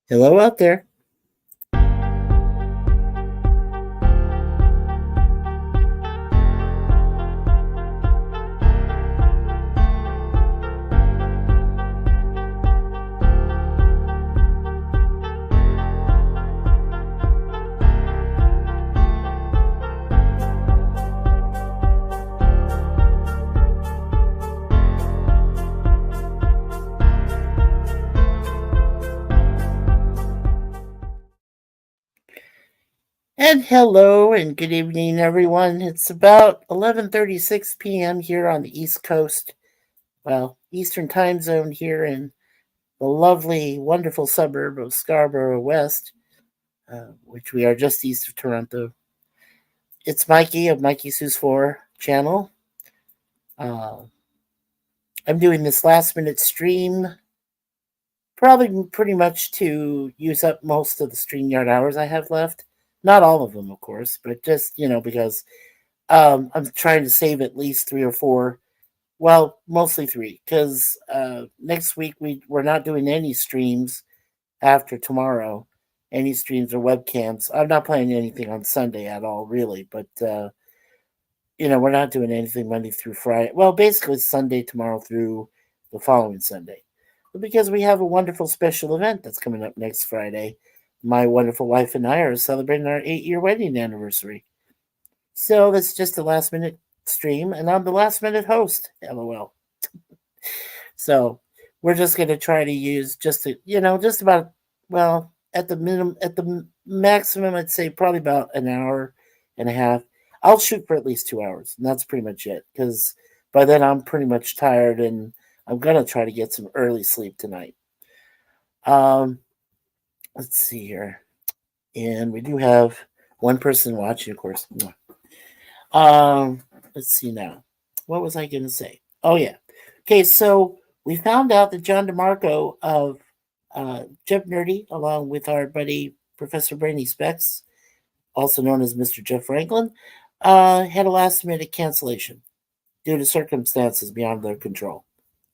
Hello out there. And hello and good evening everyone. It's about 11:36 p.m. here on the East Coast. Well, Eastern Time Zone here in the lovely, wonderful suburb of Scarborough West, which we are just east of Toronto. It's Mikey of Mikey Sue's 4 channel. Uh, I'm doing this last minute stream, probably pretty much to use up most of the StreamYard hours I have left. Not all of them, of course, but just, because I'm trying to save at least three or four. Well, mostly three, because next week we're not doing any streams after tomorrow. Any streams or webcams. I'm not playing anything on Sunday at all, really. But we're not doing anything Monday through Friday. Well, basically Sunday tomorrow through the following Sunday, but because we have a wonderful special event that's coming up next Friday. My wonderful wife and I are celebrating our 8-year wedding anniversary. So that's just a last minute stream, and I'm the last minute host. LOL. So we're just going to try to use just about, well, at the minimum, at the maximum, I'd say probably about an hour and a half. I'll shoot for at least 2 hours, and that's pretty much it. Because by then I'm pretty much tired, and I'm gonna try to get some early sleep tonight. Um, let's see here, and we do have one person watching, of course. Um, let's see now. What was I going to say? Oh yeah. Okay, so we found out that John DeMarco of Jeff Nerdy, along with our buddy Professor Brainy Specs, also known as Mr. Jeff Franklin, had a last minute cancellation due to circumstances beyond their control.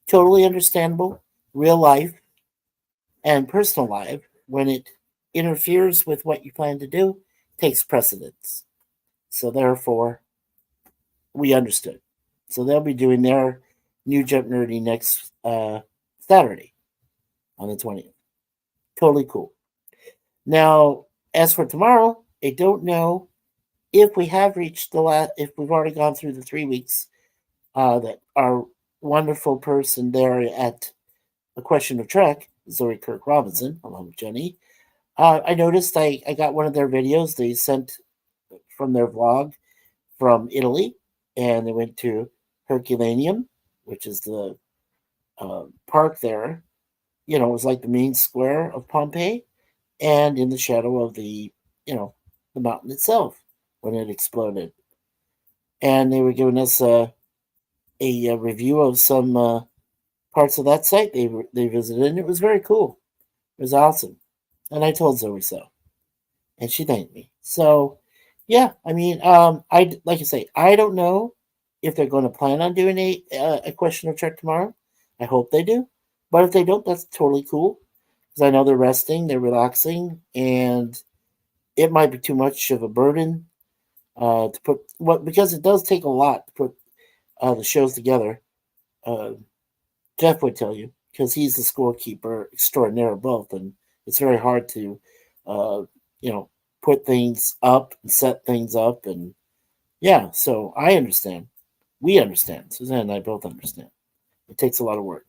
Totally understandable. Real life and personal life, when it interferes with what you plan to do, takes precedence. So therefore, we understood. So they'll be doing their new Jump Nerdy next Saturday on the 20th. Totally cool. Now, as for tomorrow, I don't know if we have reached if we've already gone through the 3 weeks that our wonderful person there at A Question of Trek, Zoe Kirk Robinson, along with Jenny. I noticed I got one of their videos they sent from their vlog from Italy, and they went to Herculaneum, which is the park there. It was like the main square of Pompeii, and in the shadow of the mountain itself when it exploded. And they were giving us a review of some parts of that site they visited, and it was very cool. It was awesome, and I told Zoe so, and she thanked me. So, yeah, I mean, I like I say, I don't know if they're going to plan on doing a question of Trek tomorrow. I hope they do, but if they don't, that's totally cool because I know they're resting, they're relaxing, and it might be too much of a burden to put what because it does take a lot to put the shows together. Uh, Jeff would tell you because he's the scorekeeper extraordinaire both, and it's very hard to, uh, you know, put things up and set things up, and yeah. So I understand. We understand. Suzanne and I both understand. It takes a lot of work,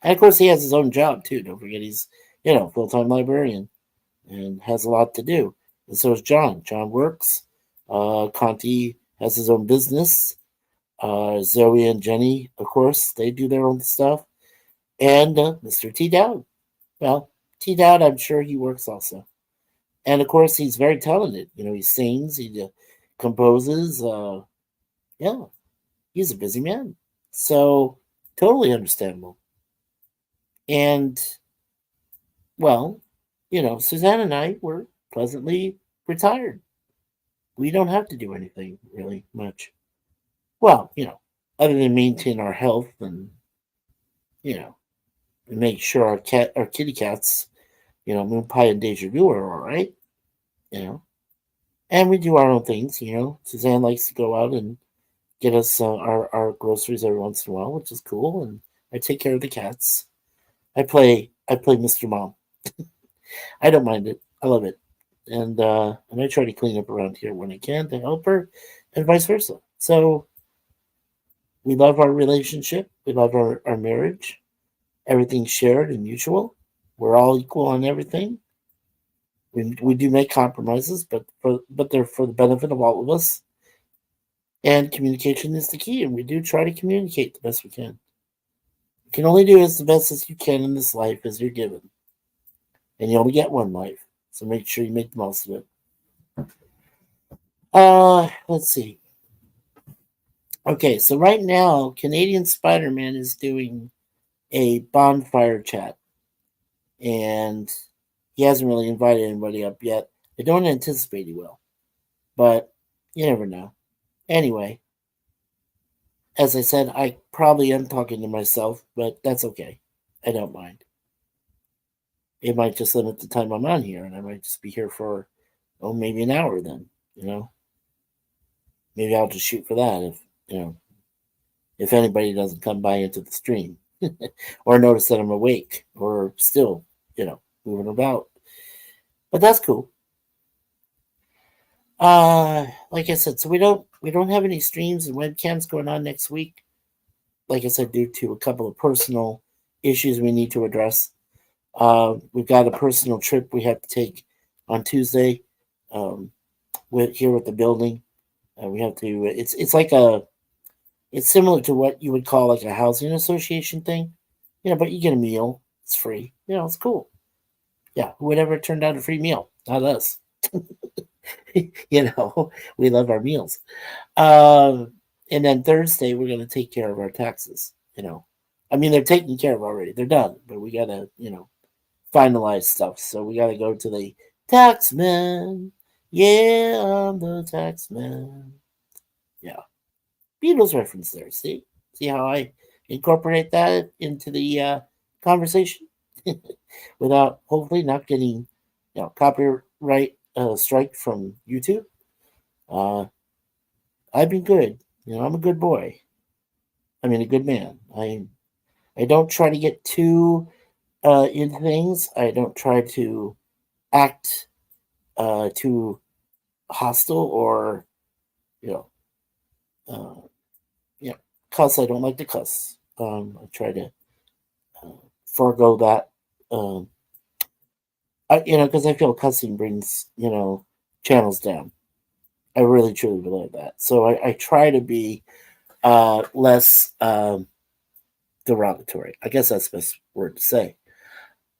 and of course he has his own job too. Don't forget he's full time librarian and has a lot to do. And so is John. John works. Conti has his own business. Zoe and Jenny, of course, they do their own stuff. And Mr. T. Dowd. Well, T. Dowd, I'm sure he works also. And of course, he's very talented. He sings, he composes. Yeah, he's a busy man. So, totally understandable. And, well, Suzanne and I were pleasantly retired. We don't have to do anything really much. Well, other than maintain our health and, you know, and make sure our kitty cats Moon Pie and Deja Vu are all right. You know, and we do our own things. Suzanne likes to go out and get us our groceries every once in a while, which is cool. And I take care of the cats. I play Mr. Mom. I don't mind it. I love it, and I try to clean up around here when I can to help her, and vice versa. So we love our relationship. We love our marriage. Everything's shared and mutual. We're all equal on everything. We do make compromises, but they're for the benefit of all of us. And communication is the key, and we do try to communicate the best we can. You can only do as the best as you can in this life as you're given, and you only get one life, so make sure you make the most of it. Let's see. Okay, so right now, Canadian Spider Man is doing a bonfire chat, and he hasn't really invited anybody up yet. I don't anticipate he will, but you never know. Anyway, as I said, I probably am talking to myself, but that's okay. I don't mind. It might just limit the time I'm on here, and I might just be here for, maybe an hour then, you know? Maybe I'll just shoot for that if anybody doesn't come by into the stream or notice that I'm awake or still, moving about. But that's cool. Like I said, so we don't have any streams and webcams going on next week. Like I said, due to a couple of personal issues we need to address. We've got a personal trip we have to take on Tuesday. With the building, we have to. It's similar to what you would call like a housing association thing, but you get a meal. It's free. It's cool. Yeah, who would ever turn down a free meal? Not us. We love our meals. And then Thursday we're gonna take care of our taxes. I mean they're taken care of already. They're done, but we gotta finalize stuff. So we gotta go to the tax man. Yeah, I'm the tax man. Yeah, Beatles reference there. See how I incorporate that into the conversation without hopefully not getting copyright strike from YouTube. Uh, I've been good. I'm a good boy. I mean, a good man. I don't try to get too into things. I don't try to act too hostile or you know uh, cuss. I don't like to cuss. I try to forego that. Um, because I feel cussing brings channels down. I really truly believe that. So I try to be less derogatory. I guess that's the best word to say.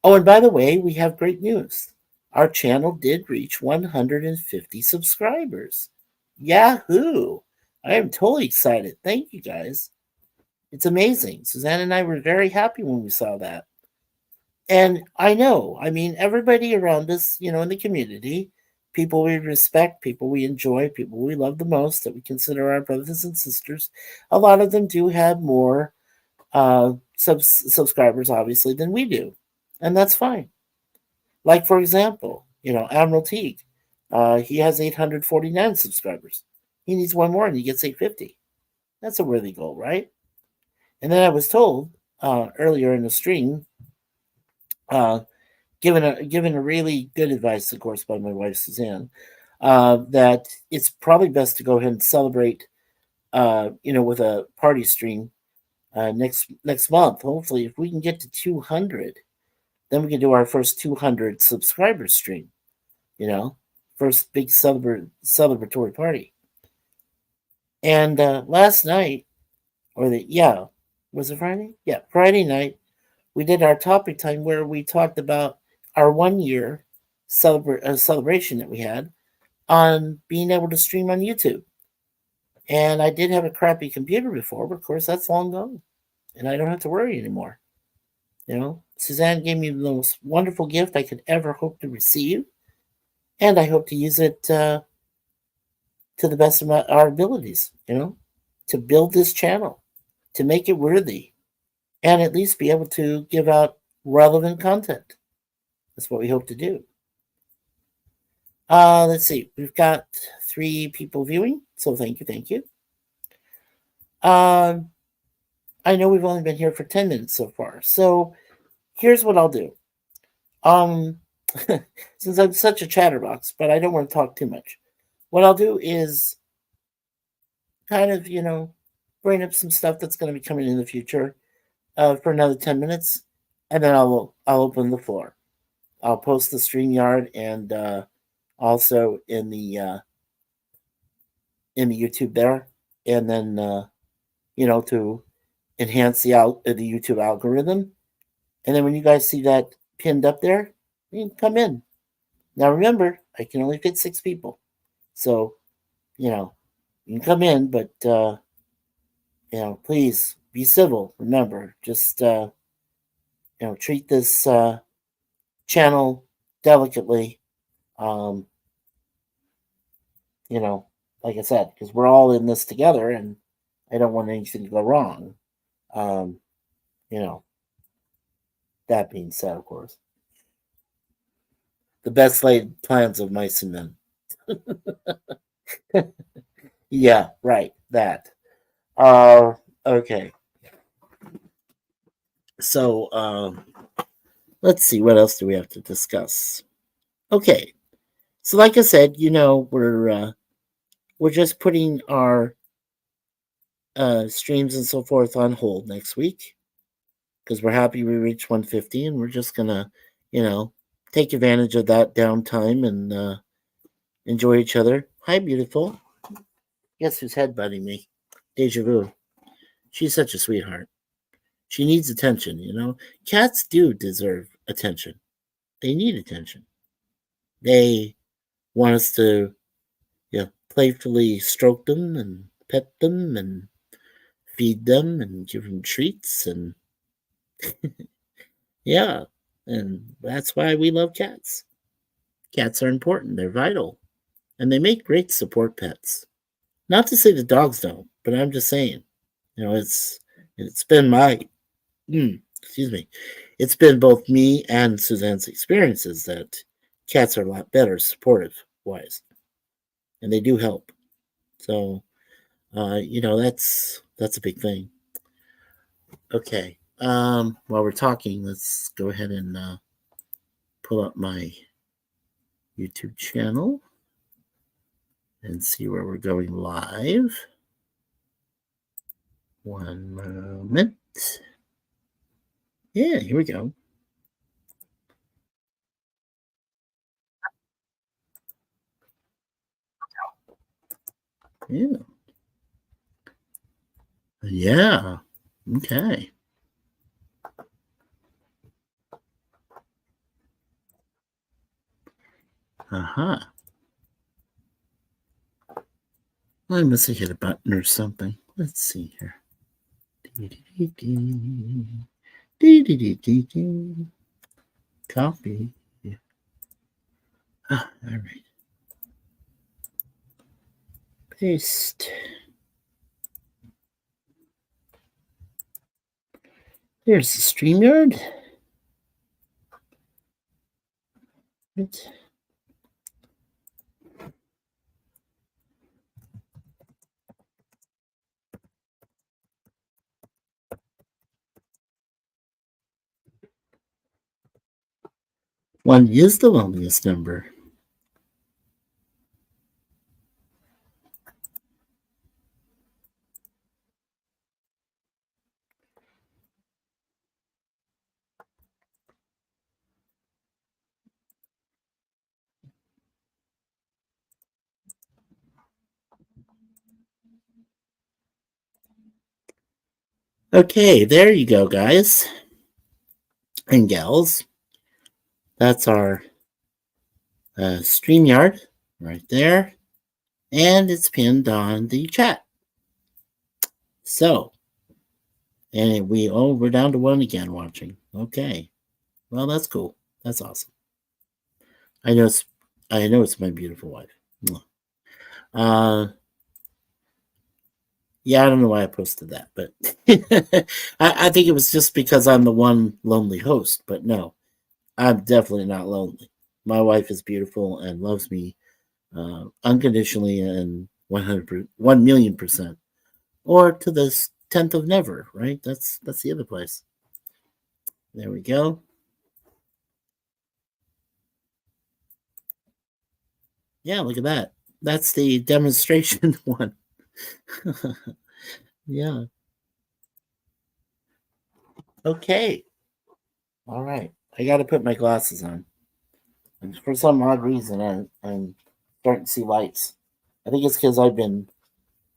Oh, and by the way, we have great news. Our channel did reach 150 subscribers. Yahoo! I am totally excited. Thank you guys. It's amazing. Suzanne and I were very happy when we saw that. And I know, I mean, everybody around us, in the community, people we respect, people we enjoy, people we love the most, that we consider our brothers and sisters, a lot of them do have more subscribers, obviously, than we do. And that's fine. Like, for example, Admiral Teague, he has 849 subscribers. He needs one more and he gets 850. That's a worthy goal, right? And then I was told earlier in the stream, given a really good advice, of course, by my wife Suzanne, that it's probably best to go ahead and celebrate, with a party stream next month. Hopefully, if we can get to 200, then we can do our first 200 subscriber stream. First big celebratory party. And last night, was it Friday? Yeah, Friday night, we did our topic time where we talked about our 1 year celebration that we had on being able to stream on YouTube. And I did have a crappy computer before, but of course that's long gone, and I don't have to worry anymore. Suzanne gave me the most wonderful gift I could ever hope to receive, and I hope to use it to the best of our abilities. To build this channel, to make it worthy, and at least be able to give out relevant content. That's what we hope to do. Let's see. We've got 3 people viewing, so thank you. I know we've only been here for 10 minutes so far, so here's what I'll do. Since I'm such a chatterbox, but I don't want to talk too much. What I'll do is kind of, bring up some stuff that's going to be coming in the future for another 10 minutes, and then I'll open the floor. I'll post the StreamYard and also in the YouTube there, and then to enhance the YouTube algorithm. And then when you guys see that pinned up there, you can come in. Now remember, I can only fit 6 people, so you can come in, but please be civil. Remember, just treat this channel delicately. Like I said, because we're all in this together, and I don't want anything to go wrong. That being said, of course, the best laid plans of mice and men. Yeah, right. That. Okay. So, let's see. What else do we have to discuss? Okay. So, like I said, we're just putting our streams and so forth on hold next week because we're happy we reached 150, and we're just gonna, take advantage of that downtime and enjoy each other. Hi, beautiful. Guess who's headbutting me? Deja vu. She's such a sweetheart. She needs attention, Cats do deserve attention. They need attention. They want us to, playfully stroke them and pet them and feed them and give them treats and yeah, and that's why we love cats. Cats are important. They're vital, and they make great support pets. Not to say the dogs don't, but I'm just saying, it's been my excuse me, it's been both me and Suzanne's experiences that cats are a lot better supportive wise, and they do help. So, that's a big thing. Okay. While we're talking, let's go ahead and pull up my YouTube channel and see where we're going live. One moment. Yeah, here we go. Yeah. Yeah. Okay. Uh-huh. I must have hit a button or something. Let's see here. Copy. All right. Paste. There's the StreamYard. Right. One is the loneliest number. Okay, there you go, guys and gals. That's our StreamYard right there, and it's pinned on the chat. So, and we're down to 1 again watching. Okay, well, that's cool. That's awesome. I know it's my beautiful wife. Yeah, I don't know why I posted that, but I think it was just because I'm the one lonely host. But no, I'm definitely not lonely. My wife is beautiful and loves me unconditionally and 1,000,000%, or to the tenth of never. Right? That's the other place. There we go. Yeah, look at that. That's the demonstration one. Yeah. Okay. All right. I got to put my glasses on. And for some odd reason, I'm starting to see lights. I think it's because I've been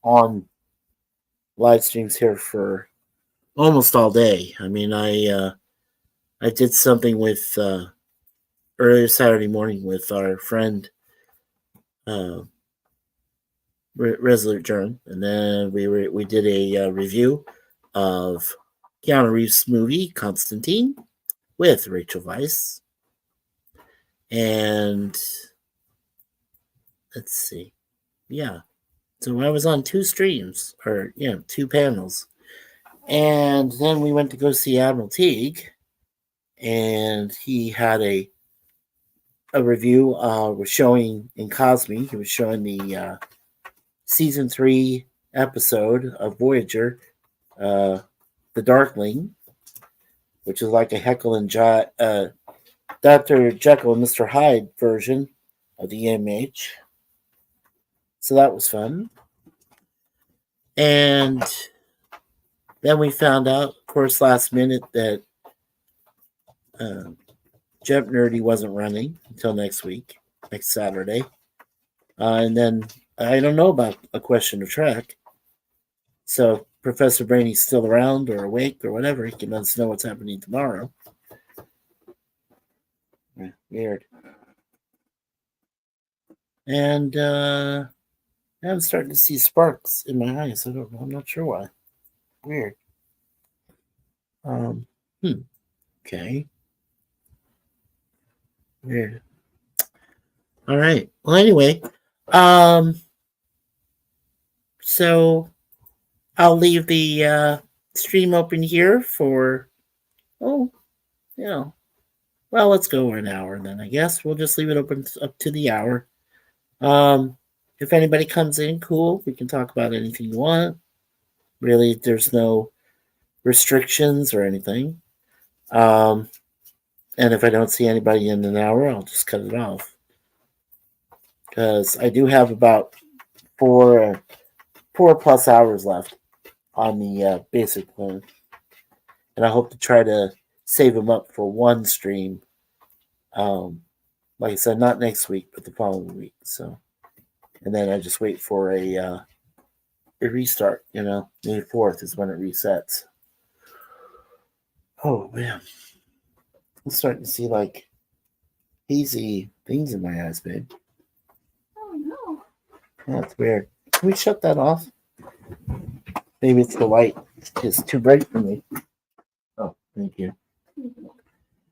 on live streams here for almost all day. I mean, I did something with earlier Saturday morning with our friend uh, Resolute Germ, and then we did a review of Keanu Reeves' movie Constantine with Rachel Weisz, and let's see, yeah. So I was on two streams, or two panels, and then we went to go see Admiral Teague, and he had a review. Was showing in Cosme. He was showing the season 3 episode of Voyager, uh, the Darkling, which is like a Dr. Jekyll and Mr. Hyde version of the EMH. So that was fun. And then we found out, of course, last minute that Jump Nerdy wasn't running until next week, next Saturday. And then I don't know about A Question of Trek. So Professor Brainey's still around or awake or whatever. He can let us know what's happening tomorrow. Weird. And I'm starting to see sparks in my eyes. I don't know. I'm not sure why. Weird. Um. Okay. Weird. All right. Well, anyway, um. So I'll leave the stream open here for oh, you know. Well, let's go an hour then. I guess we'll just leave it open up to the hour. Um, if anybody comes in, cool. We can talk about anything you want. Really, there's no restrictions or anything. Um, and if I don't see anybody in an hour, I'll just cut it off because I do have about four plus hours left on the basic plan, and I hope to try to save them up for one stream. Like I said, not next week, but the following week. So, and then I just wait for a restart. May 4th is when it resets. Oh man, I'm starting to see like hazy things in my eyes, babe. Oh no. That's weird. Can we shut that off? Maybe it's the light. It's too bright for me. Oh, thank you.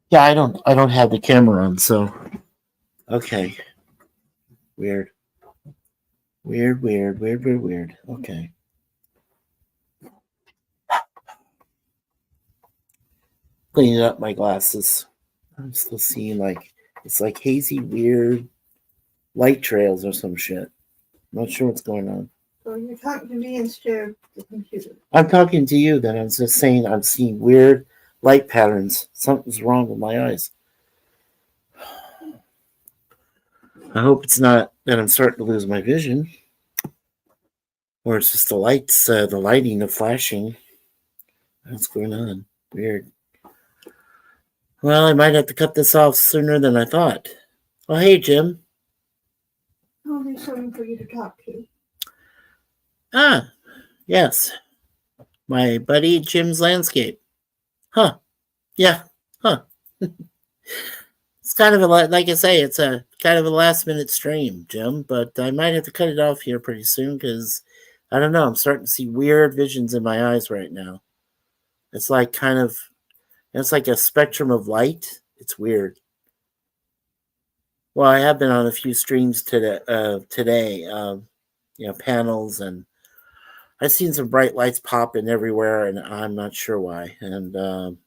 Yeah, I don't have the camera on, so okay. Weird. Weird. Okay. Cleaning up my glasses. I'm still seeing like it's like hazy, weird light trails or some shit. Not sure what's going on. So you're talking to me instead of the computer. I'm talking to you. Then I'm just saying I'm seeing weird light patterns. Something's wrong with my eyes. I hope it's not that I'm starting to lose my vision, or it's just the lights, the lighting, the flashing. What's going on? Weird. Well, I might have to cut this off sooner than I thought. Oh, hey, Jim. Oh, there's someone for you to talk to. Ah, yes. My buddy Jim's Landscape. Huh. Yeah. Huh. It's kind of like I say, it's a kind of a last minute stream, Jim, but I might have to cut it off here pretty soon because I don't know. I'm starting to see weird visions in my eyes right now. It's like it's like a spectrum of light. It's weird. Well, I have been on a few streams today, panels, and I've seen some bright lights popping everywhere, and I'm not sure why. And I'm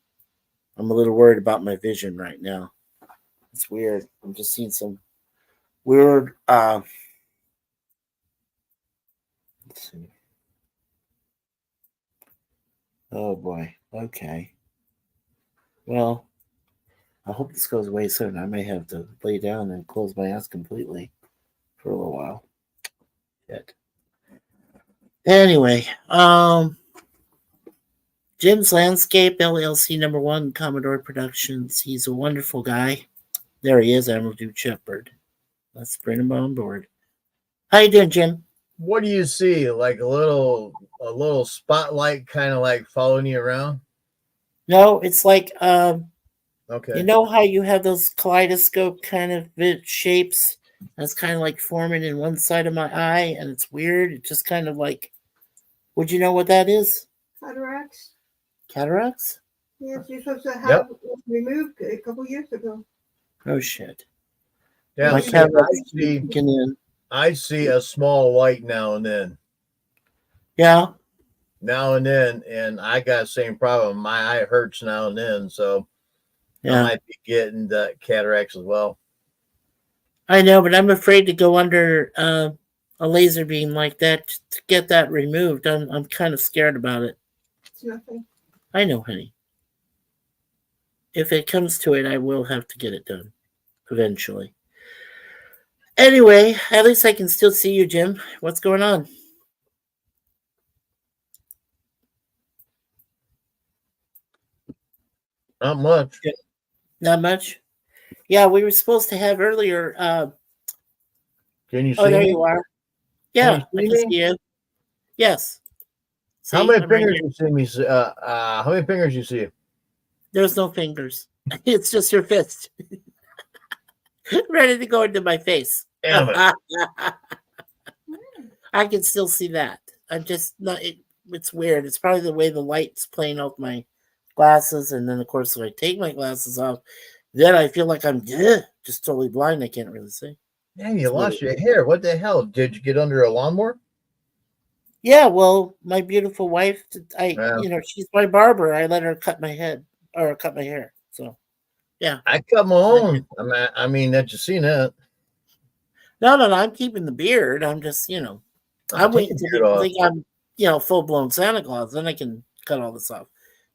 a little worried about my vision right now. It's weird. I'm just seeing some weird. Let's see. Oh boy. Okay. Well, I hope this goes away soon. I may have to lay down and close my eyes completely for a little while. Shit. Anyway, Jim's Landscape LLC #1 Commodore Productions. He's a wonderful guy. There he is, Admiral Duke Shepard. Let's bring him on board. How you doing, Jim? What do you see? Like a little spotlight kind of like following you around? No, it's like Okay. you know how you have those kaleidoscope kind of shapes? That's kind of like forming in one side of my eye, and it's weird. It's just kind of like, would you know what that is? Cataracts. Cataracts? Yes, you're supposed to have removed a couple years ago. Oh shit! Yeah, My see, cataracts kicking in. I see a small light now and then. Yeah. Now and then, and I got the same problem. My eye hurts now and then, so I Yeah. might be getting the cataracts as well. I know, but I'm afraid to go under a laser beam like that to get that removed. I'm kind of scared about it. It's nothing. I know, honey. If it comes to it, I will have to get it done eventually. Anyway, at least I can still see you, Jim. What's going on? Not much. Not much. Yeah, we were supposed to have earlier. Can you see Oh, there me? you are. Yeah, Can you I see can me? see you. Yes. How See, many I'm right fingers here. you see me? How many fingers you see? There's no fingers. It's just your fist. Ready to go into my face. Damn it. I can still see that. I'm just not. It's weird. It's probably the way the light's playing off my glasses, and then of course if I take my glasses off, then I feel like I'm just totally blind. I can't really see. Man, you lost your hair. What the hell? Did you get under a lawnmower? Yeah, well, my beautiful wife, Yeah. she's my barber. I let her cut my head or cut my hair. So, yeah. I cut my own. I mean, that you seen that? No, I'm keeping the beard. I'm just, I'm waiting Take to your beard think I'm, full blown Santa Claus. Then I can cut all this off,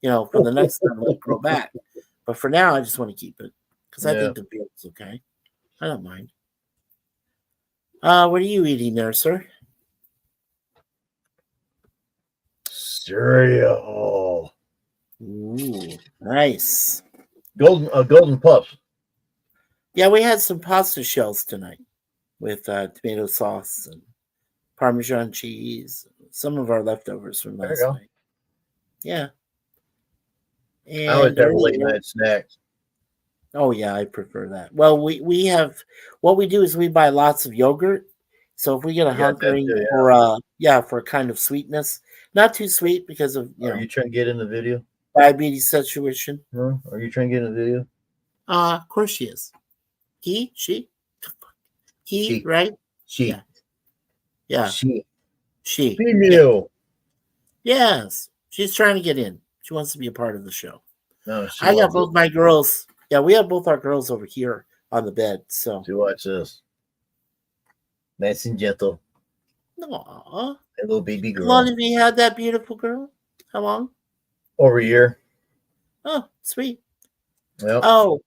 for the next time let it grow back. But for now, I just want to keep it because I think the beard's okay. I don't mind. What are you eating there, sir? Cereal. Ooh, nice. Golden puffs. Yeah, we had some pasta shells tonight with tomato sauce and Parmesan cheese. Some of our leftovers from last night. Yeah. And I always have a late night snack. Oh yeah, I prefer that. Well, we have what we do is we buy lots of yogurt. So if we get a hankering for a kind of sweetness, not too sweet because of Are you trying to get in the video? Diabetes situation. Huh? Are you trying to get in the video? Of course she is. He, right? She. Yeah. She. Female. Yes. She's trying to get in. She wants to be a part of the show. No, I got both my girls. Yeah, we have both our girls over here on the bed. So to watch this. Nice and gentle. Aww. A little baby girl. How long have you had that beautiful girl? How long? Over a year. Oh, sweet. Yep. Oh,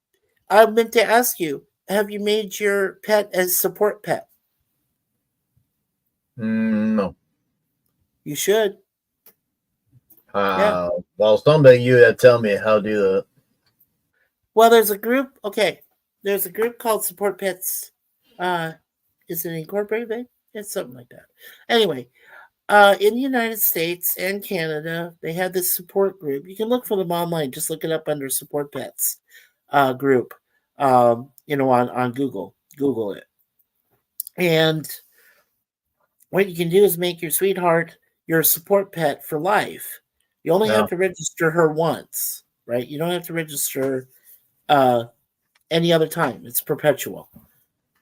I meant to ask you, have you made your pet as support pet? No. You should. Well, someday you had to tell me how to do that. Well, there's a group. Okay. There's a group called Support Pets. Is it incorporated, babe? It's something like that. Anyway, in the United States and Canada, they have this support group. You can look for them online. Just look it up under Support Pets group. On Google. Google it. And what you can do is make your sweetheart your support pet for life. You only have to register her once, right? You don't have to register any other time. It's perpetual.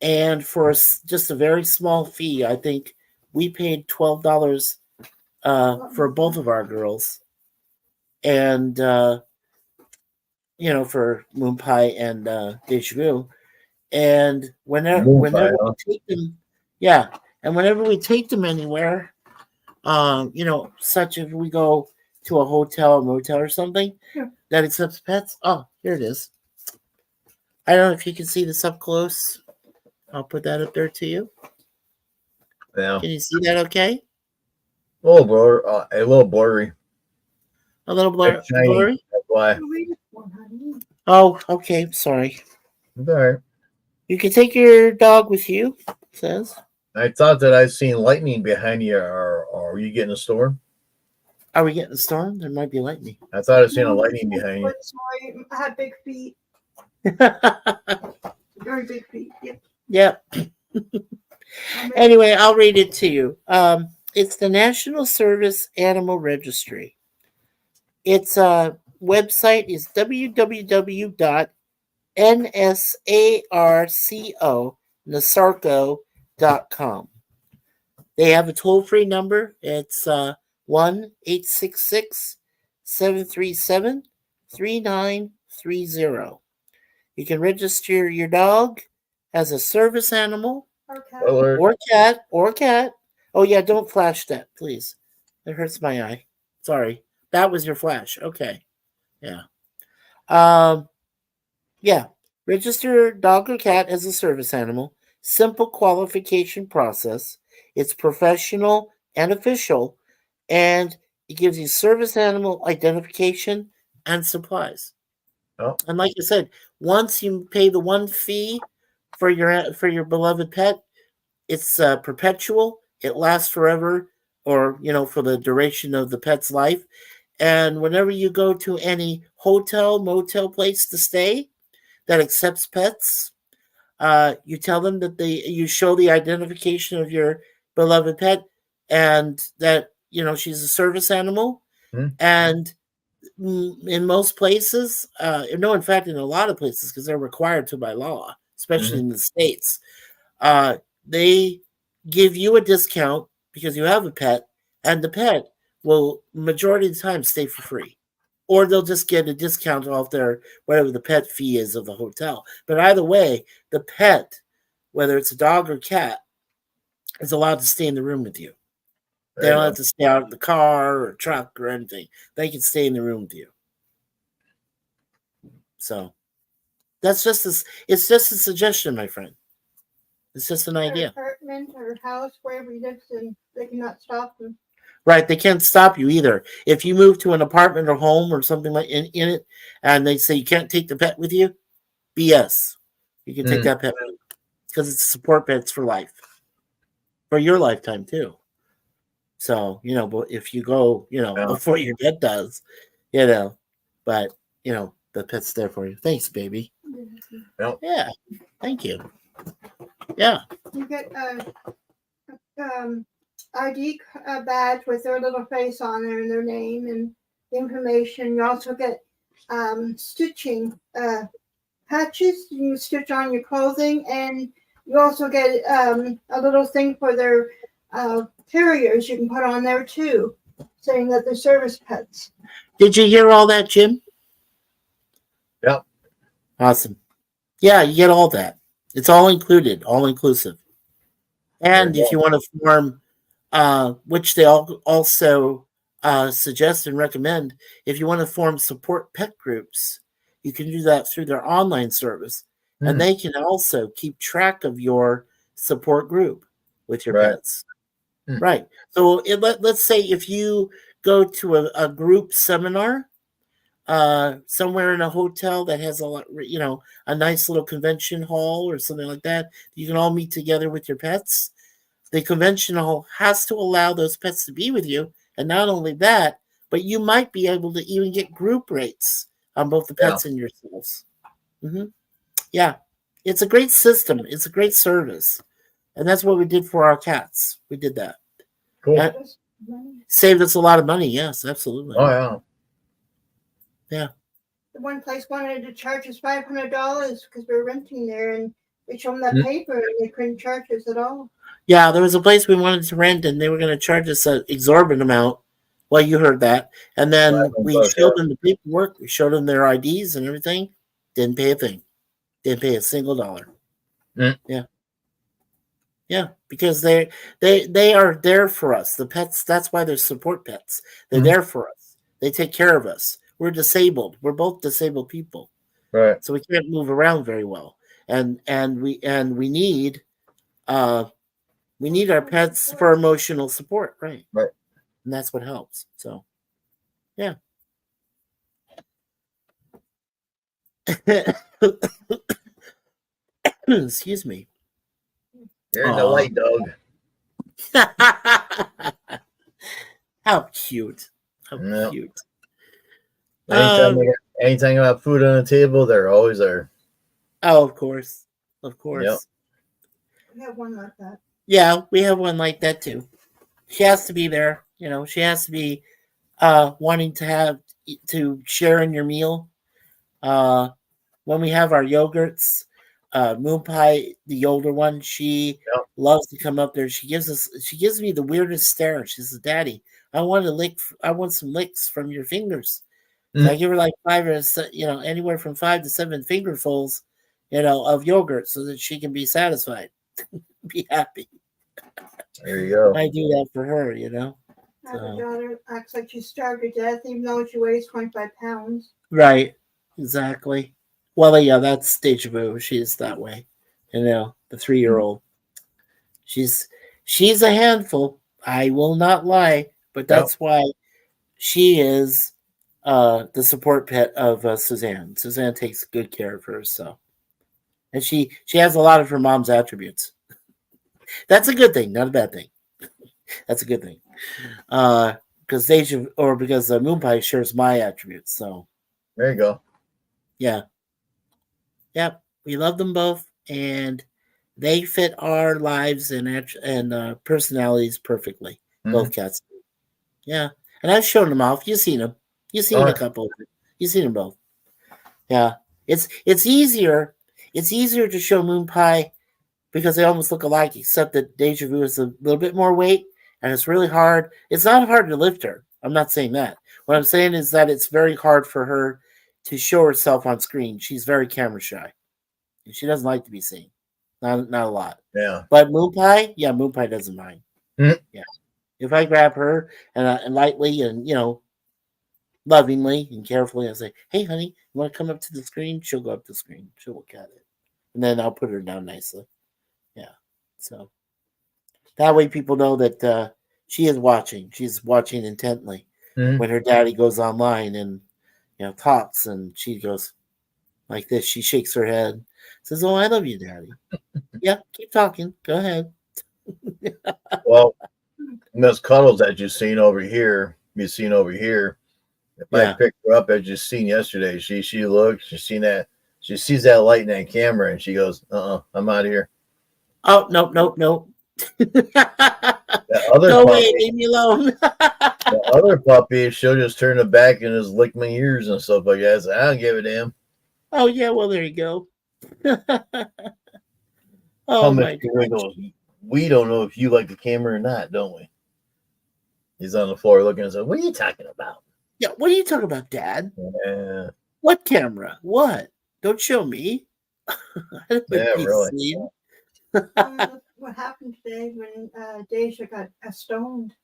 And for just a very small fee, I think we paid $12 for both of our girls. And, for Moon Pie and Deja Vu. And whenever Moonfire, huh? we take them, yeah, and whenever we take them anywhere, such as we go to a hotel, or motel, or something that accepts pets. Oh, here it is. I don't know if you can see this up close. I'll put that up there to you. Yeah. Can you see that? Okay. A little blur, a little blurry. A little It's shiny, blurry. that's why. Read it one, honey. Oh, okay. Sorry. It's all right. You can take your dog with you. It says. I thought that I'd seen lightning behind you, or are you getting a storm? Are we getting a storm? There might be lightning. I thought I'd seen a lightning behind you. Sorry, I have big feet. Very big feet. Yep. Yep. Anyway, I'll read it to you. It's the National Service Animal Registry. Its website is www.nsarconasarco.com. They have a toll-free number. It's 1-866-737-3930. You can register your dog as a service animal Okay. Alert. or cat. Oh yeah, don't flash that, please. It hurts my eye. Sorry. That was your flash. Okay. Yeah. Yeah. Register dog or cat as a service animal. Simple qualification process. It's professional and official, and it gives you service animal identification and supplies. Oh. And like I said, once you pay the one fee for your beloved pet, it's perpetual. It lasts forever, or for the duration of the pet's life. And whenever you go to any hotel, motel place to stay that accepts pets, you tell them that you show the identification of your beloved pet, and that she's a service animal. And in most places, no, in fact, in a lot of places, because they're required to by law, especially in the States, they give you a discount because you have a pet, and the pet will majority of the time stay for free, or they'll just get a discount off their whatever the pet fee is of the hotel. But either way, the pet, whether it's a dog or cat, is allowed to stay in the room with you. They don't have to stay out in the car or truck or anything. They can stay in the room with you. So it's just a suggestion, my friend. It's just an idea. Apartment or house, wherever he lives, and they cannot stop him. Right, they can't stop you either. If you move to an apartment or home or something like in it, and they say you can't take the pet with you, BS. You can take that pet with you because it's support pets for life, for your lifetime too. So but if you go, before your pet does, but the pet's there for you. Thanks, baby. Yep. Yeah, thank you. Yeah. You get ID badge with their little face on there and their name and information. You also get stitching patches. You stitch on your clothing, and you also get a little thing for their terriers you can put on there too, saying that they're service pets. Did you hear all that, Jim? Yep. Awesome. Yeah, you get all that. It's all included, all inclusive. And if you want to form, which they also suggest and recommend, if you want to form support pet groups, you can do that through their online service. And they can also keep track of your support group with your pets. Right. So let's say if you go to a group seminar somewhere in a hotel that has a nice little convention hall or something like that, you can all meet together with your pets. The convention hall has to allow those pets to be with you. And not only that, but you might be able to even get group rates on both the pets and yourselves. Yeah. It's a great system. It's a great service. And that's what we did for our cats. We did that. Cool. Saved us a lot of money. Yes, absolutely. Oh, yeah. Yeah. The one place wanted to charge us $500 because we were renting there, and we showed them that paper, and they couldn't charge us at all. Yeah, there was a place we wanted to rent, and they were going to charge us an exorbitant amount. Well, you heard that. And then we showed them the paperwork. We showed them their IDs and everything. Didn't pay a thing. Didn't pay a single dollar. Mm. Yeah, because they are there for us. The pets, that's why they're support pets. They're Mhm. there for us. They take care of us. We're disabled. We're both disabled people. Right. So we can't move around very well. And we need our pets for emotional support, right? Right. And that's what helps. So yeah. Excuse me. There's a Aw. white dog. How cute. How Yeah. cute. Anytime they got anything about food on the table, they're always there. Oh, of course. Of course. Yep. We have one like that. Yeah, we have one like that too. She has to be there. She has to be wanting to share in your meal. When we have our yogurts, Moon Pie, the older one, she Yep. loves to come up there. She gives me the weirdest stare. She says, "Daddy, I want some licks from your fingers." So I give her like anywhere from 5 to 7 fingerfuls, of yogurt so that she can be satisfied, be happy. There you go. I do that for her, I have a So. daughter acts like she's starved to death, even though she weighs 25 pounds. Right. Exactly. Well, yeah, that's deja vu. She's that way. The 3-year-old. She's a handful. I will not lie, but that's why she is the support pet of Suzanne. Suzanne takes good care of her, so, and she has a lot of her mom's attributes. That's a good thing, not a bad thing. That's a good thing. Because Moon Pie shares my attributes, so There you go. yeah. Yep, we love them both, and they fit our lives and personalities perfectly. Both cats. Yeah, and I've shown them off. You've seen them. You've seen a couple. You've seen them both. Yeah, it's easier. It's easier to show Moon Pie because they almost look alike, except that Deja Vu is a little bit more weight, and it's really hard. It's not hard to lift her. I'm not saying that. What I'm saying is that it's very hard for her to show herself on screen. She's very camera shy. She doesn't like to be seen. Not a lot. Yeah. But Moon Pie, Moon Pie doesn't mind. Mhm. Yeah. If I grab her and lightly and lovingly and carefully, I say, "Hey, honey, you want to come up to the screen?" She'll go up to the screen. She'll look at it, and then I'll put her down nicely. Yeah. So that way, people know that she is watching. She's watching intently. Mhm. When her daddy goes online and talks, and she goes like this. She shakes her head, says, "Oh, I love you, Daddy." Yeah, keep talking. Go ahead. Well, Miss Cuddles that you've seen over here, if I Yeah. pick her up as you seen yesterday, she looks, she sees that light in that camera and she goes, I'm out of here. Oh, nope. That other Go away, puppy, leave me alone. the other puppy, she'll just turn it back and just lick my ears and stuff like that. So I don't give a damn. Oh yeah, well there you go. How Oh much my he gosh. goes, we don't know if you like the camera or not, don't we? He's on the floor looking and says, "What are you talking about?" Yeah, what are you talking about, Dad? Yeah, What camera? What? Don't show me. I don't yeah, wanna be really. seen. What happened today when Deja got stoned?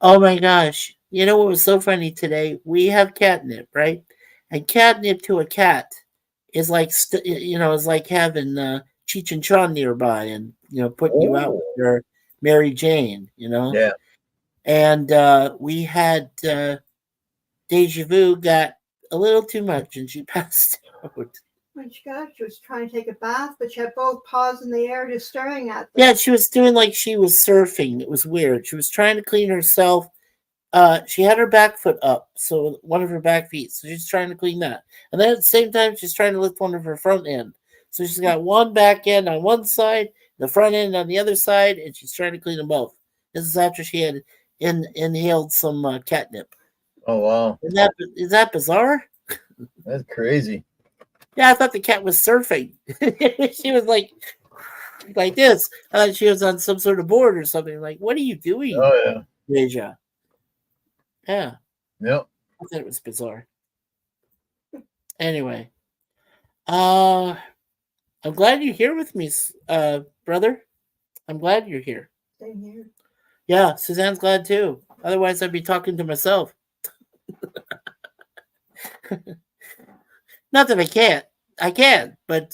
Oh my gosh. You know what was so funny today? We have catnip, right? And catnip to a cat is like is like having Cheech and Chong nearby and putting you out with Oh, your Mary Jane, yeah. And we had Deja Vu got a little too much and she passed out. When she was trying to take a bath, but she had both paws in the air just staring at them. Yeah, she was doing like she was surfing. It was weird. She was trying to clean herself. She had her back foot up, so one of her back feet. So she's trying to clean that, and then at the same time, she's trying to lift one of her front end. So she's got one back end on one side, the front end on the other side, and she's trying to clean them both. This is after she had inhaled some catnip. Oh, wow. Is that bizarre? That's crazy. Yeah, I thought the cat was surfing. She was like this. She was on some sort of board or something. Like, what are you doing, Oh, yeah. Deja? Yeah. Yep. I thought it was bizarre. Anyway, I'm glad you're here with me, brother. I'm glad you're here. Same here. Yeah, Suzanne's glad too. Otherwise, I'd be talking to myself. Not that I can't. I can, but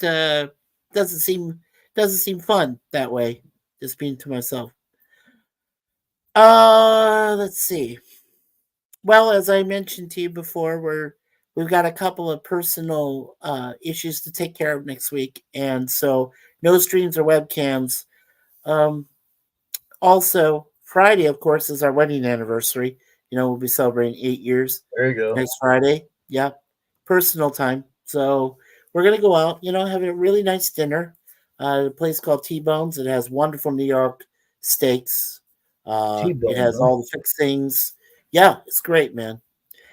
doesn't seem fun that way. Just being to myself. Let's see. Well, as I mentioned to you before, we've got a couple of personal issues to take care of next week, and so no streams or webcams. Also, Friday, of course, is our wedding anniversary. We'll be celebrating 8 years There you go. next Friday. Yeah, personal time. So we're gonna go out, have a really nice dinner. A place called T-Bones. It has wonderful New York steaks. T-bone, It has huh? all the fixings. Yeah, it's great, man.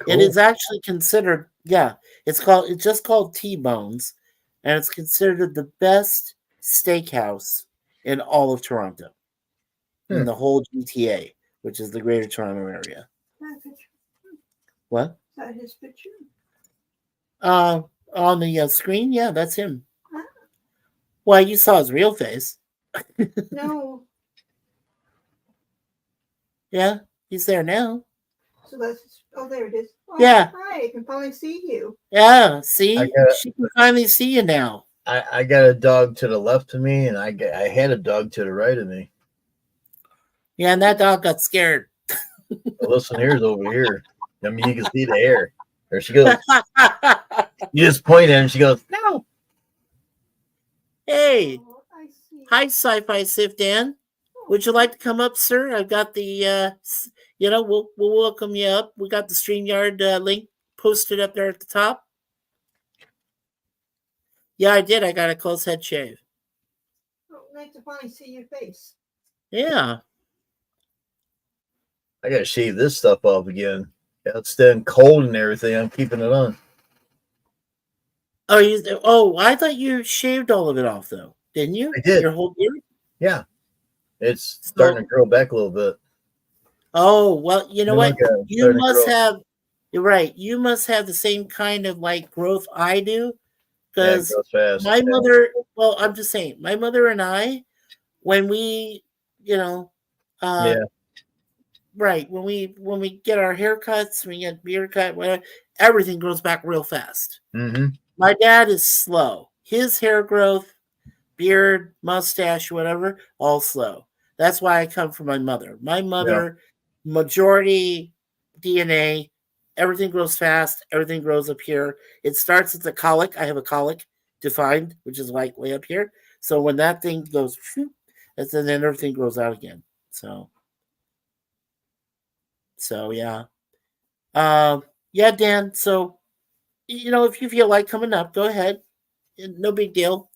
Cool. It is actually considered. Yeah, it's just called T-Bones, and it's considered the best steakhouse in all of Toronto, in the whole GTA, which is the Greater Toronto Area. That picture. What? Is that his picture? On the screen, yeah, that's him. Huh? Well, you saw his real face. No. Yeah, he's there now. So that's. Oh, there it is. Oh, Yeah. Hi, I can finally see you. Yeah, see, I got it. she can finally see you now. I got a dog to the left of me, and I had a dog to the right of me. Yeah, and that dog got scared. Well, listen, here's over here. I mean, you can see the hair. There she goes. You just point at her, and she goes, "No." Hey, Oh, I see. hi, Sci-Fi Sif Dan. Would you like to come up, sir? I've got the, we'll welcome you up. We got the StreamYard link posted up there at the top. Yeah, I did. I got a close head shave. Oh, nice to finally see your face. Yeah. I gotta shave this stuff off again. Yeah, it's staying cold and everything. I'm keeping it on. Oh, I thought you shaved all of it off, though. Didn't you? I did. Your whole beard? Yeah, it's starting to grow back a little bit. Oh, well, you know what? Okay, You must have, you're right. You must have the same kind of growth I do. Yeah, it Because grows fast. my mother, well, I'm just saying, my mother and I, when we, Yeah. right, when we get our haircuts, we get beard cut, whatever, everything grows back real fast. Mm-hmm. My dad is slow. His hair growth, beard, mustache, whatever, all slow. That's why I come from my mother. My mother, majority DNA, everything grows fast. Everything grows up here. It starts at the colic. I have a colic defined, which is way up here. So when that thing goes, and then everything grows out again. So yeah. Yeah, Dan. So, if you feel like coming up, go ahead. No big deal.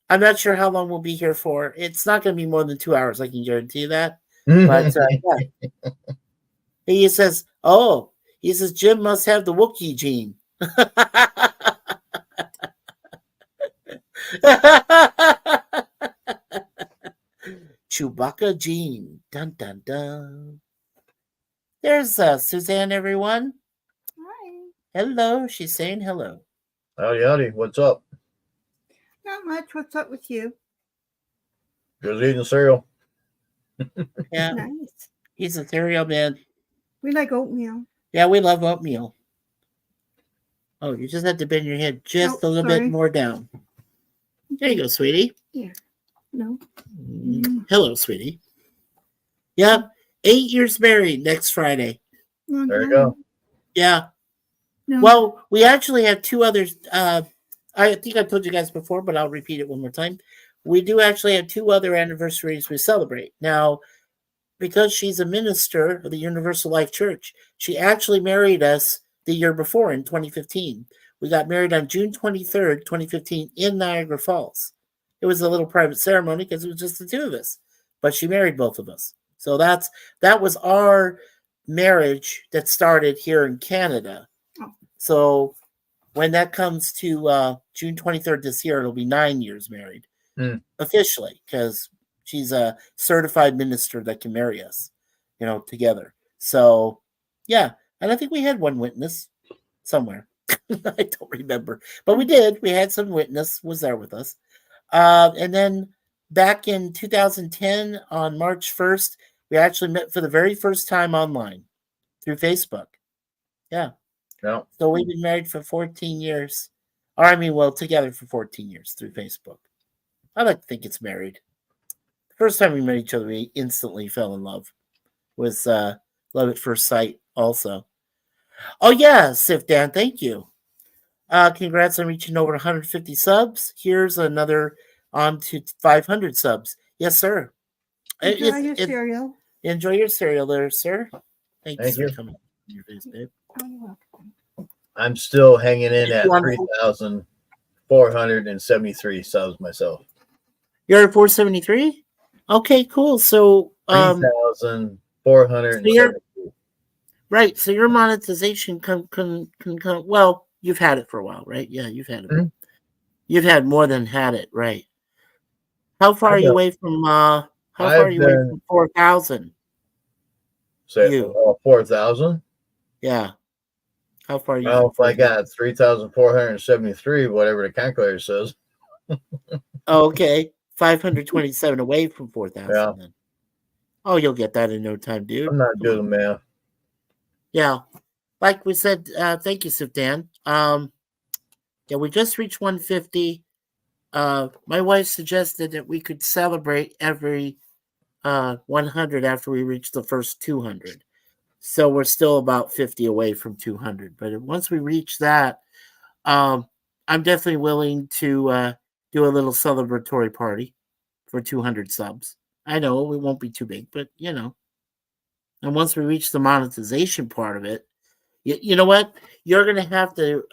I'm not sure how long we'll be here for. It's not going to be more than 2 hours. I can guarantee you that. But yeah. He says, Jim must have the Wookiee gene. Chewbacca gene. Dun dun dun. There's Suzanne, everyone. Hi. Hello. She's saying hello. Howdy, howdy. What's up? Not much. What's up with you? Just eating cereal. Yeah. Nice. He's a cereal man. We like oatmeal. Yeah, we love oatmeal. Oh, you just have to bend your head just a little bit more down. There you go, sweetie. Yeah. No. Hello, sweetie. Yeah, 8 years married next Friday. There you go. Yeah. No. Well, we actually have two others. I think I told you guys before, but I'll repeat it one more time. We do actually have two other anniversaries we celebrate. Now, because she's a minister of the Universal Life Church, she actually married us the year before in 2015. We got married on June 23rd, 2015 in Niagara Falls. It was a little private ceremony because it was just the two of us, but she married both of us. So that was our marriage that started here in Canada. Oh. So when that comes to June 23rd this year, it'll be 9 years married officially because she's a certified minister that can marry us, together. So, yeah. And I think we had one witness somewhere. I don't remember. But we did. We had some witness was there with us. And then back in 2010, on March 1st, we actually met for the very first time online through Facebook. Yeah. No. So we've been married for 14 years. Or I mean, well, together for 14 years through Facebook. I like to think it's married. The first time we met each other, we instantly fell in love. Was love at first sight also. Oh yeah, Sif Dan, thank you. Congrats on reaching over 150 subs. Here's another on to 500 subs. Yes, sir. Enjoy your cereal. Enjoy your cereal there, sir. Thank Thanks you. for coming on your face, babe. Oh, you're welcome. I'm still hanging in at Wonderful. 3,473 subs myself. You're at 473? Okay, cool. So 3,473. right, so your monetization can well, you've had it for a while, right? Yeah, you've had it. Mhm. You've had more than had it, right? How far are you away from how far I've are you away been- from 4,000? Say You. 4,000. Yeah. How far are you? Well, if from I got 3,473, whatever the calculator says. Oh, okay. 527 away from 4,000 Yeah. then. Oh, you'll get that in no time, dude. I'm not Come good on. at math. Yeah. Like we said, thank you, Sifdan. Yeah, we just reached 150. My wife suggested that we could celebrate every 100 after we reach the first 200. So we're still about 50 away from 200. But once we reach that, I'm definitely willing to do a little celebratory party for 200 subs. I know it won't be too big, but you know. And once we reach the monetization part of it, you know what? You're gonna have to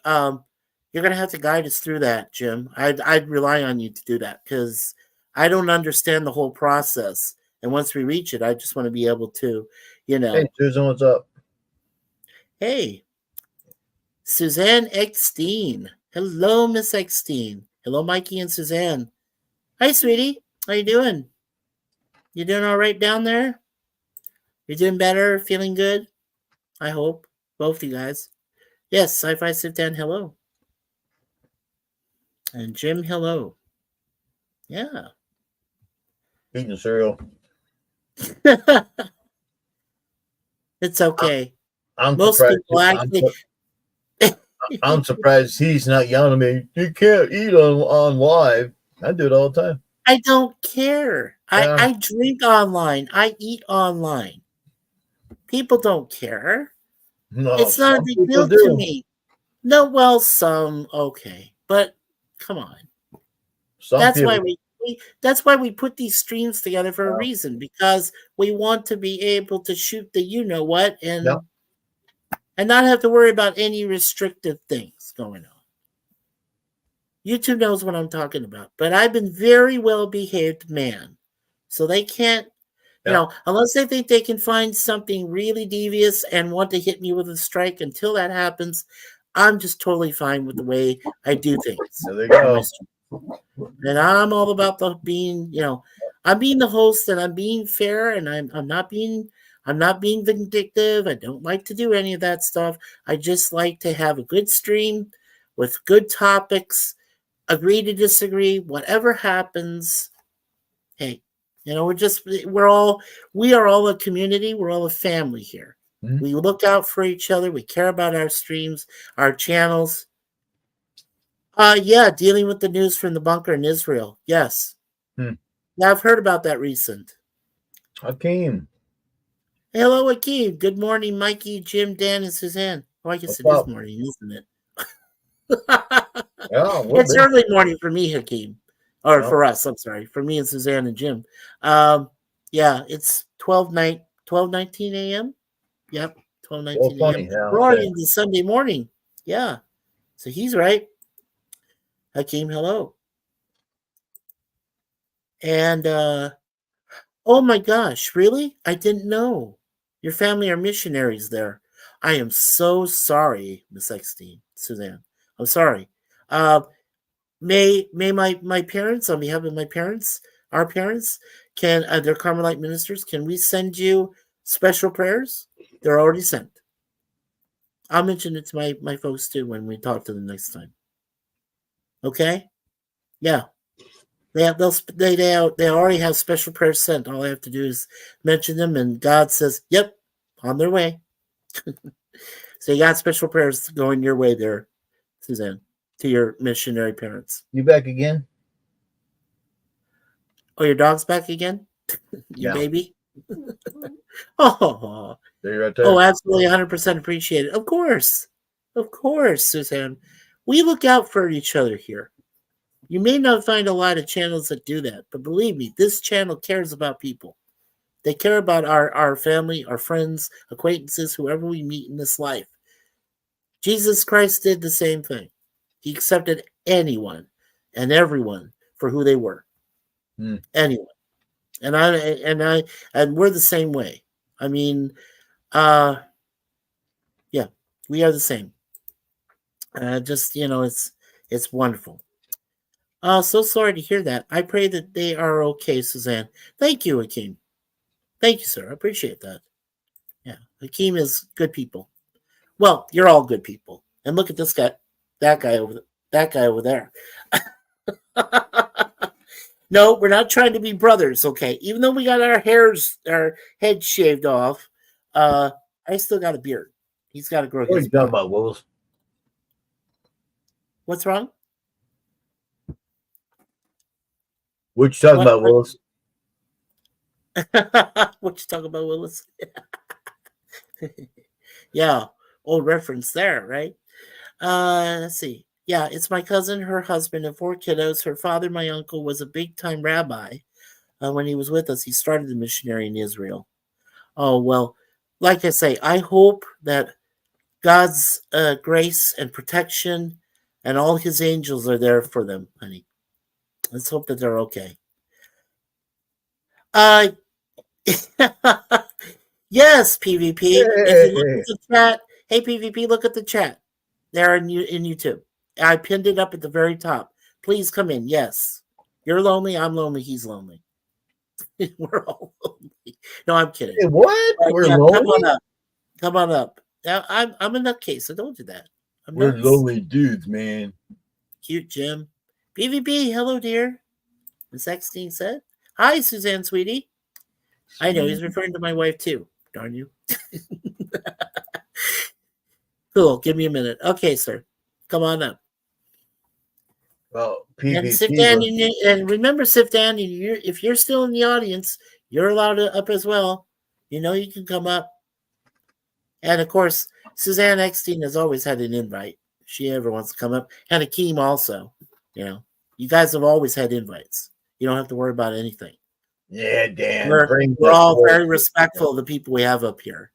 guide us through that, Jim. I'd rely on you to do that because I don't understand the whole process. And once we reach it, I just want to be able to, you know. Hey, Susan, what's up? Hey, Suzanne Eckstein. Hello, Miss Eckstein. Hello, Mikey and Suzanne. Hi, sweetie. How you doing? You doing all right down there? You doing better? Feeling good? I hope. Both of you guys. Yes, Sci-Fi Sit Down, hello. And Jim, hello. Yeah. Eating cereal. It's okay. I'm Most surprised. people actually. I'm surprised he's not yelling at me. You can't eat on live. I do it all the time. I don't care. Yeah. I drink online. I eat online. People don't care. No, It's not a some big people deal to do. me. No, well, some okay, but come on. Some That's people, why we put these streams together for a Yeah. reason, because we want to be able to shoot the you know what and Yeah. and not have to worry about any restrictive things going on. YouTube knows what I'm talking about, but I've been very well behaved man, so they can't, you Yeah. know, unless they think they can find something really devious and want to hit me with a strike. Until that happens, I'm just totally fine with the way I do things. there they go. And I'm all about the being, you know, I'm being the host and I'm being fair and I'm not being vindictive. I don't like to do any of that stuff. I just like to have a good stream with good topics, agree to disagree, whatever happens. Hey, you know, we are all a community, we're all a family here. Mhm. We look out for each other, we care about our streams, our channels. Yeah, dealing with the news from the bunker in Israel. Yes. Hmm. Yeah, I've heard about that recent. Hakeem. Hello, Akeem. Good morning, Mikey, Jim, Dan, and Suzanne. Oh, I guess What's it is up? morning, isn't it? Yeah, It's early morning for me, Hakeem. Or Yeah. for us, I'm sorry. For me and Suzanne and Jim. Yeah, it's 12:19 a.m. Yep, 12:19 20, a.m. yeah, We're okay. already into Sunday morning. Yeah. So he's right. Hakeem, hello. And oh my gosh, really? I didn't know. Your family are missionaries there. I am so sorry, Miss Eckstein, Suzanne. I'm sorry. May my parents, on behalf of my parents, our parents, can they're Carmelite ministers. Can we send you special prayers? They're already sent. I'll mention it to my folks too when we talk to them next time. Okay? Yeah. They already have special prayers sent. All I have to do is mention them, and God says, "Yep, on their way." So you got special prayers going your way there, Suzanne, to your missionary parents. You back again? Oh, your dog's back again? Your Yeah. baby? Oh, There you're right there. oh, absolutely, 100% appreciate it. Of course, Suzanne. We look out for each other here. You may not find a lot of channels that do that, but believe me, this channel cares about people. They care about our family, our friends, acquaintances, whoever we meet in this life. Jesus Christ did the same thing. He accepted anyone and everyone for who they were. Anyone. And we're the same way. I mean, yeah, we are the same. Just, it's wonderful. So sorry to hear that. I pray that they are okay, Suzanne. Thank you, Hakeem. Thank you, sir. I appreciate that. Yeah, Hakeem is good people. Well, you're all good people. And look at this guy, that guy over there. No, we're not trying to be brothers, okay? Even though we got our heads shaved off, I still got a beard. He's got to grow What are his you talking beard. about, Willis? What's wrong? What you talking about, Willis? What you talking about, Willis? Yeah, old reference there, right? Let's see. Yeah, it's my cousin, her husband, and 4 kiddos. Her father, my uncle, was a big-time rabbi. When he was with us, he started the missionary in Israel. Oh, well, like I say, I hope that God's grace and protection and all his angels are there for them, honey. Let's hope that they're okay. Yes, PvP. If you look at the chat, hey, PvP, look at the chat. There in YouTube. I pinned it up at the very top. Please come in. Yes. You're lonely. I'm lonely. He's lonely. We're all lonely. No, I'm kidding. Hey, what? We're Yeah, lonely? Come on up. Now, I'm a nutcase. I told you that. We're nuts. lonely dudes, man. Cute Jim. PvP, hello, dear. Miss Eckstein said. Hi, Suzanne, sweetie. I know he's referring to my wife too. Darn you. Cool. Give me a minute. Okay, sir. Come on up. Well, And PvP. sit down. And remember, sit down. If you're still in the audience, you're allowed to up as well. You know you can come up. And of course, Suzanne Eckstein has always had an invite. If she ever wants to come up. And Akeem also. You guys have always had invites. You don't have to worry about anything. Yeah, Dan. We're all very respectful of the people we have up here,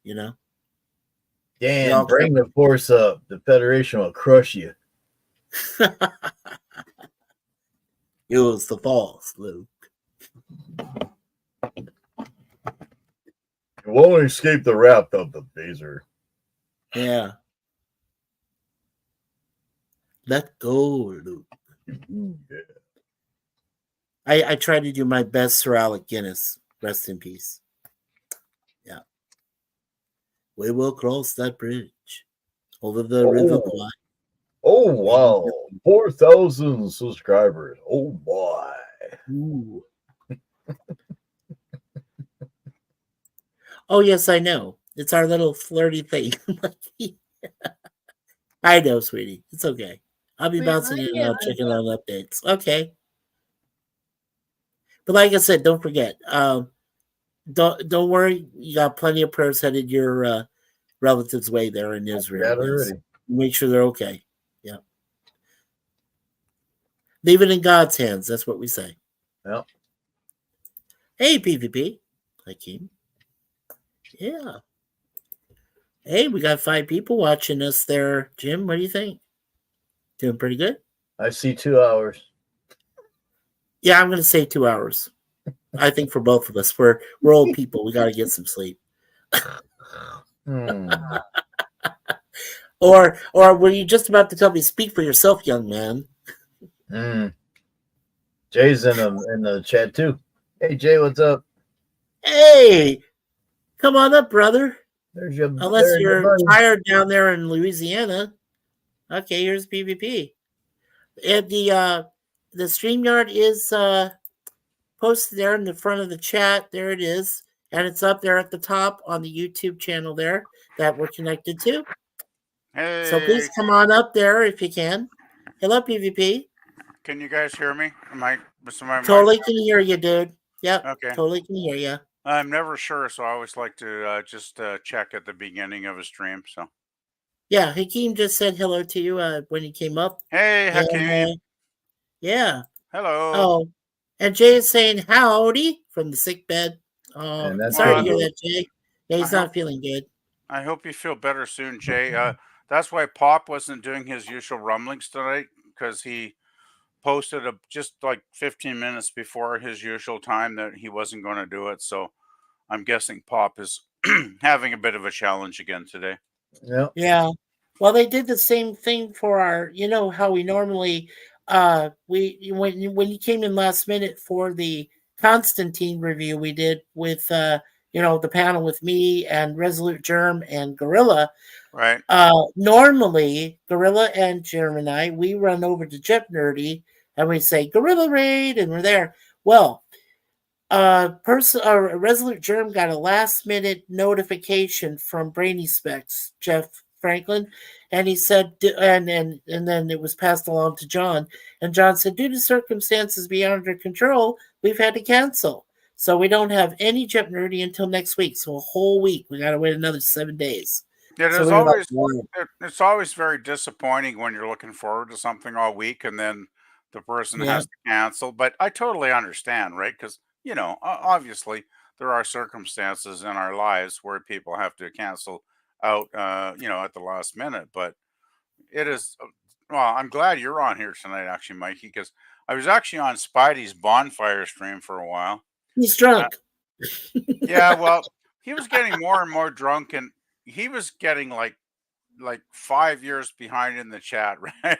Dan, bring the force up. The Federation will crush you. Use the force, Luke. You won't escape the wrath of the phaser. Yeah. Let go, Luke. Yeah. I try to do my best, Sir Alec Guinness. Rest in peace. Yeah. We will cross that bridge over the River Kwai. Oh, wow. 4,000 subscribers. Oh, boy. Ooh. Oh, yes, I know. It's our little flirty thing. I know, sweetie. It's okay. I'll be bouncing in and out, checking out updates. Okay. But like I said, don't forget. Don't worry. You got plenty of prayers headed your relatives' way there in Israel. Make sure they're okay. Yeah. Leave it in God's hands. That's what we say. Yep. Hey, PvP. Hakeem. Yeah. Hey, we got 5 people watching us there. Jim, what do you think? Doing pretty good? I see 2 hours. Yeah, I'm going to say 2 hours. I think for both of us. We're old people. We got to get some sleep. Or were you just about to tell me, speak for yourself, young man? Jay's in the chat too. Hey, Jay, what's up? Hey, come on up, brother. Unless you're you're tired down there in Louisiana. Okay, here's PvP. And the the StreamYard is posted there in the front of the chat. There it is. And it's up there at the top on the YouTube channel there that we're connected to. So please Hey, come on up there if you can. Hello, PvP. can you guys hear me? Was my mic? Totally can hear you, dude. Yep. Okay. Totally can hear you. I'm never sure, so I always like to just check at the beginning of a stream. So, Yeah, Hakeem just said hello to you when he came up. hey, And, Hakeem. yeah. Hello. Oh, and Jay is saying howdy from the sick bed. Oh, And that's sorry to what hear he that, Jay. Yeah, he's I not feeling good. I hope you feel better soon, Jay. That's why Pop wasn't doing his usual rumblings tonight because he posted just like 15 minutes before his usual time that he wasn't going to do it. So I'm guessing Pop is having a bit of a challenge again today. Yep. Yeah. Well, they did the same thing for our, you know, how we normally when you came in last minute for the Constantine review we did with the panel with me and Resolute Germ and Gorilla. Right. Normally Gorilla and Germ and I, we run over to Jet Nerdy and we say Gorilla Raid and we're there. Well, Resolute Germ got a last minute notification from Brainy Specs, Jeff Franklin, and he said, and then it was passed along to John, and John said, due to circumstances beyond our control, we've had to cancel. So we don't have any Jet Nerdy until next week. So a whole week. We got to wait another 7 days. It So is we were like, always "Wow." it's always very disappointing when you're looking forward to something all week and then the person Yeah. has to cancel. But I totally understand, right? Because obviously there are circumstances in our lives where people have to cancel out, at the last minute. But it is well, I'm glad you're on here tonight, actually, Mikey, because I was actually on Spidey's bonfire stream for a while. He's drunk. Yeah, well, he was getting more and more drunk, and he was getting like 5 years behind in the chat, right?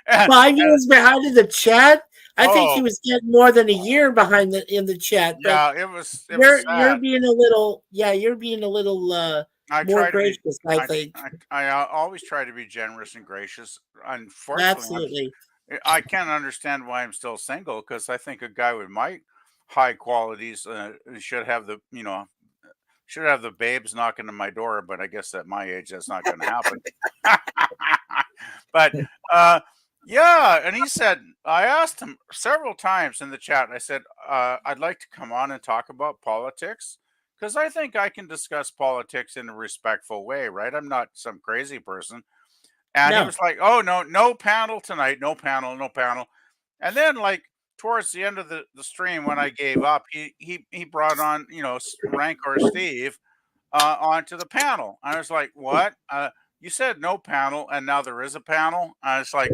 And- 5 years behind in the chat. I think he Oh. was getting more than a year behind in the chat. But yeah, it was you're sad. being a little I more try to be. gracious, I think. I always try to be generous and gracious. Unfortunately, Absolutely. I can't understand why I'm still single because I think a guy with my high qualities should have the babes knocking on my door. But I guess at my age, that's not going to happen. But yeah, and he said, I asked him several times in the chat. I said, I'd like to come on and talk about politics because I think I can discuss politics in a respectful way, right? I'm not some crazy person. And he No. was like, oh, no panel tonight, no panel, no panel. And then, like, towards the end of the stream, when I gave up, he brought on, Rancor Steve onto the panel. I was like, what? You said no panel, and now there is a panel. I was like,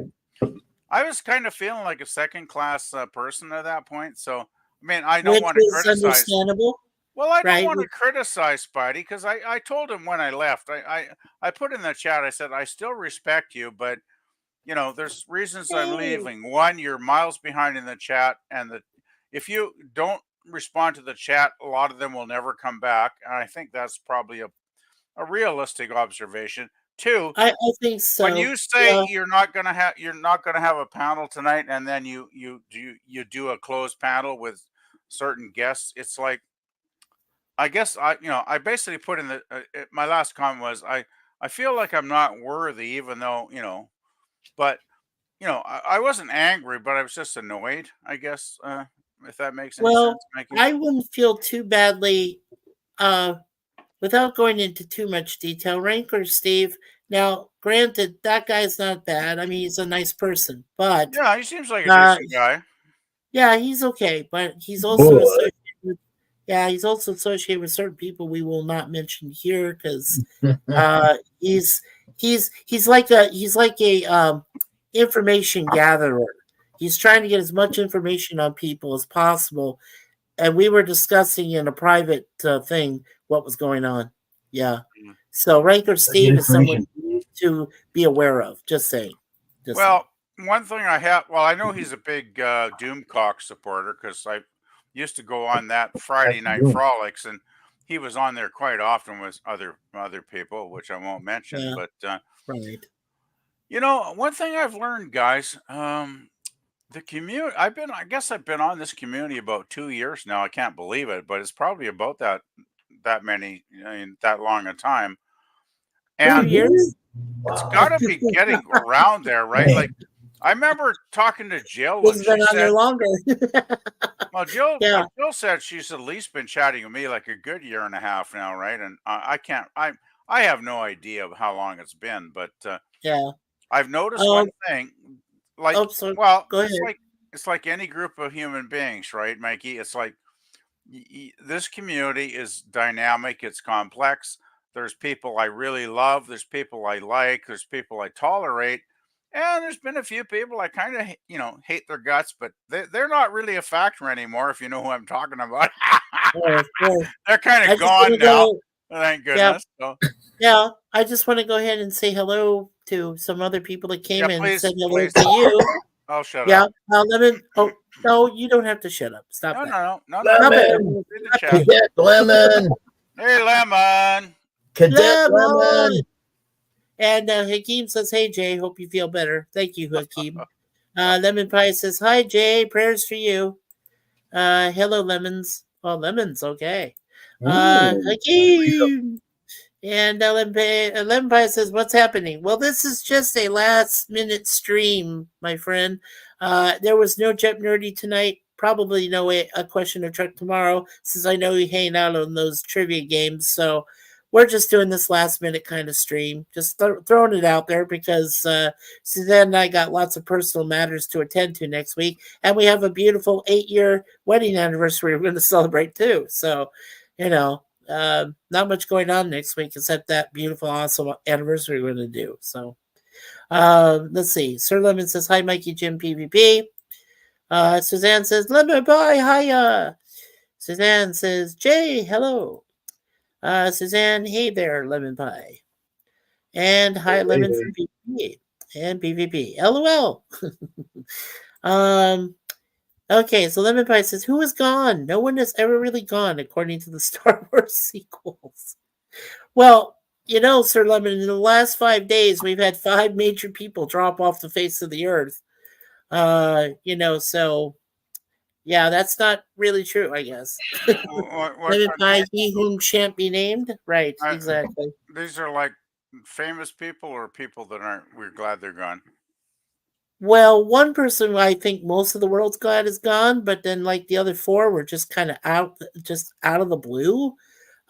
I was kind of feeling like a second class person at that point. So, I mean, I don't Which want to is criticize. understandable. Well, I don't right? want to criticize Spidey because I told him when I left. I put in the chat. I said I still respect you, but there's reasons I'm Hey. leaving. One, you're miles behind in the chat, and if you don't respond to the chat, a lot of them will never come back. And I think that's probably a realistic observation. Two, I think so. when you say Yeah. you're not gonna have a panel tonight, and then you do a closed panel with certain guests, it's like, I guess I basically put in my last comment was I feel like I'm not worthy, even though but I wasn't angry, but I was just annoyed, I guess, if that makes any Well, sense, Mikey. I wouldn't feel too badly without going into too much detail. Rancor Steve. Now, granted, that guy's not bad. I mean, he's a nice person, but Yeah, he seems like a decent guy. yeah, he's okay. But he's also associated with, he's also associated with certain people we will not mention here because he's like a information gatherer. He's trying to get as much information on people as possible, and we were discussing in a private thing what was going on. Yeah. So Rancor Steve is someone to be aware of. Just saying. Well, one thing I know he's a big Doomcock supporter because I used to go on that Friday Night Frolics, and he was on there quite often with other people, which I won't mention. Yeah. But right. one thing I've learned, guys, The community. I guess I've been on this community about 2 years now. I can't believe it, but it's probably about that many, that long a time. 2 And years? it's Wow. got to be getting around there, right? Like I remember talking to Jill, He's and been she on there said, longer. "Well, Jill, Yeah. Jill said she's at least been chatting with me like a good year and a half now, right?" And I can't. I have no idea of how long it's been, but Yeah. I've noticed Oh, one thing. Like, so well, go ahead. it's like any group of human beings, right, Mikey? It's like this community is dynamic, it's complex. There's people I really love, there's people I like, there's people I tolerate, and there's been a few people I kind of hate their guts, but they're not really a factor anymore, if you know who I'm talking about. Oh, of course. They're kind I of just want gone to now, go. thank Yeah. goodness. So Yeah. I just want to go ahead and say hello to some other people that yeah, came and said please, hello please. to you. I'll shut Yeah. up. Lemon. Oh, no, you don't have to shut up. Stop No, that. no, no, no, no. Stop it. Lemon, Read the Stop chat. it. Cadet Lemon, Hey, Lemon. Cadet Lemon. Lemon. And Hakeem says, "Hey Jay, hope you feel better." Thank you, Hakeem. Lemon Pie says, "Hi Jay, prayers for you." Hello, lemons. Oh, lemons. Okay. Hakeem. And Lemon Pie says, "What's happening?" Well, this is just a last minute stream, my friend. There was no Jet Nerdy tonight. Probably no a question or truck tomorrow, since I know you hang out on those trivia games. So we're just doing this last minute kind of stream, just throwing it out there because Suzanne and I got lots of personal matters to attend to next week, and we have a beautiful 8-year wedding anniversary we're going to celebrate too. So, not much going on next week except that beautiful, awesome anniversary we're going to do. So, let's see. Sir Lemon says, "Hi, Mikey, Jim, PvP." Suzanne says, "Lemon, bye, hiya." Suzanne says, "Jay, hello." Suzanne, hey there, Lemon Pie. And hi, Lemon from PvP. And PvP. LOL. Okay, so Lemon Pie says, "Who is gone? No one has ever really gone, according to the Star Wars sequels." Well, Sir Lemon, in the last 5 days, we've had 5 major people drop off the face of the earth. So yeah, that's not really true, I guess. What Lemon Pie, he whom shan't be named. Right, exactly. these are like famous people or people that aren't. We're glad they're gone. Well, one person I think most of the world's glad is gone, but then like the other 4 were just kind of just out of the blue.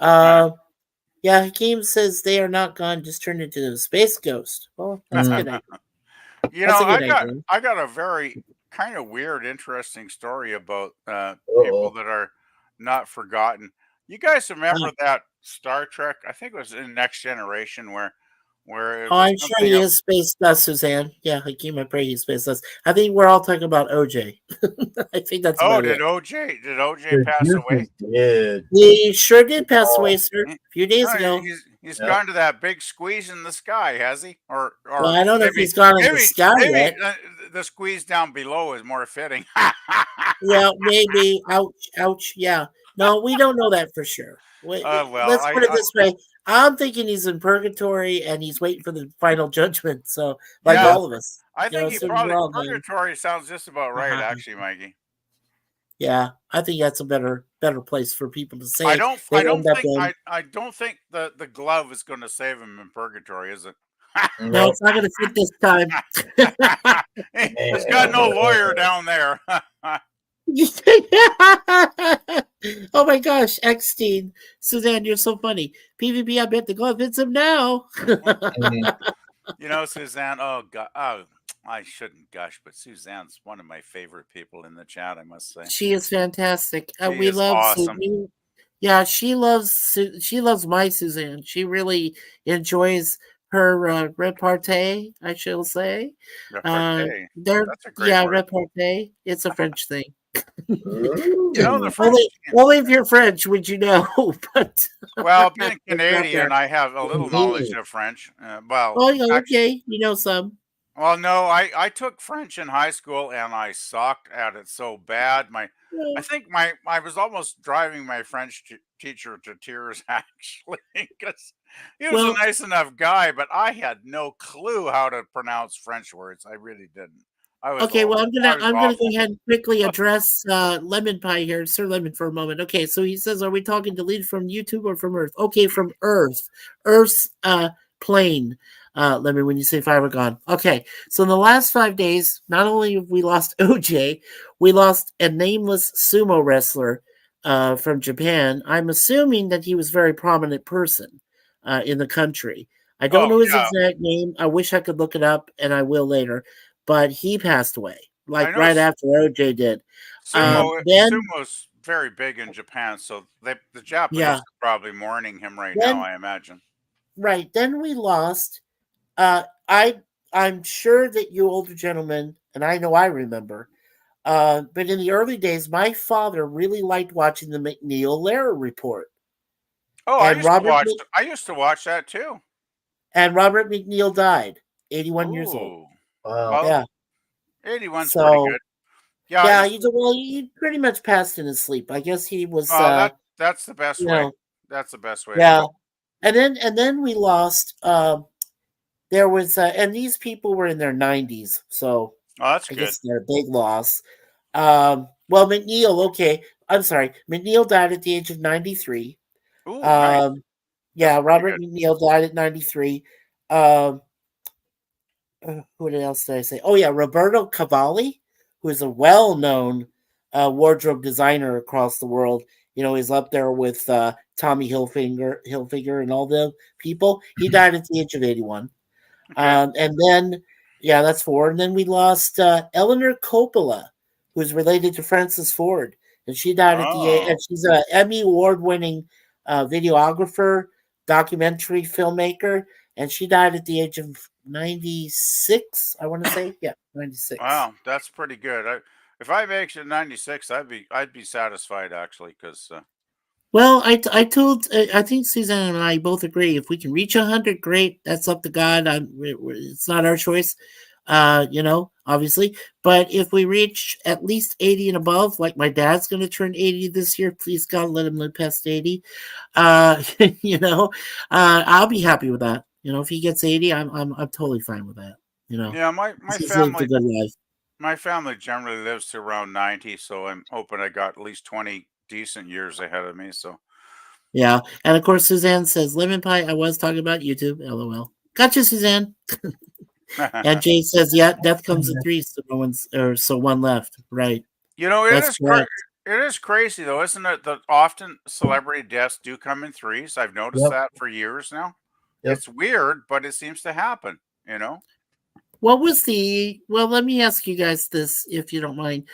Right. Yeah, Hakeem says they are not gone, just turned into a space ghost. Well, that's a good idea. That's a good idea. I got a very kind of weird, interesting story about people that are not forgotten. You guys remember that Star Trek? I think it was in Next Generation where it Oh, was I'm sure something he else. is space dust, Suzanne. Yeah, Hakeem, I pray he's space dust. I think we're all talking about OJ. I think that's Oh, about it. did OJ pass away? Yeah. He sure did pass away, sir, a few days No, ago. he's Yep. gone to that big squeeze in the sky, has he? Or Well, I don't know if he's gone in the sky yet. the squeeze down below is more fitting. Yeah, maybe. Ouch, ouch. Yeah. No, we don't know that for sure. Well, Let's put it this way. I'm thinking he's in purgatory and he's waiting for the final judgment. So, like Yeah. all of us. I think he so we're probably all going, purgatory sounds just about right, Uh-huh. actually, Mikey. yeah, I think that's a better place for people to say I it. don't They I don't end up think in. I don't think the glove is going to save him in purgatory, is it? No, it's not going to fit this time. He's got no lawyer down there. Oh my gosh, Eckstein. Suzanne, you're so funny. PvP, I bet the glove fits him now. Suzanne. Oh God. Oh, I shouldn't gush, but Suzanne's one of my favorite people in the chat. I must say. She is fantastic. She We is love awesome. Yeah, she loves my Suzanne. She really enjoys her repartee, I shall say. Repartee. They're That's a great word. repartee. It's a French thing. The French. Only if you're French would you know. But Well, being it's not Canadian, there. I have a little knowledge of French. Oh, yeah, okay, you know some. Well, no, I took French in high school and I sucked at it so bad. I think I was almost driving my French teacher to tears actually because he was Well, a nice enough guy, but I had no clue how to pronounce French words. I really didn't. I was Okay, well, awful. I was I'm gonna go awful. ahead and quickly address Lemon Pie here, Sir Lemon, for a moment. Okay, so he says, "Are we talking deleted from YouTube or from Earth?" Okay, from Earth, Earth's plane. Lemon, when you say five are gone. Okay, so in the last 5 days, not only have we lost OJ, we lost a nameless sumo wrestler from Japan. I'm assuming that he was a very prominent person in the country. I don't Oh know his yeah, exact name. I wish I could look it up, and I will later, but he passed away, I like know right after OJ did. Then, sumo's very big in Japan, so the yeah, Japanese are probably mourning him right now. then I imagine. right, then we lost. Uh, I I'm sure that you older gentlemen, and I know I remember. But in the early days, my father really liked watching the McNeil Lehrer Report, Oh, and I used to watch that too. Robert McNeil died, 81 years old. Ooh, Wow. well, Yeah, 81's pretty so good. Yeah, I yeah, used. he pretty much passed in his sleep. I guess he was, Well, that's the best you way. know, That's the best way to yeah. go. And then we lost. There was, and these people were in their 90s, so Oh, that's I good. guess they're a big loss. Well, McNeil, okay, I'm sorry, McNeil died at the age of 93. Ooh, nice. Um, That's yeah, pretty Robert good. McNeil died at 93. Um, who else did I say? Oh, yeah, Roberto Cavalli, who is a well-known wardrobe designer across the world. He's up there with Tommy Hilfiger, and all the people. He died at the age of 81. Okay. And then, yeah, that's four. And then we lost Eleanor Coppola, who's related to Francis Ford, and she died Oh, and she's an Emmy award-winning videographer, documentary filmmaker, and she died at the age of 96. I want to say, yeah, 96. wow, that's pretty good. If I make it 96, I'd be satisfied actually, because Well, I think Suzanne and I both agree. If we can reach 100, great. That's up to God. It's not our choice, obviously. But if we reach at least 80 and above, like my dad's going to turn 80 this year, please God, let him live past 80. Uh, I'll be happy with that. If he gets 80, I'm totally fine with that. yeah, 'Cause he's lived a good life. my family generally lives to around 90, so I'm hoping I got at least 20 decent years ahead of me. So, Yeah, and of course, Suzanne says lemon pie. I was talking about YouTube. LOL. Gotcha, Suzanne. And Jay says, "Yeah, death comes in threes, so one left." Right. it That's is correct. it is crazy though, isn't it? That often celebrity deaths do come in threes. I've noticed Yep. that for years now. Yep. It's weird, but it seems to happen. You know. What was well, let me ask you guys this, if you don't mind.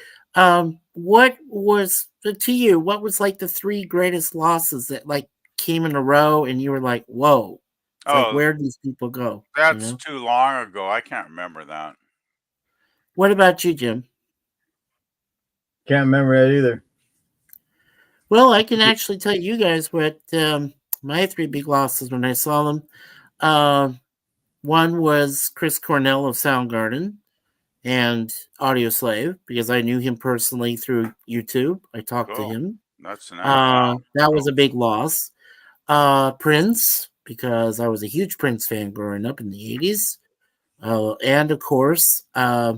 What was to you? What was like the three greatest losses that like came in a row, and you were like, "Whoa!" It's like, Oh, where did these people go? that's too long ago. I can't remember that. What about you, Jim? Can't remember that either. Well, I can actually tell you guys what my three big losses when I saw them. One was Chris Cornell of Soundgarden and Audio Slave, because I knew him personally through YouTube. I talked to Oh, him. that's nice. Wow. That was Cool. a big loss. Prince, because I was a huge Prince fan growing up in the 80s. And of course, I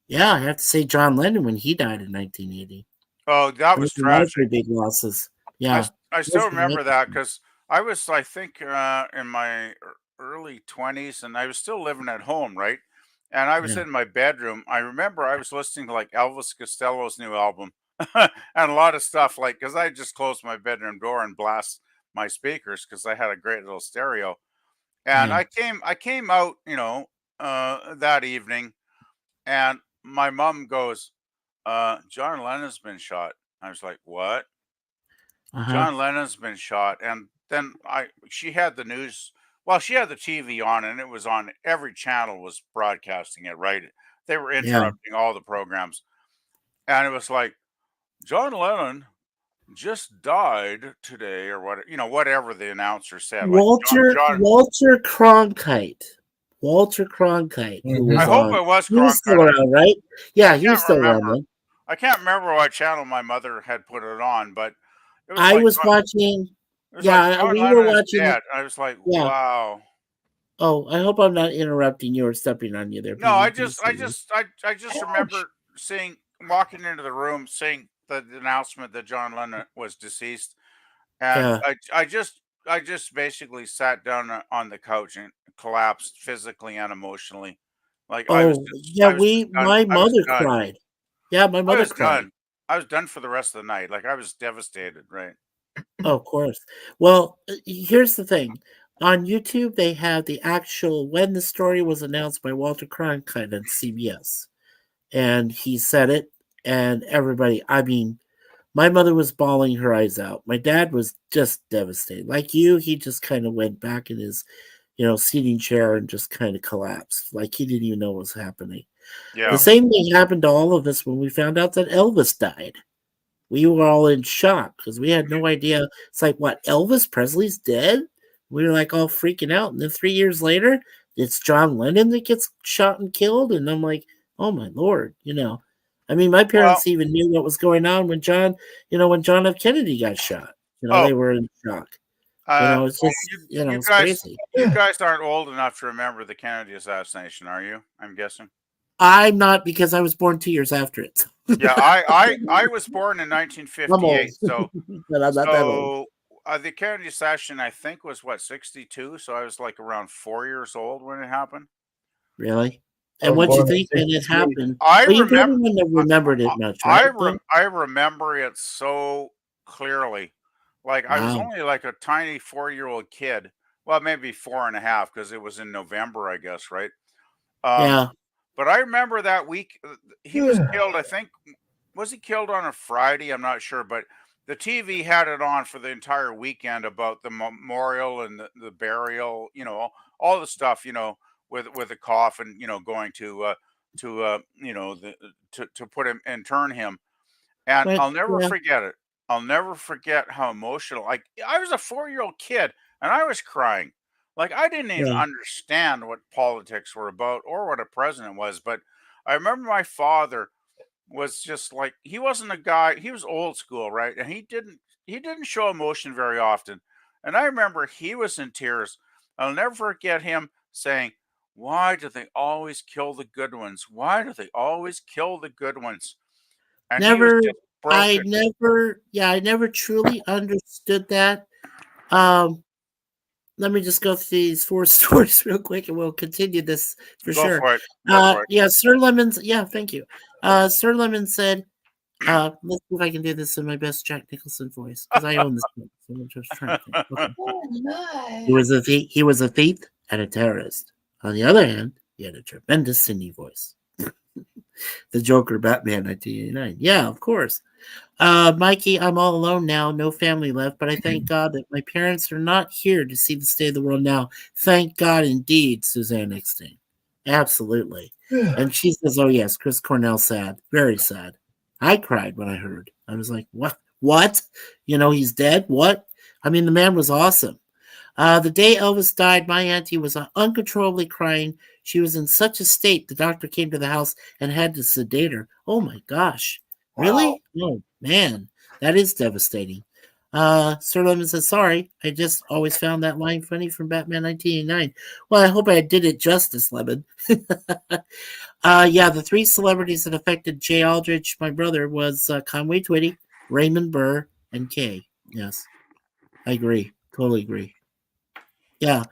have to say John Lennon when he died in 1980. Oh, that was Those were my three tragic. big losses. Yeah. I Those still were my- remember that because I think, in my early 20s, and I was still living at home, right? And I was Yeah. in my bedroom. I remember I was listening to like Elvis Costello's new album and a lot of stuff, like, because I just closed my bedroom door and blast my speakers because I had a great little stereo. And Yeah. I came out, that evening, and my mom goes, John Lennon's been shot. I was like, what? Uh-huh. John Lennon's been shot. And then she had the news. Well, she had the TV on, and it was on, every channel was broadcasting it, right? They were Yeah. interrupting all the programs. And it was like, John Lennon just died today, or whatever the announcer said. Like, John, Walter Cronkite. Walter Cronkite, who Mhm. was I hope on. it was He was still Cronkite. around, right? I Yeah, he was can't still around remember. then. I can't remember what channel my mother had put it on, but it was I like was watching. it was like Yeah, John we were Lennon is watching. dead. I was like, Yeah. wow. Oh, I hope I'm not interrupting you or stepping on you there. No, I PvP. just remember walking into the room, seeing the announcement that John Lennon was deceased, and Yeah. I just basically sat down on the couch and collapsed physically and emotionally. Like Oh, yeah. I was just done. My I was mother done. cried. Yeah, my I mother was cried. done. I was done for the rest of the night. Like I was devastated. Right. Oh, of course. Well, here's the thing. On YouTube, they have the actual when the story was announced by Walter Cronkite on CBS, and he said it, and everybody. I mean, my mother was bawling her eyes out. My dad was just devastated. Like you, he just kind of went back in his, seating chair and just kind of collapsed. Like he didn't even know what was happening. The Yeah. same thing happened to all of us when we found out that Elvis died. We were all in shock because we had no idea. It's like, what, Elvis Presley's dead? We were like all freaking out. And then 3 years later, it's John Lennon that gets shot and killed. And I'm like, oh my Lord, I mean, my Well. parents even knew what was going on when John F. Kennedy got shot. Oh. They were in shock. It's just, it's crazy. You guys aren't old enough to remember the Kennedy assassination, are you? I'm guessing. I'm not, because I was born 2 years after it. Yeah, I was born in 1958, so but I'm not that old. The Kennedy assassination, I think, was 62, so I was like around 4 years old when it happened. Really? And what do you think when it happened? You probably wouldn't have remembered it much, right? I remember it so clearly. Like I was only like a tiny 4-year-old kid. Well, maybe 4.5 because it was in November, I guess, right? Yeah. But I remember that week he was killed. I think, was he killed on a Friday? I'm not sure, but the TV had it on for the entire weekend about the memorial and the burial. All the stuff. With the coffin. Going to put him and turn him. And I'll never forget it. I'll never forget how emotional. Like I was a 4-year-old kid and I was crying. Like I didn't even understand what politics were about or what a president was. But I remember my father was just like, he wasn't a guy. He was old school, right? And he didn't show emotion very often. And I remember he was in tears. I'll never forget him saying, "Why do they always kill the good ones? Why do they always kill the good ones?" And he was just broken. I never truly understood that. Let me just go through these 4 stories real quick, and we'll continue this for sure. For it. Go for it. Yeah, Sir Lemon's. Yeah, thank you. Sir Lemon said, let's see if I can do this in my best Jack Nicholson voice, because I own this book. So I'm just trying to think. Okay. He was a thief and a terrorist. On the other hand, he had a tremendous singing voice. The Joker, Batman, 1989. Yeah, of course. Mikey, I'm all alone now, no family left, but I thank God that my parents are not here to see the state of the world now. Thank God indeed, Suzanne Eckstein. Absolutely. And she says, oh yes, Chris Cornell sad. Very sad. I cried when I heard. I was like, what? He's dead? What? I mean, the man was awesome. The day Elvis died, my auntie was uncontrollably crying. She was in such a state, the doctor came to the house and had to sedate her. Oh my gosh. Really? Wow. Oh, man. That is devastating. Sir Lemon says, sorry, I just always found that line funny from Batman 1989. Well, I hope I did it justice, Lemon. The 3 celebrities that affected Jay Aldrich, my brother, was Conway Twitty, Raymond Burr, and Kay. Yes, I agree. Totally agree. Yeah.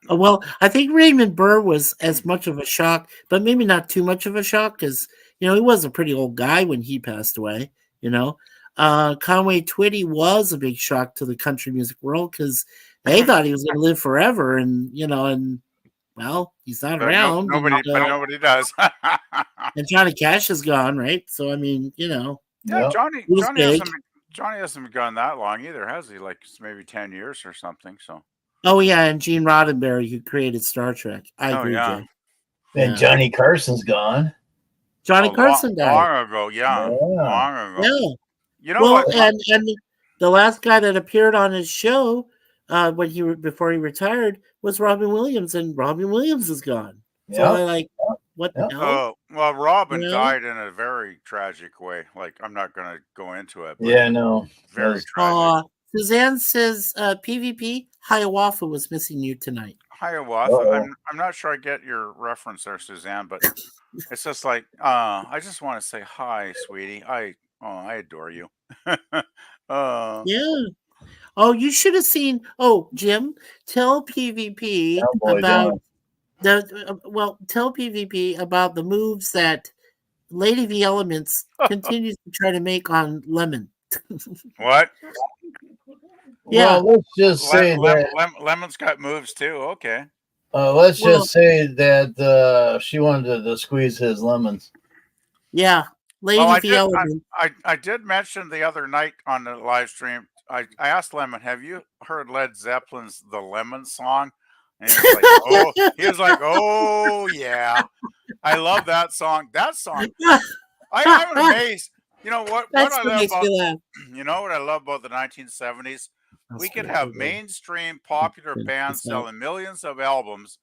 Well, I think Raymond Burr was as much of a shock, but maybe not too much of a shock because, he was a pretty old guy when he passed away, Conway Twitty was a big shock to the country music world because they thought he was going to live forever and, well, he's not around. Nobody does. And Johnny Cash is gone, right? So, I mean, Yeah, Johnny hasn't gone that long either, has he? Like maybe 10 years or something, so. Oh, yeah, and Gene Roddenberry, who created Star Trek. I agree, Jay. And Johnny Carson's gone. Johnny Carson died. Long ago, long ago. Yeah. You know what? And the last guy that appeared on his show before he retired was Robin Williams, and Robin Williams is gone. So I'm like, what the hell? Well, Robin died in a very tragic way. Like, I'm not going to go into it. Very tragic. Suzanne says, PvP, Hiawatha was missing you tonight. Hiawatha. Uh-oh. I'm not sure I get your reference there, Suzanne, but it's just like I just want to say hi, sweetie. I adore you. uh, Yeah. Oh, you should have seen. Oh, Jim, tell PvP Cowboy about Dawn. tell PvP about the moves that Lady V Elements continues to try to make on Lemon. what? Yeah. Well, let's just say that. Lemon's got moves too. Okay. Let's Well, just say that she wanted to squeeze his lemons. yeah. Well, Lady V Elements. I did mention the other night on the live stream. I asked Lemon, "Have you heard Led Zeppelin's The Lemon Song?" And he was like, "Oh yeah, I love that song. That song, I'm amazed. You know what That's I what love makes about me laugh. you know what I love about the 1970s? We could have mainstream popular bands selling millions of albums,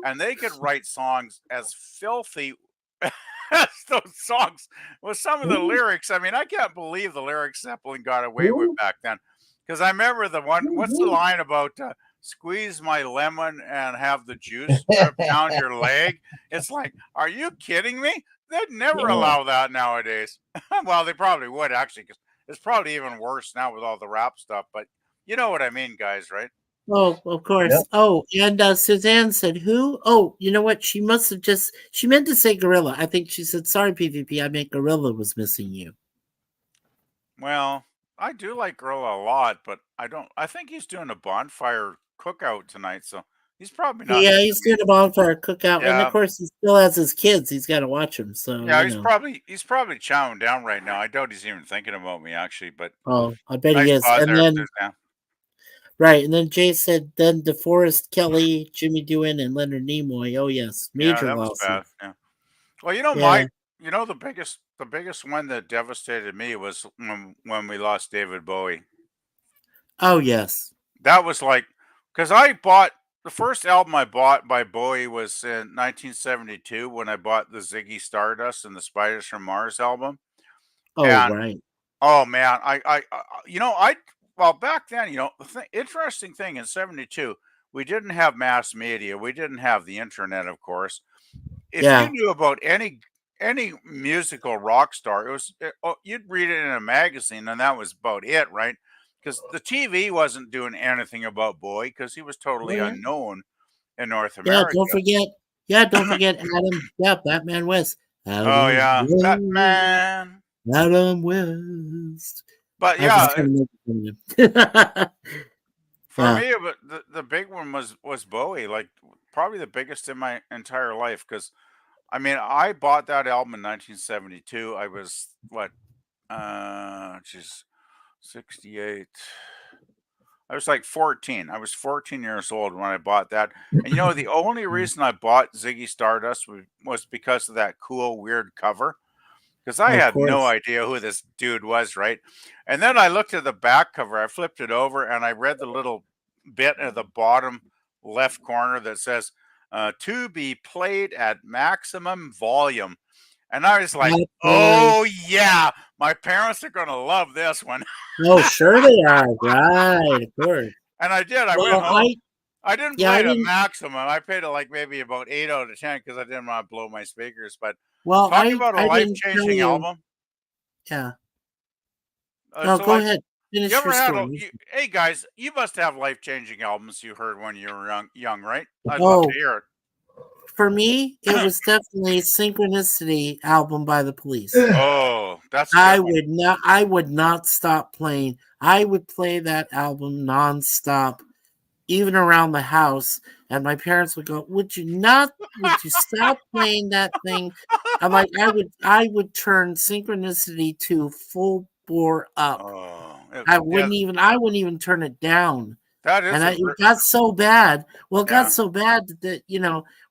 and they could write songs as filthy as those songs with some of the lyrics. I mean, I can't believe the lyrics Zeppelin got away with back then. Because I remember the one. What's the line about? Squeeze my lemon and have the juice drip down your leg. It's like, are you kidding me? They'd never Yeah. allow that nowadays. Well, they probably would actually, because it's probably even worse now with all the rap stuff. But you know what I mean, guys, right? Oh, of course. Yep. Oh, and Suzanne said, "Who?" Oh, you know what? She must have she meant to say Gorilla. I think she said, "Sorry, PvP. I meant Gorilla was missing you." Well, I do like Gorilla a lot, but I think he's doing a bonfire cookout tonight, so he's probably not. Yeah, he's doing a bonfire cookout, and of Yeah, course, he still has his kids. He's got to watch them. So yeah, you know. he's probably chowing down right now. I doubt he's even thinking about me actually, but Oh, I bet he nice is. spot And there, then Suzanne. right, and then Jay said, then DeForest Kelly, Jimmy Doohan, and Leonard Nimoy. Oh yes, Yeah, major that was losses. bad. Yeah. Well, Yeah. the biggest one that devastated me was when we lost David Bowie. Oh yes. That was like, because I bought the first album I bought by Bowie was in 1972 when I bought the Ziggy Stardust and the Spiders from Mars album. Oh And right. oh man, I well back then, interesting thing in '72, we didn't have mass media, we didn't have the internet, of course. If you Yeah. knew about any musical rock star, you'd read it in a magazine, and that was about it, right? Because the TV wasn't doing anything about Bowie because he was Oh totally yeah. unknown in North Yeah. America. Don't forget. Yeah. Don't forget Adam. Yeah. Batman West. Oh Adam yeah, West. Batman. Adam West. But I just yeah, couldn't make it. for Yeah. me, but the big one was Bowie, like probably the biggest in my entire life. Because I mean, I bought that album in 1972. I was what, geez, 68. I was like 14. I was 14 years old when I bought that. And the only reason I bought Ziggy Stardust was because of that cool, weird cover. Because I Of had no course. idea who this dude was, right? And then I looked at the back cover, I flipped it over, and I read the little bit at the bottom left corner that says, to be played at maximum volume. And I was like, Bad boy. oh, yeah, my parents are going to love this one. Oh, sure they are. Right. Of course. And I did. I went Well, home. I didn't yeah, play I it at didn't. maximum. I played it like maybe about 8 out of 10 because I didn't want to blow my speakers. But Well, talk about a I didn't tell life-changing you. album. Yeah. No, So go like, ahead. you Finish ever your had story. hey guys, you must have life-changing albums you heard when you were young, right? I'd love to Oh, hear it. for me, it was definitely Synchronicity album by the Police. Oh, that's a good one. I would not stop playing. I would play that album nonstop, even around the house. And my parents would go, would you stop playing that thing? I'm like, I would turn Synchronicity to full bore up. Oh, I wouldn't even turn it down. that is And a it got so bad. Well, it got yeah. so bad that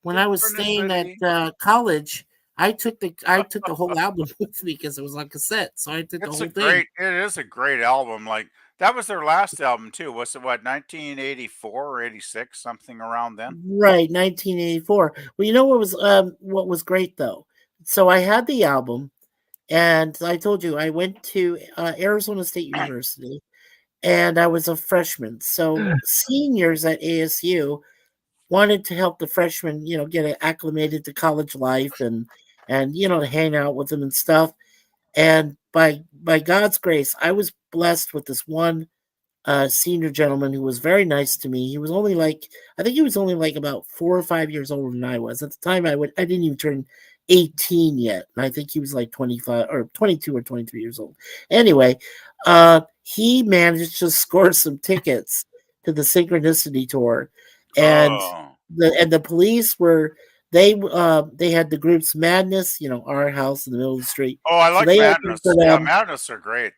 when I was staying at Synchronicity. college, I took the whole album with me because it was on cassette. So I took the whole thing. It is a great album. Like that was their last album too. Was it what 1984 or 86, something around then? Right, 1984. Well, you know what was great though. So I had the album, and I told you I went to Arizona State University, and I was a freshman. So seniors at ASU, wanted to help the freshmen, get acclimated to college life and to hang out with them and stuff. And by God's grace, I was blessed with this one senior gentleman who was very nice to me. He was only I think he was only like about 4 or 5 years older than I was. At the time I didn't even turn 18 yet. And I think he was like 25 or 22 or 23 years old. Anyway, he managed to score some tickets to the Synchronicity tour. And Oh. the police were they had the groups Madness, our house in the middle of the street. Oh, I So like they Madness. opened for Yeah, them. Madness are great.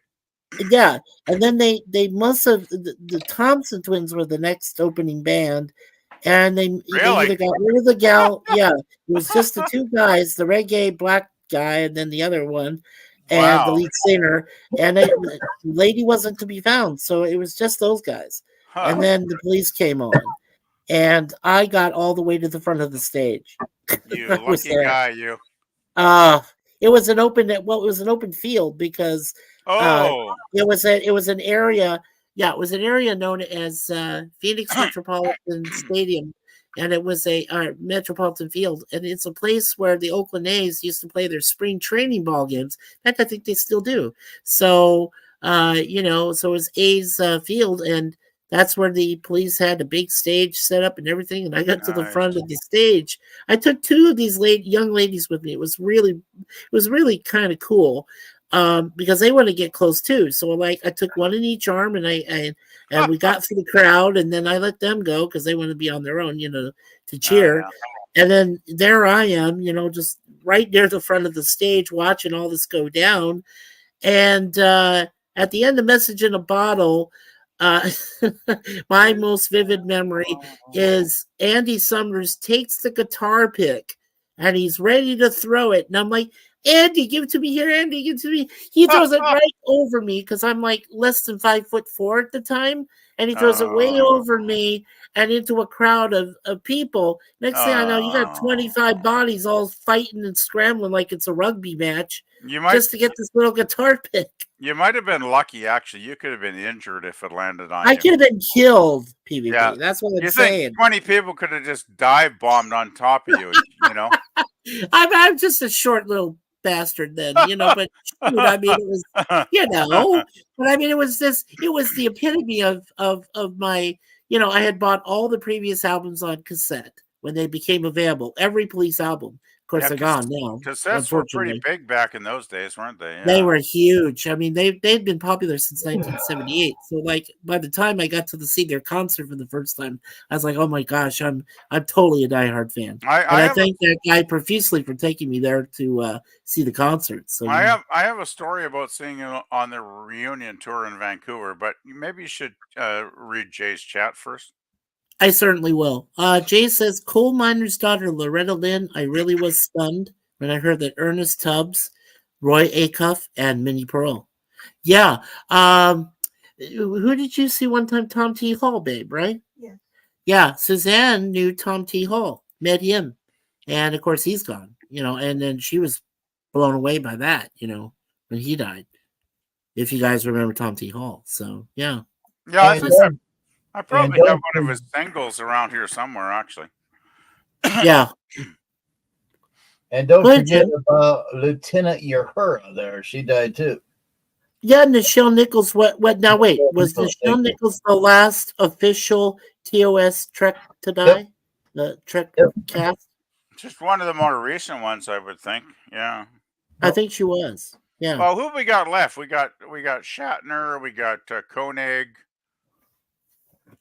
Yeah, and then they must have the Thompson Twins were the next opening band, and they Really? either got rid of the gal. Yeah, it was just the two guys, the reggae black guy, and then the other one, and the Wow. lead singer, and the lady wasn't to be found, so it was just those guys. And Huh. then the police came on, and I got all the way to the front of the stage. You I was lucky there. guy, you. It was an open it was an open field because Oh. it was an area. Yeah, it was an area known as Phoenix Metropolitan Stadium, and it was a Metropolitan Field, and it's a place where the Oakland A's used to play their spring training ball games. In fact, I think they still do. So, so it was A's field, and that's where the police had a big stage set up and everything. And I got to the front Nice. of the stage. I took two of these young ladies with me. It was really kind of cool. Because they want to get close too. So I took one in each arm, and and we got through the crowd, and then I let them go because they want to be on their own, to cheer. yeah. And then there I am, just right near the front of the stage, watching all this go down. And at the end, the message in a bottle. My most vivid memory is Andy Summers takes the guitar pick, and he's ready to throw it, and I'm like, Andy, give it to me here. Andy, give it to me. He throws it right over me because I'm like less than 5'4" at the time. And he throws it way over me and into a crowd of people. Next thing I know, you got 25 bodies all fighting and scrambling like it's a rugby match just to get this little guitar pick. You might have been lucky, actually. You could have been injured if it landed on you. I could have been killed, PvP. Yeah. That's what I'm You saying. think 20 people could have just dive bombed on top of you, I'm just a short little bastard then, but shoot, I mean, it was, but I mean, it was the epitome of my, I had bought all the previous albums on cassette when they became available, every Police album. Of course, they're gone now. Cassettes were pretty big back in those days, weren't they? Yeah. They were huge. I mean, they'd been popular since 1978. So, by the time I got to see their concert for the first time, I was like, "Oh my gosh, I'm totally a diehard fan." I thank that guy profusely for taking me there to see the concert. So I have a story about seeing it on the reunion tour in Vancouver, but maybe you should read Jay's chat first. I certainly will. Jay says, coal miner's daughter, Loretta Lynn. I really was stunned when I heard that Ernest Tubbs, Roy Acuff, and Minnie Pearl. Yeah. Who did you see one time? Tom T. Hall, babe, right? Yeah. Yeah. Suzanne knew Tom T. Hall, met him. And of course, he's gone, and then she was blown away by that, when he died. If you guys remember Tom T. Hall. So, yeah. Yeah, I probably have one of his singles around here somewhere, actually. Yeah. And don't forget about Lieutenant Uhura there. She died too. Yeah, Nichelle Nichols. What now, wait. Was Nichelle Nichols the last official TOS Trek to die? Yep. The Trek cast? Just one of the more recent ones, I would think. Yeah. I think she was. Yeah. Well, who we got left? We got Shatner. We got Koenig.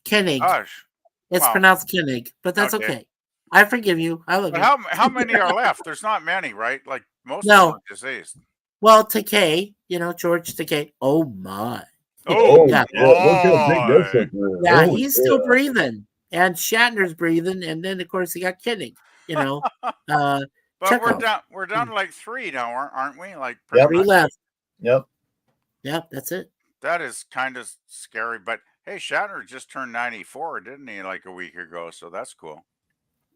Koenig. Gosh. It's pronounced Koenig, but that's okay. I forgive you. I love you. How many are left? There's not many, right? Like most of them are deceased. Well, Takei, George Takei. Oh my. Oh yeah. Look how big this is. Yeah, he's still breathing. And Shatner's breathing, and then of course he got Koenig, But we're down to like 3 now, aren't we? Like 3 left. Yep. Yep, that's it. That is kind of scary, but hey, Shatner just turned 94, didn't he, like a week ago? So that's cool.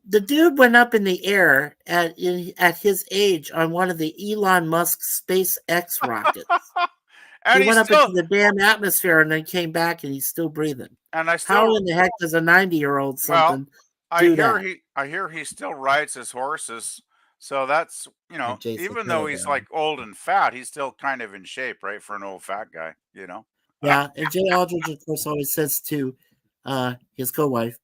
The dude went up in the air at his age on one of the Elon Musk SpaceX rockets. And he went up into the damn atmosphere and then came back and he's still breathing. And how in the heck does a 90-year-old something do that. I hear he still rides his horses. So that's, And Jason even though he's Cannavale. like old and fat, he's still kind of in shape, right? For an old fat guy. Yeah, and Jay Aldridge, of course, always says to his co-wife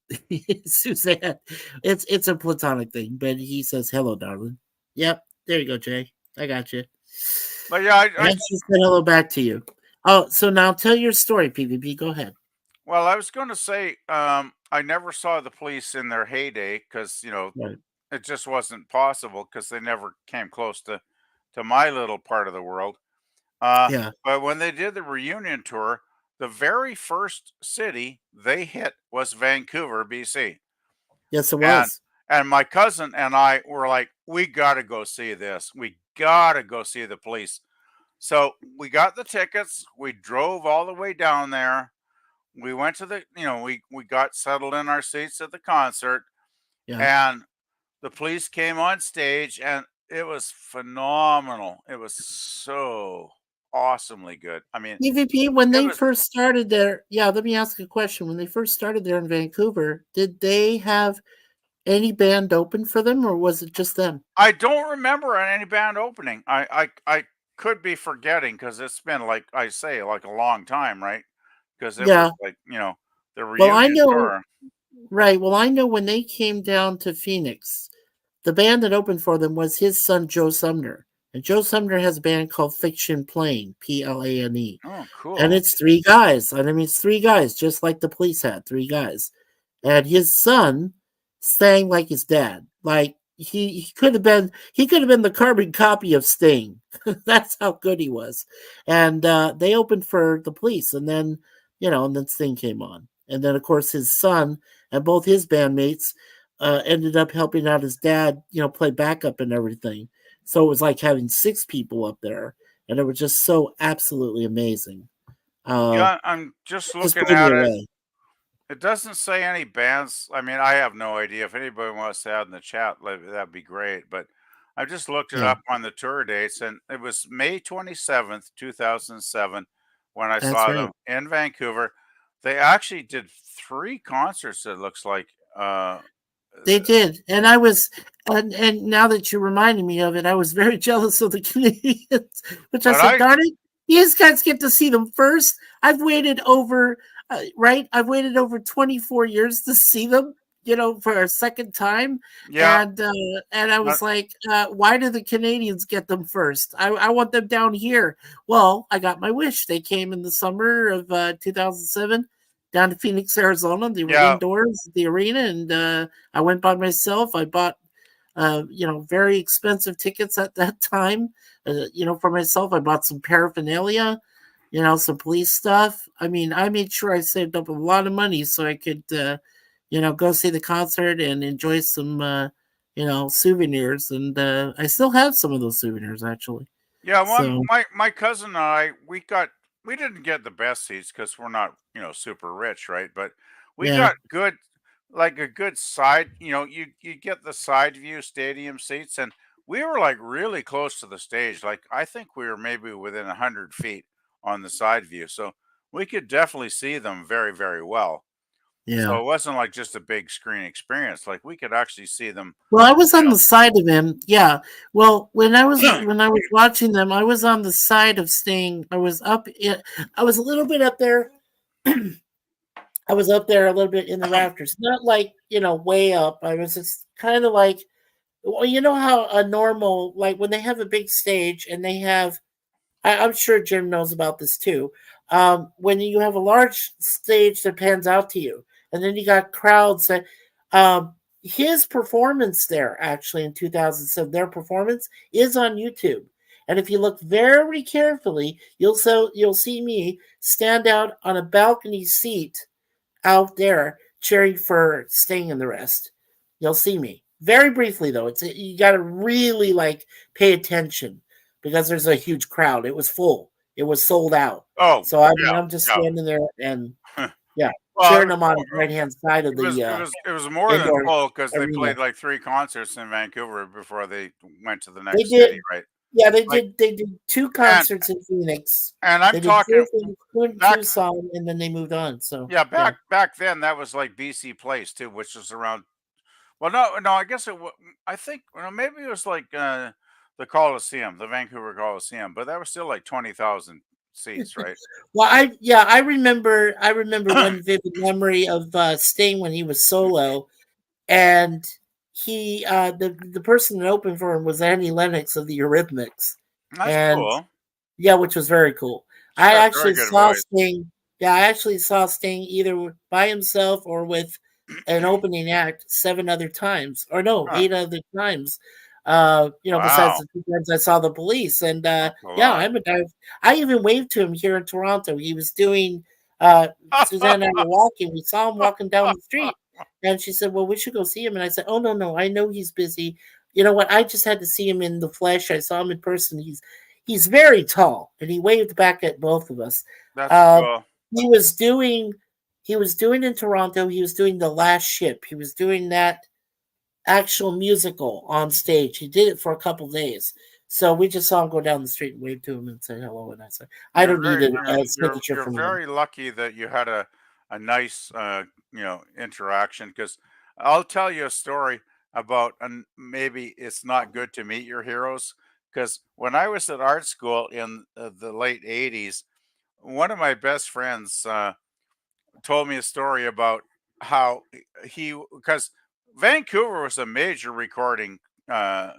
Suzanne, it's a platonic thing, but he says, "Hello, darling." Yep, there you go, Jay. I got you. But yeah, And she said hello back to you. Oh, so now tell your story, PvP. Go ahead. well, I was going to say, I never saw the police in their heyday because, Right. it just wasn't possible because they never came close to my little part of the world. Yeah. But when they did the reunion tour, the very first city they hit was Vancouver, BC. Yes, it And was. and my cousin and I were like, we got to go see this. We got to go see the police. So we got the tickets. We drove all the way down there. We went to we got settled in our seats at the concert, Yeah. and the police came on stage, and it was phenomenal. It was so awesomely good. I mean, PvP, when it they was. first started there, yeah, let me ask a question. When they first started there in Vancouver, did they have any band open for them, or was it just them? I don't remember any band opening. I could be forgetting because it's been like I say, like a long time, right? Because it was Yeah. like the Well, I reunion know, tour. right. Well, I know when they came down to Phoenix, the band that opened for them was his son, Joe Sumner. And Joe Sumner has a band called Fiction Plane, Plane. Oh, And cool. it's three guys. And I mean, it's three guys, just like the police had three guys. And his son sang like his dad. Like he could have been the carbon copy of Sting. That's how good he was. And they opened for the police, and then and then Sting came on. And then of course his son and both his bandmates ended up helping out his dad, play backup and everything. So it was like having six people up there, and it was just so absolutely amazing. Yeah, I'm just Just looking blew me at it. away. It doesn't say any bands. I mean, I have no idea. If anybody wants to add in the chat, that'd be great. But I just looked it Yeah, up on the tour dates, and it was May 27th, 2007, when I that's saw right. them in Vancouver. They actually did three concerts, it looks like. They did, and and now that you reminded me of it, I was very jealous of the Canadians, which I But said, I, "Darn it, these guys get to see them first." I've waited over, right? I've waited over 24 years to see them, for a second time, yeah, and I but was like, "Why do the Canadians get them first? I want them down here." Well, I got my wish. They came in the summer of 2007 down to Phoenix, Arizona. They were yeah, indoors at the arena, and I went by myself. I bought, very expensive tickets at that time. For myself, I bought some paraphernalia, some police stuff. I mean, I made sure I saved up a lot of money so I could, go see the concert and enjoy some, souvenirs. And I still have some of those souvenirs, actually. yeah. Well, So, my cousin and I, we didn't get the best seats because we're not super rich, right? But we yeah, got good, like a good side. You get the side view stadium seats, and we were like really close to the stage. Like I think we were maybe within 100 feet on the side view, so we could definitely see them very, very well. So yeah. it wasn't like just a big screen experience. Like we could actually see them. Well, I was You on the side of him. Yeah. Well, when I was watching them, I was on the side of Sting. I was a little bit up there. I was up there a little bit in the know, rafters. Not like, way up. I was just kind of like, well, you know how a normal, like when they have a big stage and they have, I'm sure Jim knows about this too. When you have a large stage that pans out to you, and then you got crowds that, his performance there actually in 2007, their performance is on YouTube. And if you look very carefully, you'll see me stand out on a balcony seat out there cheering for Sting and the rest. You'll see me very briefly though. You got to really like pay attention because there's a huge crowd. It was full. It was sold out. oh So I mean, yeah, I'm just yeah. standing there and yeah, Well, cheering them on the right hand side of the it was more than indoor full because they arena. played like three concerts in Vancouver before they went to the They next city, did, right? yeah, they Like did. They did two and concerts in Phoenix. I'm They did two talking in Phoenix, two in back. Tucson, and then they moved on. So Yeah, yeah, back then that was like BC Place too, which was around Well, no, I guess I think maybe it was like the Coliseum, the Vancouver Coliseum, but that was still like 20,000 seats, right? Well, I remember one vivid memory of Sting when he was solo, and he the person that opened for him was Annie Lennox of the Eurythmics, That's and cool. yeah, which was very cool. She's I got a very actually good saw voice. Sting. Yeah, I actually saw Sting either by himself or with an opening act 7 other times, or no, Huh. 8 other times. Besides Wow, the 2 times I saw the Police, and that's a yeah, lot. I even waved to him here in Toronto. He was doing. Suzanne and I were walking. We saw him walking down the street, and she said, "Well, we should go see him." And I said, "Oh no, I know he's busy. You know what? I just had to see him in the flesh. I saw him in person. He's very tall," and he waved back at both of us. That's Uh, cool. he was doing in Toronto. He was doing The Last Ship. He was doing that actual musical on stage. He did it for a couple days. So we just saw him go down the street and wave to him and say hello. And I said, I You're don't need very, a signature you're from him. very lucky that you had a nice, interaction. Because I'll tell you a story about, and maybe it's not good to meet your heroes. Because when I was at art school in the late '80s, one of my best friends told me a story about how because Vancouver was a major recording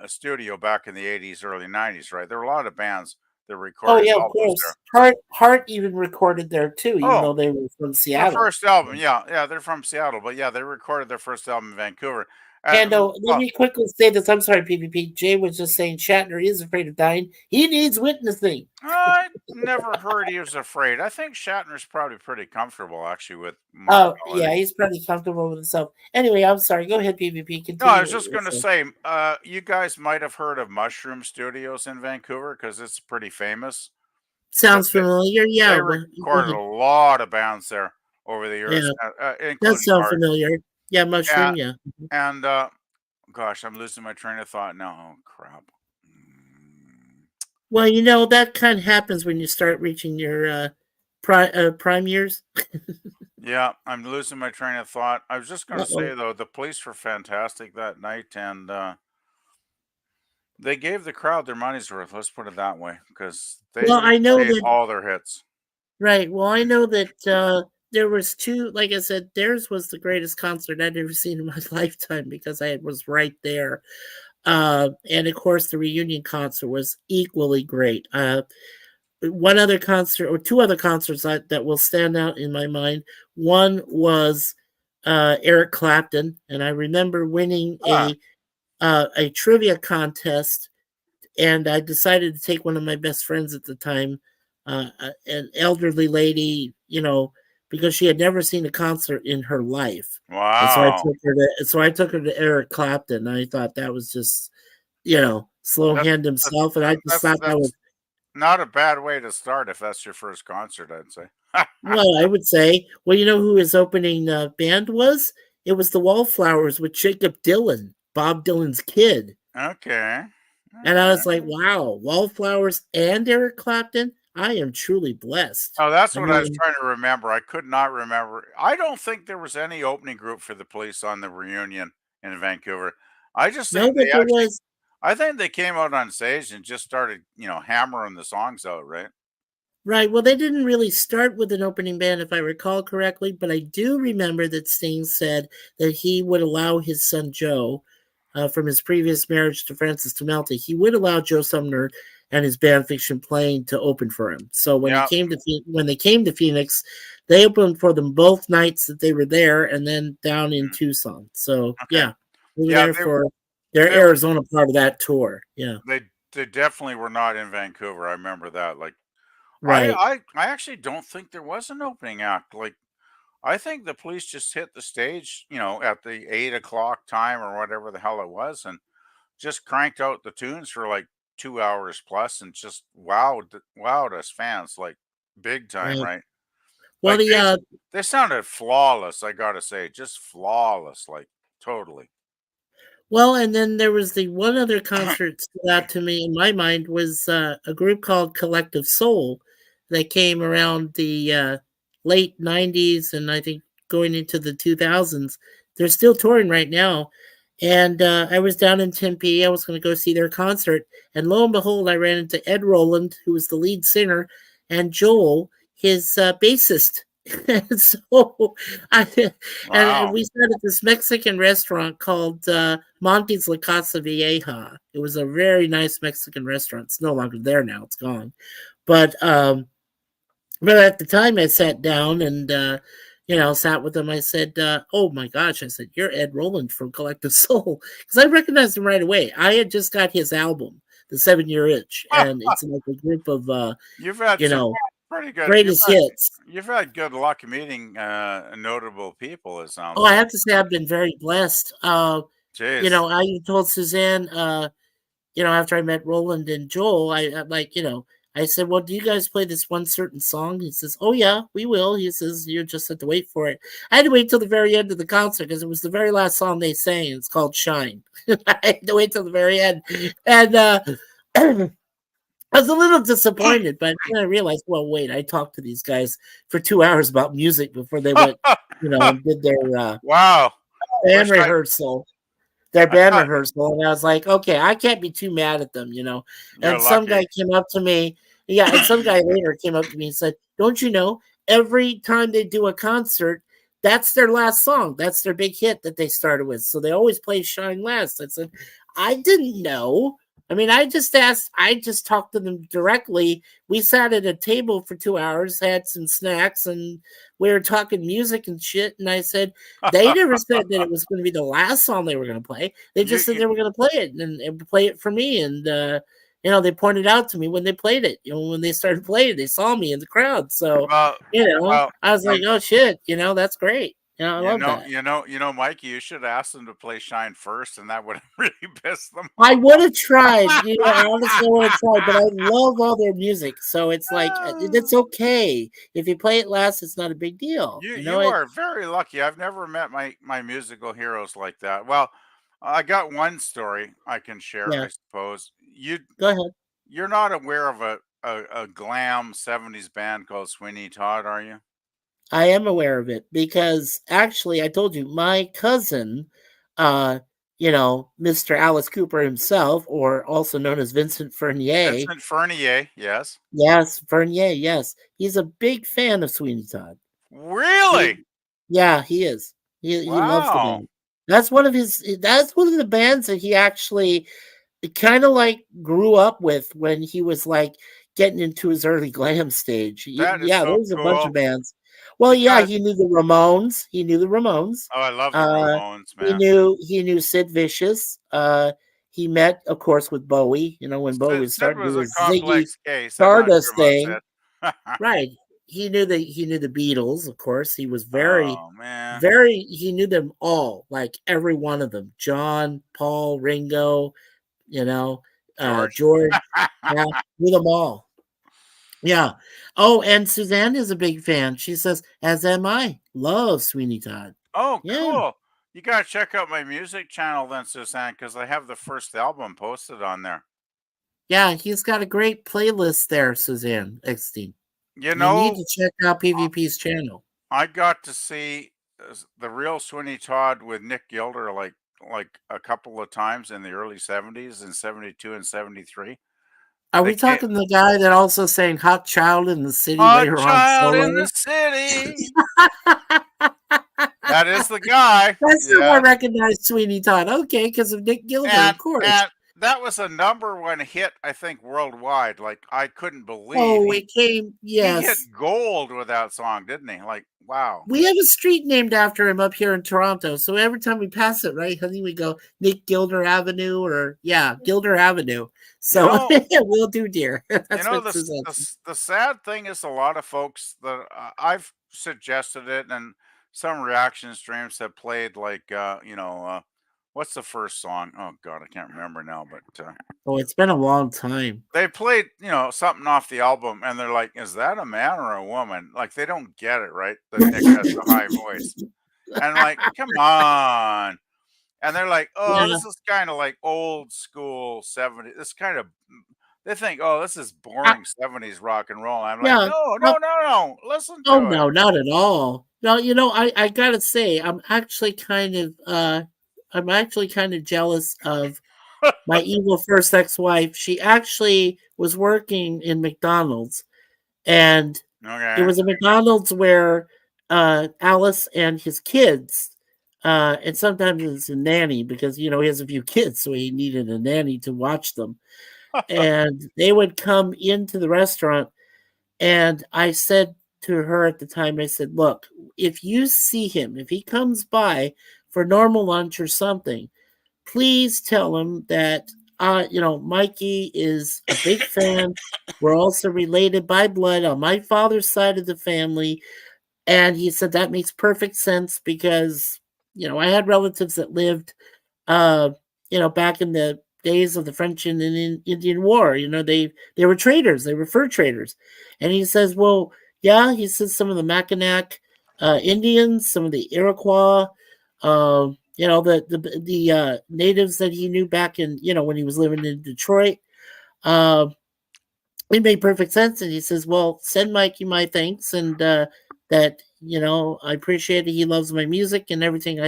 studio back in the '80s, early '90s, right? There were a lot of bands that Oh recorded yeah, of albums course. there. Heart even recorded there too, even Oh, though they were from their Seattle. first album, yeah, they're from Seattle, but yeah, they recorded their first album in Vancouver. And And let me quickly say this. I'm sorry, PvP. Jay was just saying Shatner is afraid of dying. He needs witnessing. I never heard he was afraid. I think Shatner's probably pretty comfortable actually with Oh yeah, mortality. he's pretty comfortable with himself. Anyway, I'm sorry. Go ahead, PvP. No, I Continue was what just you were going to saying. say, you guys might have heard of Mushroom Studios in Vancouver because it's pretty famous. Because Sounds familiar. Yeah, they go recorded ahead. a lot of bands there over the Yeah, years, that including sounds Heart. familiar. Yeah, Yeah, mushroom. Yeah. and gosh, I'm losing my train of thought now. Oh crap! Well, that kind of happens when you start reaching your prime years. Yeah, I'm losing my train of thought. I was just going to Uh-oh. say though, the police were fantastic that night, and they gave the crowd their money's worth. Let's put it that way, because they Well, I know played that. all their hits. Right. Well, I know that there was two. Like I said, theirs was the greatest concert I'd ever seen in my lifetime because I was right there. And of course, the reunion concert was equally great. One other concert or two other concerts that will stand out in my mind. One was Eric Clapton, and I remember winning Ah, a trivia contest, and I decided to take one of my best friends at the time, an elderly lady, because she had never seen a concert in her life, and so I wow, took her to Eric Clapton. And I thought that was just, slow that's hand himself, and I just thought that was. that's not a bad way to start if that's your first concert, I'd say. Well, I would say, well, you know who his opening band was? It was the Wallflowers with Jacob Dylan, Bob Dylan's kid. Okay. And I Alright. was like, wow, Wallflowers and Eric Clapton? I am truly blessed. Oh, that's I what I was mean, trying to remember. I could not remember. I don't think there was any opening group for the Police on the reunion in Vancouver. I just no, think but they there actually was. I think they came out on stage and just started, hammering the songs out, right? Right. Well, they didn't really start with an opening band, if I recall correctly, but I do remember that Sting said that he would allow his son Joe, from his previous marriage to Frances Tomelty, he would allow Joe Sumner and his band Fiction Playing to open for him. So when Yeah. they came to Phoenix, they opened for them both nights that they were there, and then down in Mm, Tucson. So okay. yeah, we were Yeah, there for their they were Arizona part of that tour. Yeah. they definitely were not in Vancouver. I remember that. Like Right. I actually don't think there was an opening act. Like I think the Police just hit the stage, at the 8 o'clock time or whatever the hell it was, and just cranked out the tunes for like 2 hours plus, and just wowed us fans like big time, Right. right? Well, Like the they sounded flawless. I gotta say, just flawless, like totally. Well, and then there was the one other concert stood out to me in my mind was a group called Collective Soul that came around the late 90s and I think going into the 2000s. They're still touring right now. And I was down in Tempe. I was going to go see their concert. And lo and behold, I ran into Ed Roland, who was the lead singer, and Joel, his bassist. So and Wow. we sat at this Mexican restaurant called Monty's La Casa Vieja. It was a very nice Mexican restaurant. It's no longer there now. It's gone. But at the time I sat down and sat with him. I said, "Oh my gosh!" I said, "You're Ed Roland from Collective Soul," because I recognized him right away. I had just got his album, The 7 Year Itch, and it's like a group of You've had you some know pretty good. greatest hits. You've had good luck meeting notable people. It sounds Oh, I like. have to say I've been very blessed. Jeez. I told Suzanne, after I met Roland and Joel, I said, "Well, do you guys play this one certain song?" He says, "Oh yeah, we will." He says, "You just have to wait for it." I had to wait till the very end of the concert because it was the very last song they sang. It's called "Shine." I had to wait till the very end, and I was a little disappointed, but then I realized, well, wait, I talked to these guys for 2 hours about music before they went, and did their Wow. band Wish I, rehearsal their I band thought rehearsal, and I was like, okay, I can't be too mad at them, you're And some lucky. guy came up to me, yeah, and some guy later came up to me and said, "Don't you know? Every time they do a concert, that's their last song. That's their big hit that they started with. So they always play Shine last." I said, "I didn't know." I mean, I just talked to them directly. We sat at a table for 2 hours, had some snacks, and we were talking music and shit. And I said, they never said that it was going to be the last song they were going to play. They you, just said you they were going to play it and play it for me. And, they pointed out to me when they played it. When they started playing, they saw me in the crowd. So, well, well, I was like, um, oh shit, that's great. I you love know, that. you know, you know, Mikey, you should ask them to play Shine first, and that would really piss them I would have tried, off. honestly, I would have tried, but I love all their music. So it's like, it's okay. If you play it last, it's not a big deal. You are very lucky. I've never met my musical heroes like that. Well, I got one story I can share, Yeah, I suppose. go ahead. You're not aware of a glam 70s band called Sweeney Todd, are you? I am aware of it because actually, I told you, my cousin, uh, Mr. Alice Cooper himself, or also known as Vincent Fernier. Vincent Fernier, yes. Yes, Fernier, yes. He's a big fan of Sweeney Todd. He, Really? yeah, he is. He loves the Wow. band. That's one of the bands that he actually kind of like grew up with when he was like getting into his early glam stage. That is Yeah, so there's a bunch of cool. bands. Well, You yeah, guys, he knew the Ramones. He knew the Ramones. oh, I love the Uh, Ramones, he man. knew he knew Sid Vicious. He met, of course, with Bowie. When Bowie was Sid starting to was do a his Ziggy complex case. I'm not Stardust sure about thing, Sid. right? He knew the Beatles, of course. He was very, Oh man, very. He knew them all, like every one of them. John, Paul, Ringo. You know, George. George. Yeah, knew them all. Yeah. Oh, and Suzanne is a big fan. She says, as am I. Love Sweeney Todd. Oh, Yeah. cool. You gotta check out my music channel then, Suzanne, because I have the first album posted on there. Yeah, he's got a great playlist there, Suzanne Eckstein. You You need know, to check out I PvP's channel. I got to see the real Sweeney Todd with Nick Gilder like a couple of times in the early 70s in 72 and 73. Are They we came talking the guy that also sang Hot Child in the City Hot later on Child in the solo? City. That is the guy. That's how I Yeah. recognize Sweeney Todd. Okay, because of Nick Gilder, of course. And that was a number one hit, I think, worldwide. Like I couldn't believe Oh, it came, he hit yes. gold with that song, didn't he? Like, wow. We have a street named after him up here in Toronto. So every time we pass it, right, honey, we go Nick Gilder Avenue or, yeah, Gilder Avenue. You So know, we'll do, dear. you That's know what the Suzanne. the sad thing is a lot of folks that I've suggested it, and some reaction streams have played like what's the first song? Oh God, I can't remember now, but Oh, it's been a long time. they played something off the album, and they're like, "Is that a man or a woman?" Like they don't get it, right? That Nick has the high voice, and like, come on. And they're like, "Oh, Yeah. this is kind of like old school 70s. This kind of they think, oh, this is Uh, boring 70s rock and roll." I'm like, yeah. no, uh, no, no, no. Listen Oh, to it. no, not at all. No, I gotta say, I'm actually kind of I'm actually kind of jealous of my evil first ex-wife. She actually was working in McDonald's, and it Okay. was a McDonald's where Alice and his kids, and sometimes it's a nanny because he has a few kids, so he needed a nanny to watch them. And they would come into the restaurant, and I said to her at the time, I said, "Look, if you see him, if he comes by for normal lunch or something, please tell him that Mikey is a big fan. We're also related by blood on my father's side of the family." And he said that makes perfect sense because I had relatives that lived uh back in the days of the French and Indian War. They were traders, they were fur traders. And he says, well, yeah, he says some of the Mackinac Indians, some of the Iroquois, the natives that he knew back in when he was living in Detroit. uh, it made perfect sense. And he says, well, send Mikey my thanks, and that I appreciate it, he loves my music and everything.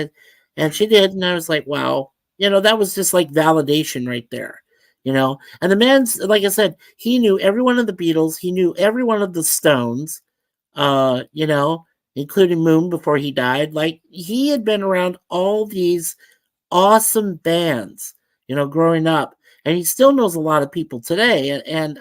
And she did, and I was like, wow, that was just like validation right there. And the man's, like I said, he knew every one of the Beatles, he knew every one of the Stones, including Moon before he died. Like, he had been around all these awesome bands growing up, and he still knows a lot of people today. And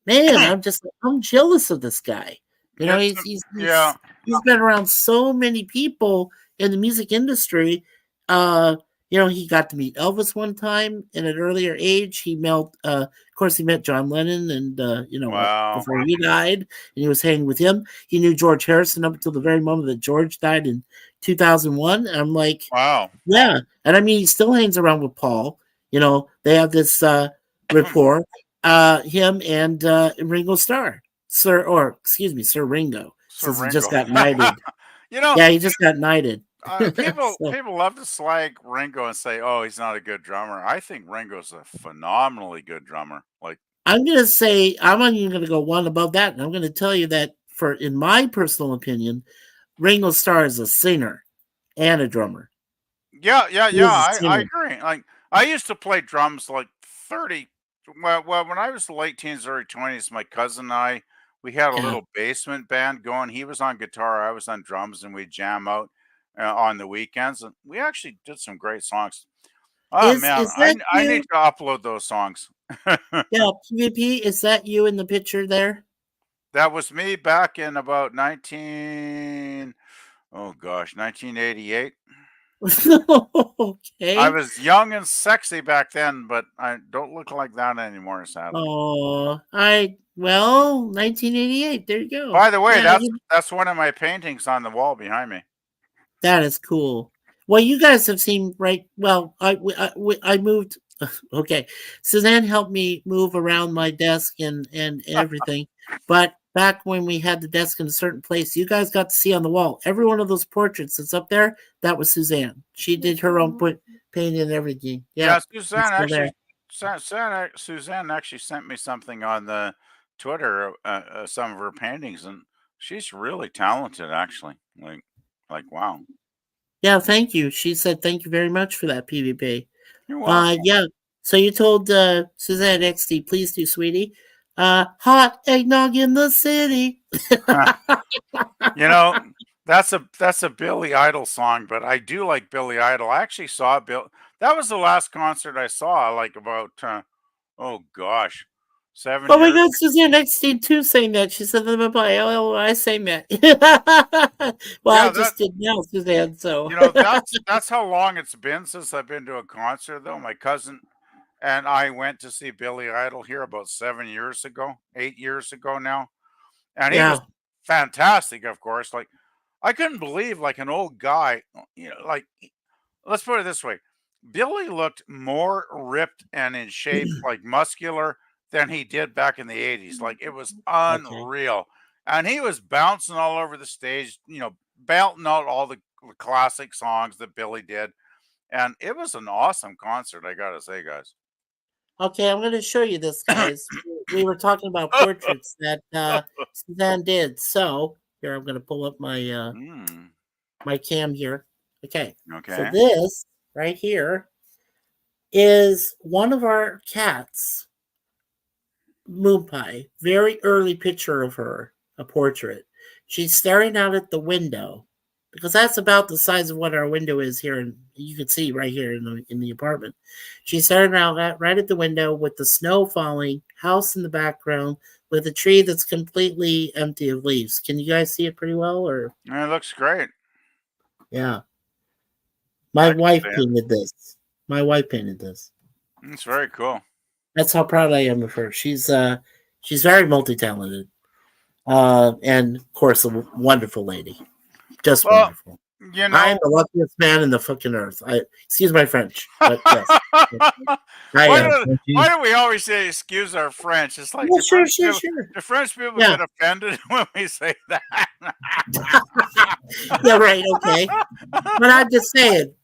man, I'm jealous of this guy. It's yeah. He's been around so many people in the music industry. He got to meet Elvis one time in an earlier age. Of course, he met John Lennon, and Wow. before he died, and he was hanging with him. He knew George Harrison up until the very moment that George died in 2001. And I'm like, Wow. yeah, and I mean, he still hangs around with Paul. They have this rapport. Him and Ringo Starr, Sir Ringo, Sir since he just Ringo. got knighted. You know, Yeah, he just got knighted. people So, people love to slag Ringo and say, "Oh, he's not a good drummer." I think Ringo's a phenomenally good drummer. Like, I'm gonna say I'm not even gonna go one above that, and I'm gonna tell you that in my personal opinion, Ringo Starr is a singer and a drummer. yeah, yeah, He yeah. is a I singer. agree. Like, I used to play drums like 30. Well, when I was late teens, early 20s, my cousin and we had a Yeah. little basement band going. He was on guitar, I was on drums, and we'd jam out on the weekends. And we actually did some great songs. Oh man, Is I that I need you? to upload those songs. Yeah, PvP. Is that you in the picture there? That was me back in about 19, oh gosh, 1988. I Okay. was young and sexy back then, but I don't look like that anymore, sadly. Oh, 1988. There you go. By the way, Yeah, that's one of my paintings on the wall behind me. that is cool. Well, you guys have seen, right? Well, I moved. Okay, Suzanne helped me move around my desk and everything. But back when we had the desk in a certain place, you guys got to see on the wall every one of those portraits that's up there. That was Suzanne. She did her own painting and everything. Yeah, Yep, it's still there. Suzanne actually sent me something on the Twitter, some of her paintings, and she's really talented, actually. Like wow. Yeah, thank you. She said thank you very much for that PvP. You're welcome. Yeah. So you told Suzanne XD, please do, sweetie. Hot eggnog in the city. You know, that's a Billy Idol song, but I do like Billy Idol. I actually saw Bill. That was the last concert I saw, like about oh gosh, seven Oh my years. God, Suzanne XD too saying that. She said that I saying that. Well, I Yeah, just did now, Suzanne. So that's how long it's been since I've been to a concert, though. My cousin and I went to see Billy Idol here about 7 years ago, 8 years ago now, and he was yeah. fantastic. Of course, like I couldn't believe like an old guy, like let's put it this way. Billy looked more ripped and in shape, like muscular, than he did back in the 80s. Like it was Okay. unreal. And he was bouncing all over the stage, belting out all the classic songs that Billy did. And it was an awesome concert, I gotta say, guys. Okay, I'm going to show you this, guys. We were talking about portraits that Suzanne did. So here, I'm going to pull up my Mm, my cam here. Okay, so okay. this right here, is one of our cats, Moon Pie. Very early picture of her, a portrait. She's staring out at the window because that's about the size of what our window is here, and you can see right here in the apartment. She's staring out right at the window with the snow falling, house in the background, with a tree that's completely empty of leaves. Can you guys see it pretty well? Or It looks great. yeah, I my can wife see it. painted this. My wife painted this. It's very cool. That's how proud I am of her. She's very multi-talented, and of course a wonderful lady, just Well, wonderful. You I'm know, the luckiest man in the fucking earth. Excuse my French, but yes, I why, am. do we always say excuse our French? It's like Well, the sure, French sure, people, sure. the French people Yeah. get offended when we say that. Yeah, right. Okay, but I'm just saying.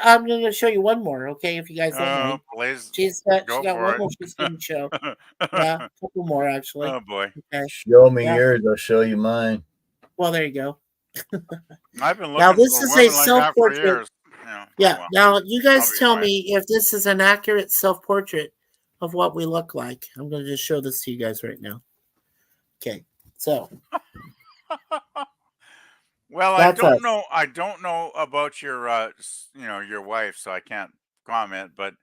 I'm going to show you one more. Okay, if you guys don't Oh, mind. please. She Go got for one it. more she's going to show. Yeah, a couple more actually. Oh boy. Okay. Show me Yeah. yours, I'll show you mine. Well, there you go. I've been looking Now, this for is a women like that for self-portrait. years. Yeah. Yeah. Well, Now, you I'll guys be tell fine. me if this is an accurate self-portrait of what we look like. I'm going to just show this to you guys right now. Okay. So, Well, That's us. I don't know about your, your wife, so I can't comment. But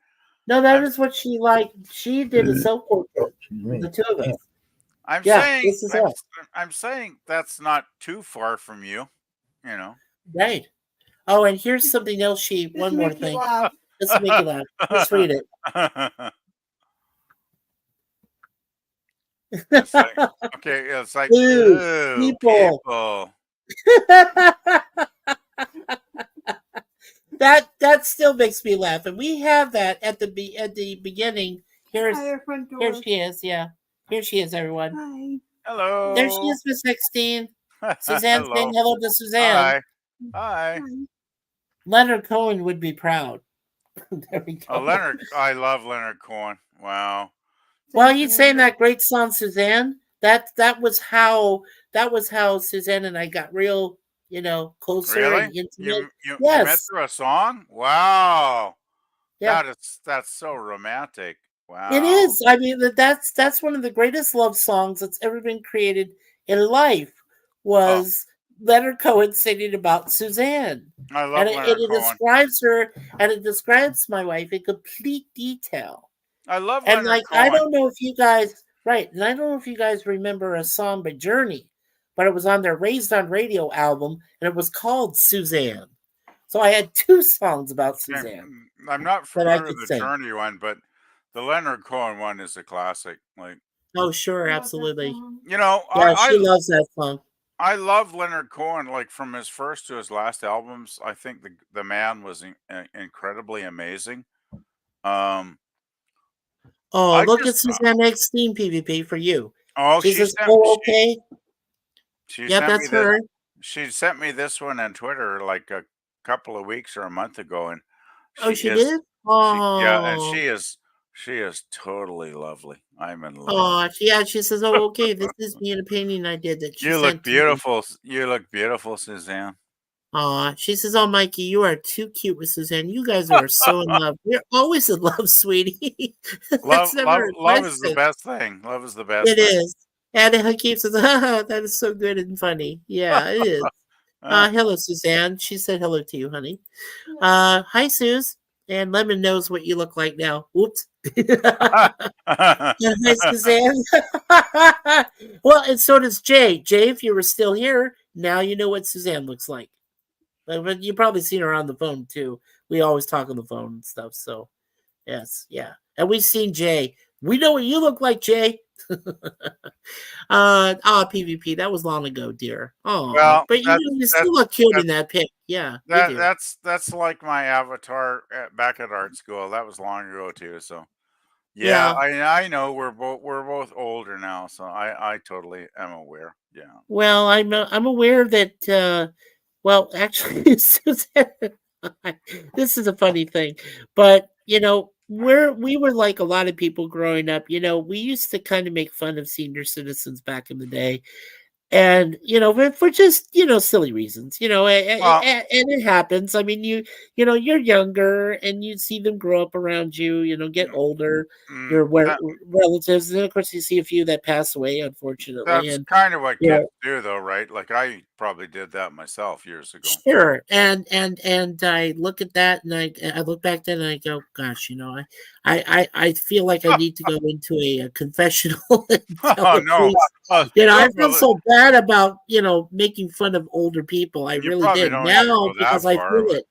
no, that I'm- is what she liked. She did a self-portrait Excuse of me. the two of us. I'm Yeah, saying, this is us. I'm saying that's not too far from you. You know. Right. Oh, and here's something else. Just One more make you thing. laugh. Let's make it laugh. Let's read it. It's like, okay, it's like Ew, ew, people. people. that still makes me laugh, and we have that at the beginning. Here's Hi, our front door. here she is. Yeah, here she is, everyone. Hi. Hello. There she is, Miss 16. Suzanne Hello. saying hello to Suzanne. Hi. Hi. Leonard Cohen would be proud. There we go. Oh, Leonard. I love Leonard Cohen. Wow. Well, he's saying that great song, Suzanne. That was how Suzanne and I got real, closer Really? and intimate. You met Yes. through a song? Wow. Yeah. That's so romantic. Wow. It is. I mean, that's one of the greatest love songs that's ever been created in life. Was Leonard Cohen singing about Suzanne, I love and Leonard it Cohen. describes her, and it describes my wife in complete detail. I love And Leonard I Cohen. don't know if you guys, right? And I don't know if you guys remember a song by Journey, but it was on their Raised on Radio album, and it was called Suzanne. So I had two songs about Suzanne. I'm not that I familiar could with the sing. Journey one, but the Leonard Cohen one is a classic. Like, Oh, sure, Love that absolutely. song. Yeah, I she loves that song. I love Leonard Cohen. Like from his first to his last albums, I think the man was incredibly amazing. Oh, I look at just- Suzanne X Steam PvP for you. Oh, She she says, sent, "Oh, okay." she Yep, sent that's me her. this. She sent me this one on Twitter like a couple of weeks or a month ago, and Oh, she is- did. Oh, yeah, and she is totally lovely. I'm in love. Oh, yeah. She says, "Oh, okay. This is me an opinion I did that she You sent look to me." beautiful. You look beautiful, Suzanne. Aw, she says, "Oh, Mikey, you are too cute with Suzanne. You guys are so in love. We're always in love, sweetie." Love, It's never a love is the question. best thing. Love is the best. It thing. is. And Hakeem says, "Ah, that is so good and funny." Yeah, it is. Hello, Suzanne. She said hello to you, honey. Hi, Suze. And Lemon knows what you look like now. Whoops. Hi, Suzanne. Well, and so does Jay. Jay, if you were still here, now you know what Suzanne looks like. But you've probably seen her on the phone too. We always talk on the phone and stuff. So, yes, yeah. And we've seen Jay. We know what you look like, Jay. PvP. That was long ago, dear. Oh, Well, but you still look cute in that pic. Yeah, you do. That's like my avatar back at art school. That was long ago too. So, Yeah. I know we're both older now, so I totally am aware. Yeah. Well, I'm aware that. Well, actually, Suzanne, this is a funny thing, but we were like a lot of people growing up. We used to kind of make fun of senior citizens back in the day, and but for just silly reasons, Well, and it happens. I mean, you're younger, and you see them grow up around you, get older, mm, your that, relatives, and then of course you see a few that pass away, unfortunately, that's and kind of what yeah. kids do, though, right? Like I probably did that myself years ago. Sure, and I look at that, and I look back then, and I go, "Gosh, I feel like I need to go into a confessional and tell Oh the no, priest." I you'll felt probably so bad about making fun of older people. I you really probably did. don't need to Now go that because I far, feel it.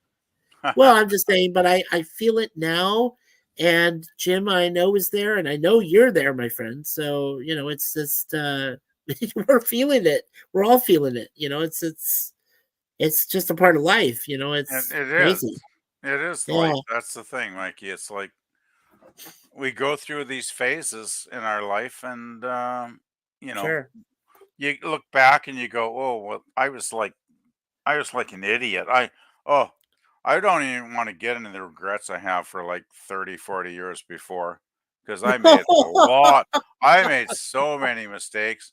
Well, I'm just saying, but I feel it now. And Jim, I know is there, and I know you're there, my friend. So it's just we're feeling it. We're all feeling it. It's just a part of life, and it's it is. crazy. It is Yeah, life. That's the thing, Mikey. It's like we go through these phases in our life, and you know, sure. you look back and you go, "Oh, well, I was like an idiot." Oh, I don't even want to get into the regrets I have for like 30, 40 years before, because I made a lot. I made so many mistakes.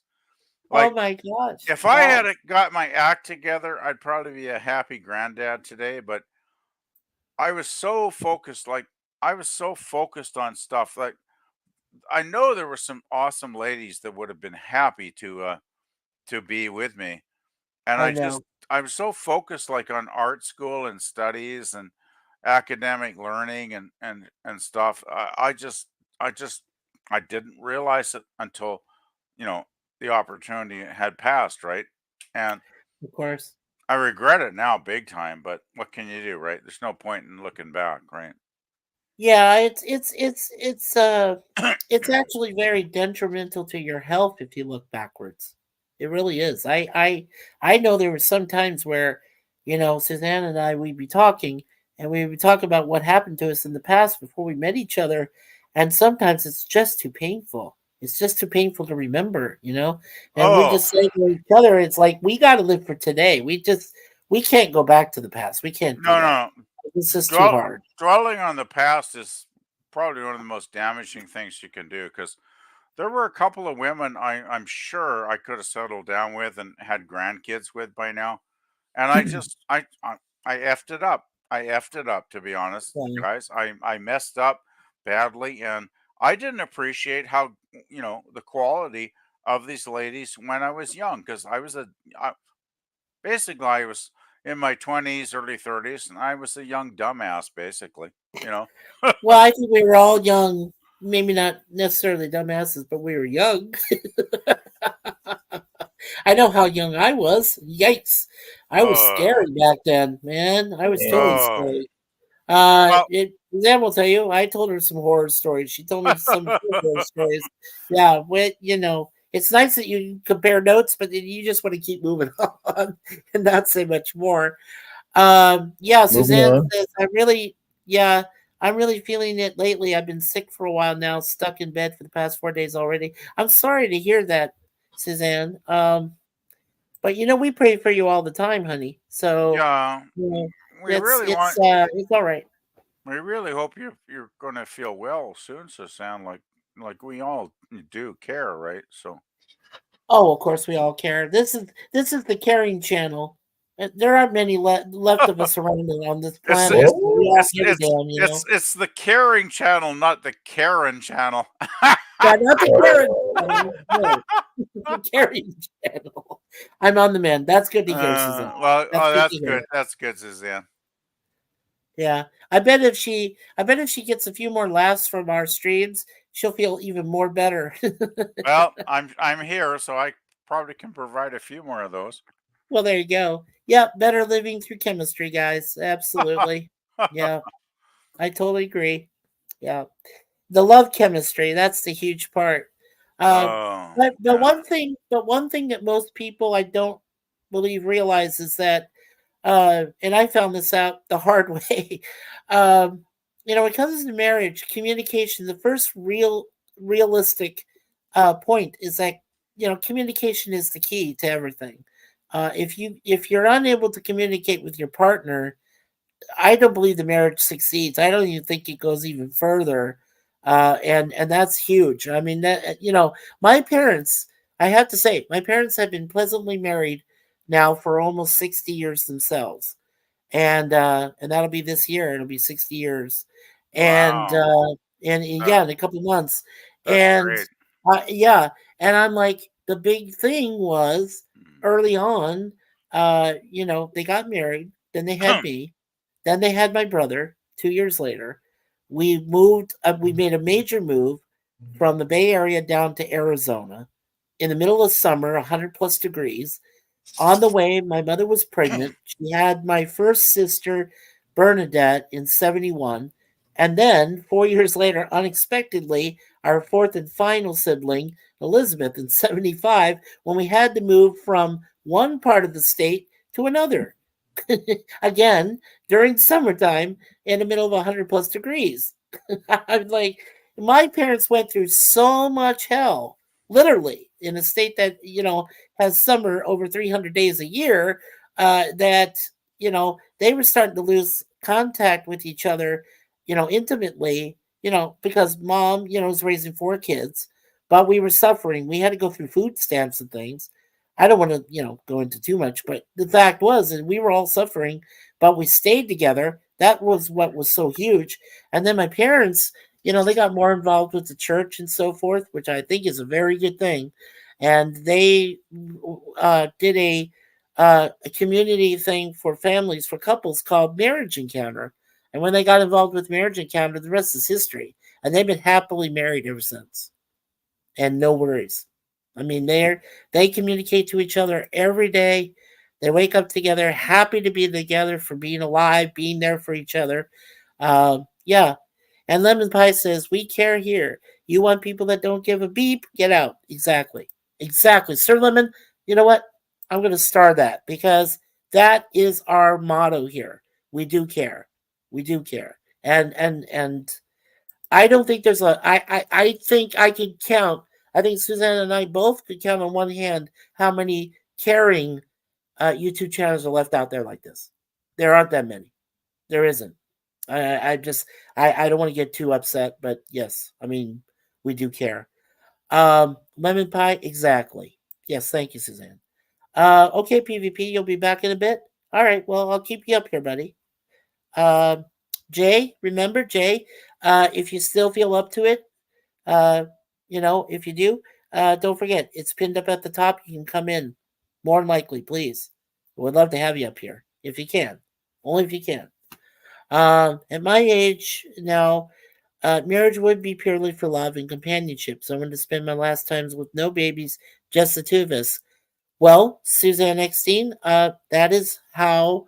Oh Like my gosh. if I Wow. had got my act together, I'd probably be a happy granddad today. But I was so focused, I was so focused on stuff. Like I know there were some awesome ladies that would have been happy to be with me, and I know. I was so focused on art school and studies and academic learning and stuff. I just I didn't realize it until you know the opportunity had passed, right? And Of course. I regret it now big time, but what can you do, right? There's no point in looking back, right? Yeah, it's actually very detrimental to your health if you look backwards. It really is. I know there were some times where, Suzanne and I we'd be talking, and we would talk about what happened to us in the past before we met each other, and sometimes it's just too painful. It's just too painful to remember, And we Oh, just say to each other, it's like we got to live for today. We can't go back to the past. We can't do no, that. no. It's just too hard. Dwelling on the past is probably one of the most damaging things you can do because there were a couple of women I'm sure I could have settled down with and had grandkids with by now. And I just I effed it up. I effed it up, to be honest, Yeah. guys. I messed up badly, and I didn't appreciate how the quality of these ladies when I was young because basically I was in my 20s, early 30s, and I was a young dumbass, basically. You know. Well, I think we were all young, maybe not necessarily dumbasses, but we were young. I know how young I was. Yikes. I was Uh, scary back then, man. I was Yeah. totally oh, scary. well, Suzanne will tell you, I told her some horror stories. She told me some horror stories. Yeah, it's nice that you compare notes, but then you just want to keep moving on and not say much more. Yeah, Moving Suzanne on. says, yeah, I'm really feeling it lately. I've been sick for a while now, stuck in bed for the past 4 days already. I'm sorry to hear that, Suzanne. But we pray for you all the time, honey. So, yeah, you know, we really want. it's all right. We really hope you're going to feel well soon. So sound like we all do care, right? So. Oh, of course we all care. This is the caring channel. There aren't many left of us around on this It's planet, Well, so we all it's give a it's damn. it's the caring channel, not the Karen channel. Yeah, not the caring channel. uh, No. The caring channel. I'm on the mend. That's good to hear, Suzanne. Well, That's oh, good that's to hear. good. That's good, Suzanne. Yeah. I bet if she gets a few more laughs from our streams, she'll feel even more better. Well, I'm here, so I probably can provide a few more of those. Well, there you go. Yep, better living through chemistry, guys. Absolutely. Yeah, I totally agree. Yeah. The love chemistry, that's the huge part. Uh, Oh, but the yeah. one thing that most people I don't believe realize is that and I found this out the hard way. When it comes to marriage, communication, the first realistic point is that communication is the key to everything. If you're unable to communicate with your partner, I don't believe the marriage succeeds. I don't even think it goes even further, and that's huge. I mean, that my parents. I have to say, my parents have been pleasantly married now for almost 60 years themselves. And that'll be this year. It'll be 60 years. And Wow. yeah, in a couple months. That's And great. yeah, and I'm like, the big thing was early on, they got married, then they had me, then they had my brother 2 years later. We moved, we made a major move from the Bay Area down to Arizona in the middle of summer, 100 plus degrees. On the way, my mother was pregnant. She had my first sister, Bernadette, in 71. And then, 4 years later, unexpectedly, our fourth and final sibling, Elizabeth, in 75, when we had to move from one part of the state to another. Again, during summertime in the middle of 100 plus degrees. I'm like, my parents went through so much hell, literally, in a state that, has summer over 300 days a year, that, they were starting to lose contact with each other, intimately, because mom, was raising 4 kids, but we were suffering. We had to go through food stamps and things. I don't want to, go into too much, but the fact was, and we were all suffering, but we stayed together. That was what was so huge. And then my parents, they got more involved with the church and so forth, which I think is a very good thing. And they did a community thing for families, for couples, called Marriage Encounter. And when they got involved with Marriage Encounter, the rest is history. And they've been happily married ever since, and no worries. I mean, they communicate to each other every day. They wake up together, happy to be together, for being alive, being there for each other. Yeah. And Lemon Pie says, we care here. You want people that don't give a beep? Get out. Exactly. Exactly. Sir Lemon, you know what? I'm going to star that, because that is our motto here. We do care. We do care. And I don't think there's I think I could count. I think Suzanne and I both could count on one hand how many caring YouTube channels are left out there like this. There aren't that many. There isn't. I just I don't want to get too upset, but yes, I mean, we do care. Lemon pie, exactly. Yes, thank you, Suzanne. Okay, PvP, you'll be back in a bit. All right, well, I'll keep you up here, buddy. Jay, remember, Jay, if you still feel up to it, if you do, don't forget, it's pinned up at the top. You can come in, more than likely, please. We'd love to have you up here, if you can. Only if you can. At my age now, marriage would be purely for love and companionship. So I'm going to spend my last times with no babies, just the two of us. Well, Suzanne Eckstein, that is how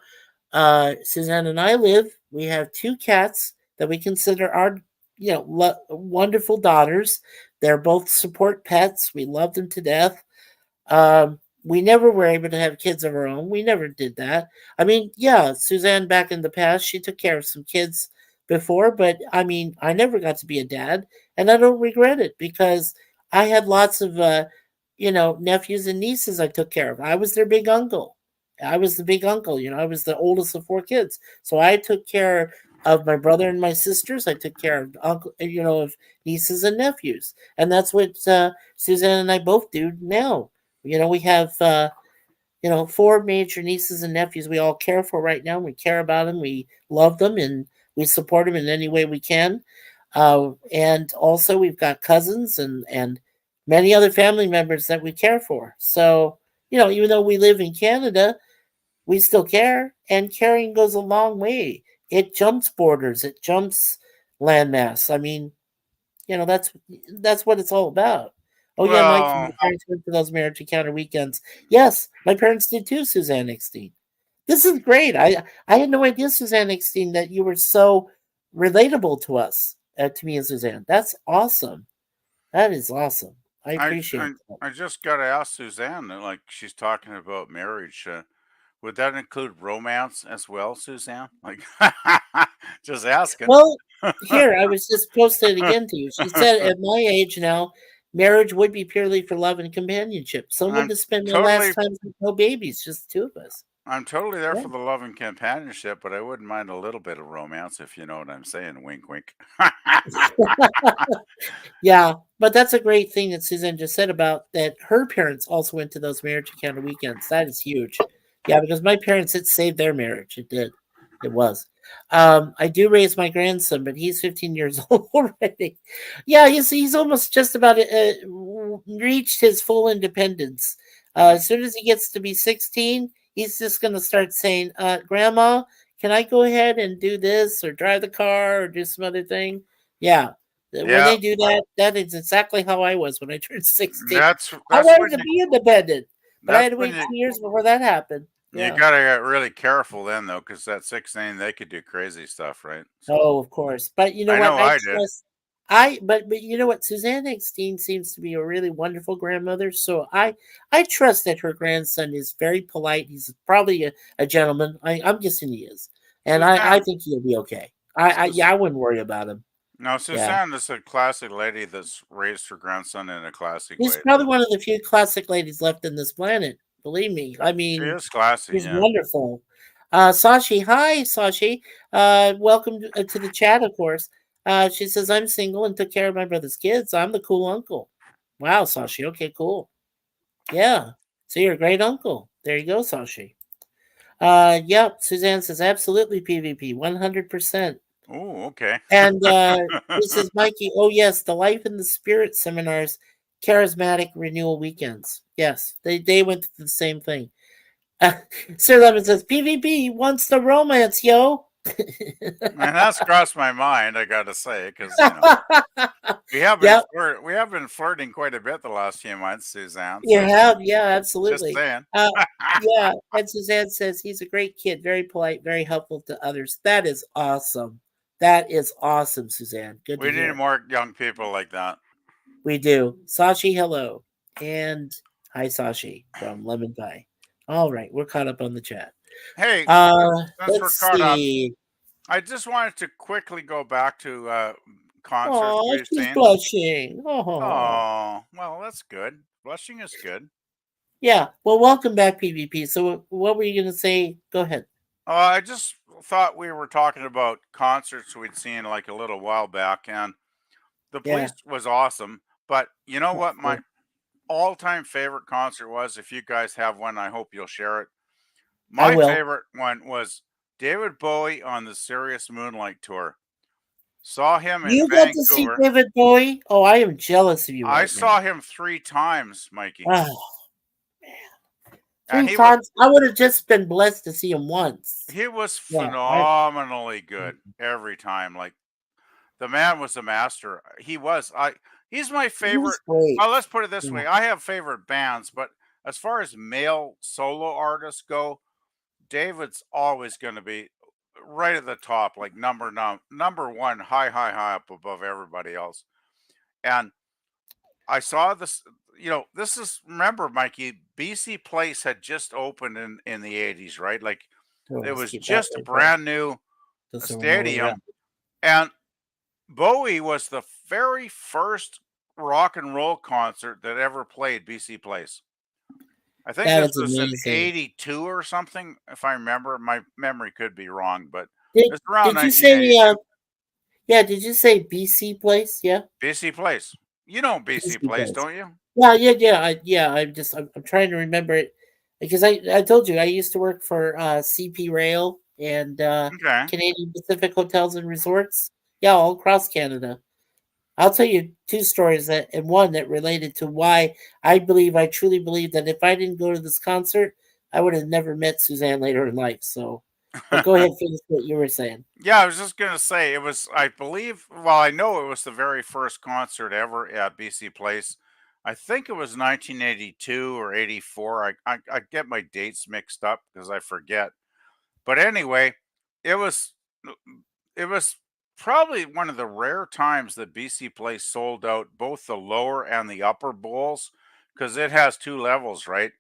Suzanne and I live. We have 2 cats that we consider our, wonderful daughters. They're both support pets. We love them to death. We never were able to have kids of our own. We never did that. I mean, yeah, Suzanne back in the past, she took care of some kids before, but I mean, I never got to be a dad, and I don't regret it, because I had lots of, nephews and nieces I took care of. I was their big uncle. I was the big uncle. I was the oldest of 4 kids, so I took care of my brother and my sisters. I took care of of nieces and nephews, and that's what Suzanne and I both do now. We have 4 major nieces and nephews we all care for right now. We care about them. We love them, and we support them in any way we can. And also, we've got cousins and many other family members that we care for. So, even though we live in Canada, we still care, and caring goes a long way. It jumps borders. It jumps landmass. I mean, that's what it's all about. Oh yeah, Mike, my Well, parents went to those Marriage Encounter weekends. Yes, my parents did too, Suzanne Eckstein. This is great. I had no idea, Suzanne Eckstein, that you were so relatable to us, to me and Suzanne. That's awesome. That is awesome. I I appreciate I, that. I just got to ask Suzanne, like she's talking about marriage. Would that include romance as well, Suzanne? Like, just asking. Well, here, I was just posting it again to you. She said, at my age now, marriage would be purely for love and companionship. Someone I'm to spend my last totally time with no babies, just the 2 of us. I'm totally there Yeah. for the love and companionship, but I wouldn't mind a little bit of romance if you know what I'm saying. Wink, wink. Yeah, but that's a great thing that Suzanne just said about that her parents also went to those marriage encounter weekends. That is huge. Yeah, because my parents, it saved their marriage. It did. It was. I do raise my grandson, but he's 15 years old already. Yeah, he's almost just about reached his full independence. As soon as he gets to be 16, he's just going to start saying, Grandma, can I go ahead and do this or drive the car or do some other thing? Yeah. When Yeah, they do that, that is exactly how I was when I turned 16. that's I that's when wanted to be independent, but I that's had to when wait 2 years before that happened. you Yeah. gotta get really careful then though, because at 16 they could do crazy stuff, right? So Oh, of course. But you know I what? know I did. But you know what? Suzanne Eckstein seems to be a really wonderful grandmother. So I trust that her grandson is very polite. He's probably a gentleman. I'm guessing he is. And I Suzanne, think he'll be okay. Sus- I wouldn't worry about him. no, Yeah. Suzanne is a classic lady that's raised her grandson in a classic She's way. probably one of the few classic ladies left in this planet. Believe me. I She mean, is classy, she's yeah. wonderful. Sashi, hi, Sashi. Welcome to the chat, of course. She says, I'm single and took care of my brother's kids. I'm the cool uncle. Wow, Sashi. Okay, cool. Yeah. So you're a great uncle. There you go, Sashi. Yep. Suzanne says, absolutely PvP, 100%. Oh, okay. And he says, Mikey, oh, yes, the Life in the Spirit seminars, charismatic renewal weekends. Yes, they went through the same thing. Sir Lemon says, PvP wants the romance, yo. And that's crossed my mind, I gotta say, because you know Yep, we have been flirting quite a bit the last few months, Suzanne. you So have. Yeah, just absolutely. saying. Yeah, and Suzanne says he's a great kid, very polite, very helpful to others. That is awesome. That is awesome, Suzanne. Good to We need hear. more young people like that. We do. Sashi, hello. And hi, Sashi from Lemon Pie. All right, we're caught up on the chat. Hey, since we're Let's caught up, see. I just wanted to quickly go back to concerts Oh, we've she's seen. blushing. Oh, Oh, well, that's good. Blushing is good. yeah. Well, welcome back, PvP. So, what were you going to say? Go ahead. I just thought we were talking about concerts we'd seen like a little while back, and the Yeah. place was awesome. But you know Oh, what? My all-time favorite concert was, if you guys have one, I hope you'll share it. I My will. favorite one was David Bowie on the Serious Moonlight Tour. Saw him in You got to see Vancouver. David Bowie? Oh, I am jealous of you I right saw now. him 3 times, Mikey, Oh, and 3 times. I would have just been blessed to see him once. he was Yeah. phenomenally good every time. Like the man was a master. He's my He was favorite. great. Well, let's put it this Yeah. way: I have favorite bands, but as far as male solo artists go, David's always going to be right at the top, like number one, high up above everybody else. And I saw this. You know, this is remember, Mikey. BC Place had just opened in the '80s, right? Like Oh, it let's was keep that just a right there. brand new Just so we know where we're stadium, at. and Bowie was the very first rock and roll concert that ever played BC Place. I think That this is was in amazing. '82 or something, if I remember. My memory could be wrong, but Did it's around did you say 1982. yeah, did you say BC Place? Yeah? BC Place. You know BC BC Place, Place. don't you? Yeah, I'm trying to remember it because I told you I used to work for CP Rail and Okay. Canadian Pacific Hotels and Resorts. Yeah, all across Canada. I'll tell you two stories that and one that related to why I truly believe that if I didn't go to this concert, I would have never met Suzanne later in life. So, but go ahead, finish what you were saying. Yeah, I was just gonna say it was. I believe. Well, I know it was the very first concert ever at BC Place. I think it was 1982 or '84. I get my dates mixed up because I forget. But anyway, it was it was probably one of the rare times that BC Place sold out both the lower and the upper bowls because it has two levels, right?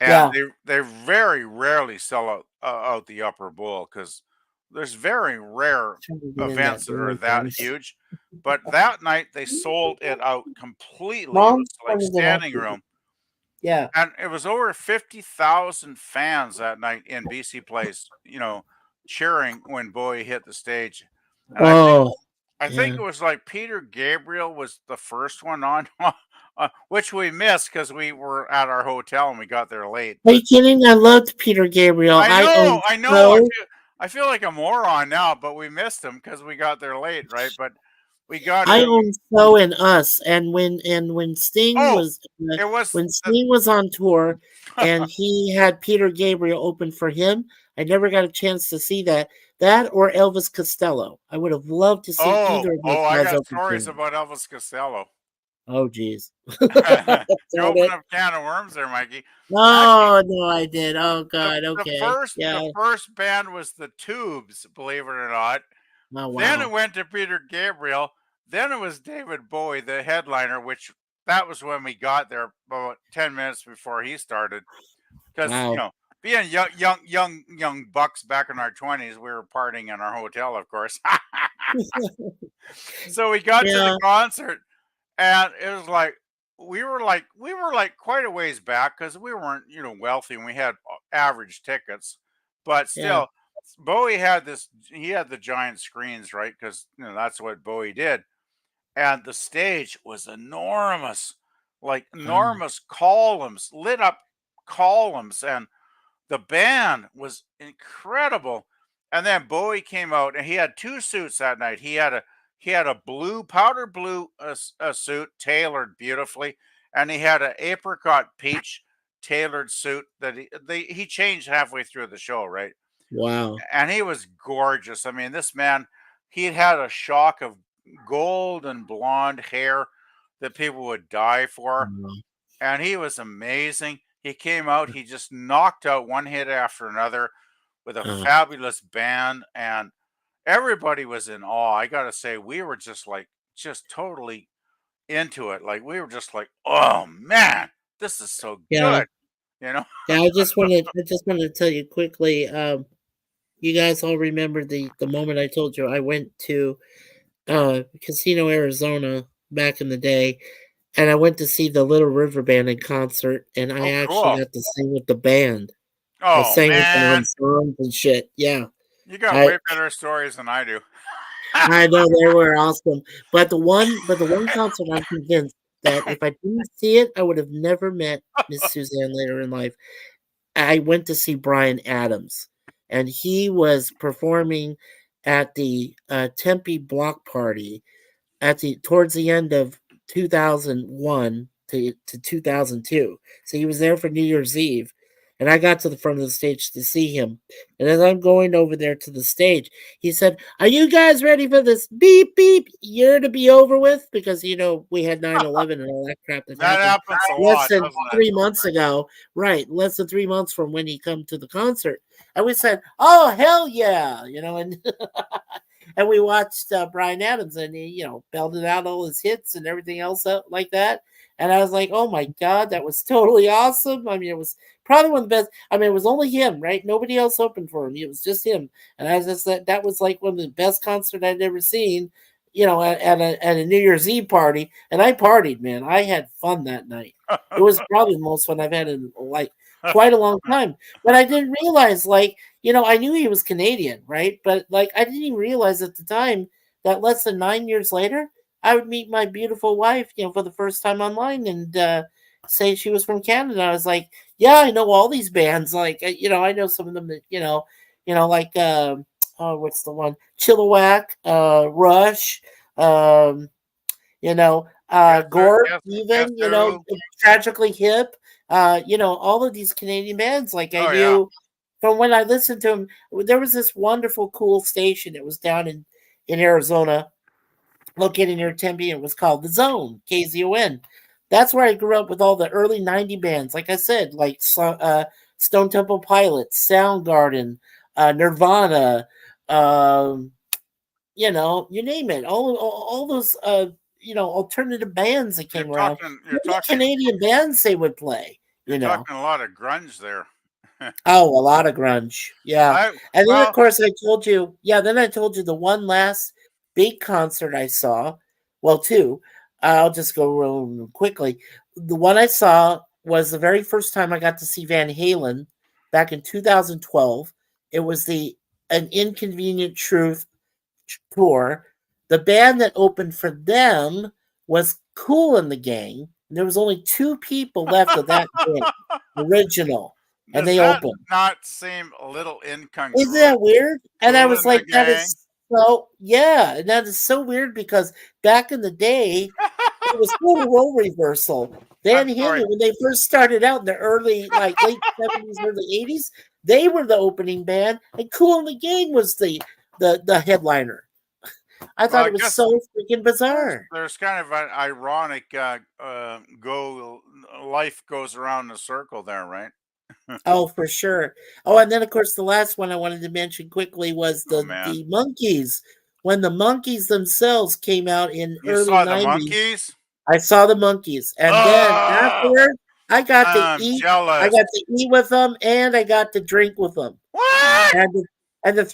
And Yeah, they very rarely sell out the upper bowl because there's very rare trying to get in that events that door are that again. huge. But that night they sold it out completely. It Mom, was like what is it standing after? room. Yeah. And it was over 50,000 fans that night in BC Place, cheering when Bowie hit the stage. And Oh, I think yeah. it was like Peter Gabriel was the first one on, which we missed because we were at our hotel and we got there late. Are you But kidding? I loved Peter Gabriel. I own I know. so I feel like a moron now, but we missed him because we got there late, right? But we got I in. own So and Us, and when Sting Oh, was it was when Sting was on tour, and he had Peter Gabriel open for him, I never got a chance to see that. That or Elvis Costello. I would have loved to see either of those I guys got open for stories him. about Elvis Costello. Oh, geez. You Darn open it. up a can of worms there, Mikey. Actually, No, no, I did. Oh God. the Okay. first Yeah. the first band was the Tubes, believe it or not. Oh Then it wow. went to Peter Gabriel. Then it was David Bowie, the headliner, which that was when we got there about 10 minutes before he started. Because, Wow. being young bucks back in our 20s, we were partying in our hotel, of course. So we got to the Yeah. concert and it was like we were like quite a ways back because we weren't wealthy and we had average tickets, but Yeah. still Bowie had this he had the giant screens, right? Because that's what Bowie did, and the stage was enormous, like Um, enormous columns, lit up columns, and the band was incredible. And then Bowie came out and he had two suits that night. He had a blue powder blue suit tailored beautifully, and he had an apricot peach tailored suit that he changed halfway through the show, right? wow. And he was gorgeous. I mean, this man, he had a shock of gold and blonde hair that people would die for, Wow. and he was amazing. He came out, he just knocked out one hit after another with a Uh, fabulous band, and everybody was in awe. I gotta say, we were just totally into it. Like we were just like, oh man, this is so yeah. good, you know? Yeah. I just wanted to tell you quickly. You guys all remember the moment I told you I went to Casino, Arizona back in the day, and I went to see the Little River Band in concert, and I Oh, actually cool. got to sing with the band. I Oh sang with them on man, songs and shit. Yeah. you got I way better stories than I do. I know they were awesome. But the one concert I'm convinced that if I didn't see it, I would have never met Miss Suzanne later in life. I went to see Bryan Adams, and he was performing at the Tempe Block Party at the towards the end of 2001 to 2002. So he was there for New Year's Eve, and I got to the front of the stage to see him. And as I'm going over there to the stage, he said, "Are you guys ready for this beep beep year to be over with?" Because we had 9/11 and all that crap that That happened happens a less lot, than doesn't it? 3 months ago. Right, less than 3 months from when he come to the concert. And we said, "Oh hell yeah!" And and we watched Bryan Adams, and he, belted out all his hits and everything else like that. And I was like, "Oh my god, that was totally awesome!" I mean, it was probably one of the best. I mean, it was only him, right? Nobody else opened for him. It was just him. And I just said that was like one of the best concerts I'd ever seen. At a New Year's Eve party, and I partied, man. I had fun that night. It was probably the most fun I've had in like quite a long time. But I didn't realize, like, I knew he was Canadian, right? But like, I didn't even realize at the time that less than 9 years later, I would meet my beautiful wife, for the first time online, and say she was from Canada. I was like, yeah, I know all these bands. Like, I know some of them that, like, oh, what's the one? Chilliwack, Rush, um, Yes, sir. Gort, Yes, even, sir. Tragically Hip, all of these Canadian bands. Like, I Oh yeah. knew from when I listened to him, there was this wonderful, cool station. It was down in Arizona, located near Tempe. It was called The Zone, KZON. That's where I grew up with all the early 90 bands. Like I said, like Stone Temple Pilots, Soundgarden, Nirvana, um, you name it. All those, alternative bands that You're came around. talking you're Many talking Canadian bands they would play, you're talking a lot of grunge there. Oh, a lot of grunge. Yeah. I And then, of well, course, I told you the one last big concert I saw. Well, two. I'll just go real quickly. The one I saw was the very first time I got to see Van Halen back in 2012. It was An Inconvenient Truth tour. The band that opened for them was Kool and the Gang. There was only 2 people left of that band, original, and Does they that opened. not seem a little Isn't incongruent? that weird? And I Kool was and the like, that Gang? is so, yeah, and that is so weird because back in the day, it was total role reversal. Van I'm sorry. Halen, when they first started out in the early, like late 70s, early 80s, they were the opening band, and Kool and the Gang was the headliner. I Well, thought I it was guess so freaking bizarre. there's kind of an ironic life goes around the circle there, right? Oh, for sure. Oh, and then of course the last one I wanted to mention quickly was Oh the man, the Monkees. When the Monkees themselves came out in you early saw the 90s, monkeys? I saw the Monkees. And then Oh, afterward, I got to I'm eat. I jealous. got to eat with them and I got to drink with them. What? And the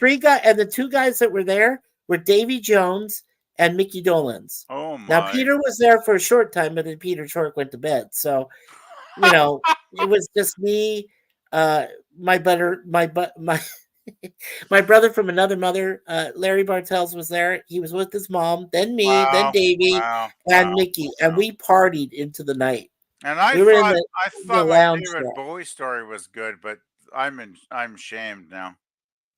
2 guys that were there were Davy Jones and Mickey Dolenz. Oh Now my! Peter was there for a short time, but then Peter Short went to bed. So, it was just me, uh, my butter, my my brother from another mother, Larry Bartels was there. He was with his mom, then me, then Wow, Davy, wow, and wow, Mickey, and wow. we partied into the night. And I We were in thought the I the thought my lounge David there. Bowie story was good, but I'm shamed now.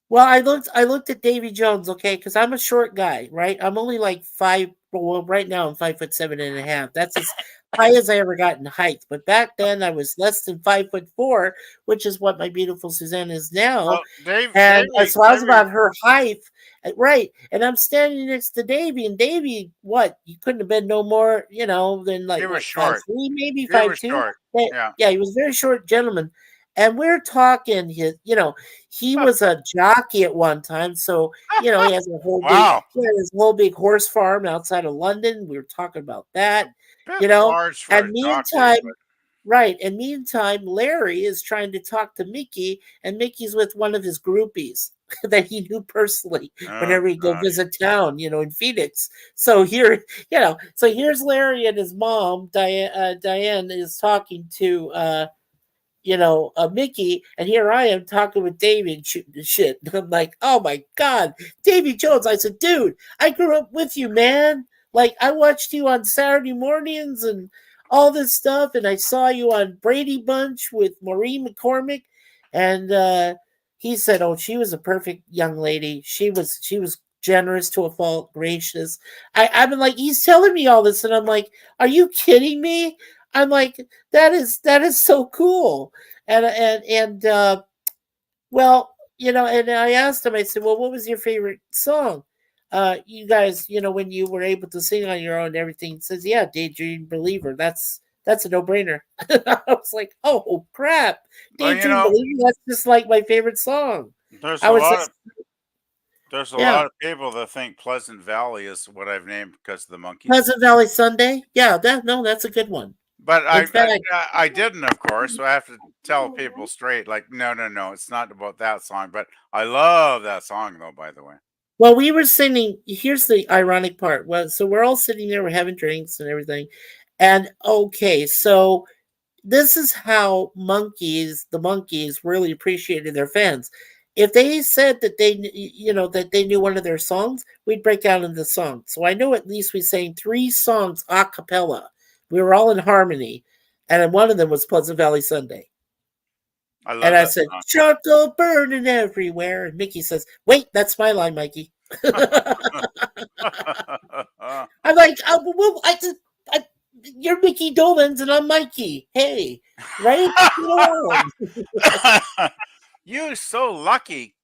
Well, I looked at Davy Jones, okay, because I'm a short guy, right? I'm only like 5. Well, right now I'm 5'7.5". That's as high as I ever got in height. But back then I was less than 5'4", which is what my beautiful Suzanne is now. Well, Dave, And Davey, so I was Davey, about her height, right? And I'm standing next to Davy, and Davy, what? You couldn't have been no more, than he like was what, short. 5'3", maybe He was 5'2". short. Yeah, Yeah. yeah, he was a very short gentleman. And we're talking he was a jockey at one time, so he has a whole big Wow, he had his whole big horse farm outside of London. We were talking about that, bit you know. large for And a jockey, but meantime, Larry is trying to talk to Mickey, and Mickey's with one of his groupies that he knew personally oh whenever he go gosh, visit town, in Phoenix. So here's Larry and his mom, Diane is talking to Mickey, and here I am talking with David shooting the shit. And I'm like, oh my God, Davy Jones. I said, dude, I grew up with you, man. Like, I watched you on Saturday mornings and all this stuff, and I saw you on Brady Bunch with Maureen McCormick. And he said, oh, she was a perfect young lady. She was generous to a fault, gracious. I've been like, he's telling me all this, and I'm like, are you kidding me? I'm like, that is so cool. And well, and I asked him, I said, well, what was your favorite song? You guys, when you were able to sing on your own and everything. He says, yeah, Daydream Believer. That's a no-brainer. I was like, oh crap. well, Daydream Believer, that's just like my favorite song. there's I a was lot just of there's a yeah. lot of people that think Pleasant Valley is what I've named because of the monkeys. Pleasant Valley Sunday. Yeah, that's a good one. But In I, I fact, I didn't, of course. So I have to tell people straight, like, no, no, no, it's not about that song. But I love that song, though. By the way, well, we were singing. Here's the ironic part. Well, so we're all sitting there, we're having drinks and everything. And okay, so this is how the monkeys really appreciated their fans. If they said that that they knew one of their songs, we'd break out into the song. So I know at least we sang 3 songs a cappella. We were all in harmony, and then one of them was Pleasant Valley Sunday. I And love I that said, song. charcoal burning everywhere. And Mickey says, wait, that's my line, Mikey. I'm like, oh, well, you're Mickey Dolenz and I'm Mikey. Hey, right? Get along. You're so lucky.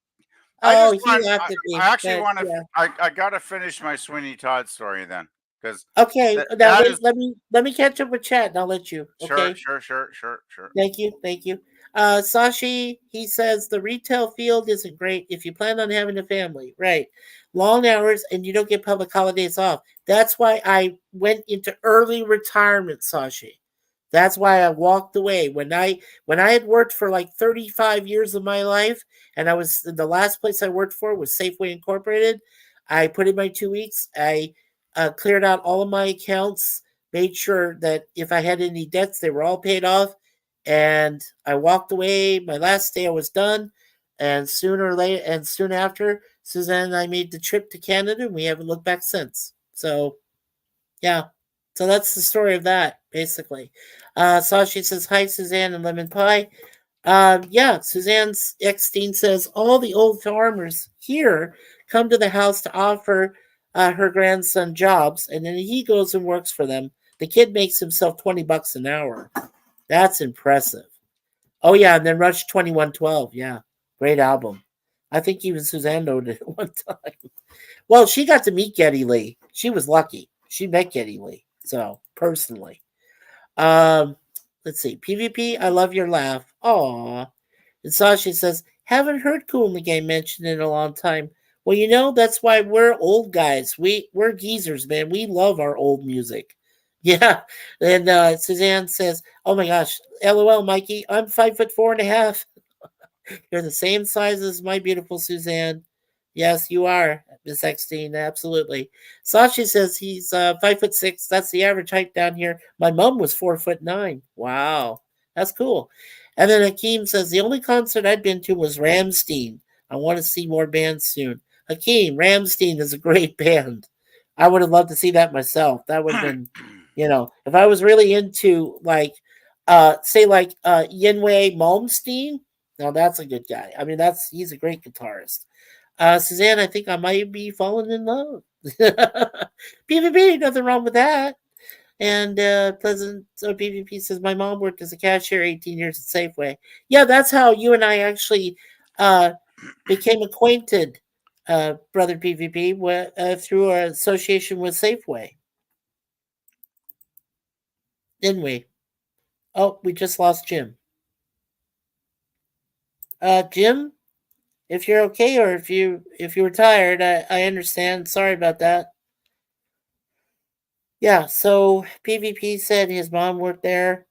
I Oh, just he want. laughed at I me. actually But want to. yeah. I got to finish my Sweeney Todd story then, because Okay. Now that wait. is Let me catch up with Chad, and I'll let you. sure, Okay. sure, sure, sure, sure. Thank you. Thank you. Sashi, he says the retail field isn't great if you plan on having a family, right? Long hours and you don't get public holidays off. That's why I went into early retirement, Sashi. That's why I walked away. When I had worked for like 35 years of my life, and the last place I worked for was Safeway Incorporated. I put in my 2 weeks. I cleared out all of my accounts, made sure that if I had any debts, they were all paid off, and I walked away. My last day I was done, and soon after, Suzanne and I made the trip to Canada, and we haven't looked back since. So yeah, so that's the story of that basically. Sashi says hi, Suzanne and Lemon Pie. Yeah, Suzanne's Eckstein says all the old farmers here come to the house to offer her grandson jobs, and then he goes and works for them. The kid makes himself $20 an hour. That's impressive. Oh yeah, and then Rush 2112. Yeah, great album. I think even Suzanne noted it one time. Well, she got to meet Geddy Lee. She was lucky. She met Geddy Lee. So personally. Um, let's see. PvP, I love your laugh. Aw. And Sasha says, haven't heard Cool in the Game mentioned in a long time. Well, that's why we're old guys. We're geezers, man. We love our old music. Yeah. And Suzanne says, oh my gosh, LOL, Mikey, I'm 5'4.5". You're the same size as my beautiful Suzanne. Yes, you are, Miss Eckstein. Absolutely. Sashi says he's 5'6". That's the average height down here. My mom was 4'9". Wow, that's cool. And then Hakeem says the only concert I'd been to was Ramstein. I want to see more bands soon. Hakeem, Ramstein is a great band. I would have loved to see that myself. That would have been, if I was really into say Yngwie Malmsteen. Now that's a good guy. I mean, he's a great guitarist. Suzanne, I think I might be falling in love. PvP, nothing wrong with that. And PvP says my mom worked as a cashier 18 years at Safeway. Yeah, that's how you and I actually became acquainted, brother PvP, through our association with Safeway, didn't we? Oh, we just lost Jim. Jim, if you're okay or if you were tired, I understand. Sorry about that. Yeah, so PvP said his mom worked there.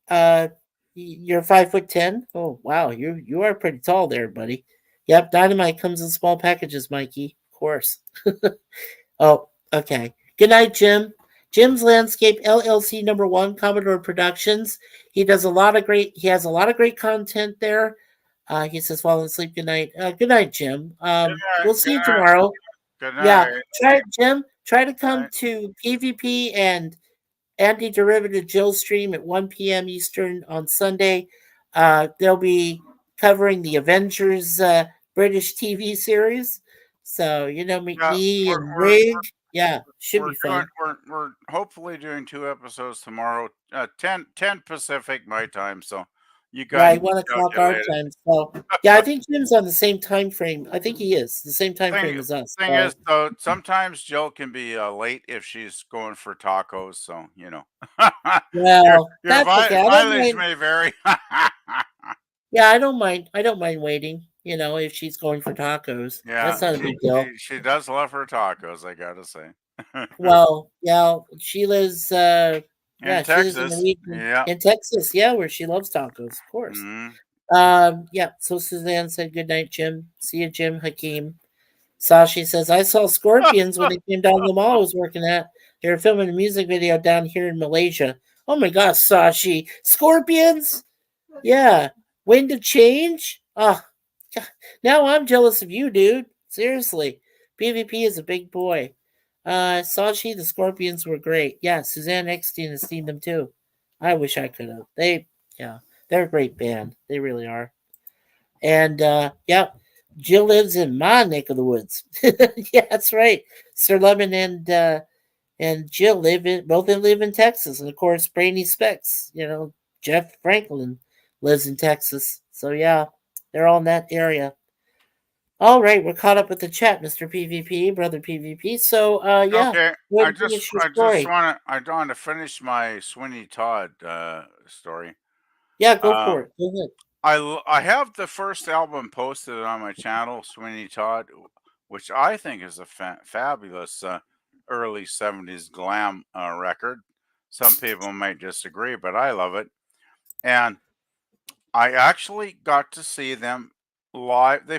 You're 5'10". Oh wow, you are pretty tall there, buddy. Yep, dynamite comes in small packages, Mikey. Of course. Oh, okay. Good night, Jim. Jim's Landscape LLC #1 Commodore Productions. He has a lot of great content there. He says, "Falling asleep. Good night. Good night, Jim. We'll see you tomorrow." Good Yeah, night. try to come Right. to PvP and Anti-Derivative Jill stream at 1 p.m. Eastern on Sunday. They'll be covering the Avengers British TV series. So, Yeah, McNee we're and we're Rig. Yeah, should we're be doing fun. we're hopefully doing 2 episodes tomorrow. 10 Pacific my time. So you guys Right, 1 o'clock our calculate it. time. So, yeah, I think Jim's on the same time frame. I think he is the same time Thing frame as us. thing So, is though, sometimes Jill can be late if she's going for tacos. So your well, that's okay. I don't mileage mind. may vary. Yeah, I don't mind. I don't mind waiting. If she's going for tacos, Yeah, that's not a big deal. she does love her tacos. I gotta say. Well, yeah, she lives. In Yeah, she lives in the Texas, region yeah. in Texas. Yeah, where she loves tacos, of course. Mhm. Yeah. So Suzanne said, "Good night, Jim. See you, Jim." Hakeem. Sashi says, "I saw scorpions when they came down the mall I was working at. They were filming a music video down here in Malaysia. Oh my gosh, Sashi, scorpions! Yeah, wind of change. Ah, now I'm jealous of you, dude. Seriously, PvP is a big boy. Sashi, the Scorpions were great. Yeah, Suzanne Eckstein has seen them too. I wish I could have. Yeah, they're a great band. They really are. And yeah, Jill lives in my neck of the woods. Yeah, that's right. Sir Lemon and Jill both live in Texas, and of course Brainy Specs. Jeff Franklin lives in Texas. So yeah, they're all in that area. All right, we're caught up with the chat, Mr. PvP, brother PvP. So yeah, Okay, go ahead and finish your story. I want to finish my Sweeney Todd story. Yeah, go Uh, for it. Go ahead. I have the first album posted on my channel, Sweeney Todd, which I think is a fabulous early '70s glam record. Some people might disagree, but I love it. And I actually got to see them live.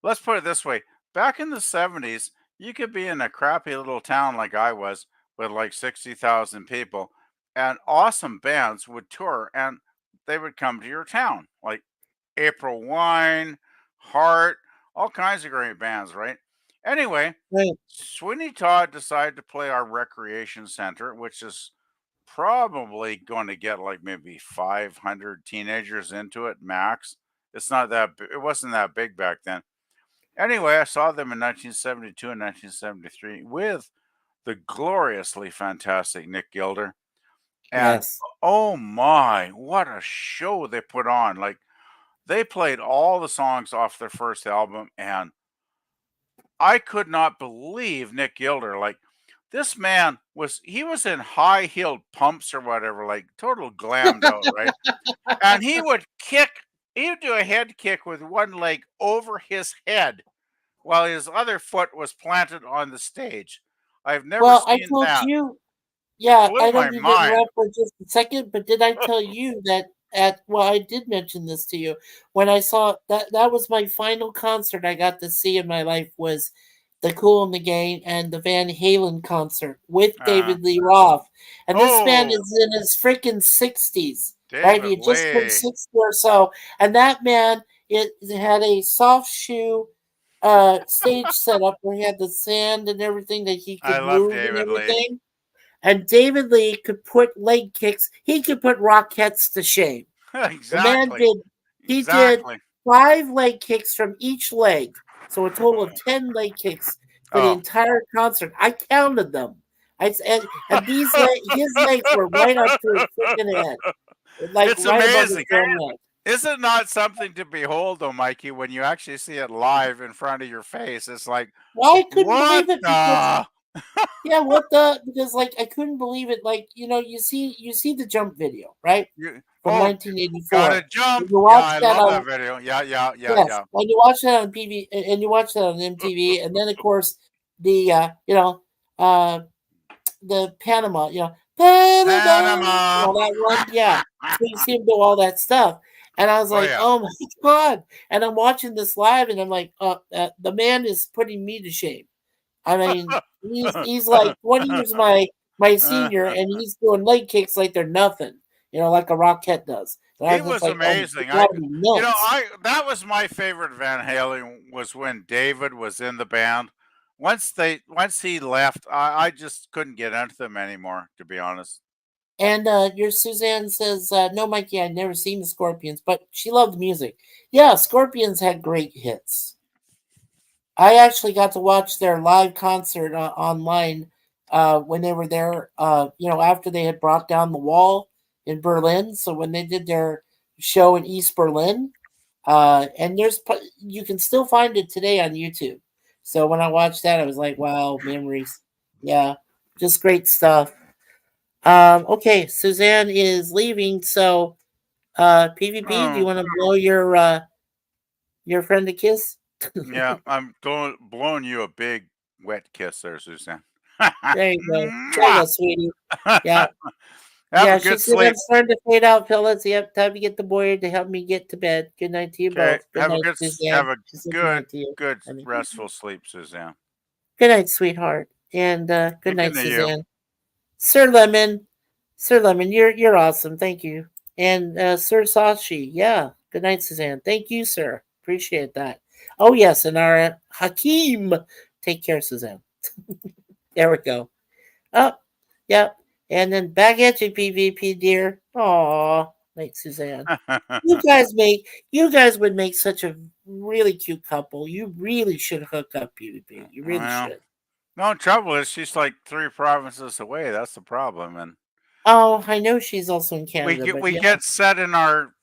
Let's put it this way: back in the '70s, you could be in a crappy little town like I was, with like 60,000 people, and awesome bands would tour. And they would come to your town, like April Wine, Heart, all kinds of great bands, right? Anyway, Right. Sweeney Todd decided to play our recreation center, which is probably going to get like maybe 500 teenagers into it max. It's not that it wasn't that big back then. Anyway, I saw them in 1972 and 1973 with the gloriously fantastic Nick Gilder. And Yes. oh my, what a show they put on. Like they played all the songs off their first album, and I could not believe Nick Gilder. Like this man he was in high-heeled pumps or whatever, like total glammed out, right? And he would do a head kick with one leg over his head while his other foot was planted on the stage. I've never Well, I seen told that. you. It Yeah, blew I my don't need to mind. interrupt for just a second, but did I tell you that I did mention this to you when I saw that was my final concert I got to see in my life was the Kool and the Gang and the Van Halen concert with David Lee Roth. And this man Oh, is in his freaking 60s, right? He David had just turned Lee. 60 or so. And that man it had a soft shoe stage set up where he had the sand and everything that he I could love move and David Lee. everything. And David Lee could put leg kicks. He could put Rockettes to shame. The man Exactly. did 5 leg kicks from each leg. So a total of 10 leg kicks for the Oh. entire concert. I counted them. And his legs were right up to his freaking head. Like It's right above his amazing. damn head. Is it not something to behold, though, Mikey, when you actually see it live in front of your face? It's like, Well, I couldn't what believe it because the? yeah, because like I couldn't believe it. Like, you see the jump video, right? From Oh, 1984. gotta jump. If you Yeah, watch I that love on- that video. Yeah. Yes, when you watch that on PV and you watch that on MTV, and then of course the the Panama, Panama. all that one, yeah. So you see him do all that stuff, and I was Oh, like, yeah. oh my god! And I'm watching this live, and I'm like, the man is putting me to shame. I mean, he's like 20 years my senior, and he's doing leg kicks like they're nothing, like a Rockette does. And I It just was like, amazing. Oh, you gotta be nuts. That was my favorite Van Halen was when David was in the band. Once he left, I just couldn't get into them anymore, to be honest. And your Suzanne says, no, Mikey, I'd never seen the Scorpions, but she loved the music. Yeah, Scorpions had great hits. I actually got to watch their live concert online when they were there, after they had brought down the wall in Berlin. So when they did their show in East Berlin, and you can still find it today on YouTube. So when I watched that, I was like, wow, memories. Yeah, just great stuff. Okay, Suzanne is leaving. So PvP, do you want to blow your friend a kiss? Yeah, I'm blowing you a big wet kiss there, Suzanne. There you go. There you go, sweetie. Yeah. Have a good she said sleep. I'm starting to fade out, fellas. Yep, time to get the boy to help me get to bed. Good night to you Okay, both. Good have a night, good Suzanne. have a She said good night to you. good I mean, restful sleep, Suzanne. Good night, sweetheart. And good Thinking night, of you. Suzanne. Sir Lemon, you're awesome. Thank you. And Sir Sashi, yeah. Good night, Suzanne. Thank you, sir. Appreciate that. Oh yes, and our Hakeem. Take care, Suzanne. There we go. Oh, yep. And then back at you, PvP dear. Aw, night, Suzanne. You guys would make such a really cute couple. You really should hook up, PvP. You really Well, should. no trouble is she's like 3 provinces away. That's the problem, and Oh, I know she's also in Canada. But we yeah. get set in our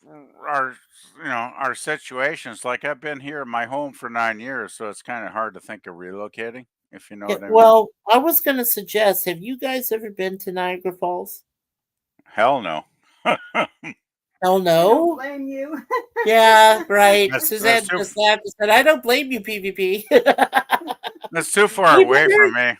our situations. Like I've been here in my home for 9 years, so it's kind of hard to think of relocating. If you know what I mean. Well, I was going to suggest, have you guys ever been to Niagara Falls? Hell no. Hell Don't no. blame you. Yeah, right. That's Suzanne too- just laughed and said, I don't blame you, PvP. That's too far We've away been from me.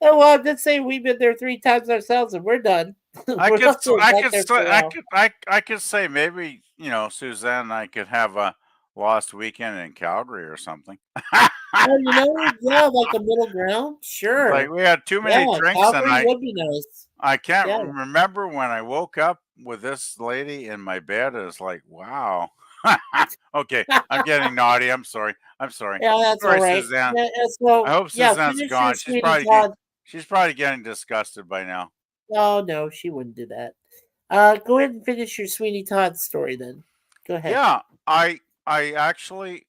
Oh, well, I'm just saying we've been there 3 times ourselves and we're done. I We're could, not going I back could, there say, for a I while. could, I could say maybe Suzanne and I could have a lost weekend in Calgary or something. Oh, yeah, like a middle ground. Sure. Like we had too many Yeah, drinks Calgary and would be nice. I can't Yeah. remember when I woke up with this lady in my bed is like, wow. Okay, I'm getting naughty. I'm sorry. I'm sorry. Yeah, that's all Sorry, right. Suzanne. Yeah, I so hope yeah, Suzanne's finish your gone. Sweeney Todd. She's probably getting disgusted by now. Oh no, she wouldn't do that. Go ahead and finish your Sweeney Todd story then. Go ahead. Yeah, I actually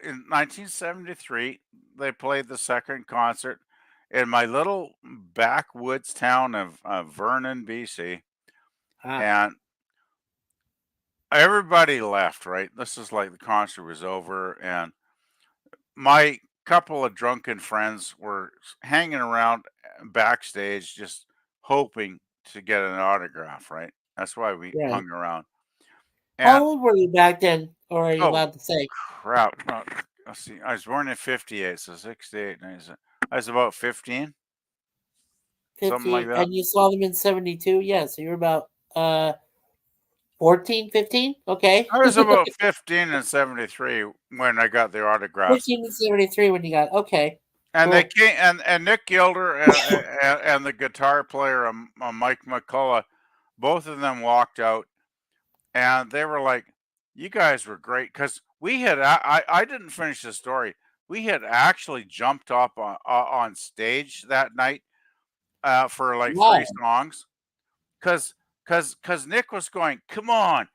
in 1973 they played the second concert in my little backwoods town of Vernon, BC, Ah, and everybody left. Right, this is like the concert was over, and my couple of drunken friends were hanging around backstage, just hoping to get an autograph. Right, that's why we right. hung around. How And old were you back then, or are you oh allowed to say? crap! Let's see. I was born in '58, so 68. I was about 15, something like 15, that. and you saw them in 72? Yeah, so you're about 14, 15? Okay. I was about 15 in '73 when I got the autographs, 15 and 73 when you got, okay, and they cool. came. And Nick Gilder and the guitar player, Mike McCullough, both of them walked out, and they were like, "You guys were great," because we had. I didn't finish the story. We had actually jumped up on stage that night for like Wow. 3 songs. Cause Nick was going, come on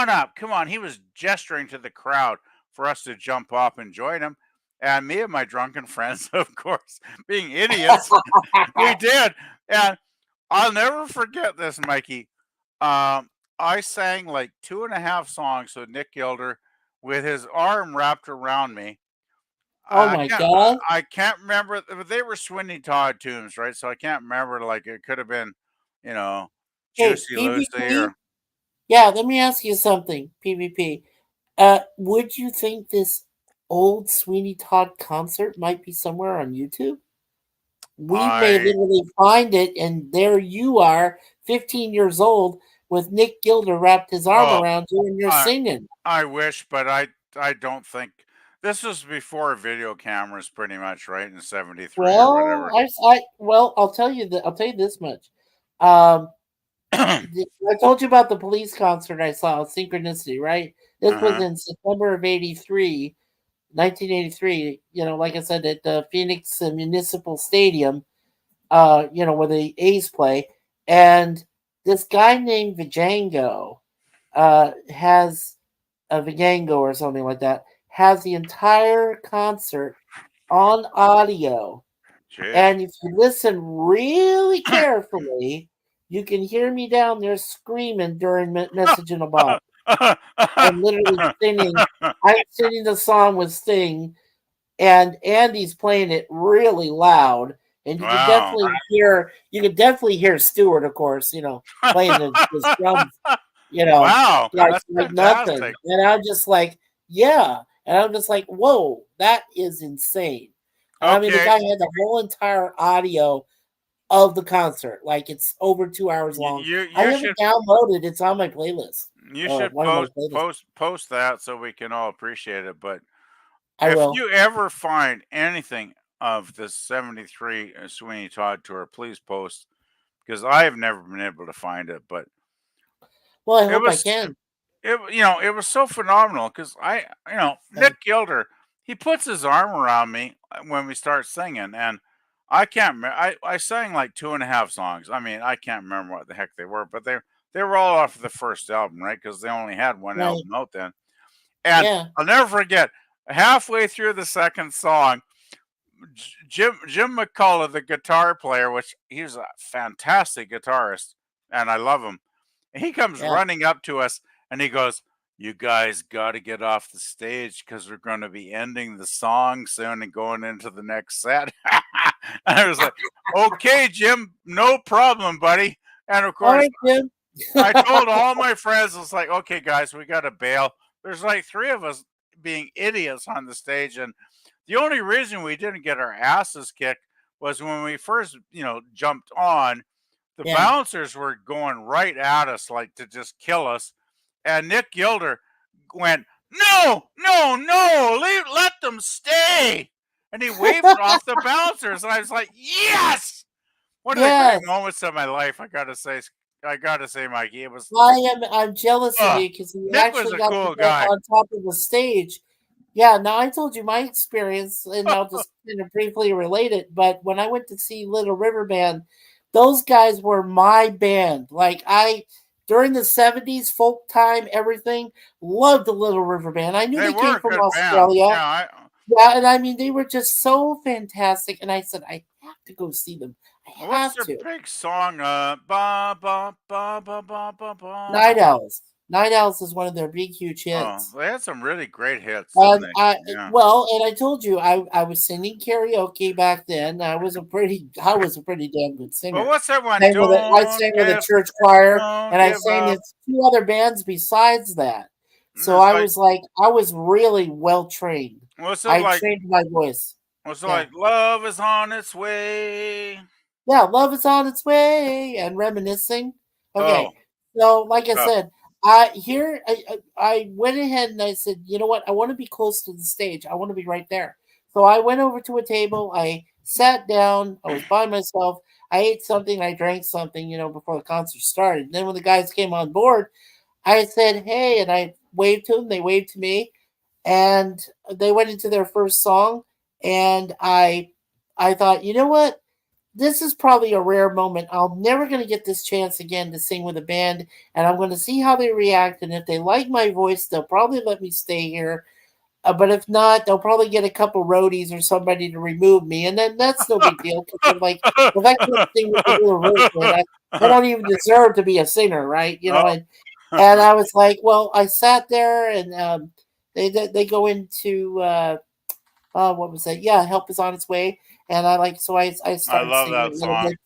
up, come on. He was gesturing to the crowd for us to jump up and join him. And me and my drunken friends, of course, being idiots, we did. And I'll never forget this, Mikey. I sang like 2.5 songs with Nick Gilder with his arm wrapped around me. Oh my God. I can't remember. They were Sweeney Todd tunes, right? So I can't remember. Like it could have been, you know, Hey, Juicy Lucy PvP? or Yeah, let me ask you something, PvP. Would you think this old Sweeney Todd concert might be somewhere on YouTube? We may I literally find it, and there you are, 15 years old, with Nick Gilder wrapped his arm oh around you, and you're I singing. I wish, but I don't think this was before video cameras, pretty much, right? In '73 or Well, whatever. well, I'll tell you that. I'll tell you this much. Um, I told you about the police concert I saw, Synchronicity, right? This was Uh-huh. in September of 83, 1983. Like I said, at the Phoenix Municipal Stadium, where the A's play. And this guy named Vijango has a Vigango or something like that, has the entire concert on audio. Jeez. And if you listen really carefully, you can hear me down there screaming during Message in a Box. I'm literally singing. I'm singing the song with Sting, and Andy's playing it really loud. And Wow. you could definitely hear Stewart, of course, playing his drums, Wow. That's like nothing. fantastic. And I'm just like, yeah. And I'm just like, whoa, that is insane. And I mean, the Okay. guy had the whole entire audio of the concert. Like it's over 2 hours long. I You have it should downloaded. It's on my playlist. One of my playlists. post that so we can all appreciate it. But I if will. you ever find anything of the '73 Sweeney Todd tour, please post because I have never been able to find it. But Well, I it hope I was can. it was so phenomenal because Nick Gilder, he puts his arm around me when we start singing, and I can't remember. I sang like 2.5 songs. I mean, I can't remember what the heck they were, but they were all off of the first album, right? Because they only had one Right. album out then. And Yeah. I'll never forget, halfway through the second song, Jim McCullough, the guitar player, which he's a fantastic guitarist, and I love him. He comes Yeah. running up to us and he goes, "You guys got to get off the stage because we're going to be ending the song soon and going into the next set." And I was like, "Okay, Jim, no problem, buddy." And of All course, right, Jim. I told all my friends, I was like, "Okay, guys, we got to bail." There's like three of us being idiots on the stage, and the only reason we didn't get our asses kicked was when we first, jumped on. The Yeah. bouncers were going right at us, like to just kill us. And Nick Gilder went, "No, no, no, let them stay." And he waved off the bouncers. And I was like, "Yes!" One of the great Yes. moments of my life, I got to say. I gotta say, Mikey, it was I'm jealous of you because you Nick was actually a got to cool go guy. on top of the stage. Yeah, now I told you my experience, and I'll just kind of briefly relate it. But when I went to see Little River Band, those guys were my band. Like during the '70s, folk time, everything, loved the Little River Band. I knew They they were came a from good band. Australia. Yeah, Yeah, and I mean they were just so fantastic. And I said, I have to go see them. I what's have their to. big song? Ba ba ba ba ba ba Night ba. Owls. Night Owls is one of their big, huge Oh, hits. they had some really great hits, didn't And they? Yeah. and I told you I was singing karaoke back then. I was a pretty damn good Well, singer. what's that one? I sang with a church choir, Don't and I give sang up. in two other bands besides that. And So it's like, I was really well trained. what's it I like? trained my voice. What's it Yeah. like? Love is on its way. Yeah, love is on its way and reminiscing. Oh, Okay, so like I tough. said, I went ahead and I said, you know what? I want to be close to the stage. I want to be right there. So I went over to a table. I sat down. I was by myself. I ate something. I drank something. Before the concert started. And then when the guys came on board, I said, "Hey," and I waved to them. They waved to me, and they went into their first song. And I thought, you know what? This is probably a rare moment. I'm never going to get this chance again to sing with a band, and I'm going to see how they react. And if they like my voice, they'll probably let me stay here. But if not, they'll probably get a couple roadies or somebody to remove me, and then that's no big deal. Because I'm like, if I can't sing with the Little River Band, I don't even deserve to be a singer, right? And I was like, well, I sat there, and they go into what was that? Yeah, Help Is on Its Way. And I I started love singing a that little song. bit.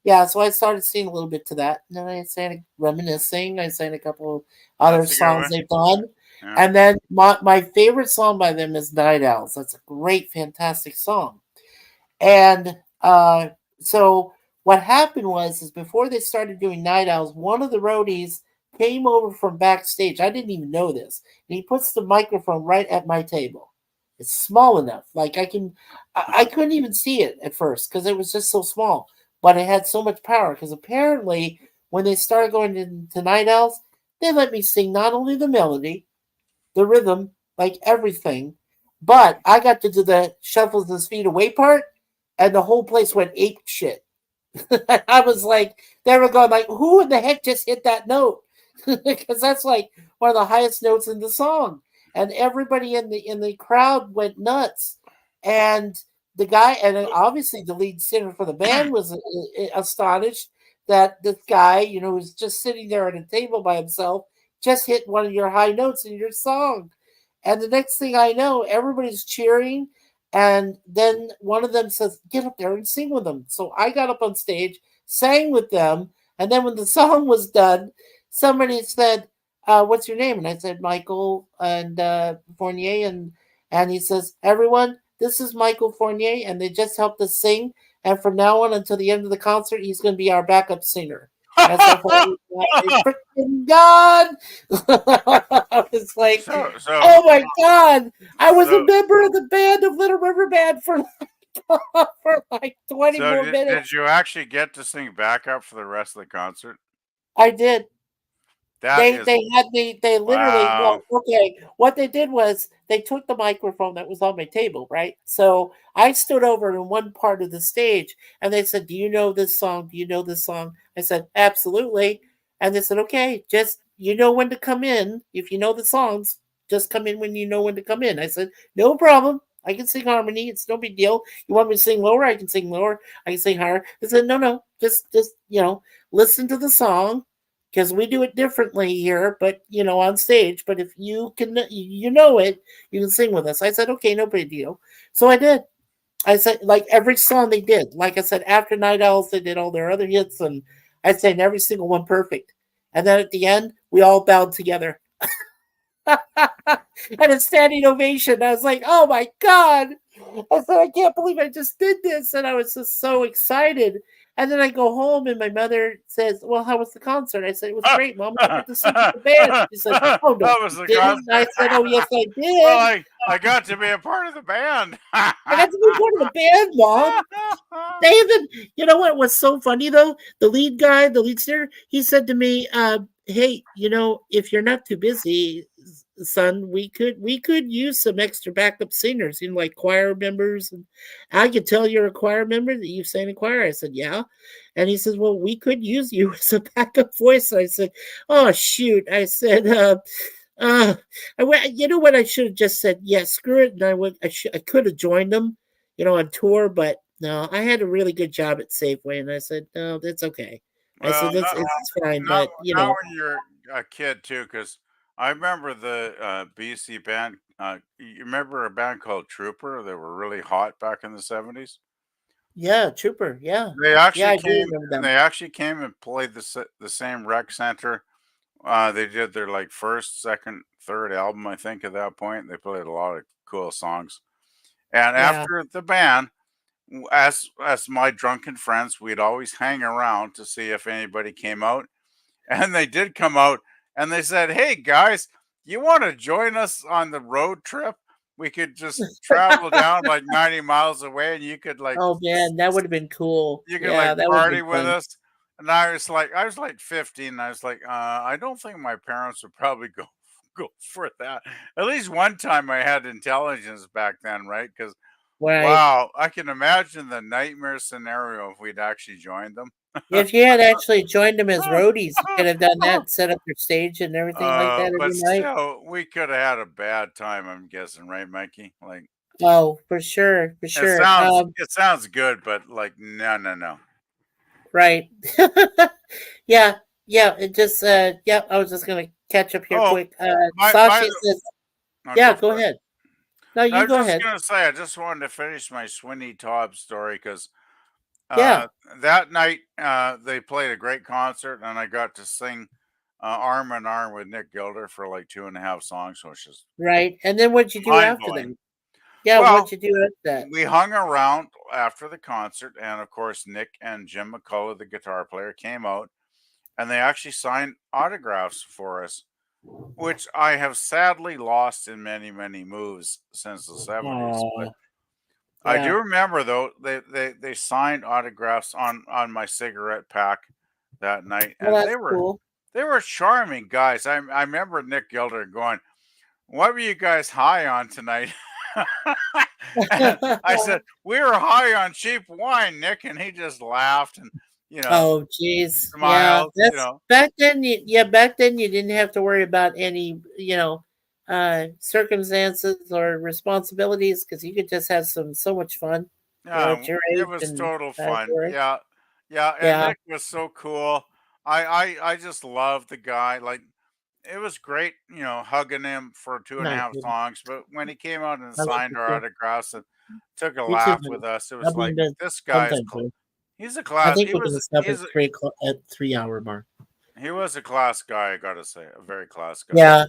Yeah, so I started singing a little bit to that. And then I sang reminiscing. I sang a couple of other That's a good songs one. they've done. Yeah. And then my favorite song by them is Night Owls. That's a great, fantastic song. And so what happened is before they started doing Night Owls, one of the roadies came over from backstage. I didn't even know this. And he puts the microphone right at my table. It's small enough. Like I couldn't even see it at first because it was just so small. But it had so much power because apparently when they started going into Night Owls, they let me sing not only the melody, the rhythm, like everything, but I got to do the shuffles his feet away part, and the whole place went ape shit. I was like, they were going like, who in the heck just hit that note? Because that's like one of the highest notes in the song, and everybody in the crowd went nuts. And the guy, and obviously the lead singer for the band was astonished that this guy, who's just sitting there at a table by himself, just hit one of your high notes in your song. And the next thing I know, everybody's cheering. And then one of them says, "Get up there and sing with them." So I got up on stage, sang with them. And then when the song was done, somebody said, "What's your name?" And I said, "Michael and Fournier." And he says, "Everyone, this is Michael Fournier. And they just helped us sing. And from now on until the end of the concert, he's going to be our backup singer." And I said, "Holy freaking God." I was like, So oh my God. I was a so member of the band of Little River Band for for like 20 so more did minutes. you actually get to sing backup for the rest of the concert? I did. That They is they had me. They literally. wow. Well, okay. What they did was they took the microphone that was on my table, right? So I stood over in one part of the stage, and they said, "Do you know this song? Do you know this song?" I said, "Absolutely." And they said, "Okay, just you know when to come in. If you know the songs, just come in when you know when to come in." I said, "No problem. I can sing harmony. It's no big deal. You want me to sing lower? I can sing lower. I can sing higher." They said, "No, no, just listen to the song." Because we do it differently here, but on stage. But if you can, it, you can sing with us. I said, okay, no big deal. So I did. I said, like every song they did. Like I said, after Night Owls, they did all their other hits, and I sang every single one perfect. And then at the end, we all bowed together. And a standing ovation. I was like, oh my God. I said, I can't believe I just did this. And I was just so excited. And then I go home and my mother says, "Well, how was the concert?" I said, "It was great, Mom. I got to sing with the band." She said, "Oh no, That was you the didn't." I concert. said, "Oh yes, I Well, did. I got to be a part of the band. I got to be part of the band, Mom." They even, you know what was so funny though? The lead guy, the lead singer, he said to me, "Hey, if you're not too busy, son, we could use some extra backup singers, like choir members." And I could tell you're a choir member that you sang in choir. I said, "Yeah," and he says, "Well, we could use you as a backup voice." I said, "Oh shoot!" I said, uh, I went. You know what? I should have just said, "Yeah, screw it," and I went. I could have joined them, on tour, but no, I had a really good job at Safeway, and I said, "No, that's okay." I Well, said, "That's it's fine," not but when you're a kid too, because I remember the BC band. You remember a band called Trooper? They were really hot back in the 70s. yeah, Trooper, yeah, They yeah, actually I do came. remember them. They actually came and played the same rec center. They did their like first, second, third album, I think. At that point, they played a lot of cool songs. And Yeah, after the band, as my drunken friends, we'd always hang around to see if anybody came out, and they did come out, and they said, "Hey guys, you want to join us on the road trip? We could just travel down like 90 miles away, and you could oh man, that would have been cool. Yeah, that would have party been with fun. us." And I was like 15, and I was like, I don't think my parents would probably go go for that. At least one time I had intelligence back then, right? Because Right. wow, I can imagine the nightmare scenario if we'd actually joined them. If you had actually joined them as roadies, you could have done that, set up your stage and everything like that But every night. still, we could have had a bad time, I'm guessing, right, Mikey? Like Oh, for sure, for sure. it sounds good, but like no, no, no. Right. Yeah, yeah. It just, yeah. I was just gonna catch up here Oh, quick. my Sasha says, no, "Yeah, go go for it. ahead." No, I you was go just ahead. gonna say, I just wanted to finish my Sweeney Todd story because Yeah, that night they played a great concert, and I got to sing arm in arm with Nick Gilder for like 2.5 songs, which is right. And then what'd you do mind after blowing. that? Yeah, Well, what'd you do after that? we hung around after the concert, and of course, Nick and Jim McCullough, the guitar player, came out and they actually signed autographs for us, which I have sadly lost in many, many moves since the 70s. But Oh, I do yeah. remember though they signed autographs on my cigarette pack that night, Well, and that's cool. they were charming guys. I remember Nick Gilder going, "What were you guys high on tonight?" And I said, "We were high on cheap wine, Nick," and he just laughed and you know Oh, geez. Yeah, smiled. that's back then. Yeah, back then you didn't have to worry about any, circumstances or responsibilities because you could just have so much fun, Yeah, at your it age was and total not have to fun. worry. Yeah, yeah, and Yeah, Nick was so cool. I just loved the guy. Like it was great, hugging him for two and a not half kidding. songs. But when he came out and I like signed you our too. autographs and took a You too, laugh buddy. with us, it I'll was be in like bed this guy's sometime soon. he's a I class. think we're gonna stop at 3 o'clock at 3 hour mark. He was a class guy. I gotta say, a very class guy. Yeah.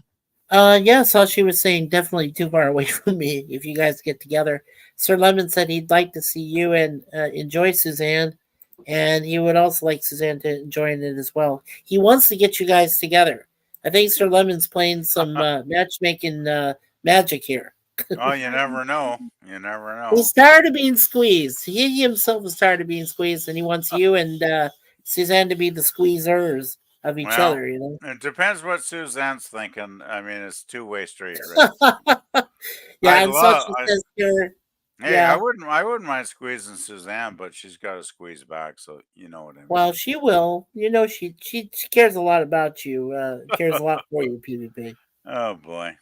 Yeah, so she was saying definitely too far away from me if you guys get together. Sir Lemon said he'd like to see you and enjoy Suzanne, and he would also like Suzanne to enjoy it as well. He wants to get you guys together. I think Sir Lemon's playing some matchmaking magic here. Oh, you never know. You never know. He's tired of being squeezed. He himself is tired of being squeezed, and he wants you and Suzanne to be the squeezers of each Well, other, it depends what Suzanne's thinking. I mean, it's two-way street, really. I Yeah, and so love. she says here, Hey, yeah. I wouldn't mind squeezing Suzanne, but she's got to squeeze back, so you know what I Well, mean. she will. She cares a lot about you. Cares a lot for you, PvP. Oh boy.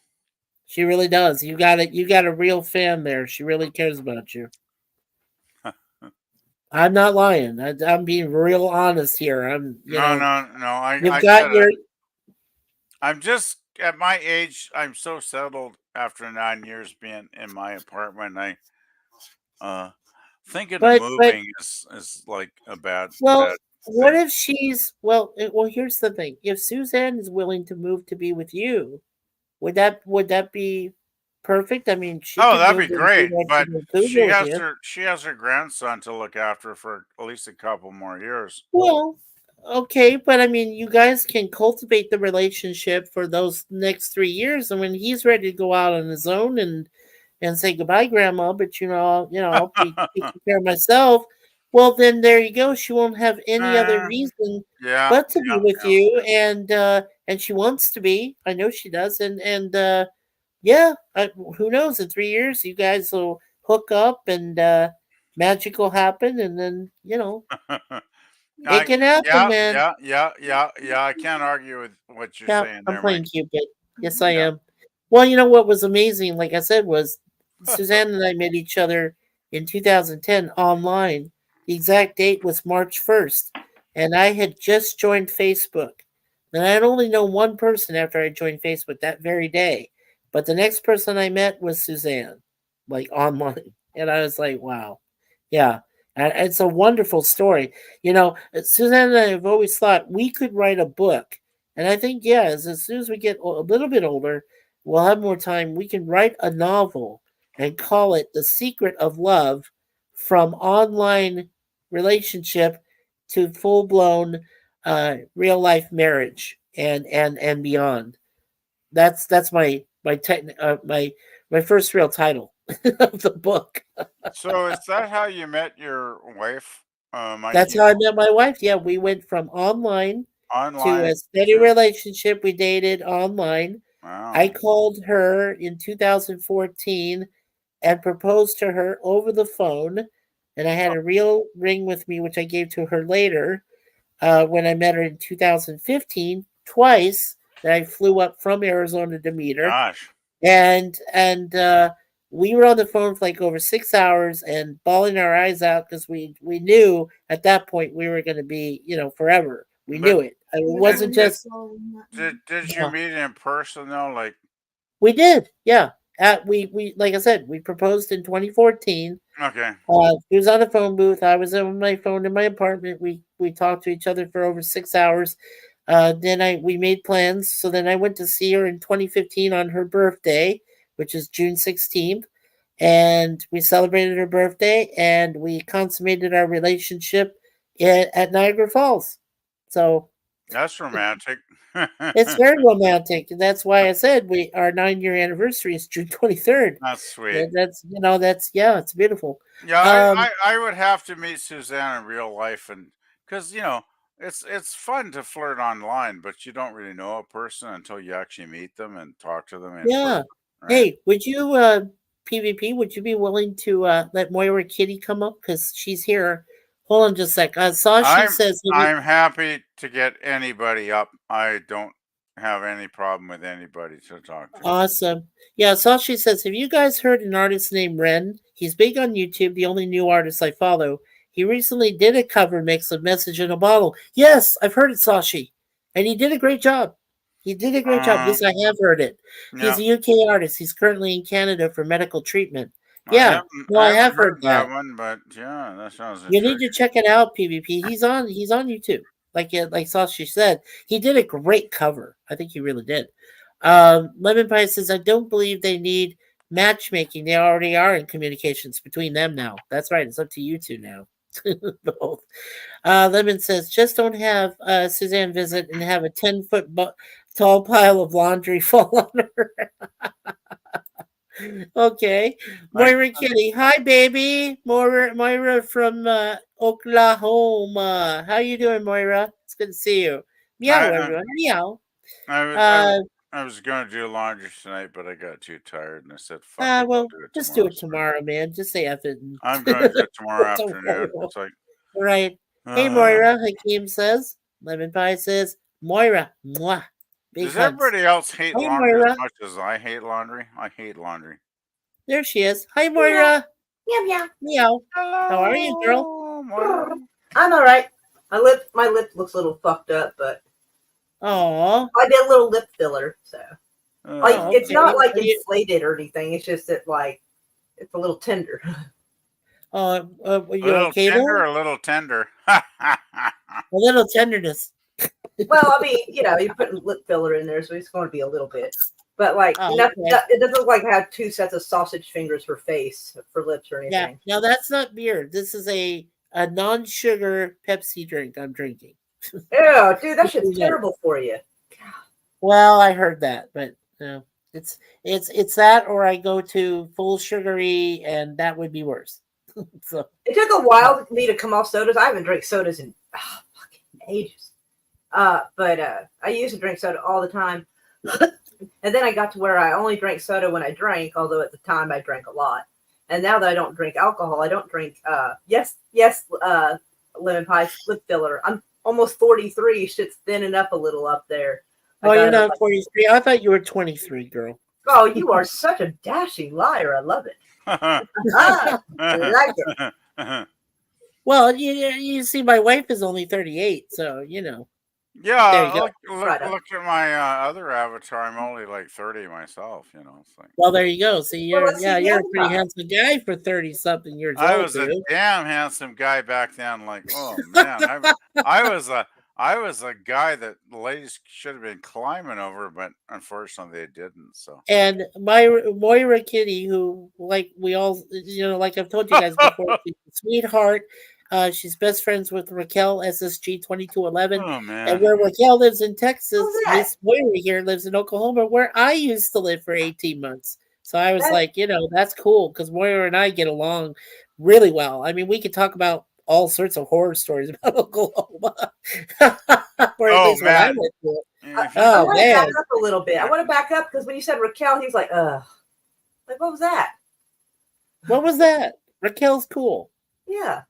She really does. You got a real fan there. She really cares about you. I'm not lying. I'm being real honest here. No, no, no. You've I got get it. your I'm just at my age. I'm so settled after 9 years being in my apartment. Uh thinking of but moving is like a bad well, bad what thing. if she's well, here's the thing. If Suzanne is willing to move to be with you, would that be perfect. I mean, she Oh, could that'd move be and do great. what But she wants to with you. she has her grandson to look after for at least a couple more years. Well, okay, but I mean, you guys can cultivate the relationship for those next 3 years, and when he's ready to go out on his own and say goodbye, Grandma, but I'll be taking care of myself. Well, then there you go. She won't have any other Uh, reason yeah, but to be yeah, with yeah. you, and she wants to be. I know she does, and yeah, who knows? In 3 years, you guys will hook up, and magic will happen, and then it I can happen, yeah, man. yeah, yeah, yeah, yeah. I can't argue with what you're Yeah, saying I'm there, playing Mike. Cupid. Yes, I Yeah. am. Well, you know what was amazing, like I said, was Suzanne and I met each other in 2010 online. The exact date was March 1st, and I had just joined Facebook. And I had only known one person after I joined Facebook that very day. But the next person I met was Suzanne, like online. And I was like, wow. Yeah. And it's a wonderful story. Suzanne and I have always thought we could write a book. And I think, yeah, as soon as we get a little bit older, we'll have more time. We can write a novel and call it The Secret of Love, from online relationship to full blown real life marriage and beyond. That's my first real title of the book. So is that how you met your wife, That's Mikey? how I met my wife. Yeah, we went from online to Online a steady to relationship. We dated online. I wow. called her in 2014 and proposed to her over the phone. And I had a real ring with me, which I gave to her later when I met her in 2015, twice. That I flew up from Arizona to meet her, Gosh. and we were on the phone for like over 6 hours and bawling our eyes out because we knew at that point we were going to be forever. We But knew it. It did wasn't just did you uh, meet in person though? Like we did, yeah. We like I said, we proposed in 2014. okay. He was on the phone booth. I was on my phone in my apartment. We talked to each other for over 6 hours. Then we made plans. So then I went to see her in 2015 on her birthday, which is June 16th, and we celebrated her birthday and we consummated our relationship at Niagara Falls. So That's romantic. it's very romantic, and that's why I said our 9-year anniversary is June 23rd. That's sweet. Yeah, that's yeah, it's beautiful. Yeah, Um, I would have to meet Suzanne in real life, and because it's fun to flirt online, but you don't really know a person until you actually meet them and talk to them in person, Yeah. right? Hey, would you PvP? Would you be willing to let Moira Kitty come up because she's here? Hold on just a sec. Sashi I'm says, I'm happy to get anybody up. I don't have any problem with anybody to talk to. awesome. Yeah, Sashi says, have you guys heard an artist named Ren? He's big on YouTube, the only new artist I follow. He recently did a cover mix of Message in a Bottle. Yes, I've heard it, Sashi. And he did a great job. He did a great job. Uh, Yes, I have heard it. yeah, He's a UK artist. He's currently in Canada for medical treatment. I Yeah, haven't no, I I haven't have heard heard that that. one, but yeah, that sounds You need interesting. to check it out, PvP. He's on YouTube. Like Sashi said, he did a great cover. I think he really did. Lemon Pie says, I don't believe they need matchmaking. They already are in communications between them now. That's right. It's up to you two now. Both. Lemon says, just don't have Suzanne visit and have a 10-foot tall pile of laundry fall on her. Okay. Like, Moira Kitty. Hi, baby. Moira from Oklahoma. How you doing, Moira? It's good to see you. I Meow, everyone. Meow. I was I was Uh, I was gonna do laundry tonight, but I got too tired and I said, "Fuck it, I'll well, do it just do tomorrow." it So tomorrow, man. Just say F it. And I'm going to do it tomorrow don't afternoon. worry. It's like, Right. Hey, uh, Moira. Hakeem says. Lemon Pie says. Moira. Mwah. Big does hugs. everybody else hate Hi, laundry as Moira. much as I hate laundry? I hate laundry. There she is. Hi, Meow. Moira. Meow meow. Meow. How are you, girl? Hello, Moira. I'm all right. My lip looks a little fucked up, but Aw. I did a little lip filler, so like Oh, it's okay. not like Are you- inflated or anything. It's just that like it's a little tender. were A you little okay tender, there? a little tender. A little tenderness. Well, I mean, you put lip filler in there, so it's going to be a little bit. But like, Oh, nothing, okay. it doesn't look like I have 2 sets of sausage fingers for face, for lips, or Yeah. anything. Now that's not beer. This is a non-sugar Pepsi drink I'm drinking. Ew, dude, that shit's Yeah. terrible for you. Well, I heard that, but it's that, or I go to full sugary, and that would be worse. So It took a while for me to come off sodas. I haven't drank sodas in fucking ages. But I used to drink soda all the time. And then I got to where I only drank soda when I drank, although at the time I drank a lot. And now that I don't drink alcohol, I don't drink, lemon pie lip filler. I'm almost 43. Shit's thinning up a little up there. oh, you're not 43. I thought you were 23, girl. Oh, you are such a dashing liar. I love it. I like it. Well, you see, my wife is only 38, so There you Yeah, go. look at my other avatar. I'm only like 30 myself. It's like Well, there you go. See, Well, let's see the you're a other pretty guy. handsome guy for 30-something years I old, was a dude. damn handsome guy back then. Like, oh man, I was a guy that the ladies should have been climbing over, but unfortunately they didn't. So And Moira Kitty, who, like we all, like I've told you guys before, she's a sweetheart. She's best friends with Raquel SSG 2211. oh And man, where Raquel lives in Texas, Who's that? Miss Moira here lives in Oklahoma, where I used to live for 18 months. So I was That- like, that's cool because Moira and I get along really well. I mean, we could talk about all sorts of horror stories about Oklahoma. Or at Oh, least what I man. went through. If I Oh, want to man. back up a little bit. I want to back up because when you said Raquel, he was like, ugh. Like, what was that? What was that? Raquel's cool. Yeah.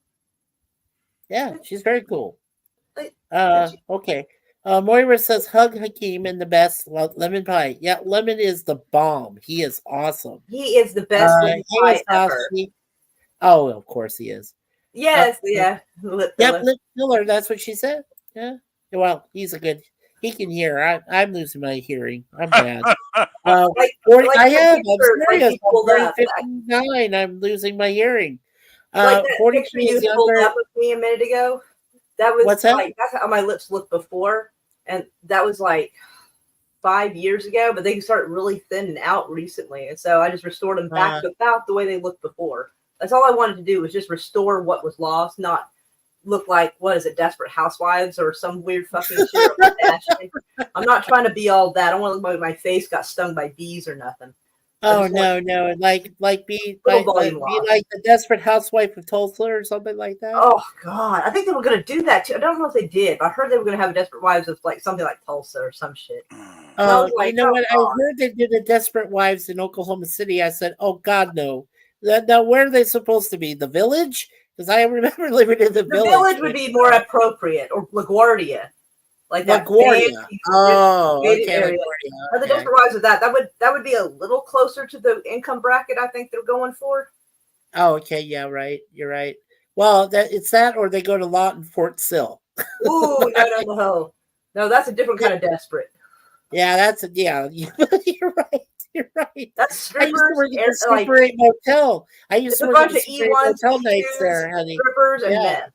Yeah, she's very cool. Like, Okay. Moira says, hug Hakeem and the best lemon pie. Yeah, Lemon is the bomb. He is awesome. He is the best lemon Hey, pie ever. Sashi. Oh, of course he is. Yes, yeah. Lip Yep, filler. lip filler. That's what she said. Yeah. Well, he can hear. I'm losing my hearing. I'm bad. Like 40, like I the am. I'm picture, like serious. you pulled I'm up. 59. I'm losing my hearing. Like that picture 43 you is pulled younger. up with me a minute ago. That was What's that? like that's how my lips looked before, and that was like 5 years ago. But they started really thinning out recently, and so I just restored them back to about the way they looked before. That's all I wanted to do was just restore what was lost, not look like what is it, Desperate Housewives or some weird fucking shit. I'm not trying to be all that. I don't want to look like my face got stung by bees or nothing. Oh just no, be Little volume loss. like the Desperate Housewife of Tulsa or something like that. Oh God, I think they were gonna do that too. I don't know if they did, but I heard they were gonna have a Desperate Wives of like something like Tulsa or some shit. I was like, you know oh, what? God. I heard they did a Desperate Wives in Oklahoma City. I said, oh God, no. Now where are they supposed to be? The Village? Because I remember living in the The Village. Village would be more appropriate, or LaGuardia, like that. LaGuardia. fancy, Oh, gated okay. area. LaGuardia, Or the okay. Desperate Wives of that would be a little closer to the income bracket I think they're going for. Oh, okay. Yeah, right. You're right. Well, it's that, or they go to Lawton Fort Sill. Ooh, no, that's a different kind of desperate. Yeah, you're right. You're right. That's I used to strippers, work at the like Super 8 Motel. I used it's to a work at bunch the of Super 8 E1s, Motel nights E2s, there, honey. strippers, and Yeah. meth.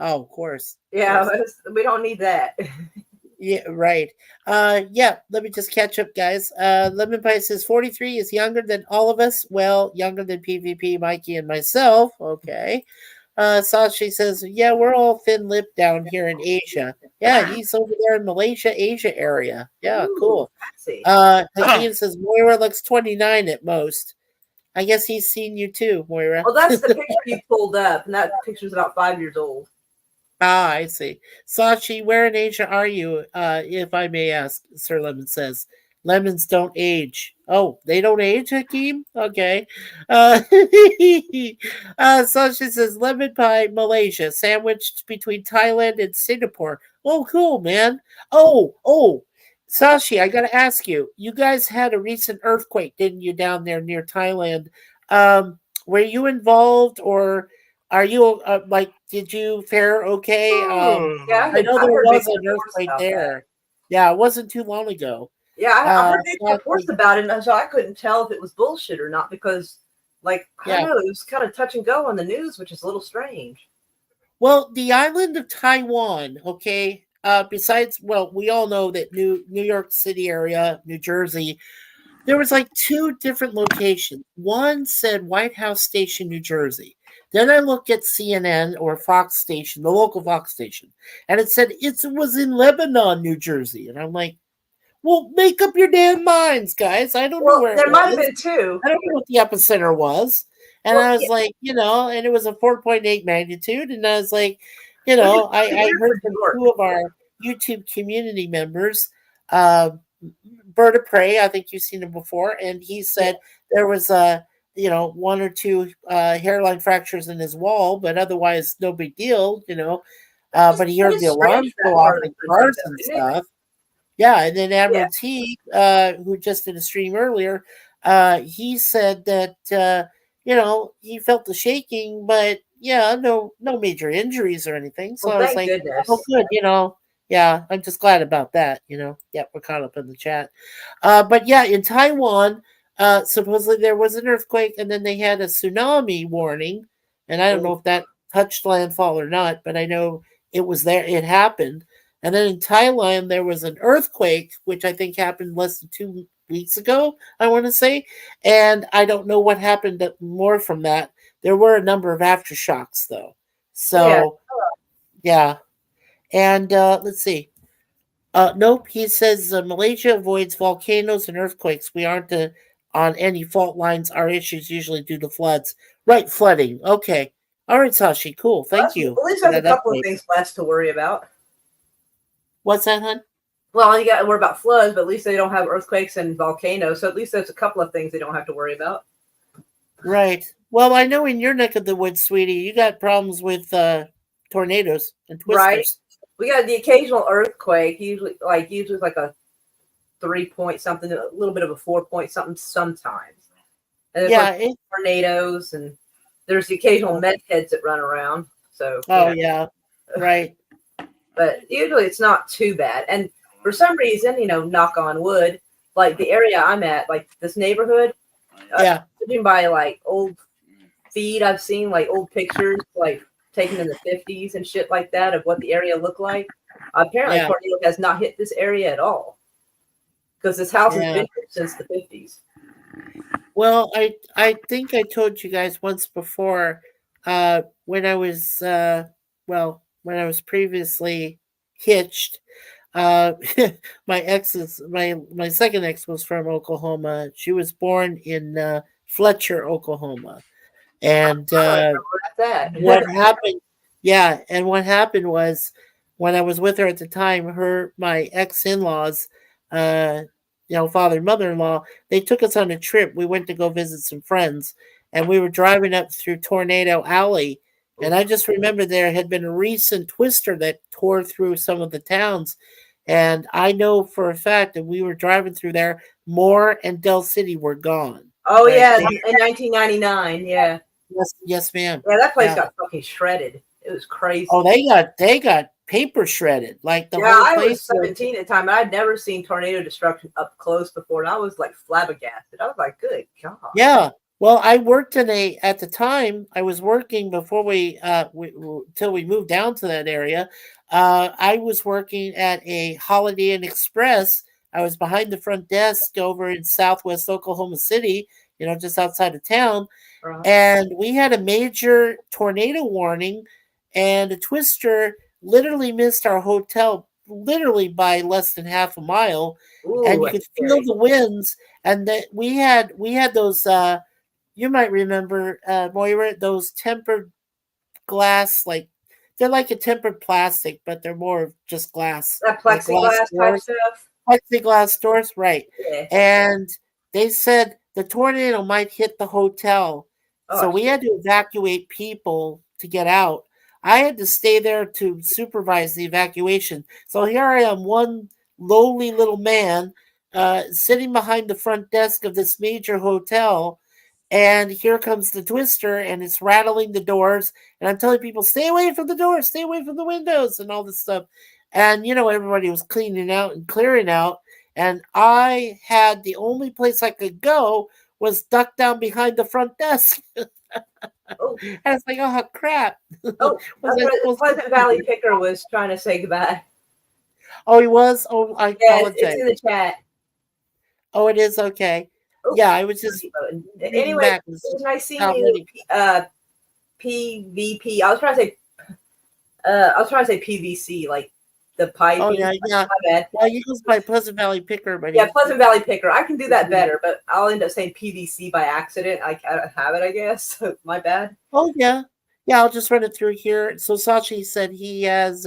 Oh, of course. Yeah, we don't need that. Yeah, right. Yeah, let me just catch up, guys. Lemon Pie says 43 is younger than all of us. Well, younger than PvP, Mikey, and myself. Okay. Sashi says, yeah, we're all thin-lipped down here in Asia. Yeah, he's over there in Malaysia, Asia area. Yeah, Ooh, cool. fancy. Hakeem says Moira looks 29 at most. I guess he's seen you too, Moira. Well, that's the picture you pulled up, and that picture's about 5 years old. Ah, I see. Sachi, where in Asia are you, if I may ask? Sir Lemon says. Lemons don't age. Oh, they don't age, Hakeem? Okay. Sachi says, lemon pie, Malaysia, sandwiched between Thailand and Singapore. Oh, cool, man. Oh, Sashi, I got to ask you. You guys had a recent earthquake, didn't you, down there near Thailand? Were you involved, or are you did you fare okay? Yeah, I know I've there heard was big an reports earthquake about there. that. Yeah, it wasn't too long ago. Yeah, I heard big Sachi- reports about it, and so I couldn't tell if it was bullshit or not because, I don't know, it was kind of touch and go on the news, which is a little strange. Well, the island of Taiwan, okay, besides, well, we all know that New York City area, New Jersey, there was like 2 different locations. One said White House Station, New Jersey. Then I look at CNN or Fox Station, the local Fox station, and it said it was in Lebanon, New Jersey. And I'm like, well, make up your damn minds, guys. I don't know Well, where there it might have was. been 2. I don't know what the epicenter was. And Well, I was like, and it was a 4.8 magnitude. And I was like, I heard from York. 2 of our YouTube community members, Bird of Prey, I think you've seen him before, and he said there was 1 or 2 hairline fractures in his wall, but otherwise no big deal, but he heard the alarms go off in cars and stuff. Yeah, and then Admiral T, who just did a stream earlier, he said that he felt the shaking, but no major injuries or anything. So Well, I was thank like, goodness. oh, good, yeah, I'm just glad about that. Yeah, we're caught up in the chat. But yeah, in Taiwan, supposedly there was an earthquake, and then they had a tsunami warning, and I don't know if that touched landfall or not, but I know it was there. It happened. And then in Thailand, there was an earthquake, which I think happened less than 2 weeks ago, I want to say. And I don't know what happened more from that. There were a number of aftershocks, though. So, yeah. And let's see. Nope, he says Malaysia avoids volcanoes and earthquakes. We aren't on any fault lines. Our issues usually due to floods. Right, flooding. Okay. All right, Sashi. Cool. Thank you. At least for there's a that couple update. of things less to worry about. What's that, hon? Well, you got to worry about floods, but at least they don't have earthquakes and volcanoes. So at least there's a couple of things they don't have to worry about. Right. Well, I know in your neck of the woods, sweetie, you got problems with tornadoes and twisters. Right. We got the occasional earthquake, usually like a 3 point something, a little bit of a 4 point something sometimes. And there's tornadoes, and there's the occasional med heads that run around. So yeah. Right. But usually it's not too bad. And for some reason, knock on wood, like the area I'm at, like this neighborhood, judging by like old feed, I've seen like old pictures, like taken in the 50s and shit like that of what the area looked like. Apparently, tornado has not hit this area at all because this house has been here since the 50s. Well, I think I told you guys once before when I was when I was previously hitched. My second ex was from Oklahoma. She was born in Fletcher, Oklahoma. And what happened? Yeah, and what happened was when I was with her at the time, my ex-in-laws, father and mother-in-law, they took us on a trip. We went to go visit some friends, and we were driving up through Tornado Alley. And I just remember there had been a recent twister that tore through some of the towns. And I know for a fact that we were driving through there, Moore and Del City were gone. Oh, yeah, in 1999, yeah. Yes, ma'am. Yeah, that place got fucking shredded. It was crazy. Oh, they got paper shredded. Like the whole place. I was 17 at the time. I'd never seen tornado destruction up close before, and I was like flabbergasted. I was like, good God. Yeah. Well, I worked at the time, I was working before till we moved down to that area. I was working at a Holiday Inn Express. I was behind the front desk over in Southwest Oklahoma City, just outside of town. Right. And we had a major tornado warning, and a twister literally missed our hotel literally by less than half a mile. Ooh, and you could feel the winds. And that we had those you might remember, Moira, those tempered glass, they're like a tempered plastic, but they're more of just glass. That plexiglass type stuff? Plexiglass doors, right. Yeah. And they said the tornado might hit the hotel. So we had to evacuate people to get out. I had to stay there to supervise the evacuation. So here I am, one lowly little man, sitting behind the front desk of this major hotel. And here comes the twister, and it's rattling the doors. And I'm telling people, stay away from the doors, stay away from the windows, and all this stuff. And, everybody was cleaning out and clearing out. And I had the only place I could go was duck down behind the front desk. And I was like, oh, crap. Pleasant Valley Picker was trying to say goodbye. Oh, he was. Oh, I Yeah, apologize. it's in the chat. Oh, it is okay. Oops, Yeah, I was just button. reading Anyway, back. it was nice seeing How you. many? PVP. I was trying to say PVC, like the pipe. Oh yeah, yeah. My bad. Well, he goes by Pleasant Valley Picker, but Yeah, he, Pleasant Valley Picker. I can do that better, but I'll end up saying PVC by accident. I don't have it, I guess. My bad. Oh yeah, yeah. I'll just run it through here. So Sachi said he has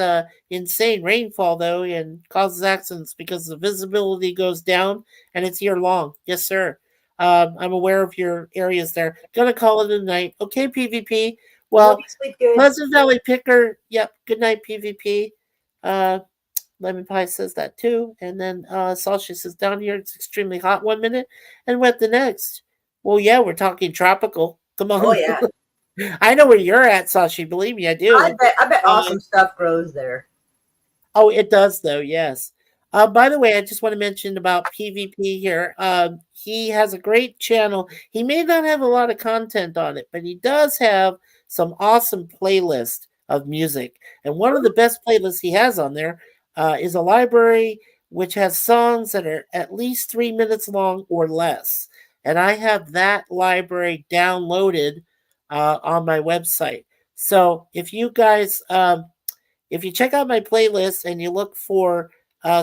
insane rainfall though, and causes accidents because the visibility goes down and it's year long. Yes, sir. I'm aware of your areas there. Gonna call it a night. Okay, PvP. Well, Hope you sleep good. Pleasant Valley Picker. Yep. Good night, PvP. Lemon Pie says that too. And then Sasha says down here it's extremely hot 1 minute and wet the next. Well, yeah, we're talking tropical. Come on. Oh yeah. I know where you're at, Sashi. Believe me, I do. I bet awesome stuff grows there. Oh, it does though, yes. By the way, I just want to mention about PvP here. He has a great channel. He may not have a lot of content on it, but he does have some awesome playlists of music. And one of the best playlists he has on there is a library which has songs that are at least 3 minutes long or less. And I have that library downloaded on my website. So if you guys, if you check out my playlist and you look for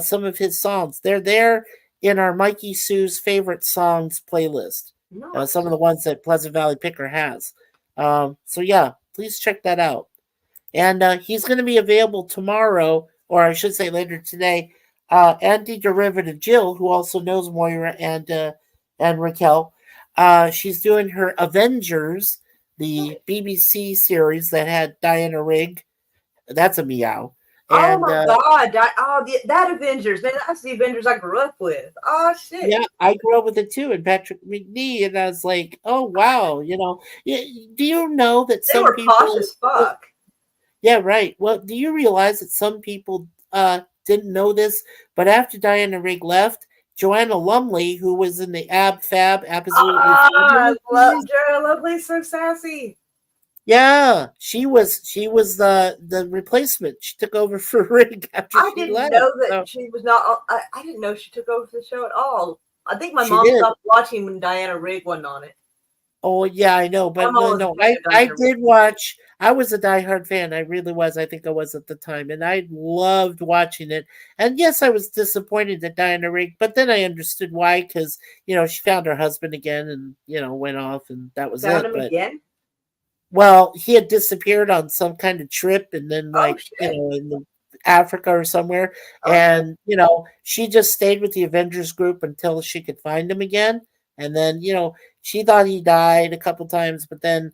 some of his songs, they're there in our Mikey Sue's favorite songs playlist. Nice. Some of the ones that Pleasant Valley Picker has. So yeah, please check that out. And he's going to be available tomorrow, or I should say later today. Anti-Derivative Jill, who also knows Moira and Raquel, she's doing her Avengers, the BBC series that had Diana Rigg. That's a meow. And, oh my god! That Avengers, man, that's the Avengers I grew up with. Oh shit! Yeah, I grew up with it too, and Patrick McNee, and I was like, "Oh wow!" You know, do you know that They some were people? posh as fuck. Yeah, right. Well, do you realize that some people didn't know this, but after Diana Rigg left, Joanna Lumley, who was in the Ab Fab, absolutely. I love Joanna Lumley, so sassy. Yeah, she was the replacement. She took over for Rigg after I she didn't left. know that So, she was not. I didn't know she took over the show at all. I think my She mom did. stopped watching when Diana Rigg wasn't on it. oh yeah, I know, but I'm always no, a fan of I Diana did watch. I was a diehard fan. I really was. I think I was at the time, and I loved watching it. And yes, I was disappointed that Diana Rigg, but then I understood why, because she found her husband again, and went off, and that was Found it. him But again. well, he had disappeared on some kind of trip, and then shit. in Africa or somewhere, Oh. and she just stayed with the Avengers group until she could find him again. And then she thought he died a couple times, but then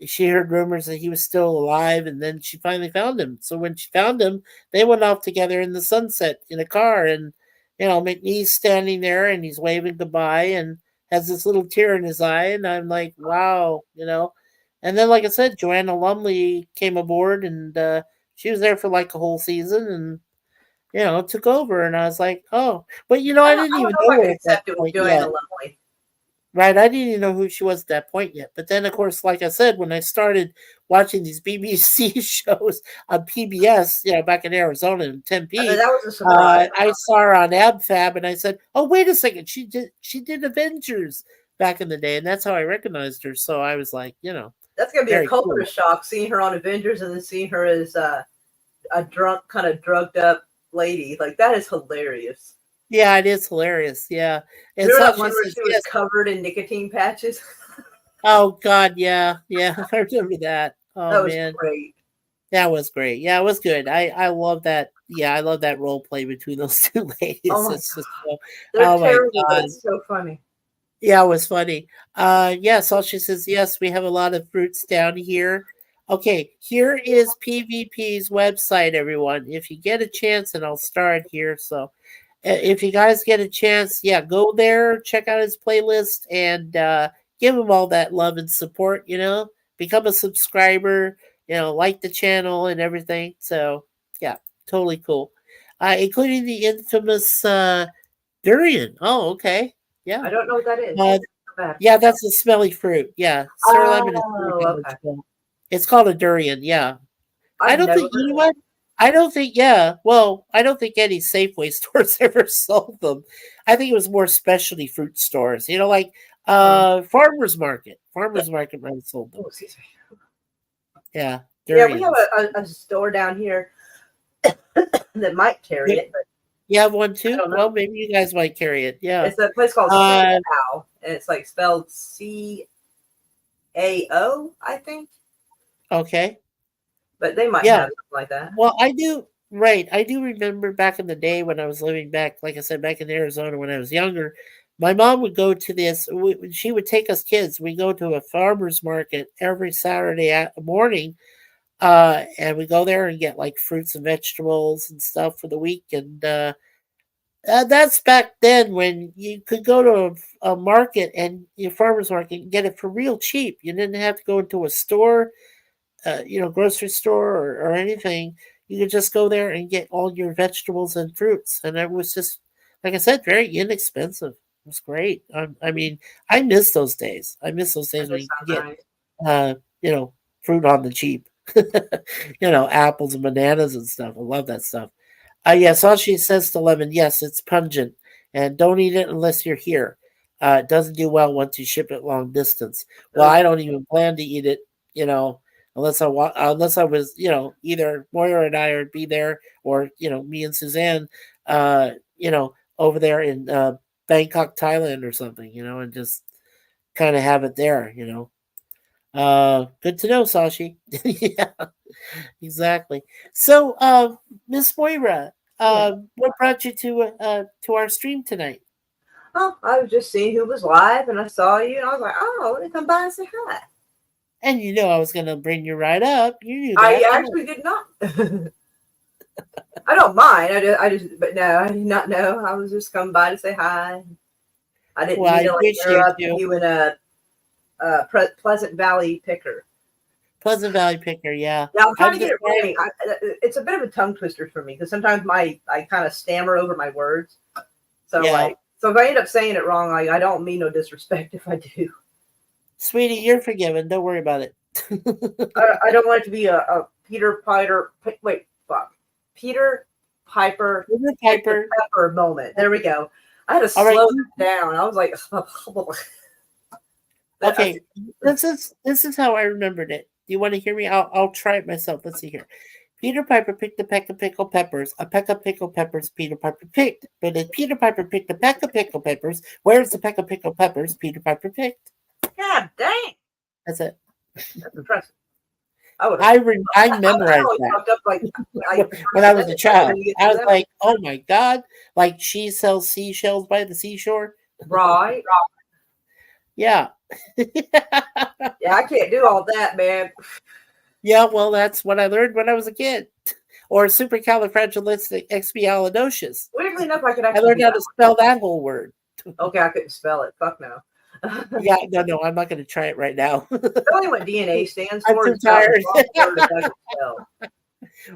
she heard rumors that he was still alive, and then she finally found him. So when she found him, they went off together in the sunset in a car, and McNee's standing there and he's waving goodbye and has this little tear in his eye, and I'm like, wow. And then, like I said, Joanna Lumley came aboard, and she was there for like a whole season, and took over. And I was like, oh, but I didn't even know I her could at that accept it with point Joanna yet. Lumley. Right, I didn't even know who she was at that point yet. But then, of course, like I said, when I started watching these BBC shows on PBS, back in Arizona in Tempe, That was a surprise. I saw her on AbFab, and I said, "Oh, wait a second, she did Avengers back in the day," and that's how I recognized her. So I was like, That's gonna be very a culture cool. shock seeing her on Avengers and then seeing her as a drunk, kind of drugged up lady. Like that is hilarious. Yeah, it is hilarious. Yeah, and Remember that Sasha one where says, she was yes. covered in nicotine patches? Oh God, yeah, I remember that. Oh That was man. great. That was great. Yeah, it was good. I love that. Yeah, I love that role play between those two ladies. Oh my It's just so, They're oh my terrible, but God. it's so funny. Yeah, it was funny. Yeah, Sasha says, yes, we have a lot of fruits down here. Okay, here is PvP's website, everyone. If you get a chance, and I'll start here. So if you guys get a chance, yeah, go there, check out his playlist, and give him all that love and support, become a subscriber, like the channel and everything. So yeah, totally cool. Including the infamous durian. Oh, okay. Yeah. I don't know what that is. Yeah, that's a smelly fruit. Yeah. Sir Lemon is Oh, okay. it's called a durian, yeah. I don't think, you know what? I don't think, yeah. Well, I don't think any Safeway stores ever sold them. I think it was more specialty fruit stores, like Farmers Market. Farmers Market might have sold them. Oh, excuse me. Yeah. Yeah, we have Durians. a store down here that might carry it, but You have one too? don't know. Well, maybe you guys might carry it. Yeah. it's a place called Uh, CAO, and it's like spelled CAO, I think. Okay. But they might Yeah. have something like that. Well, I do. Right. I do remember back in the day when I was living back, like I said, back in Arizona when I was younger. My mom would go to this. She would take us kids. We go to a farmer's market every Saturday morning, and we go there and get like fruits and vegetables and stuff for the week. And that's back then when you could go to a market and your farmer's market and get it for real cheap. You didn't have to go into a store, grocery store or anything. You could just go there and get all your vegetables and fruits, and it was just, like I said, very inexpensive. It was great. I mean, I miss those days. I miss those days That when does you could sound get, nice. fruit on the cheap. Apples and bananas and stuff. I love that stuff. Yes, all she says to lemon, yes, it's pungent, and don't eat it unless you're here. It doesn't do well once you ship it long distance. Well, I don't even plan to eat it, unless unless I was, either Moira and I would be there, or me and Suzanne, over there in Bangkok, Thailand, or something, and just kind of have it there, Good to know, Sashi. Yeah, exactly. So, Miss Moira, what brought you to our stream tonight? Oh, I was just seeing who was live, and I saw you, and I was like, "Oh, let me come by and say hi." And I was gonna bring you right up. You knew I that. actually did not. I don't mind. But no, I did not know. I was just coming by to say hi. I didn't Well, I mean to appreciate interrupt you. you in a Pleasant Valley picker. Pleasant Valley picker, yeah. Yeah, I'm trying to I'm get it just right. It's a bit of a tongue twister for me because sometimes I kind of stammer over my words. So Yeah. so if I end up saying it wrong, I don't mean no disrespect if I do. Sweetie, you're forgiven. Don't worry about it. I don't want it to be a Peter Piper. Wait, fuck. Peter Piper Peter Piper. Pepper moment. There we go. I had to All slow right. it down. I was like, Okay, this is how I remembered it. Do you want to hear me? I'll try it myself. Let's see here. Peter Piper picked a peck of pickled peppers. A peck of pickled peppers Peter Piper picked. But if Peter Piper picked a peck of pickled peppers, where's the peck of pickled peppers Peter Piper picked? God dang. That's it. That's impressive. I memorized that. When I was a child. I was like, oh my God. Like she sells seashells by the seashore. Right. Yeah. Yeah, I can't do all that, man. Yeah, well, that's what I learned when I was a kid. Or supercalifragilisticexpialidocious. Weirdly enough, I could I actually learned how to spell that whole word. Okay, I couldn't spell it. Fuck no. Yeah, no, I'm not going to try it right now. Tell me what DNA stands I'm for. too It's not tired. a word that doesn't spell.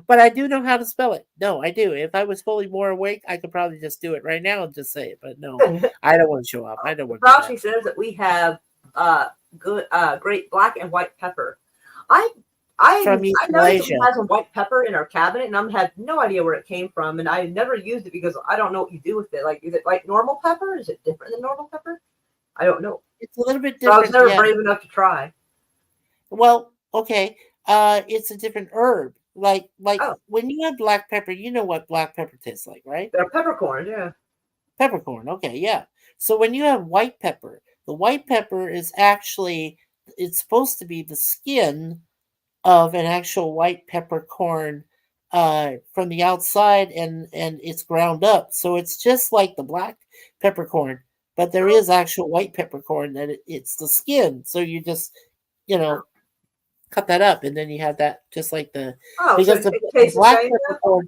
But I do know how to spell it. No, I do. If I was fully more awake, I could probably just do it right now and just say it. But no, I don't want to show off. I don't want to. Rashi says that we have great black and white pepper. I From East know that we Malaysia. have some white pepper in our cabinet, and I have no idea where it came from, and I never used it because I don't know what you do with it. Like, is it like normal pepper? Is it different than normal pepper? I don't know. It's a little bit So I different. was never yeah. brave enough to try. Well, okay. It's a different herb. Like Oh. when you have black pepper, you know what black pepper tastes like, right? They're peppercorns, yeah. Peppercorn. Okay, yeah. So when you have white pepper, the white pepper is actually, it's supposed to be the skin of an actual white peppercorn from the outside, and it's ground up. So it's just like the black peppercorn, but there is actual white peppercorn that it's the skin. So you just, cut that up, and then you have that just like the Oh, so because it the tastes the black same? peppercorn,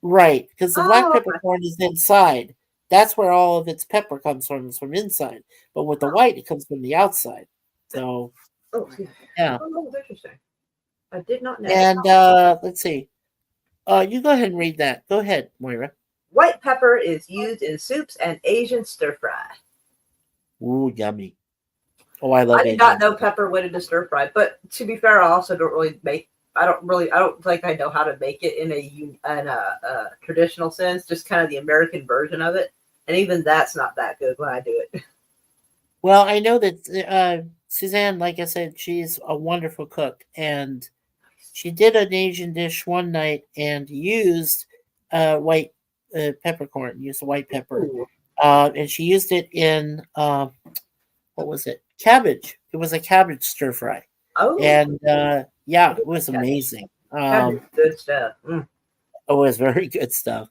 right? Because the black Oh, okay. peppercorn is inside. That's where all of its pepper comes from, is from inside. But with the white, it comes from the outside. So Oh, excuse me. yeah. Oh, that's interesting. I did not know. And let's see. You go ahead and read that. Go ahead, Moira. White pepper is used in soups and Asian stir fry. Ooh, yummy. Oh, I love I it. did not know pepper went into stir fry, but to be fair, I also don't really make. I don't think I know how to make it in a traditional sense, just kind of the American version of it. And even that's not that good when I do it. Well, I know that Suzanne, like I said, she's a wonderful cook, and she did an Asian dish one night and used white peppercorn, used a white pepper, Ooh. and she used it in what was it? Cabbage. It was a cabbage stir fry, Oh, and yeah, it was amazing. that is good stuff. It was very good stuff.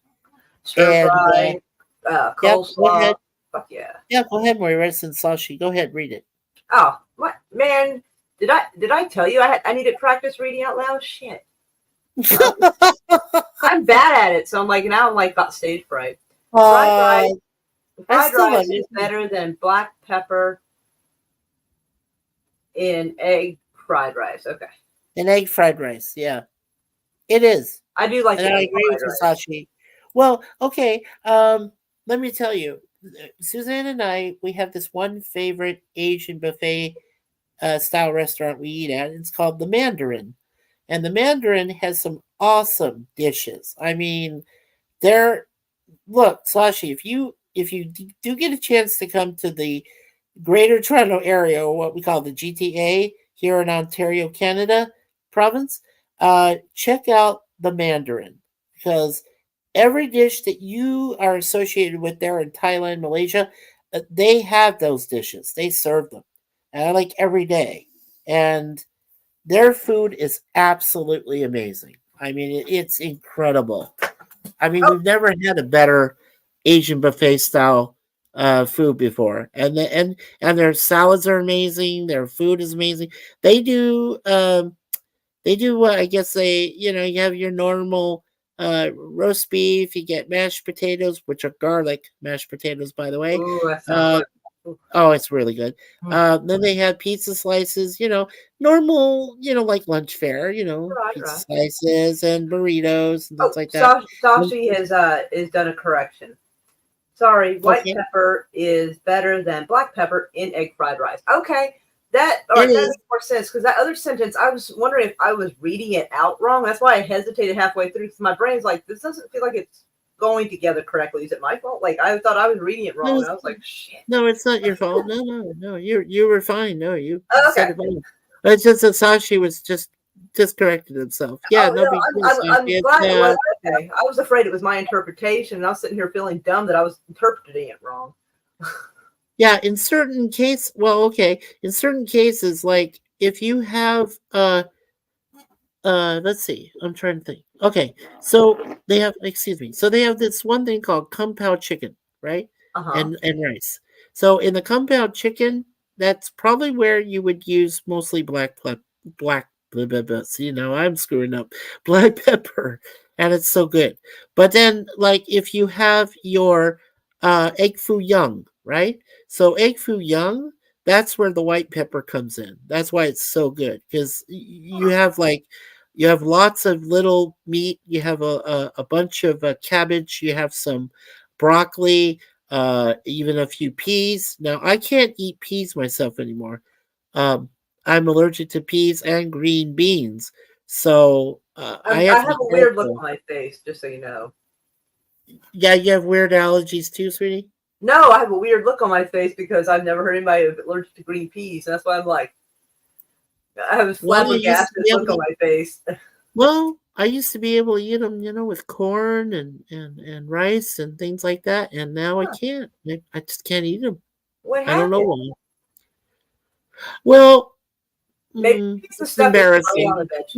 Stir And, fry, yeah, go coleslaw. ahead. Fuck yeah. Yeah, go ahead, Moira, since Sashi. Go ahead, read it. Oh, what man? Did I tell you I need to practice reading out loud? Shit. I'm bad at it, so now I'm like got stage fright. Fried I still rice love is it. better than black pepper in egg fried rice. Okay. An egg fried rice, yeah. It is. I do like And the I egg agree with fried you, rice. Sashi. Well, okay. Let me tell you, Suzanne and I, we have this one favorite Asian buffet style restaurant we eat at. It's called the Mandarin, and the Mandarin has some awesome dishes. I mean, look, Sashi, if you do get a chance to come to the Greater Toronto area, or what we call the GTA here in Ontario, Canada province, check out the Mandarin, because every dish that you are associated with there in Thailand, Malaysia, they have those dishes. They serve them, like every day, and their food is absolutely amazing. I mean, it's incredible. I mean, we've never had a better Asian buffet style food before, and their salads are amazing. Their food is amazing. They do I guess you have your normal roast beef. You get mashed potatoes, which are garlic mashed potatoes, by the way. Ooh, that sounds good. Oh, it's really good. Then they have pizza slices, normal, like lunch fare, Right, pizza right. slices and burritos and Oh, things like that. Sashi has done a correction. Sorry, white Okay. pepper is better than black pepper in egg fried rice. Okay, that It makes is. more sense because that other sentence, I was wondering if I was reading it out wrong. That's why I hesitated halfway through because my brain's like, this doesn't feel like it's going together correctly. Is it my fault? Like I thought I was reading it wrong. And I was like, shit. No, it's not your fault. No. You were fine. No, you Oh, said okay. it fine. It's just that Sashi was just corrected himself. Yeah, Oh, no no, big deal, I'm Sashi. glad it It's, was okay. I was afraid it was my interpretation, and I was sitting here feeling dumb that I was interpreting it wrong. yeah, in certain cases, well, okay, in certain cases, like if you have let's see, I'm trying to think. Okay, so they have, excuse me, so they have this one thing called kung pao chicken, right? Uh-huh. And rice. So in the kung pao chicken, that's probably where you would use mostly black blah, blah, blah. See, now I'm screwing up. Black pepper, and it's so good. But then, like, if you have your egg foo young, right? So egg foo young, that's where the white pepper comes in. That's why it's so good, because you have lots of little meat. You have a bunch of cabbage. You have some broccoli, even a few peas. Now I can't eat peas myself anymore. I'm allergic to peas and green beans, so I I have to have be a weird look careful. on my face, just so you know. Yeah, you have weird allergies too, sweetie. No, I have a weird look on my face because I've never heard anybody allergic to green peas, and that's why I'm like, I have this Well, I used to flabbergasted be able look on to. my face. Well, I used to be able to eat them, with corn and rice and things like that, and now I Huh. can't. I just can't eat them. What I don't know happened? why. Well, Maybe it's the it's stuff that's growing on embarrassing. the vegetables.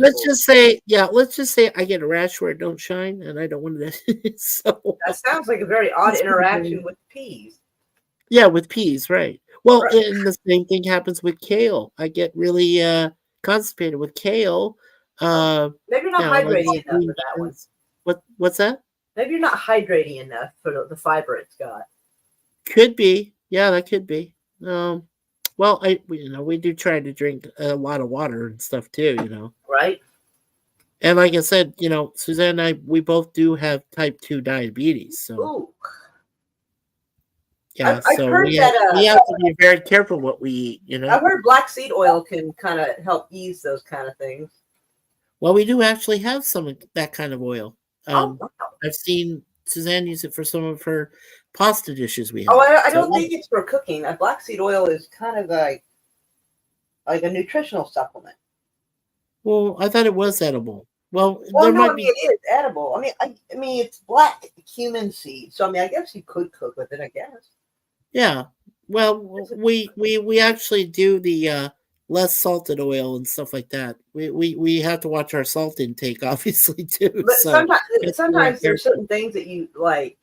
Let's just say I get a rash where it don't shine, and I don't want that. So That sounds like a very odd it's interaction with peas. yeah, with peas, right? Well, Right. and the same thing happens with kale. I get really constipated with kale. Maybe you're not Like hydrating enough green for that one. beans. What's that? Maybe you're not hydrating enough for the fiber it's got. Could be. Yeah, that could be. Well, we do try to drink a lot of water and stuff too. Right? And like I said, Suzanne and I, we both do have type 2 diabetes. So Ooh. yeah, I've so heard we that. have to be very careful what we eat. I've heard black seed oil can kind of help ease those kind of things. Well, we do actually have some of that kind of oil. Oh, wow. I've seen Suzanne use it for some of her pasta dishes we have. Oh, I So, don't think it's for cooking. Black seed oil is kind of like a nutritional supplement. well, I thought it was edible. Well, Well, there no, might I mean be. it is edible. I mean it's black cumin seed, so I mean I guess you could cook with it. I guess. Yeah. Well, we actually do the less salted oil and stuff like that. We have to watch our salt intake, obviously, too. But So it's very sometimes there's careful. certain things that you like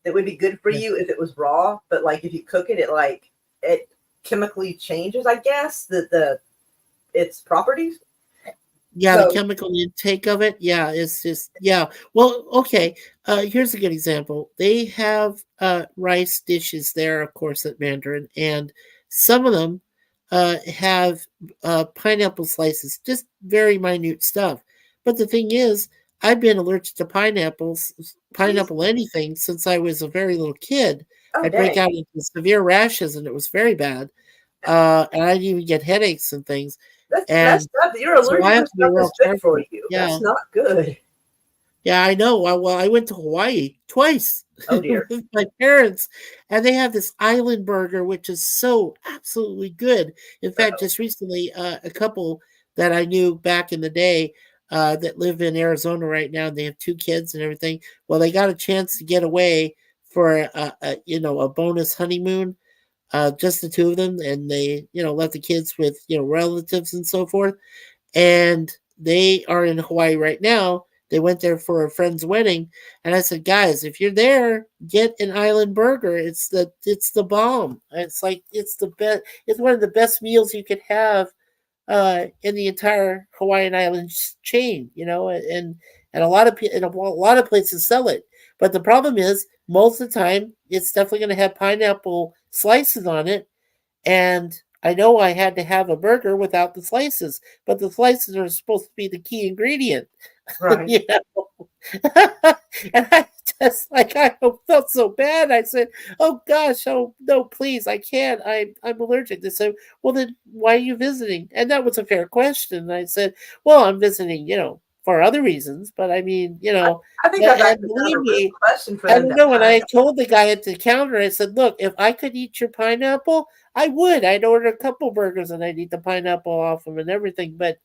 that would be good for Yeah. you if it was raw, but like if you cook it, it chemically changes. I guess the its properties. Yeah, the So chemical intake of it. Yeah, it's just yeah. Well, okay. Here's a good example. They have rice dishes there, of course, at Mandarin, and some of them have pineapple slices, just very minute stuff. But the thing is, I've been allergic to geez. pineapple anything since I was a very little kid. Oh I'd break dang, out into severe rashes, and it was very bad. And I'd even get headaches and things. that's And messed up. You're so I allergic have to to be stuff real that's good for careful. you. Yeah, That's not good. yeah, I know. I went to Hawaii twice Oh dear. with my parents, and they have this island burger, which is so absolutely good. In fact, just recently, a couple that I knew back in the day that live in Arizona right now, and they have two kids and everything. Well, they got a chance to get away for a bonus honeymoon, just the two of them, and they left the kids with relatives and so forth, and they are in Hawaii right now. They went there for a friend's wedding, and I said, "Guys, if you're there, get an island burger. It's the bomb. It's like it's the best. It's one of the best meals you could have in the entire Hawaiian Islands chain. And a lot of places sell it. But the problem is, most of the time, it's definitely going to have pineapple slices on it, and I know I had to have a burger without the slices, but the slices are supposed to be the key ingredient. Right. you know? And I felt so bad. I said, "Oh gosh, oh no, please, I can't. I'm allergic." They said, "Well, then why are you visiting?" And that was a fair question. And I said, "Well, I'm visiting, for other reasons, but I mean, I think that's and actually kind believe of a rude me, question for I them don't to know. When I ask. told the guy at the counter, I said, "Look, if I could eat your pineapple, I would. I'd order a couple burgers and I'd eat the pineapple off them and everything. But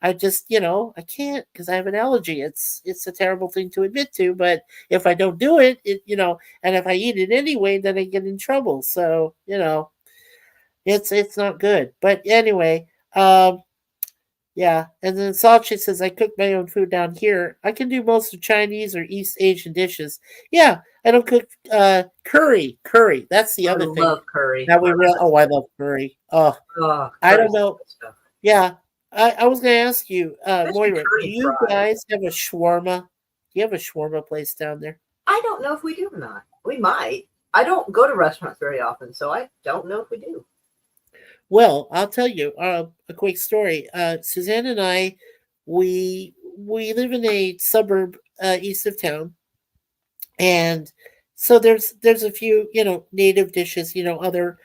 I just, I can't because I have an allergy. It's a terrible thing to admit to. But if I don't do it, and if I eat it anyway, then I get in trouble. So it's not good. But anyway, yeah, and then Sachi says, "I cook my own food down here. I can do most of Chinese or East Asian dishes. Yeah, I don't cook curry. Curry. That's the I other thing love curry. that we real. Oh, I love curry. Oh, Oh, I don't curry's know. good stuff. Yeah, I was going to ask you, Especially Moira, do curry you fries. guys have a shawarma? Do you have a shawarma place down there? I don't know if we do or not. We might. I don't go to restaurants very often, so I don't know if we do. Well, I'll tell you a quick story. Suzanne and I, we live in a suburb east of town, and so there's a few native dishes, other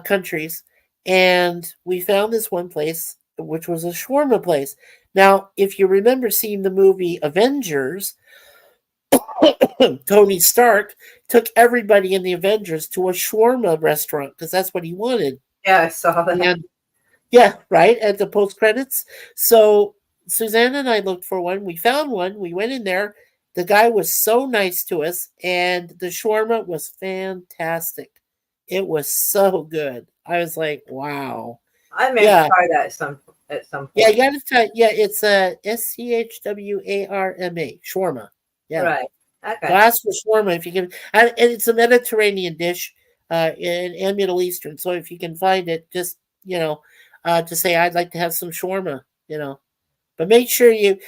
countries, and we found this one place which was a shawarma place. Now, if you remember seeing the movie Avengers, Tony Stark took everybody in the Avengers to a shawarma restaurant because that's what he wanted. Yeah, I saw that. And yeah, right at the post credits. So Suzanne and I looked for one. We found one. We went in there. The guy was so nice to us, and the shawarma was fantastic. It was so good. I was like, wow. I may Yeah, try that at some yeah. point. You got to try. Yeah, it's a SCHWARMA shawarma. Yeah. Right. Okay. Glass for shawarma, if you can, and it's a Mediterranean dish, and Middle Eastern. So if you can find it, just to say I'd like to have some shawarma. But make sure you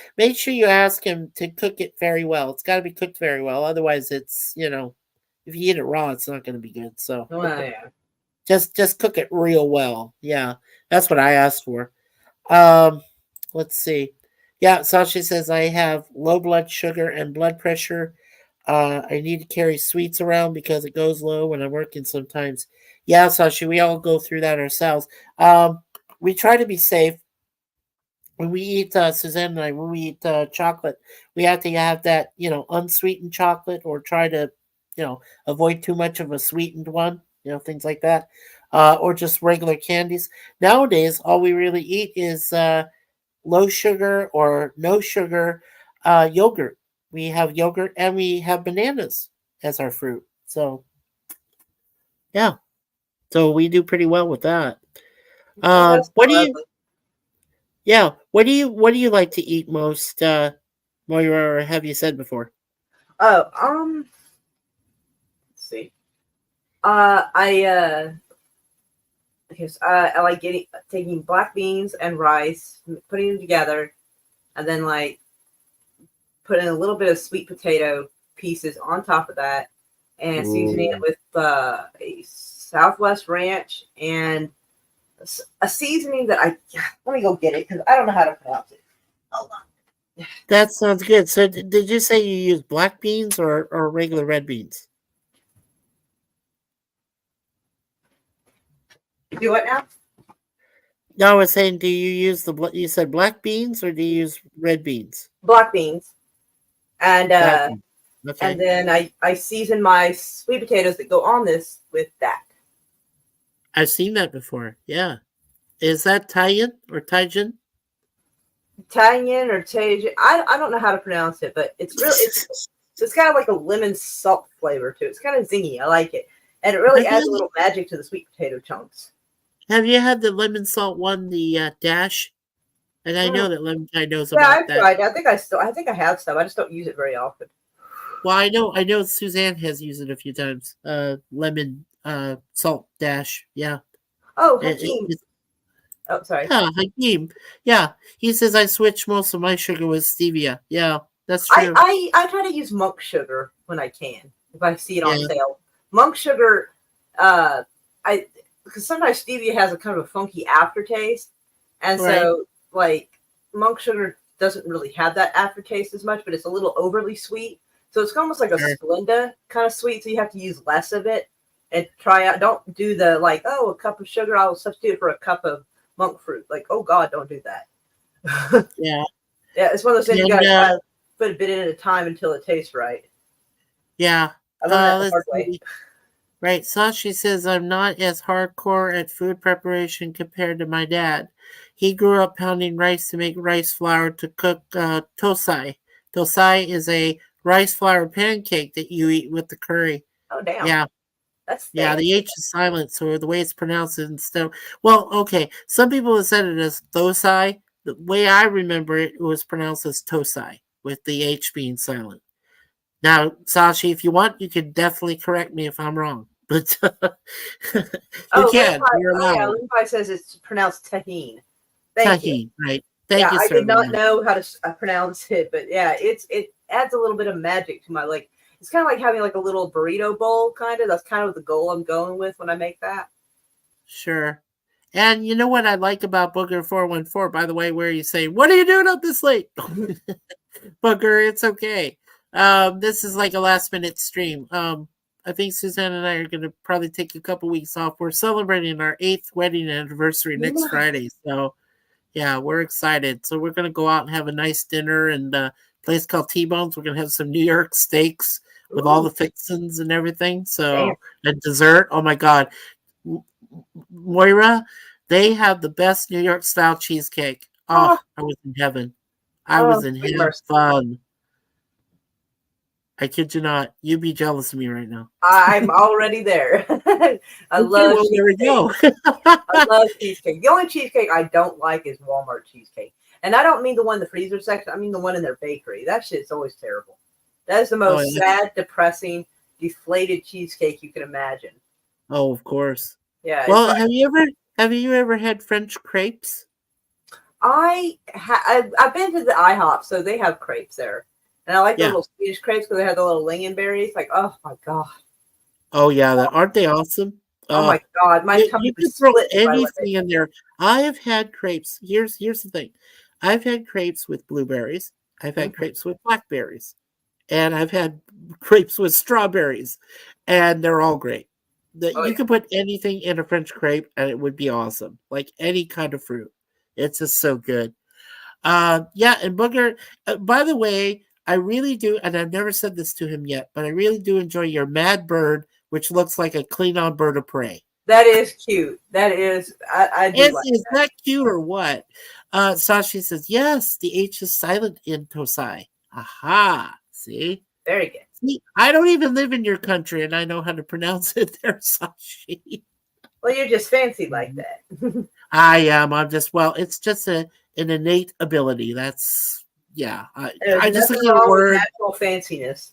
ask him to cook it very well. It's got to be cooked very well, otherwise it's if you eat it raw, it's not going to be good. So Well, yeah. just cook it real well. Yeah, that's what I asked for. Um, let's see. Yeah, Sasha says I have low blood sugar and blood pressure. I need to carry sweets around because it goes low when I'm working sometimes. Yeah, Sasha, we all go through that ourselves. We try to be safe. when we eat Suzanne and I, when we eat chocolate, we have to have that unsweetened chocolate, or try to avoid too much of a sweetened one, things like that, or just regular candies. Nowadays, all we really eat is low sugar or no sugar yogurt. We have yogurt and we have bananas as our fruit. So yeah, so we do pretty well with that. That's What do you? lovely. Yeah, what do you like to eat most, Moira, or have you said before? Oh, let's see. I like taking black beans and rice, putting them together, and then like putting a little bit of sweet potato pieces on top of that, and seasoning it Ooh. with a Southwest Ranch and a seasoning that let me go get it because I don't know how to pronounce it. Hold on. That sounds good. So did you say you use black beans or regular red beans? Do what now? No, I was saying, do you use you said black beans or do you use red beans? Black beans, and Black beans. Okay. and then I season my sweet potatoes that go on this with that. I've seen that before. Yeah. Is that Thailand or Taijin? Italian or Tajin. I don't know how to pronounce it, but it's kind of like a lemon salt flavor to it. It's kind of zingy. I like it, and it really adds a little magic to the sweet potato chunks. Have you had the lemon salt one, the dash? And I know that Lemon Thai knows Yeah, about I've that. tried. I think I have some. I just don't use it very often. Well, I know Suzanne has used it a few times. Lemon salt dash. Yeah. Oh, It- Hakeem. it's- Oh, sorry. yeah, Hakeem. Yeah. He says I switch most of my sugar with stevia. Yeah, that's true. I try to use monk sugar when I can if I see it on Yeah. sale. Monk sugar, because sometimes stevia has a kind of a funky aftertaste, and so like monk sugar doesn't really have that aftertaste as much, but it's a little overly sweet. So it's almost like a Sure. Splenda kind of sweet. So you have to use less of it and try out. Don't do the like, oh, a cup of sugar, I'll substitute for a cup of monk fruit. Like, oh God, don't do that. Yeah. Yeah, it's one of those things you And, gotta try to put a bit in at a time until it tastes right. yeah. I learned that the Let's hard way. see. Right. Sashi says I'm not as hardcore at food preparation compared to my dad. He grew up pounding rice to make rice flour to cook tosai. Tosai is a rice flour pancake that you eat with the curry. Oh damn. Yeah. That's Yeah, fancy. the H is silent, so the way it's pronounced is instead of, well, okay. Some people have said it as Tosai. The way I remember it, it was pronounced as Tosai, with the H being silent. Now, Sashi, if you want, you can definitely correct me if I'm wrong. But you can. You're Yeah, allowed. Levi says it's pronounced tahine. Thank you. Tahine, right. Thank Yeah, you, I sir. did not know how to pronounce it, but yeah, it adds a little bit of magic to my like. It's kind of like having like a little burrito bowl, kind of. That's kind of the goal I'm going with when I make that. Sure. And you know what I like about Booger 414, by the way, where you say, "What are you doing up this late?" Booger, it's okay. This is like a last minute stream. I think Suzanne and I are going to probably take a couple weeks off. We're celebrating our 8th wedding anniversary next Nice. Friday. So, yeah, we're excited. So, we're going to go out and have a nice dinner and a place called T-Bones. We're going to have some New York steaks with all the fixins and everything. So, and dessert. Oh, my God. Moira, they have the best New York style cheesecake. Oh, I was in heaven. I was in heaven. I kid you not. You'd be jealous of me right now. I'm already there. I love well, there we go. I love cheesecake. The only cheesecake I don't like is Walmart cheesecake. And I don't mean the one in the freezer section. I mean the one in their bakery. That shit's always terrible. That is the most sad, depressing, deflated cheesecake you can imagine. Oh, of course. Yeah. Well, have you ever had French crepes? I've been to the IHOP, so they have crepes there. And I like the little Swedish crepes because they have the little lingonberries. Like, oh my God. Oh yeah, aren't they awesome? Oh my God, my tummy you can was throw split anything in there. I have had crepes. Here's the thing. I've had crepes with blueberries. I've had crepes with blackberries, and I've had crepes with strawberries, and they're all great. You can put anything in a French crepe, and it would be awesome. Like any kind of fruit, it's just so good. Yeah, and Booger, by the way, I really do, and I've never said this to him yet, but I really do enjoy your Mad Bird, which looks like a Klingon bird of prey. That is cute. That is, I do like Is that. that cute or what? Sashi says, yes, the H is silent in Tosai. Aha. See? Very good. See, I don't even live in your country and I know how to pronounce it there, Sashi. Well, you're just fancy like that. I am. I'm just, well, it's just an innate ability. That's, yeah. There's I just nothing look at a wrong with word. natural fanciness.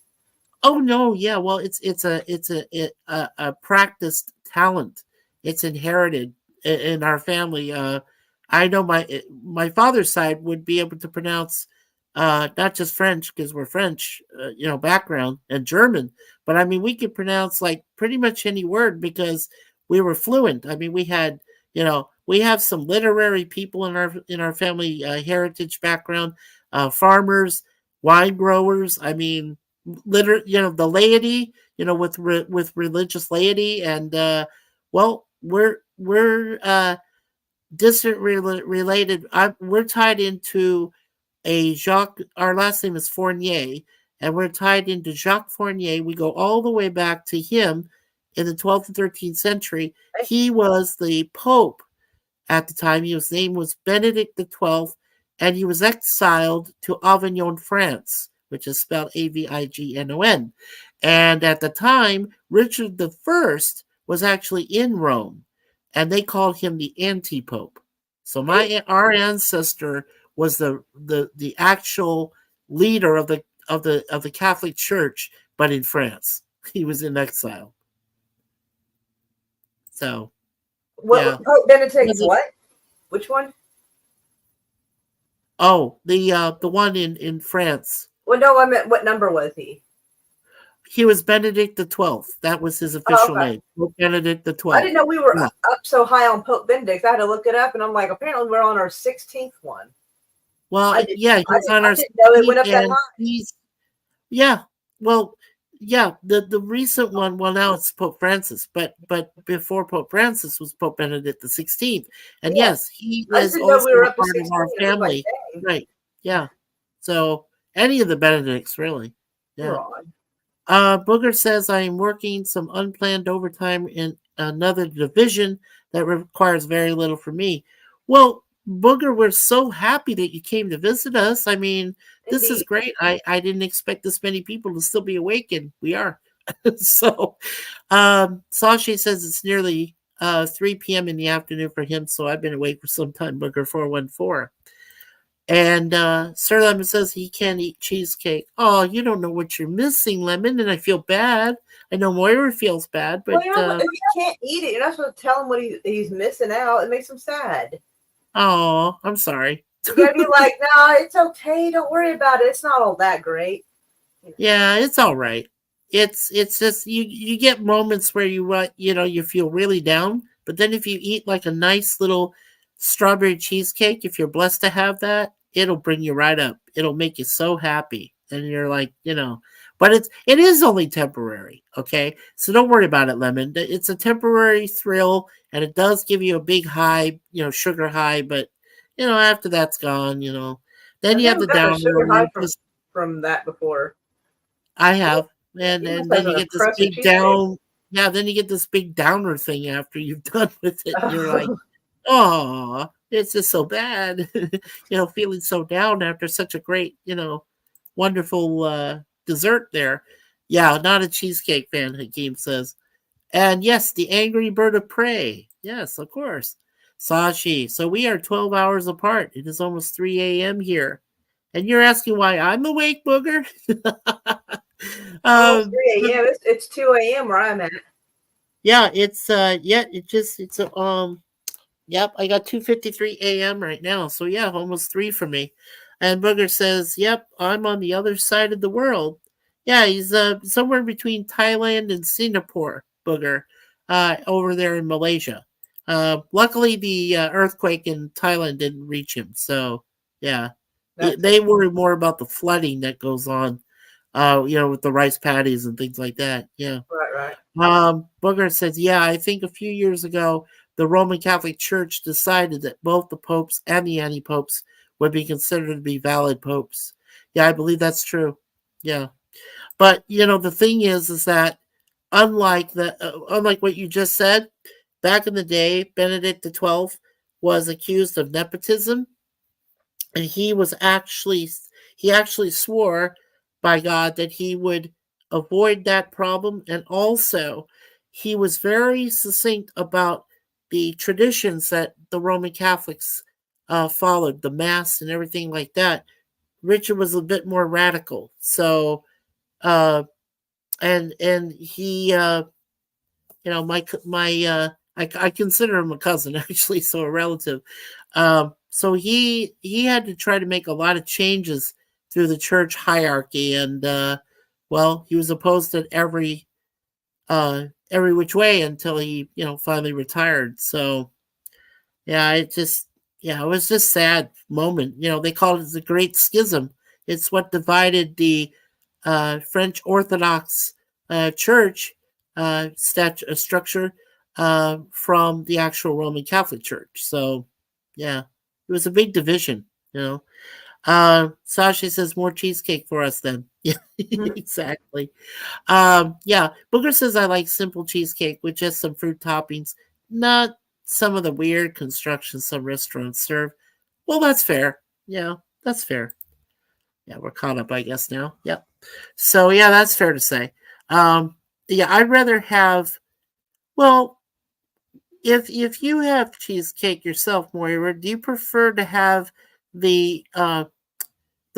Oh no, yeah. Well, it's a practiced talent. It's inherited in our family. I know my father's side would be able to pronounce not just French because we're French, background and German, but I mean we could pronounce like pretty much any word because we were fluent. I mean we had we have some literary people in our family heritage background, farmers, wine growers. I mean the laity, with religious laity, and well, we're distant related. We're tied into a Jacques. Our last name is Fournier, and we're tied into Jacques Fournier. We go all the way back to him in the 12th and 13th century. He was the Pope at the time. His name was Benedict XII, and he was exiled to Avignon, France, which is spelled Avignon. And at the time, Richard I was actually in Rome, and they called him the anti-pope. So our ancestor was the actual leader of the Catholic Church, but in France. He was in exile. So What Pope Benedict? What? Which one? Oh, the one in France. Well, no, I meant what number was he? He was Benedict XII. That was his official name. Pope Benedict XII. I didn't know we were up so high on Pope Benedict. I had to look it up, and I'm like, apparently we're on our 16th one. Well, yeah, he's on our. I didn't know it went up that high. Yeah, well, yeah. The recent one. Well, now it's Pope Francis, but before Pope Francis was Pope Benedict XVI, and yes, he was also part of our family, right? Yeah. So any of the Benedicts, really. Yeah. Booger says I am working some unplanned overtime in another division that requires very little for me. Well, Booger, we're so happy that you came to visit us. I mean, this is great. I didn't expect this many people to still be awake, and we are. So, Sashi says it's nearly 3 p.m. in the afternoon for him, so I've been awake for some time, Booger 414. And Sir Lemon says he can't eat cheesecake. Oh, you don't know what you're missing, Lemon, and I feel bad. I know Moira feels bad, but if you can't eat it, you're not supposed to tell him what he's missing out. It makes him sad. Oh, I'm sorry. You gotta be like, no, it's okay. Don't worry about it. It's not all that great. Yeah, it's all right. It's just you get moments where you feel really down, but then if you eat like a nice little strawberry cheesecake, if you're blessed to have that, it'll bring you right up. It'll make you so happy, and you're like, but it is only temporary. Okay, so don't worry about it, Lemon. It's a temporary thrill, and it does give you a big high, sugar high, but after that's gone, then you have the down from that before. I have, and then you get this big down. Yeah, then you get this big downer thing after you've done with it. And you're like, oh, it's just so bad. Feeling so down after such a great, wonderful dessert there. Yeah, not a cheesecake fan, Hakeem says. And yes, the angry bird of prey. Yes, of course. Sashi. So we are 12 hours apart. It is almost 3 a.m. here. And you're asking why I'm awake, Booger? 3 a.m. It's 2 a.m. where I'm at. Yeah, it's yep, I got 2:53 a.m. right now. So yeah, almost 3 for me. And Booger says, yep, I'm on the other side of the world. Yeah, he's somewhere between Thailand and Singapore, Booger, over there in Malaysia. Luckily, the earthquake in Thailand didn't reach him. So yeah, they worry more about the flooding that goes on, with the rice paddies and things like that. Yeah. Right. Booger says, yeah, I think a few years ago, the Roman Catholic Church decided that both the popes and the anti-popes would be considered to be valid popes. Yeah, I believe that's true. Yeah. But, the thing is that unlike what you just said, back in the day, Benedict XII was accused of nepotism, and he actually swore by God that he would avoid that problem, and also he was very succinct about the traditions that the Roman Catholics followed, the Mass and everything like that. Richard was a bit more radical, so and he I consider him a cousin actually, so a relative. So he had to try to make a lot of changes through the church hierarchy, and he was opposed at every which way until he finally retired. So it was just sad moment. They called it the Great Schism. It's what divided the French Orthodox Church structure from the actual Roman Catholic Church. So, it was a big division. Sasha says more cheesecake for us then. Yeah, exactly. Booker says I like simple cheesecake with just some fruit toppings, not some of the weird construction some restaurants serve. Well, that's fair. Yeah, that's fair. Yeah, we're caught up, I guess, now. Yep. So, that's fair to say. I'd rather have, if you have cheesecake yourself, Moira, do you prefer to have the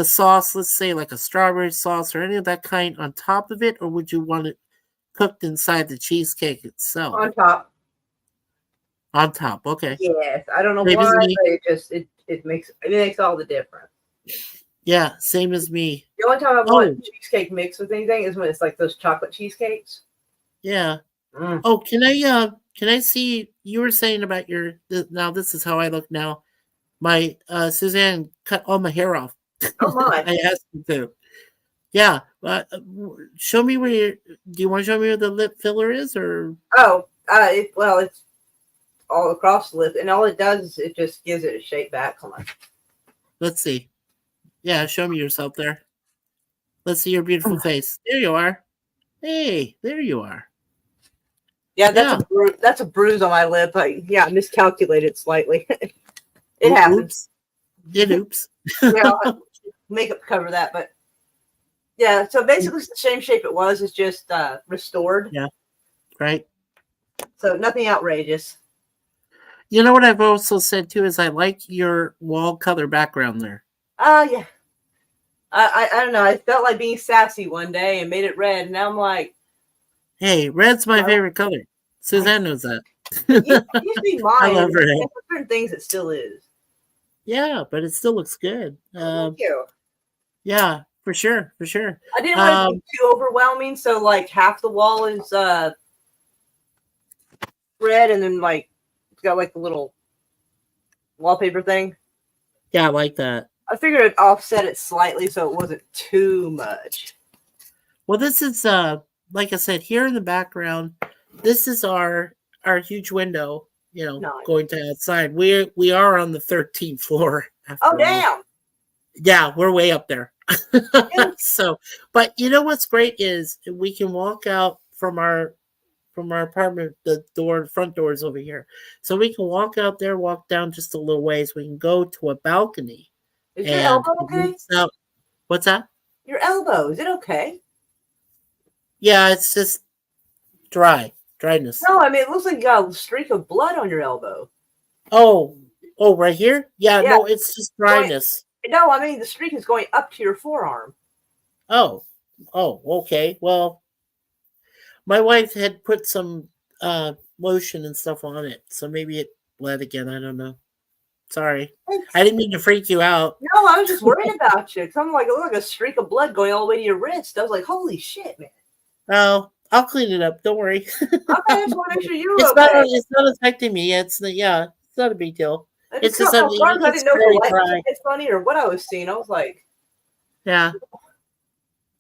sauce, let's say like a strawberry sauce or any of that kind on top of it, or would you want it cooked inside the cheesecake itself? On top. On top, okay. Yes, I don't know Maybe why, but it makes all the difference. Yeah, same as me. The only time I want cheesecake mixed with anything is when it's like those chocolate cheesecakes. Yeah. Mm. Oh, can I see, you were saying about now this is how I look now. My Suzanne cut all my hair off. Oh my. I asked her to. Yeah. Show me do you want to show me where the lip filler is, or? Oh, it's all across the lip, and all it does is it just gives it a shape back. Hold on. Let's see. Yeah, show me yourself there. Let's see your beautiful face. There you are. Hey, there you are. Yeah, that's a bruise on my lip. I miscalculated slightly. It happens. Oops. Yeah, makeup cover that, but yeah. So basically, it's the same shape it was. It's just restored. Yeah. Right. So nothing outrageous. You know what I've also said too is I like your wall color background there. Yeah. I don't know. I felt like being sassy one day and made it red, and now I'm like, hey, red's my favorite color. Suzanne knows that. it used to be mine. I love red. For certain things, it still is. Yeah, but it still looks good. Thank you. Yeah, for sure. I didn't want it to be too overwhelming, so like half the wall is red, and then like it's got like the little wallpaper thing. Yeah, I like that. I figured I'd offset it slightly so it wasn't too much. Well, this is like I said, here in the background, this is our huge window, Nice. going to outside. We are on the 13th floor. Oh damn. Yeah, we're way up there. So, but what's great is we can walk out from our apartment, the front door is over here. So we can walk out there, walk down just a little ways. We can go to a balcony. Is your elbow okay? What's that? Your elbow, is it okay? Yeah, it's just dryness. No, I mean, it looks like you got a streak of blood on your elbow. Oh, right here? Yeah, no, it's just dryness. No, I mean, the streak is going up to your forearm. Oh, okay. Well, my wife had put some lotion and stuff on it, so maybe it bled again. I don't know. Sorry. I didn't mean to freak you out. No, I was just worried about you. Because I'm like, it looked like a streak of blood going all the way to your wrist. I was like, holy shit, man. Oh, I'll clean it up. Don't worry. Okay, I just want to make sure you're okay. It's not affecting me. It's not a big deal. It's just I didn't know if the light was funny or what I was seeing. I was like, yeah,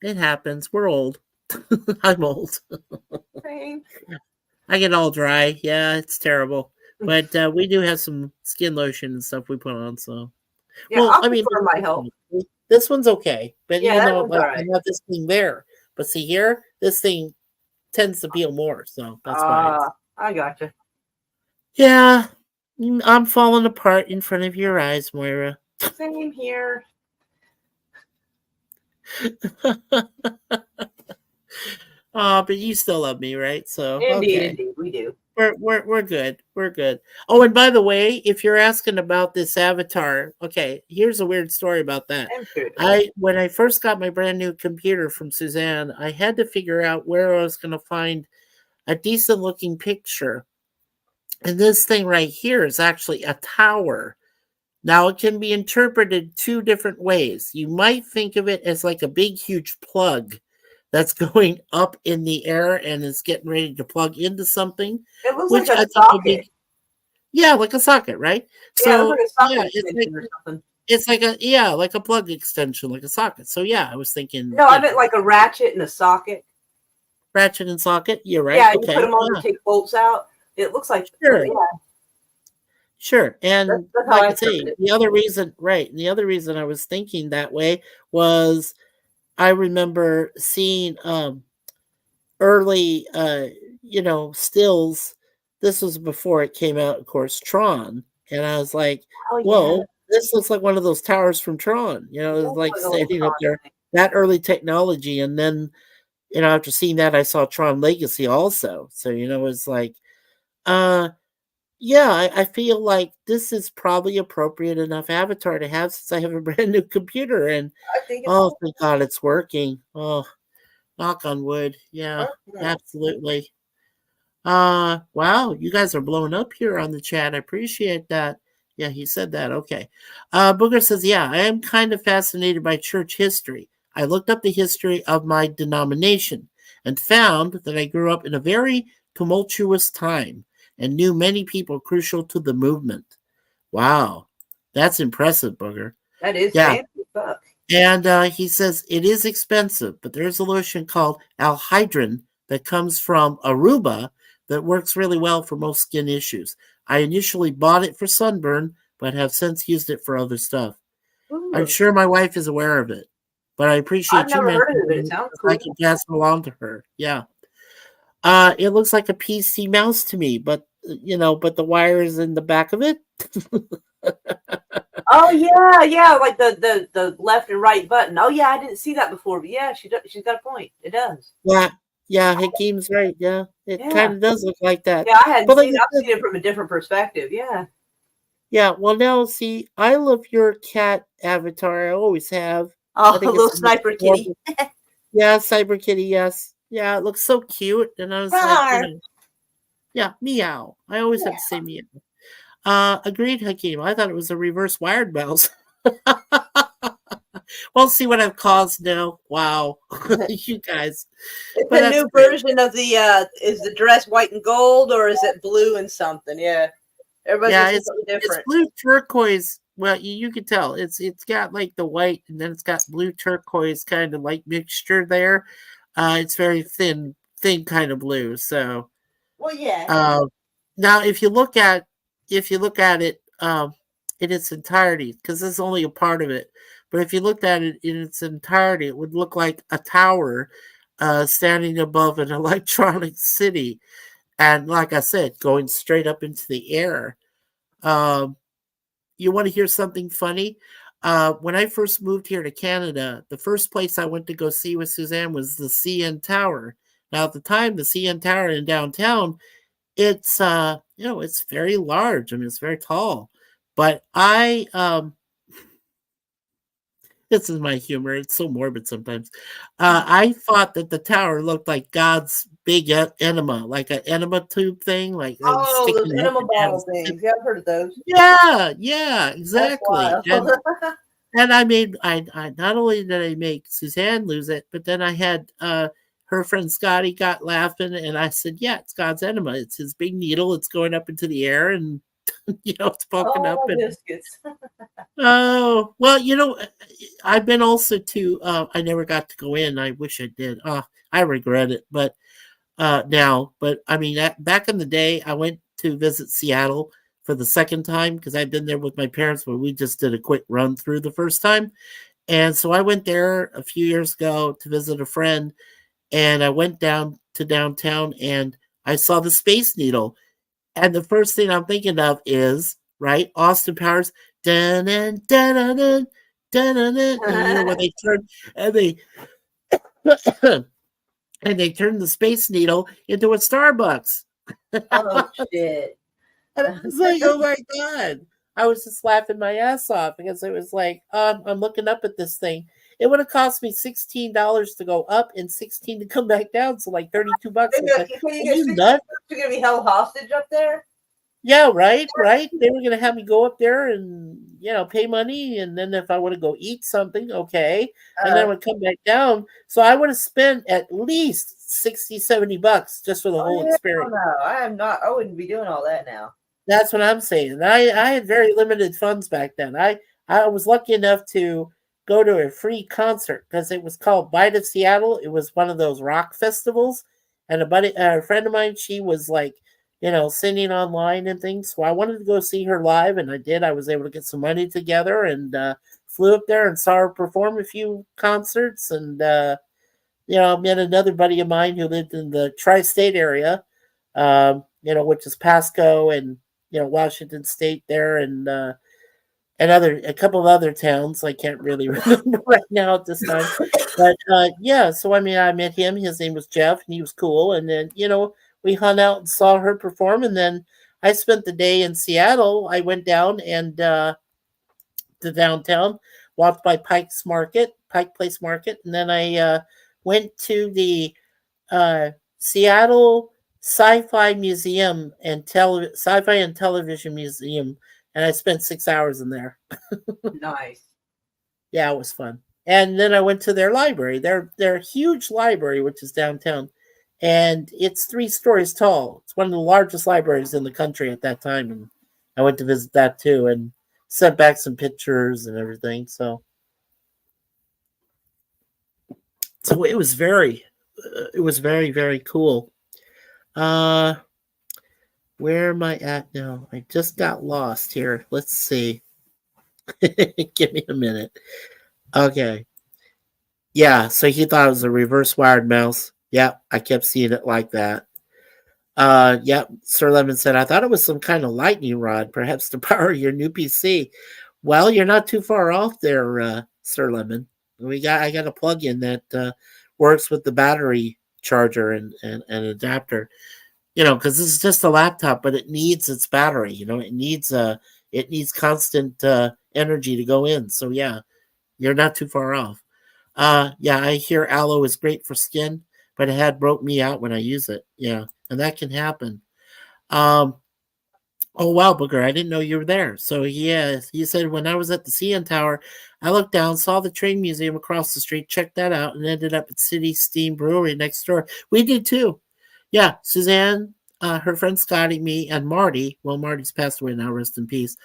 it happens. We're old. I'm old. Same. I get all dry. Yeah, it's terrible. But we do have some skin lotion and stuff we put on, so Yeah, Well, I'll I mean, confirm my help. this one's okay, but Yeah, even that though one's like, all I right. have this thing there, but see here, this thing tends to peel more, so that's why. I gotcha. Yeah, I'm falling apart in front of your eyes, Moira. Same here. But you still love me, right? So Indeed, okay. indeed, we do. We're good. We're good. Oh, and by the way, if you're asking about this avatar, okay, here's a weird story about that. I'm sure. When I first got my brand new computer from Suzanne, I had to figure out where I was going to find a decent looking picture. And this thing right here is actually a tower. Now it can be interpreted two different ways. You might think of it as like a big huge plug that's going up in the air and is getting ready to plug into something, It looks which like I a think would be socket. yeah, like a socket, right? Yeah, it looks So like a yeah, socket it's extension like or something. it's like a yeah, like a plug extension, like a socket. So yeah, I was thinking No, I meant like a ratchet and a socket. ratchet and socket. You're right. Yeah, you Okay, put them on yeah, to take bolts out. It looks like sure, yeah, sure. And that's how like I I say, interpret it. the other reason, right? The other reason I was thinking that way was I remember seeing early stills. This was before it came out, of course, Tron. And I was like, Oh yeah, whoa, this looks like one of those towers from Tron. it It's looks like like a little standing up there. Tron. That early technology. And then, after seeing that, I saw Tron Legacy also. So, it's like, yeah, I feel like this is probably appropriate enough avatar to have since I have a brand new computer. And I think it's oh, thank God it's working. Oh, knock on wood. Yeah, absolutely. Wow, you guys are blowing up here on the chat. I appreciate that. Yeah, he said that. Okay. Booger says, yeah, I am kind of fascinated by church history. I looked up the history of my denomination and found that I grew up in a very tumultuous time and knew many people crucial to the movement. Wow. That's impressive, Booger. that is Yeah. fancy fuck. And he says it is expensive, but there's a lotion called Alhydrin that comes from Aruba that works really well for most skin issues. I initially bought it for sunburn, but have since used it for other stuff. Ooh. I'm sure my wife is aware of it, but I appreciate I've you never heard of it. mentioning It sounds I cool. can pass it along to her. Yeah. It looks like a PC mouse to me, but but the wire is in the back of it. Oh yeah, like the left and right button. Oh yeah, I didn't see that before, but yeah, she's got a point. It does. Yeah, Hakeem's right. Yeah, it Yeah. kind of does look like that. Yeah, I hadn't But like seen. I I've said, seen it from a different perspective. Yeah. yeah, well now see, I love your cat avatar. I always have. Oh, I think little it's sniper kitty. adorable. Yeah, Cyber Kitty. Yes, yeah, it looks so cute, and I was like, Rawr. yeah, meow. I always have to say meow. Agreed, Hakeem. I thought it was a reverse wired mouse. We'll see what I've caused now. Wow, you guys. It's But a that's new great. version of the. Is the dress white and gold or is it blue and something? Yeah. Everybody's Yeah, yeah, something it's different. blue turquoise. Well, you can tell it's got like the white, and then it's got blue turquoise kind of like mixture there. It's very thin kind of blue. So Well, yeah. now, if you look at it in its entirety, because this is only a part of it, but if you looked at it in its entirety, it would look like a tower standing above an electronic city, and like I said, going straight up into the air. You want to hear something funny? When I first moved here to Canada, the first place I went to go see with Suzanne was the CN Tower. Now, at the time, the CN Tower in downtown, it's it's very large. I mean, it's very tall. But this is my humor. It's so morbid sometimes. I thought that the tower looked like God's big enema, like an enema tube thing, like that was Oh, those sticking up enema and had a bottle things. Yeah, I've heard of those. yeah, That's exactly. wild. And I not only did I make Suzanne lose it, but then I had her friend Scotty got laughing, and I said, "Yeah, it's God's enema. It's his big needle. It's going up into the air, and it's poking up." Oh, And biscuits. oh, well, I've been also to. I never got to go in. I wish I did. I regret it, but now, but I mean, back in the day, I went to visit Seattle for the second time because I'd been there with my parents, but we just did a quick run through the first time. And so I went there a few years ago to visit a friend, and I went down to downtown and I saw the Space Needle. And the first thing I'm thinking of is, right, Austin Powers, dun dun dun dun dun dun dun, and you know where they turn and they and they turn the Space Needle into a Starbucks. Oh shit! And I was like, oh my God. I was just laughing my ass off because it was like, I'm looking up at this thing. It would have cost me $16 to go up and 16 to come back down. So like 32 bucks. You Like, get are you 60 nuts? You're gonna be held hostage up there. Yeah, right. They were going to have me go up there and, pay money. And then if I want to go eat something, okay. And then I would come back down. So I would have spent at least 60, 70 bucks just for the whole experience. No, I am not. I wouldn't be doing all that now. That's what I'm saying. I had very limited funds back then. I was lucky enough to go to a free concert because it was called Bite of Seattle. It was one of those rock festivals. And a friend of mine, she was like, singing online and things. So I wanted to go see her live, and I did. I was able to get some money together and flew up there and saw her perform a few concerts. And, met another buddy of mine who lived in the tri-state area, which is Pasco and, Washington State there and a couple of other towns. I can't really remember right now at this time. But, so, I met him. His name was Jeff, and he was cool. And then, we hung out and saw her perform, and then I spent the day in Seattle. I went down and to downtown, walked by Pike Place Market, and then I went to the Seattle Sci-Fi Museum and Sci-Fi and Television Museum, and I spent 6 hours in there. Nice. Yeah, it was fun. And then I went to their library, their huge library, which is downtown. And it's 3 stories tall. It's one of the largest libraries in the country at that time. And I went to visit that too and sent back some pictures and everything. So it was very, very cool. Where am I at now? I just got lost here. Let's see. Give me a minute. Okay. Yeah, so he thought it was a reverse wired mouse. Yep, I kept seeing it like that. Yep, Sir Lemon said, I thought it was some kind of lightning rod, perhaps to power your new PC. Well, you're not too far off there, Sir Lemon. I got a plug-in that works with the battery charger and adapter. Because this is just a laptop, but it needs its battery. It needs constant energy to go in. So yeah, you're not too far off. Yeah, I hear aloe is great for skin, but it had broke me out when I use it. Yeah, and that can happen. Oh wow, Booker, I didn't know you were there. So yeah, he said when I was at the CN Tower, I looked down, saw the train museum across the street, checked that out, and ended up at City Steam Brewery next door. We did too. Yeah, Suzanne, her friend Scotty, me, and Marty. Well, Marty's passed away now, rest in peace.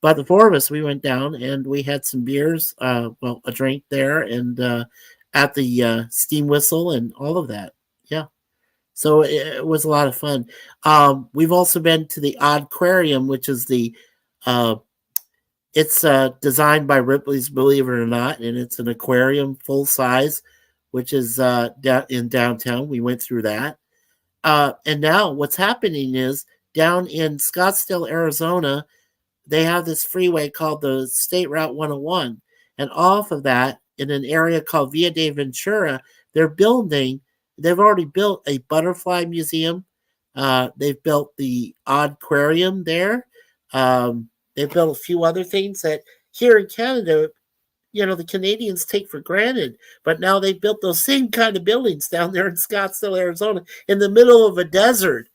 But the 4 of us, we went down and we had some beers, a drink there, and at the Steam Whistle and all of that. Yeah. So it was a lot of fun. We've also been to the Odd Aquarium, which is it's designed by Ripley's Believe It or Not, and it's an aquarium full size, which is in downtown. We went through that. And now what's happening is down in Scottsdale, Arizona, they have this freeway called the State Route 101. And off of that, in an area called Via de Ventura, they've already built a butterfly museum. They've built the Odd Aquarium there. They've built a few other things that here in Canada, the Canadians take for granted. But now they built those same kind of buildings down there in Scottsdale, Arizona, in the middle of a desert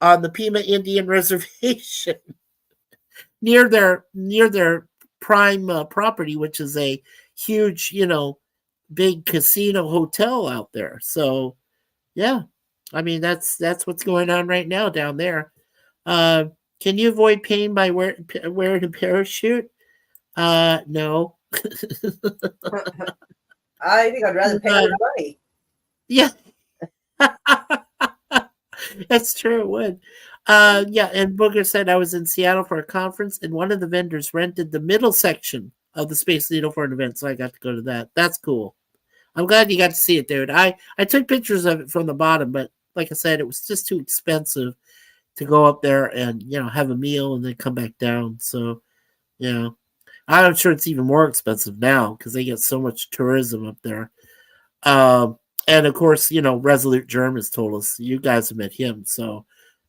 on the Pima Indian Reservation. near their prime property, which is a huge, big casino hotel out there. So, yeah, that's what's going on right now down there. Can you avoid pain by wearing a parachute? No. I think I'd rather pay your money. Yeah. That's true, it would. Yeah, and Booger said I was in Seattle for a conference, and one of the vendors rented the middle section of the Space Needle for an event, so I got to go to that. That's cool. I'm glad you got to see it, dude. I took pictures of it from the bottom, but like I said, it was just too expensive to go up there and have a meal and then come back down. So I'm sure it's even more expensive now because they get so much tourism up there. And of course, Resolute Germ has told us you guys have met him, so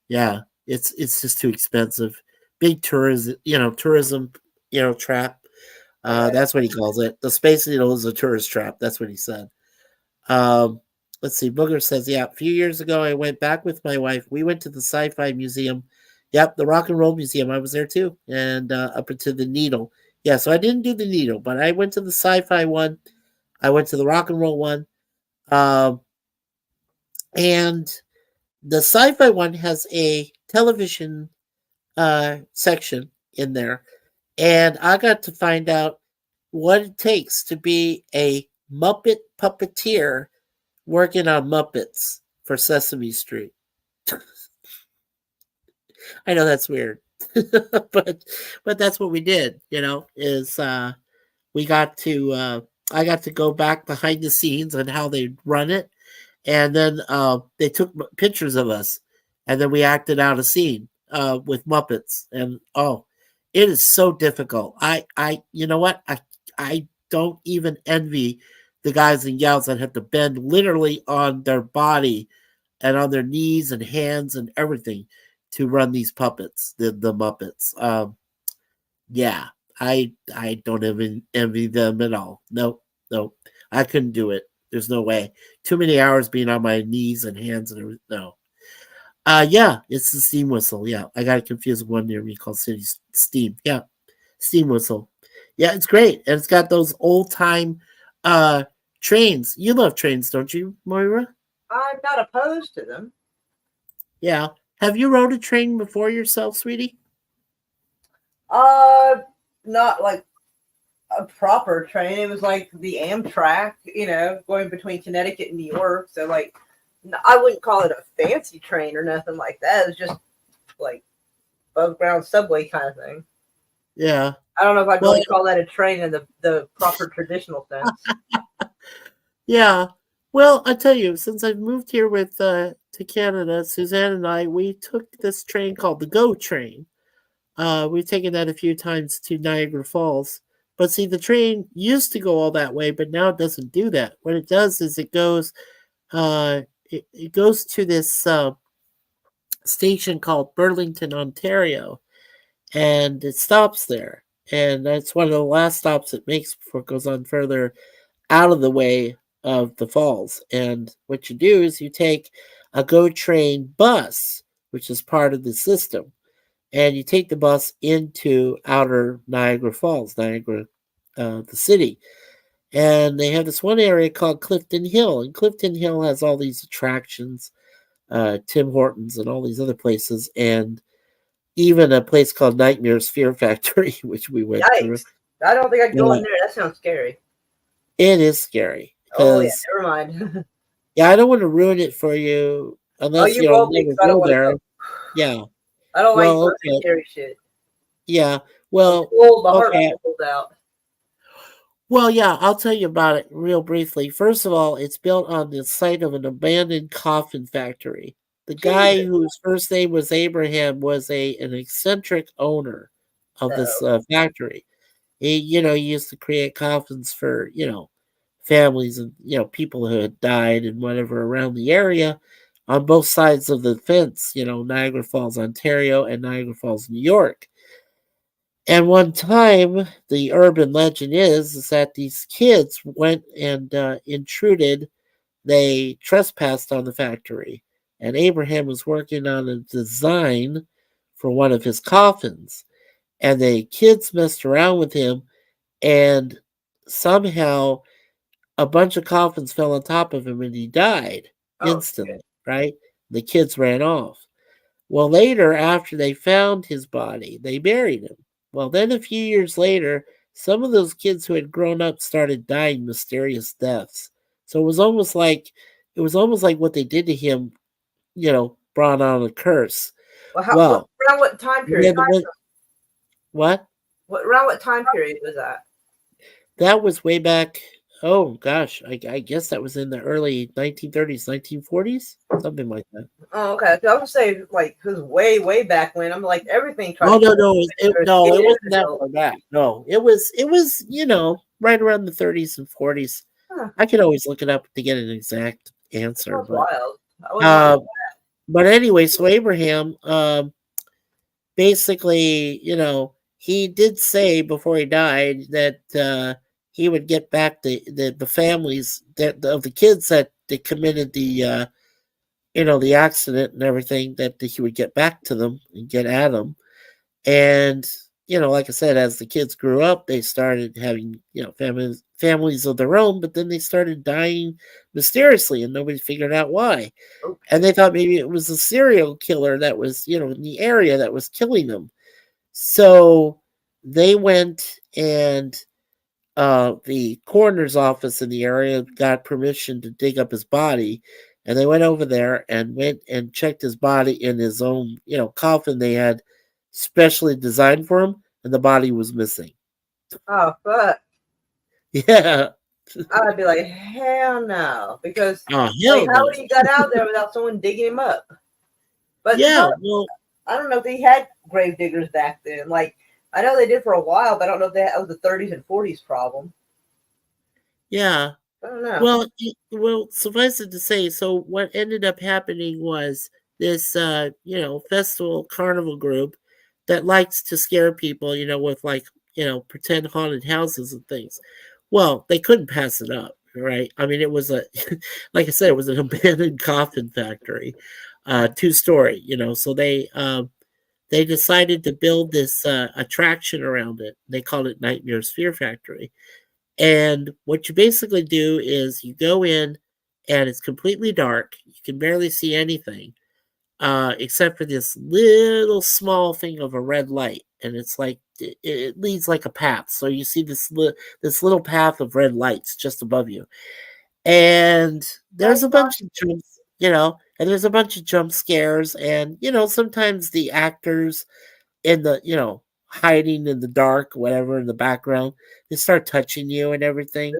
yeah, it's just too expensive. Big tourism, trap. That's what he calls it. The Space Needle is a tourist trap. That's what he said. Let's see. Booger says, yeah, a few years ago, I went back with my wife. We went to the Sci-Fi Museum. Yep, the Rock and Roll Museum. I was there too, and up into the Needle. Yeah, so I didn't do the Needle, but I went to the Sci-Fi one. I went to the Rock and Roll one. And the Sci-Fi one has a television section in there, and I got to find out what it takes to be a Muppet puppeteer working on Muppets for Sesame Street. I know that's weird, but that's what we did. Is we got to I got to go back behind the scenes on how they run it, and then they took pictures of us, and then we acted out a scene with Muppets, and it is so difficult. You know what? I don't even envy the guys and gals that have to bend literally on their body and on their knees and hands and everything to run these puppets, the Muppets. Yeah, I don't even envy them at all. No, I couldn't do it. There's no way. Too many hours being on my knees and hands and everything. No. Yeah, it's the steam whistle. Yeah, I got it confused with one near me called City Steam. Yeah, steam whistle. Yeah, it's great, and it's got those old time trains. You love trains, don't you, Moira? I'm not opposed to them. Yeah. Have you rode a train before yourself, sweetie? Not like a proper train. It was like the Amtrak, going between Connecticut and New York. So like, I wouldn't call it a fancy train or nothing like that. It's just like above ground subway kind of thing. Yeah. I don't know if I'd really call that a train in the proper traditional sense. Yeah. Well, I tell you, since I've moved here to Canada, Suzanne and I, we took this train called the GO train. We've taken that a few times to Niagara Falls. But see, the train used to go all that way, but now it doesn't do that. What it does is it goes to this station called Burlington, Ontario, and it stops there. And that's one of the last stops it makes before it goes on further out of the way of the falls. And what you do is you take a GO train bus, which is part of the system, and you take the bus into outer Niagara Falls, the city. And they have this one area called Clifton Hill, and Clifton Hill has all these attractions, Tim Hortons and all these other places, and even a place called Nightmare's Fear Factory, which we went through. I don't think I'd go in there. That sounds scary. It is scary. Oh yeah, never mind. Yeah, I don't want to ruin it for you unless you don't go there. Yeah. I don't like scary shit. Yeah. Well, okay. Out. Well, yeah, I'll tell you about it real briefly. First of all, it's built on the site of an abandoned coffin factory. The guy whose first name was Abraham was an eccentric owner of this factory. He used to create coffins for, families and, people who had died and whatever around the area on both sides of the fence, Niagara Falls, Ontario and Niagara Falls, New York. And one time, the urban legend is that these kids went and intruded. They trespassed on the factory. And Abraham was working on a design for one of his coffins. And the kids messed around with him. And somehow, a bunch of coffins fell on top of him and he died instantly, right? The kids ran off. Well, later, after they found his body, they buried him. Well, then a few years later, some of those kids who had grown up started dying mysterious deaths. So it was almost like what they did to him, brought on a curse. Well, around what time yeah, period? what? Around what time period was that? That was way back. Oh gosh, I guess that was in the early 1930s, 1940s, something like that. Oh, okay. 'Cause I would say like it was way back when. I'm like everything. Oh no, no, no, it it wasn't that far back. No, it was right around the 30s and 40s. Huh. I could always look it up to get an exact answer, That's but wild. I wouldn't know. but anyway, so Abraham, basically, he did say before he died that he would get back the families of the kids that committed the accident and everything, that he would get back to them and get at them. And like I said, as the kids grew up, they started having families of their own, but then they started dying mysteriously, and nobody figured out why. Okay. And they thought maybe it was a serial killer that was in the area that was killing them. So they went, and the coroner's office in the area got permission to dig up his body, and they went over there and went and checked his body in his own coffin they had specially designed for him, and the body was missing. Oh, but Yeah. I'd be like, hell no, because Oh, hell how no. would he got out there without someone digging him up? But Yeah, no, well, I don't know if they had grave diggers back then. Like I know they did for a while, but I don't know if that was the 30s and 40s problem. yeah. I don't know. Well, suffice it to say, so what ended up happening was this, festival carnival group that likes to scare people, with pretend haunted houses and things. Well, they couldn't pass it up, right? I mean, it was like I said, it was an abandoned coffin factory, 2-story, so they decided to build this attraction around it. They called it Nightmare's Fear Factory. And what you basically do is you go in, and it's completely dark. You can barely see anything, except for this little small thing of a red light. And it's like it leads like a path. So you see this little path of red lights just above you. And there's a bunch of jumps, and there's a bunch of jump scares. And, sometimes the actors in the, hiding in the dark, whatever, in the background, they start touching you and everything.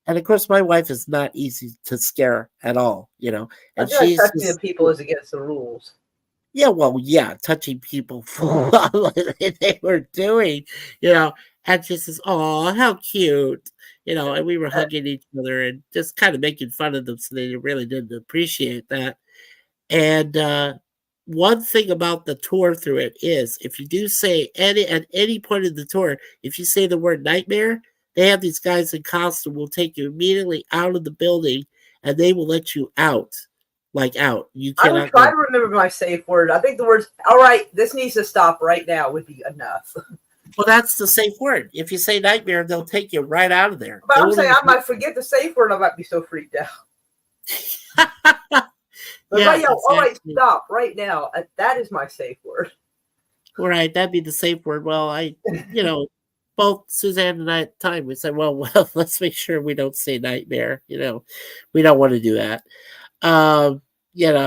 And of course, my wife is not easy to scare at all, I and feel like she's touching just, the people is against the rules. yeah, well, yeah, touching people for what they were doing, and she says, "Oh, how cute," and we were hugging each other and just kind of making fun of them, so they really didn't appreciate that. And one thing about the tour through it is, if you do say at any point in the tour, if you say the word nightmare, they have these guys in costume will take you immediately out of the building, and they will let you out, like out. You I would cannot try go. to remember my safe word. I think the words "all right, this needs to stop right now" would be enough. Well, that's the safe word. If you say nightmare, they'll take you right out of there. But They I'm won't saying I even- might forget the safe word. I might be so freaked out. But Yeah, if I yell, "all right, exactly. stop right now," that is my safe word. Right, that'd be the safe word. Well, both Suzanne and I at the time, we said, well, let's make sure we don't say nightmare. We don't want to do that.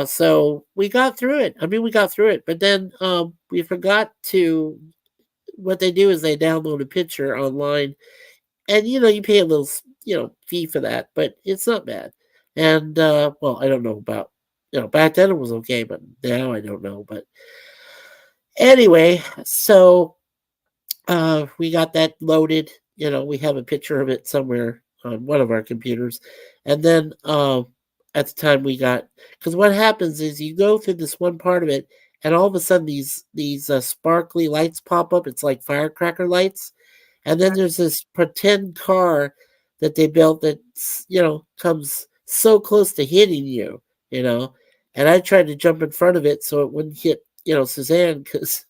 So we got through it. I mean, we got through it, but then we forgot to. What they do is they download a picture online, and you pay a little fee for that, but it's not bad. And well, I don't know about back then it was okay, but now I don't know. But anyway, so we got that loaded. We have a picture of it somewhere on one of our computers. And then at the time we got, because what happens is you go through this one part of it, and all of a sudden these sparkly lights pop up. It's like firecracker lights. And then there's this pretend car that they built that comes so close to hitting you, And I tried to jump in front of it so it wouldn't hit, Suzanne, because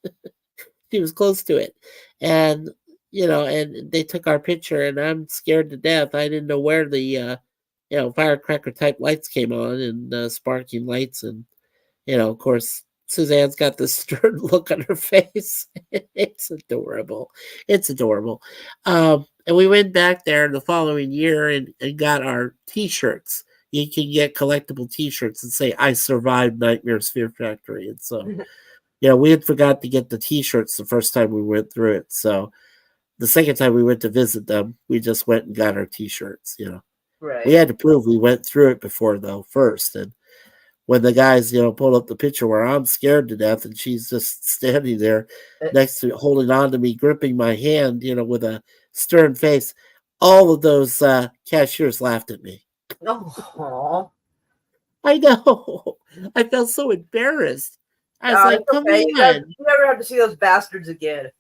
she was close to it. And and they took our picture, and I'm scared to death. I didn't know where the firecracker type lights came on, and sparking lights, and of course Suzanne's got this stern look on her face. It's adorable. It's adorable. And we went back there the following year and got our t-shirts. You can get collectible t-shirts and say, "I survived Nightmare's Fear Factory." And so we had forgot to get the T-shirts the first time we went through it. So the second time we went to visit them, we just went and got our T-shirts. Right. We had to prove we went through it before though first, and when the guys pulled up the picture where I'm scared to death and she's just standing there next to holding on to me, gripping my hand, with a stern face, all of those cashiers laughed at me. Oh, I know. I felt so embarrassed. I was like, it's come okay. on. You never have to see those bastards again.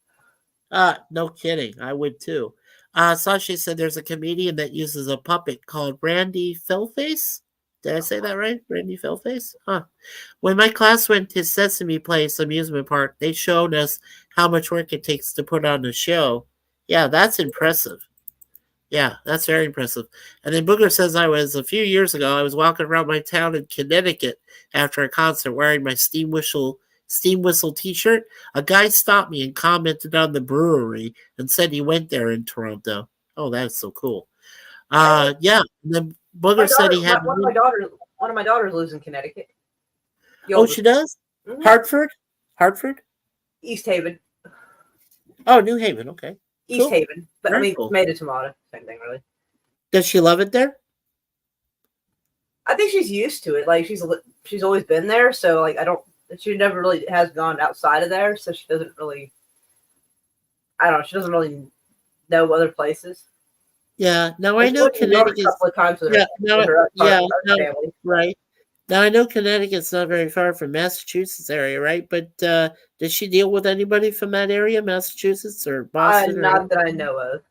No kidding. I would too. Sasha said there's a comedian that uses a puppet called Randy Fellface. Did I say that right? Randy Fellface? Huh. When my class went to Sesame Place amusement park, they showed us how much work it takes to put on a show. Yeah, that's impressive. Yeah, that's very impressive. And then Booger says a few years ago, I was walking around my town in Connecticut after a concert wearing my Steam Whistle t-shirt. A guy stopped me and commented on the brewery and said he went there in Toronto. Oh, that's so cool. Yeah. And then Booger said he had one of my daughters lives in Connecticut. Oh, she does? Mhm. Hartford? East Haven. Oh, New Haven. Okay. East Cool. Haven. But Very I mean, cool. tomato, tomato. Same thing, really. Does she love it there? I think she's used to it. Like, she's always been there. So, like, she never really has gone outside of there. So she doesn't really, she doesn't really know other places. Yeah. Now I She's know lived in New York Connecticut. a couple of times with Yeah. her family. Right. Now I know Connecticut's not very far from Massachusetts area, right? But does she deal with anybody from that area, Massachusetts or Boston? Not that I know of.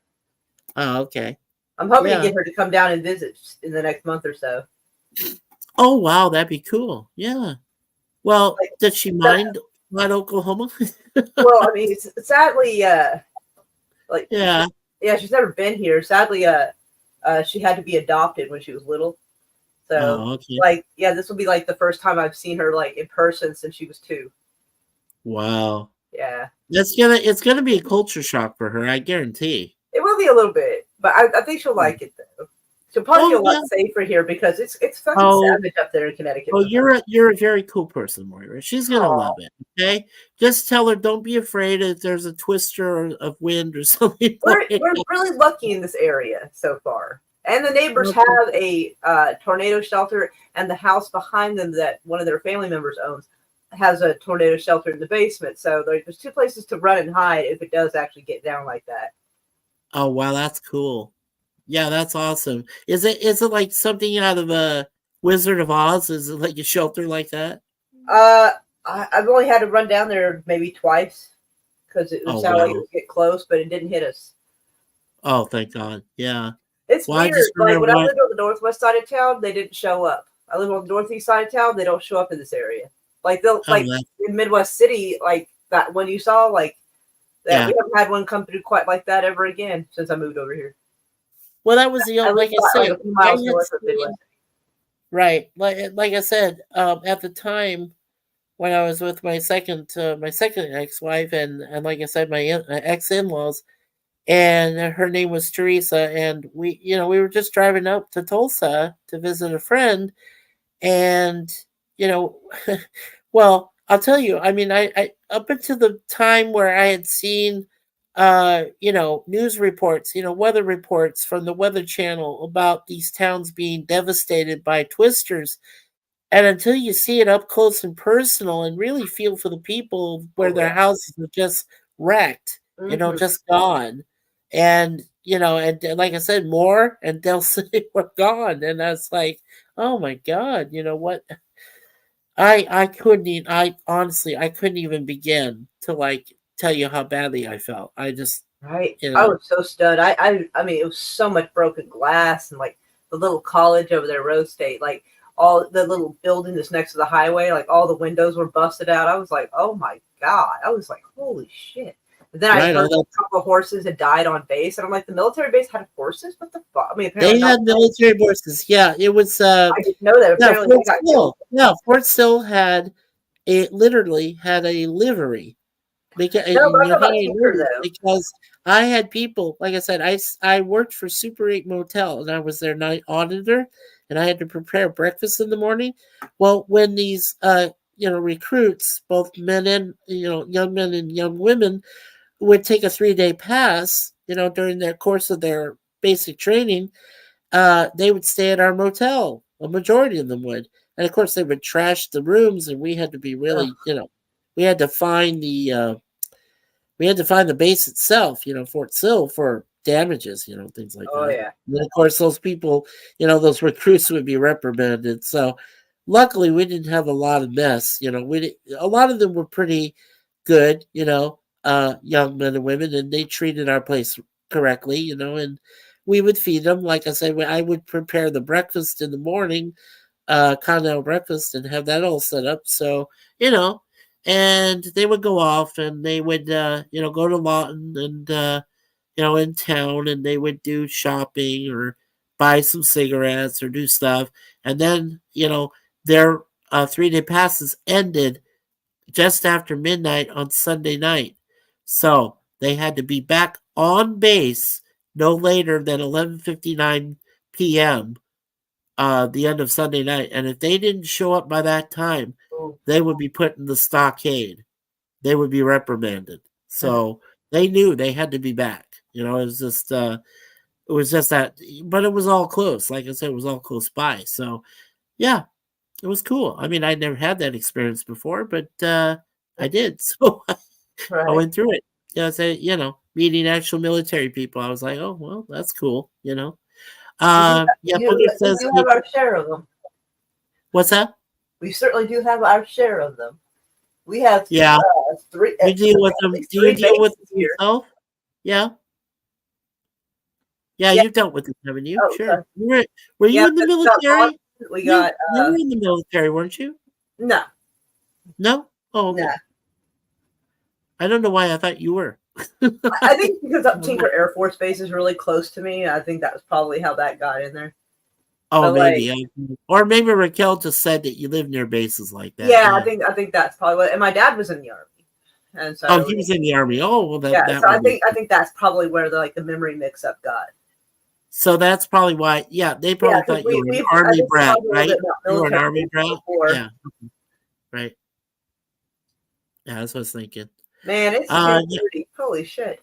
Oh, okay. I'm hoping Yeah. to get her to come down and visit in the next month or so. Oh, wow, that'd be cool. Yeah. Well, Like, does she mind Oklahoma? Well, I mean, sadly, Yeah. she's never been here. Sadly, she had to be adopted when she was little. So, Oh, okay. this will be like the first time I've seen her like in person since she was 2. Wow. Yeah, It's gonna be a culture shock for her, I guarantee. it will be a little bit, but I think she'll like it though. She'll probably feel a lot safer here because it's fucking savage up there in Connecticut. Oh, you're a very cool person, Moira. She's gonna love it. Okay, just tell her don't be afraid if there's a twister of wind or something. We're really lucky in this area so far. And the neighbors have a tornado shelter, and the house behind them that one of their family members owns has a tornado shelter in the basement. So there's 2 places to run and hide if it does actually get down like that. Oh, wow, that's cool. Yeah, that's awesome. Is it like something out of a Wizard of Oz? Is it like a shelter like that? I've only had to run down there maybe twice because it sounded like it would get close, but it didn't hit us. Oh, thank God. Yeah. It's Well, weird. Like when I lived on the northwest side of town, they didn't show up. I live on the northeast side of town, they don't show up in this area. Like they'll in Midwest City, like that one you saw, like that we haven't had one come through quite like that ever again since I moved over here. Well, that was the only, like I said, a few miles north of Midwest. Right. Like I said, at the time when I was with my second ex-wife and like I said, my ex-in-laws, and her name was Teresa, and we were just driving up to Tulsa to visit a friend, and well, I'll tell you, I mean, I up until the time where I had seen news reports, weather reports from the Weather Channel about these towns being devastated by twisters. And until you see it up close and personal and really feel for the people where their houses are just wrecked, just gone. And, and like I said, Moore and Del City were gone. And I was like, oh my God, what? I honestly, I couldn't even begin to tell you how badly I felt. I just, I was so stunned. I mean, it was so much broken glass and like the little college over there, Rose State, like all the little building that's next to the highway, like all the windows were busted out. I was like, oh my God. I was like, holy shit. And then I heard a couple of horses had died on base, and I'm like, the military base had horses? What the fuck? I mean, they had military horses. Yeah, it was. I didn't know that. Yeah, Fort Sill had literally had a livery. Because I had people, like I said, I worked for Super 8 Motel, and I was their night auditor, and I had to prepare breakfast in the morning. Well, when these recruits, both men and young men and young women, would take a 3-day pass. During the course of their basic training, they would stay at our motel. A majority of them would, and of course they would trash the rooms, and we had to be really, we had to find the base itself, Fort Sill, for damages, things like Oh that. yeah. And then of course those people, those recruits would be reprimanded. So luckily we didn't have a lot of mess. A lot of them were pretty good, young men and women, and they treated our place correctly, and we would feed them. Like I said, I would prepare the breakfast in the morning, continental breakfast, and have that all set up. So, and they would go off and they would, go to Lawton and, in town, and they would do shopping or buy some cigarettes or do stuff. And then, their 3-day passes ended just after midnight on Sunday night. So they had to be back on base no later than 11:59 p.m. The end of Sunday night. And if they didn't show up by that time, they would be put in the stockade. They would be reprimanded. So they knew they had to be back. It was just that, but it was all close. Like I said, it was all close by. So yeah, it was cool. I mean, I'd never had that experience before, but I did. So I went through it. Meeting actual military people. I was like, oh, well, that's cool. You Booger says, do have our share of them. What's that? We certainly do have our share of them. We have 3. You deal with them. Do you deal with them here? yourself? Yeah. Yeah, you've dealt with them, haven't you? Oh, Sure. Were you in the military? We got. You were in the military, weren't you? No. No? Oh, okay. No. I don't know why I thought you were. I think because Tinker Air Force Base is really close to me. I think that was probably how that got in there. Oh, But, maybe. Or maybe Raquel just said that you live near bases like that. Yeah, I think that's probably what. And my dad was in the Army, and so he was in the Army. Oh, well, that so I think that's probably where the memory mix up got. So that's probably why. Yeah, they probably thought you were an Army brat, right? You were an Army brat. Yeah. Right. Yeah, that's what I was thinking. Man, it's dirty. Holy shit.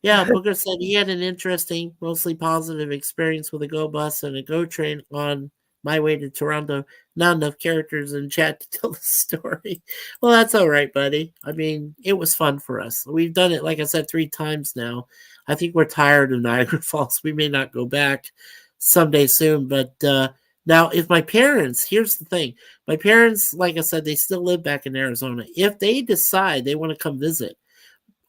Yeah, Booker said he had an interesting, mostly positive experience with a Go bus and a Go train on my way to Toronto. Not enough characters in chat to tell the story. Well, that's all right, buddy. I mean, it was fun for us. We've done it, like I said, 3 times now. I think we're tired of Niagara Falls. We may not go back someday soon, but now if my parents, here's the thing. My parents, like I said, they still live back in Arizona. If they decide they want to come visit,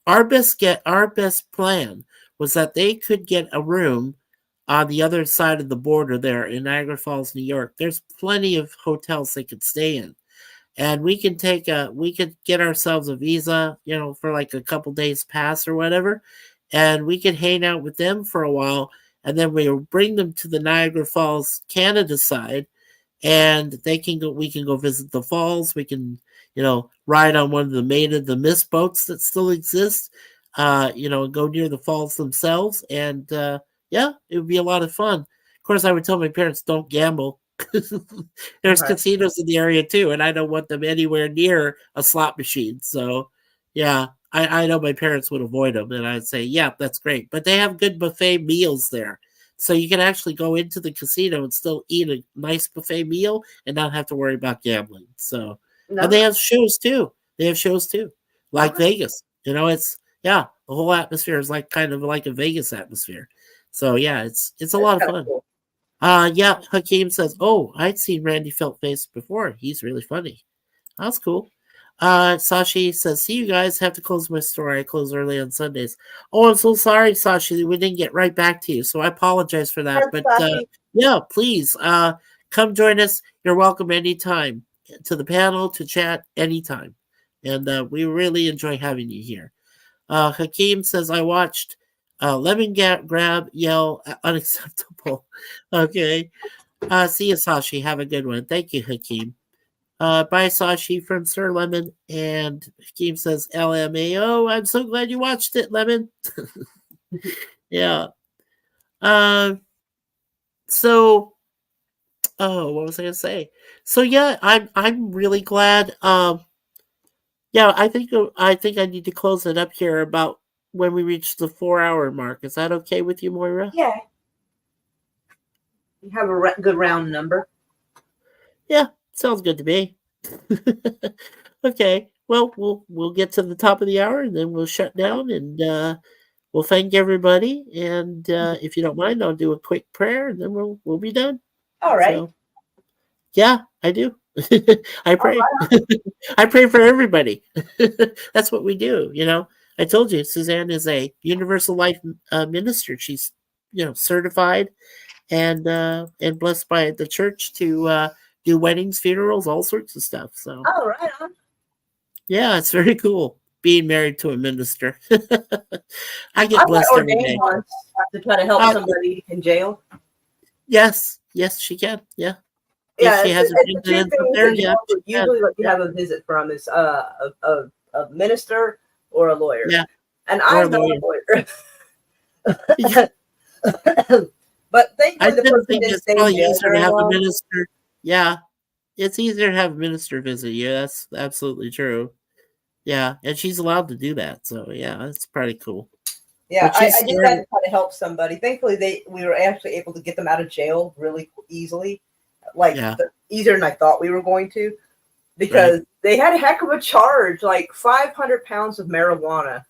our best plan was that they could get a room on the other side of the border there in Niagara Falls, New York. There's plenty of hotels they could stay in. And we could get ourselves a visa, for like a couple days pass or whatever. And we could hang out with them for a while. And then we'll bring them to the Niagara Falls, Canada side. And we can go visit the falls. We can, ride on one of the Maid of the Mist boats that still exist, go near the falls themselves. And, it would be a lot of fun. Of course, I would tell my parents, don't gamble. There's casinos in the area too, and I don't want them anywhere near a slot machine. So, yeah, I know my parents would avoid them, and I'd say, yeah, that's great. But they have good buffet meals there. So you can actually go into the casino and still eat a nice buffet meal and not have to worry about gambling. So, and they have shows too. Like Vegas. It's the whole atmosphere is like kind of like a Vegas atmosphere. So yeah, it's a lot of fun. Cool. Hakeem says, "Oh, I'd seen Randy Feltface before. He's really funny." That's cool. Sashi says, "See you guys. Have to close my store. I close early on Sundays." Oh, I'm so sorry, Sashi. We didn't get right back to you, so I apologize for that. But please, come join us. You're welcome anytime to the panel, to chat anytime, and we really enjoy having you here. Hakeem says, "I watched Lemon Grab yell unacceptable." Okay. See you, Sashi. Have a good one. Thank you, Hakeem. Bye, Sashi from Sir Lemon. And Hakeem says, LMAO. I'm so glad you watched it, Lemon. Yeah. So Oh, what was I gonna say? So yeah, I'm really glad. Yeah, I think I need to close it up here about when we reach the 4 hour mark. Is that okay with you, Moira? Yeah. You have a good round number. Yeah, sounds good to me. Okay, well, we'll get to the top of the hour and then we'll shut down and we'll thank everybody. And if you don't mind, I'll do a quick prayer and then we'll be done. All right. So, yeah, I do. I All pray. right. I pray for everybody. That's what we do. You know, I told you, Suzanne is a universal life minister. She's, certified and blessed by the church to do weddings, funerals, all sorts of stuff. So All right. yeah, it's very cool being married to a minister. I I get got blessed every ordained day. once to try to help Uh, somebody in jail. Yes, she can. Yeah, if Yeah, she has a it's the two residence up things there, that you yeah, have she to, can. usually what you Yeah, have a visit from is a minister or a lawyer. yeah, And or a I'm not a lawyer. lawyer. But I thankfully the tend to person think didn't it's stay in probably jail easier to very have a long. minister. Yeah, it's easier to have a minister visit you. That's absolutely true. Yeah, and she's allowed to do that. So yeah, that's pretty cool. Yeah, But she's I did that started. to try to help somebody. Thankfully, we were actually able to get them out of jail really easily, Yeah, easier than I thought we were going to, because they had a heck of a charge, like 500 pounds of marijuana.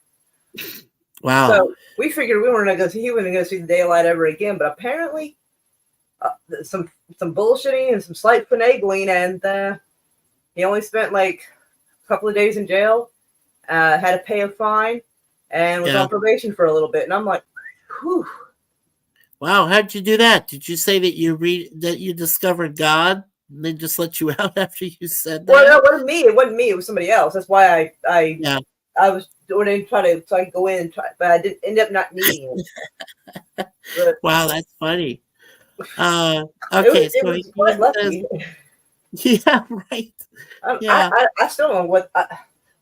wow. So we figured we weren't going to go see, he wouldn't go see the daylight ever again. But apparently, some bullshitting and some slight finagling, and he only spent like a couple of days in jail. Had to pay a fine, and was Yeah. on probation for a little bit. And I'm like, whew. Wow, how'd you do that? Did you say that you discovered God and they just let you out after you said Well, that? that wasn't me. It wasn't me. It was somebody else. That's why Yeah. I was doing it so I could go in and try, but I did end up not needing it. But Wow, that's funny. it Okay, was, it so was quite says, lucky. yeah, right. Yeah, I still don't know what.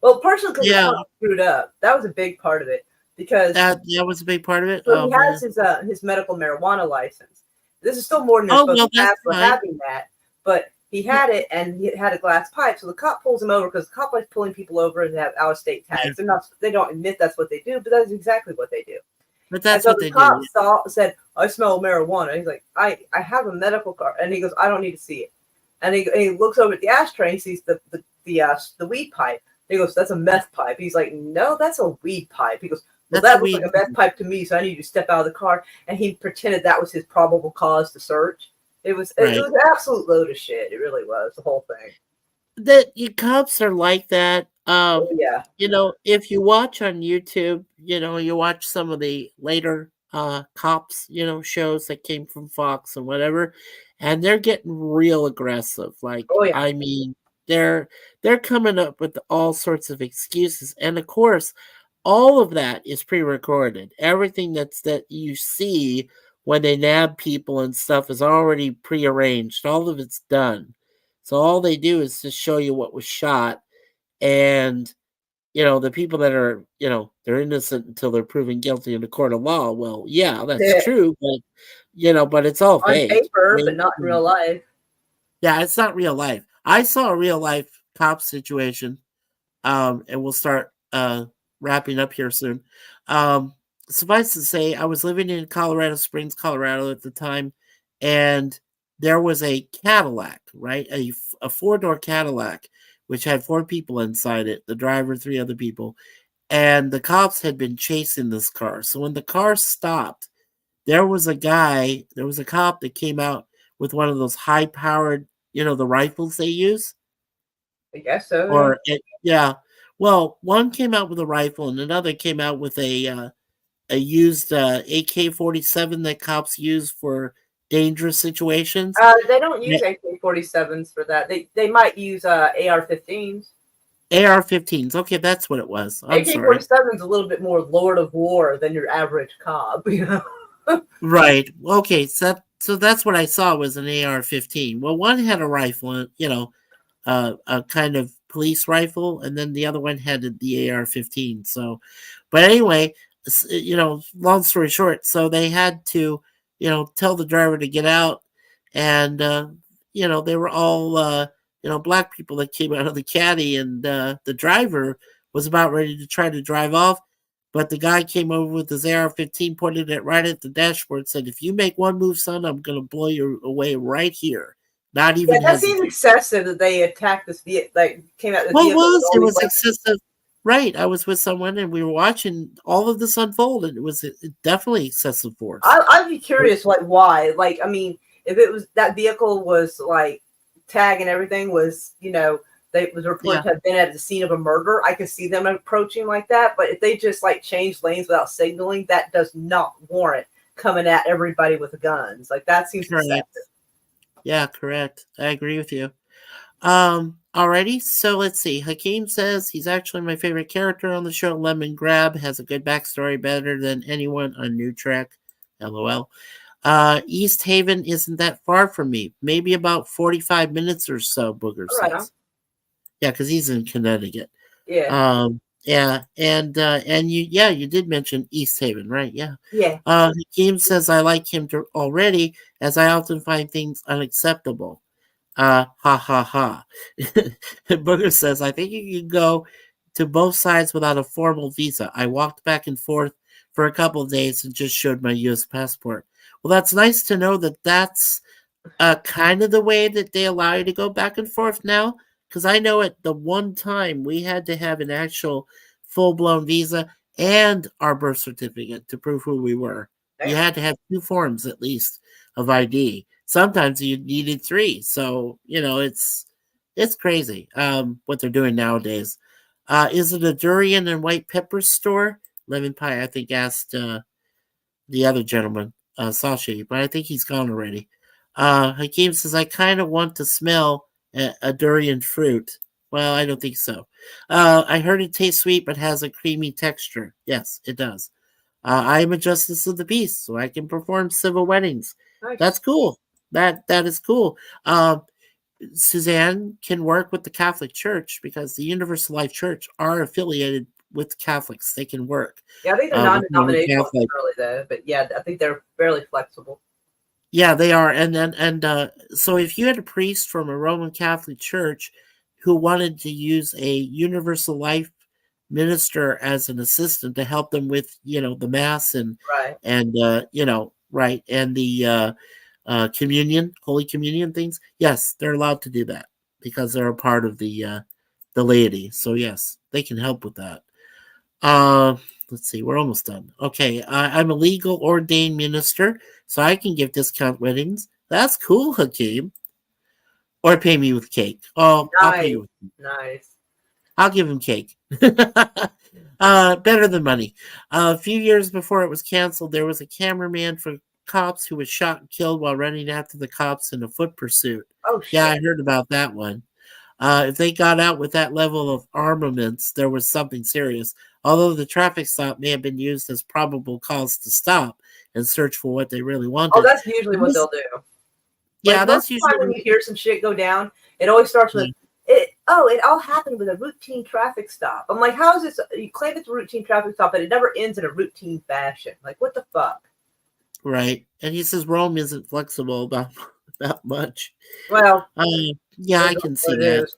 Well, partially because the yeah. car screwed up. That was a big part of it because That was a big part of it. so Oh he man. has his medical marijuana license. This is still more than you're Oh supposed well, to have that's for fine. having that, but he had it and he had a glass pipe. So the cop pulls him over because the cop likes pulling people over and have out of state tags. They don't admit that's what they do, but that's exactly what they do. But And that's so what the they cop do. said, I smell marijuana. He's like, I have a medical card. And he goes, I don't need to see it. And he looks over at the ashtray and he sees the weed pipe. He goes, that's a meth pipe. He's like, no, that's a weed pipe. He goes, well, That's that a looks like weed a meth pipe to me, so I need you to step out of the car. And he pretended that was his probable cause to search. It was Right. an absolute load of shit. It really was, the whole thing. That you cops are like that. Oh, yeah. If you watch on YouTube, you watch some of the later cops, shows that came from Fox and whatever, and they're getting real aggressive. Like, Oh, yeah. I mean, they're coming up with all sorts of excuses. And of course, all of that is pre-recorded. Everything that you see when they nab people and stuff is already prearranged. All of it's done. So all they do is just show you what was shot, and the people that are, they're innocent until they're proven guilty in the court of law. Well, yeah, that's Yeah. true, but it's all On fake. paper, but not in real life. Yeah, it's not real life. I saw a real life cop situation, and we'll start wrapping up here soon. Suffice to say, I was living in Colorado Springs, Colorado at the time, and there was a Cadillac, right? A four-door Cadillac, which had 4 people inside it, the driver, 3 other people, and the cops had been chasing this car. So when the car stopped, there was a cop that came out with one of those high-powered, the rifles they use. I guess so. Or yeah. Well, one came out with a rifle, and another came out with a used AK-47 that cops use for dangerous situations. They don't use AK-47s for that. They might use AR-15s. AR-15s. Okay, that's what it was. I'm sorry. AK-47 is a little bit more Lord of War than your average cop, Right. Okay. So that's what I saw was an AR-15. Well, one had a rifle, a kind of police rifle, and then the other one had the AR-15. So, but anyway, long story short, so they had to, tell the driver to get out, and they were all black people that came out of the caddy, and the driver was about ready to try to drive off, but the guy came over with his AR-15, pointed it right at the dashboard, said, "If you make one move, son, I'm gonna blow you away right here." Not even Yeah, that seems hesitate. excessive that they attacked this vehicle, like came out the Well, vehicle. with it all was these excessive. Right. I was with someone and we were watching all of this unfold, and it was definitely excessive force. I'd be curious, like why? Like, I mean, if it was that vehicle was like tag and everything was, they was reported to have been at the scene of a murder, I could see them approaching like that. But if they just like changed lanes without signaling, that does not warrant coming at everybody with guns. Like that seems excessive. Yeah, correct. I agree with you. Alrighty, so let's see. Hakeem says he's actually my favorite character on the show. Lemon Grab has a good backstory, better than anyone on New Trek. LOL. East Haven isn't that far from me. Maybe about 45 minutes or so, Booger says. Right. Yeah, because he's in Connecticut. Yeah. Yeah, and you did mention East Haven, right? Yeah. Yeah. Hakeem says I like him already, as I often find things unacceptable. Ha ha ha. Booger says, I think you can go to both sides without a formal visa. I walked back and forth for a couple of days and just showed my U.S. passport. Well, that's nice to know that that's kind of the way that they allow you to go back and forth now. Because I know at the one time we had to have an actual full-blown visa and our birth certificate to prove who we were. You had to have 2 forms at least of ID. Sometimes you needed 3. So, it's crazy what they're doing nowadays. Is it a durian and white pepper store? Lemon Pie, I think, asked the other gentleman, Sashi, but I think he's gone already. Hakeem says, I kind of want to smell a durian fruit. Well, I don't think so. I heard it tastes sweet, but has a creamy texture. Yes, it does. I am a justice of the peace, so I can perform civil weddings. Nice. That's cool. That is cool. Suzanne can work with the Catholic Church because the Universal Life Church are affiliated with Catholics. They can work. Yeah, I think they're non-denominational really though, but yeah, I think they're fairly flexible. Yeah, they are. And so if you had a priest from a Roman Catholic Church who wanted to use a Universal Life minister as an assistant to help them with, the mass and the communion, Holy Communion things, yes, they're allowed to do that because they're a part of the laity. So yes, they can help with that. Let's see, we're almost done. Okay, I'm a legal ordained minister, so I can give discount weddings. That's cool, Hakeem. Or pay me with cake. Oh, nice. I'll pay you. Nice. I'll give him cake. Better than money. A few years before it was canceled, there was a cameraman for cops who was shot and killed while running after the cops in a foot pursuit. Oh, shit. Yeah, I heard about that one. If they got out with that level of armaments, there was something serious. Although the traffic stop may have been used as probable cause to stop and search for what they really wanted. Oh, that's usually what they'll do. Yeah, that's usually when you hear some shit go down. It always starts with it. Oh, it all happened with a routine traffic stop. I'm like, how is this? You claim it's a routine traffic stop, but it never ends in a routine fashion. Like, what the fuck? Right, and he says Rome isn't flexible about much. Well, yeah, I can see that.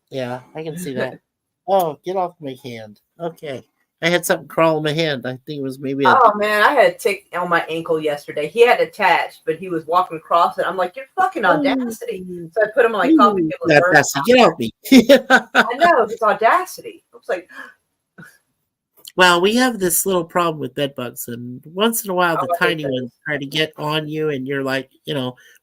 Yeah, I can see that. Oh, get off my hand. Okay. I had something crawl in my hand. I think it was maybe Oh, man, I had a tick on my ankle yesterday. He had attached, but he was walking across it. I'm like, you're fucking Audacity. So I put him on my coffee table. Get off me. I know, it's Audacity. I was like... Well, we have this little problem with bed bugs, and once in a while the tiny ones try to get on you, and you're like,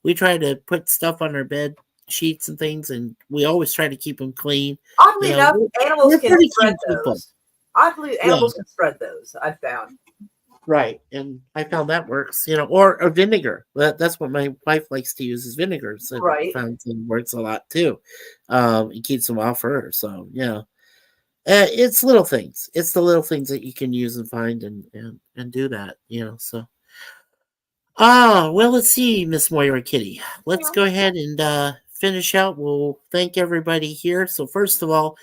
we try to put stuff on our bed sheets and things, and we always try to keep them clean. Oddly enough, animals can spread those. Animals can spread those, I've found. Right, and I found that works, or a vinegar. That's what my wife likes to use is vinegars. And right. I found it works a lot too. It keeps them off her, so yeah. It's little things. It's the little things that you can use and find and do that, so. Well, let's see, Miss Moira Kitty. Let's go ahead and finish out. We'll thank everybody here. So first of all,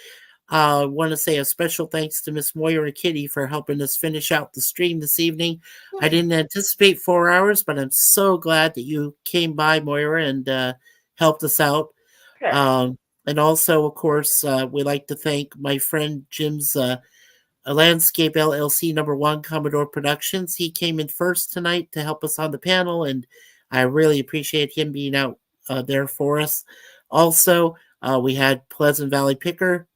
I want to say a special thanks to Miss Moira Kitty for helping us finish out the stream this evening. I didn't anticipate 4 hours, but I'm so glad that you came by, Moira, and helped us out. Okay. And also, of course, we like to thank my friend Jim's Landscape LLC #1 Commodore Productions. He came in first tonight to help us on the panel, and I really appreciate him being out there for us. Also, we had Pleasant Valley Picker,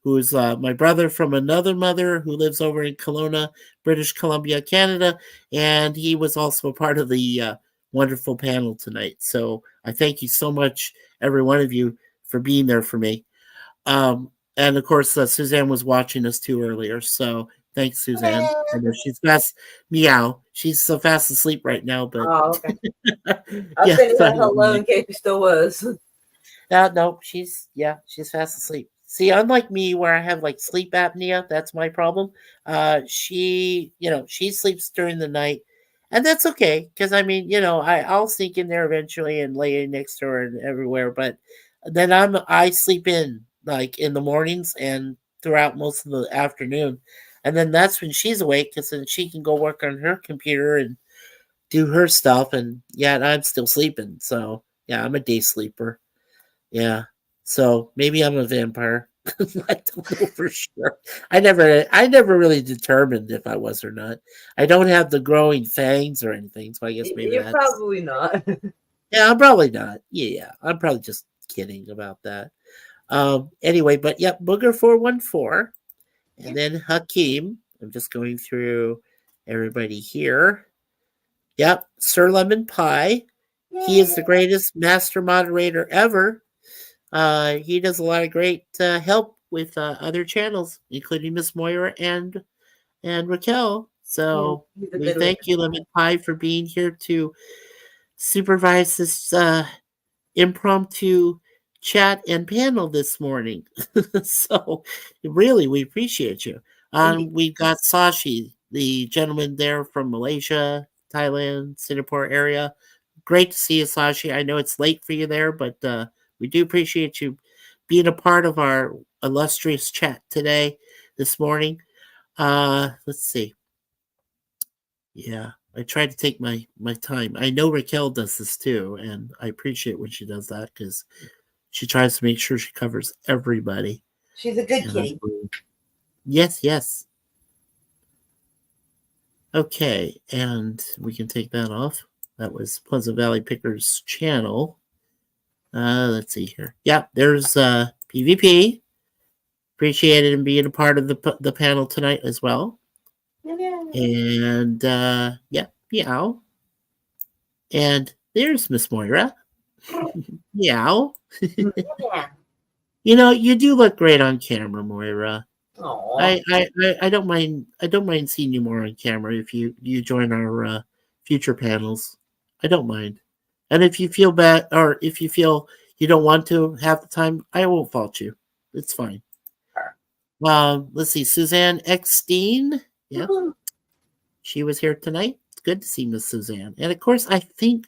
who's my brother from another mother who lives over in Kelowna, British Columbia, Canada, and he was also a part of the wonderful panel tonight. So I thank you so much, every one of you, for being there for me. And of course, Suzanne was watching us too earlier. So thanks, Suzanne. I know she's fast. Meow. She's so fast asleep right now, but Oh, okay. I was yeah. saying hello in case you still was. No, she's fast asleep. See, unlike me, where I have like sleep apnea, that's my problem. She sleeps during the night, and that's okay because I mean, I'll sneak in there eventually and lay in next to her and everywhere. But then I sleep in like in the mornings and throughout most of the afternoon, and then that's when she's awake because then she can go work on her computer and do her stuff, and yet I'm still sleeping. So yeah, I'm a day sleeper. Yeah. So maybe I'm a vampire. I don't know for sure. I never really determined if I was or not. I don't have the growing fangs or anything, so I guess maybe You're that's probably not. yeah, I'm probably not. Yeah, I'm probably just kidding about that. Anyway, but yep, Booger 414 and then Hakeem. I'm just going through everybody here. Yep, Sir Lemon Pie. He is the greatest master moderator ever. He does a lot of great help with other channels, including Miss Moira and Raquel. So He's a we good one. thank you, Lemon Pie, for being here to supervise this impromptu chat and panel this morning. So really, we appreciate you. We've got Sashi, the gentleman there from Malaysia, Thailand, Singapore area. Great to see you, Sashi. I know it's late for you there, but we do appreciate you being a part of our illustrious chat today, this morning. Let's see. Yeah, I try to take my time. I know Raquel does this too, and I appreciate when she does that because she tries to make sure she covers everybody. She's a good And kitty. yes. Okay, and we can take that off. That was Pleasant Valley Pickers channel. Let's see here. Yeah, there's PvP. Appreciated him being a part of the panel tonight as well. And yeah, meow. And there's Miss Moira. Meow. Yeah. You do look great on camera, Moira. Aw. I don't mind seeing you more on camera if you join our future panels. I don't mind. And if you feel bad or if you feel you don't want to have the time, I won't fault you. It's fine. Let's see, Suzanne Eckstein. Yeah, she was here tonight. It's good to see Miss Suzanne. And of course, I think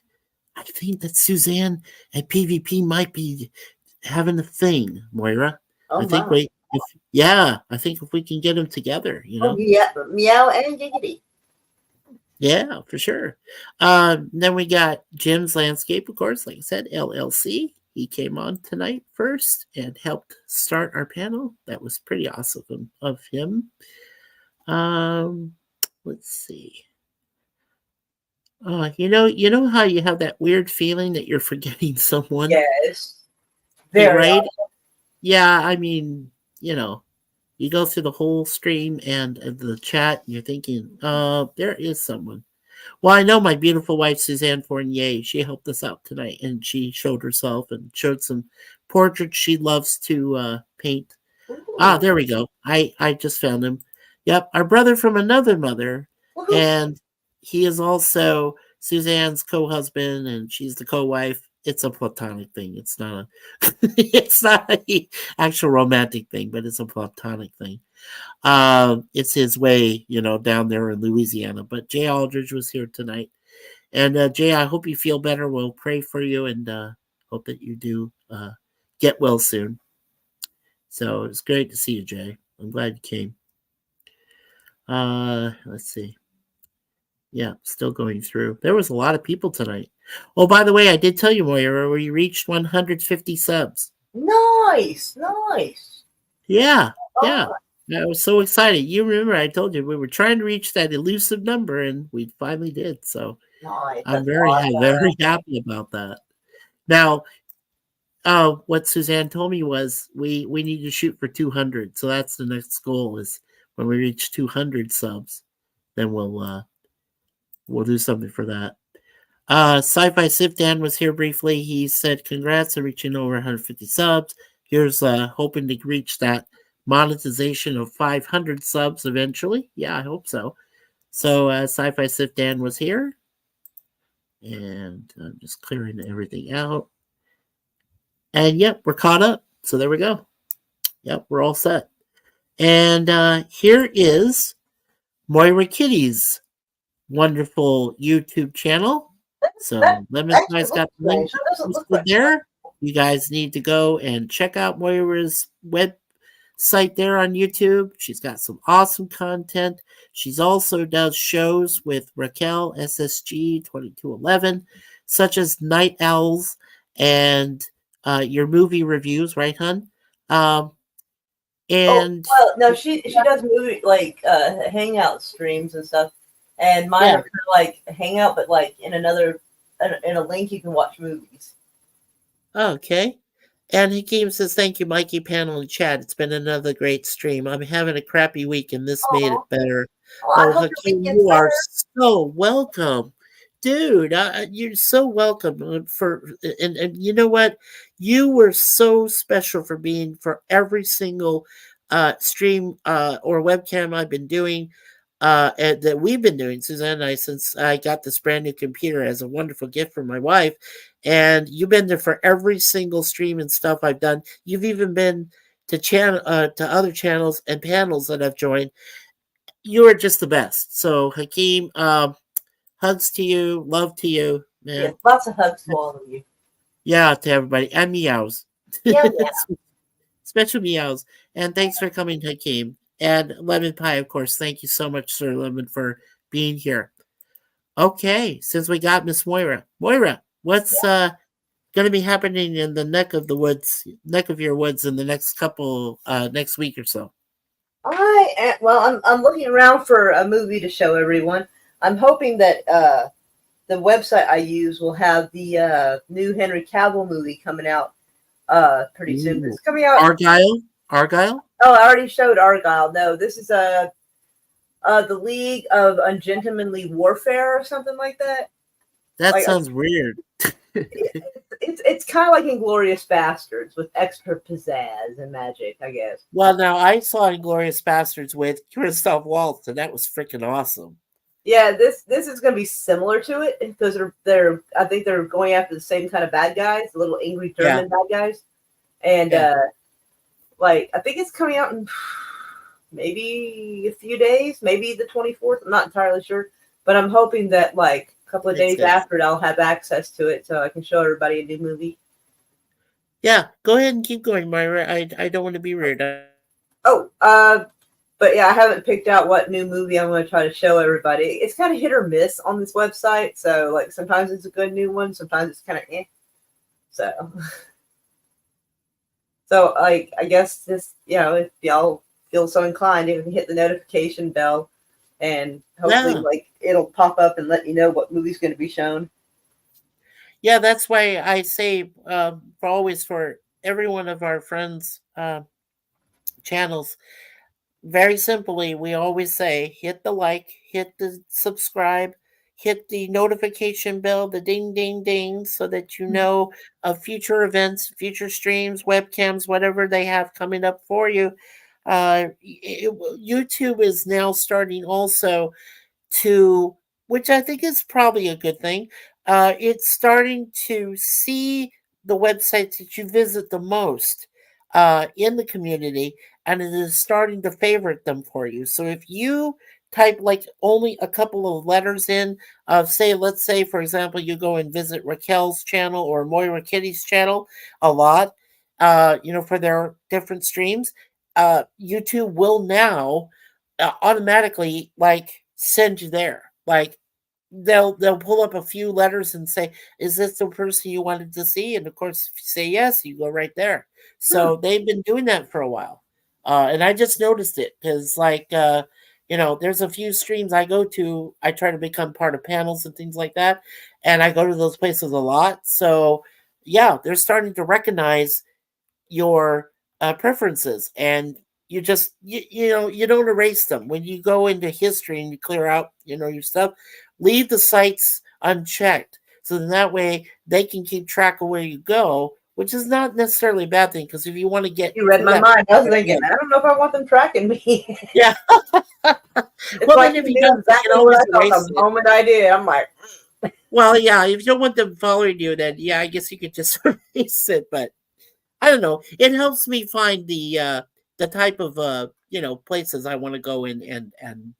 that Suzanne and PvP might be having a thing, Moira. Oh, I think my. I think if we can get them together, Oh, yeah. Meow and giggity. Yeah, for sure. Then we got Jim's Landscape, of course, like I said, LLC. He came on tonight first and helped start our panel. That was pretty awesome of him. Let's see. You know how you have that weird feeling that you're forgetting someone? Yes. Very right? awesome. Yeah, I mean, you go through the whole stream and the chat, and you're thinking, there is someone. Well, I know my beautiful wife, Suzanne Fournier. She helped us out tonight, and she showed herself and showed some portraits she loves to paint. Ooh. There we go. I just found him. Yep, our brother from another mother, Woohoo. and he is also Suzanne's co-husband, and she's the co-wife. It's a platonic thing. It's not a actual romantic thing, but it's a platonic thing. It's his way, down there in Louisiana. But Jay Aldridge was here tonight. And Jay, I hope you feel better. We'll pray for you and hope that you do get well soon. So it's great to see you, Jay. I'm glad you came. Let's see. Yeah, still going through. There was a lot of people tonight. Oh, by the way, I did tell you, Moira, we reached 150 subs. Nice. Yeah, yeah. Oh, I was so excited. You remember I told you we were trying to reach that elusive number, and we finally did. So nice. I'm That's very, awesome. very happy about that. Now, what Suzanne told me was we need to shoot for 200. So that's the next goal is when we reach 200 subs, then we'll do something for that. Sci-Fi Sif Dan was here briefly. He said, "Congrats on reaching over 150 subs. Here's hoping to reach that monetization of 500 subs eventually." Yeah, I hope so. So Sci-Fi Sif Dan was here, and I'm just clearing everything out. And yep, we're caught up. So there we go. Yep, we're all set. And here is Moira Kitty's wonderful YouTube channel. So Lemon Actually, Pie's got the looks link nice. It doesn't look listed like there. You guys need to go and check out Moira's website there on YouTube. She's got some awesome content. She's also does shows with Raquel SSG 2211, such as Night Owls and your movie reviews, right, hun? And well, no, she does movie like hangout streams and stuff, and mine Yeah. are kind of like hangout, but like in a link you can watch movies. Okay. And Hakeem says, "Thank you, Mikey, panel, and chat. It's been another great stream. I'm having a crappy week, and this made it Aw. better." Well, I Oh, hope your Hakeem, week gets you are better. so welcome, dude. You're so welcome and you know what? You were so special for being for every single stream or webcam I've been doing. And that we've been doing, Suzanne and I, since I got this brand new computer as a wonderful gift from my wife. And you've been there for every single stream and stuff I've done. You've even been to to other channels and panels that I've joined. You are just the best. So Hakeem, hugs to you, love to you, Yeah, man. lots of hugs to all of you. Yeah, to everybody, and meows. Yeah. Special meows. And thanks for coming, Hakeem. And Lemon Pie, of course. Thank you so much, Sir Lemon, for being here. Okay, since we got Miss Moira. Moira, what's going to be happening in the neck of your woods in the next week or so? I'm looking around for a movie to show everyone. I'm hoping that the website I use will have the new Henry Cavill movie coming out pretty soon. Ooh. It's coming out. Argyle? Oh, I already showed Argyle. No, this is the League of Ungentlemanly Warfare or something like that. That Like, sounds weird. It's kind of like Inglourious Bastards with extra pizzazz and magic, I guess. Well, now I saw Inglourious Bastards with Christoph Waltz, and that was freaking awesome. Yeah, this is going to be similar to it because I think they're going after the same kind of bad guys, the little angry German bad guys, and I think it's coming out in maybe a few days, maybe the 24th. I'm not entirely sure, but I'm hoping that like a couple of days after it, I'll have access to it so I can show everybody a new movie. Yeah, go ahead and keep going, Myra. I don't want to be rude. But yeah, I haven't picked out what new movie I'm going to try to show everybody. It's kind of hit or miss on this website. So like sometimes it's a good new one, sometimes it's kind of eh. So like I guess just if y'all feel so inclined, you can hit the notification bell, and hopefully like it'll pop up and let you know what movie's going to be shown. Yeah, that's why I say for every one of our friends' channels. Very simply, we always say hit the like, hit the subscribe, hit the notification bell, the ding, ding, ding, so that you know of future events, future streams, webcams, whatever they have coming up for you. YouTube is now starting also to, which I think is probably a good thing. It's starting to see the websites that you visit the most in the community, and it is starting to favorite them for you. So if you type like only a couple of letters in, let's say, for example, you go and visit Raquel's channel or Moira Kitty's channel a lot, for their different streams, YouTube will now automatically like send you there. Like they'll pull up a few letters and say, "Is this the person you wanted to see?" And of course, if you say yes, you go right there. So they've been doing that for a while, and I just noticed it because, like, there's a few streams I go to. I try to become part of panels and things like that, and I go to those places a lot. So yeah, they're starting to recognize your preferences, and you don't erase them when you go into history and you clear out your stuff. Leave the sites unchecked, so then that way they can keep track of where you go, which is not necessarily a bad thing, because if you want to get You read to my that mind. I was point thinking, again- I don't know if I want them tracking me. yeah. It's Well, like then if you you knew don't, you can exactly always what I thought erase the it. moment I did. I'm like, Well, yeah, if you don't want them following you, then yeah, I guess you could just erase it. But I don't know. It helps me find the type of places I want to go in and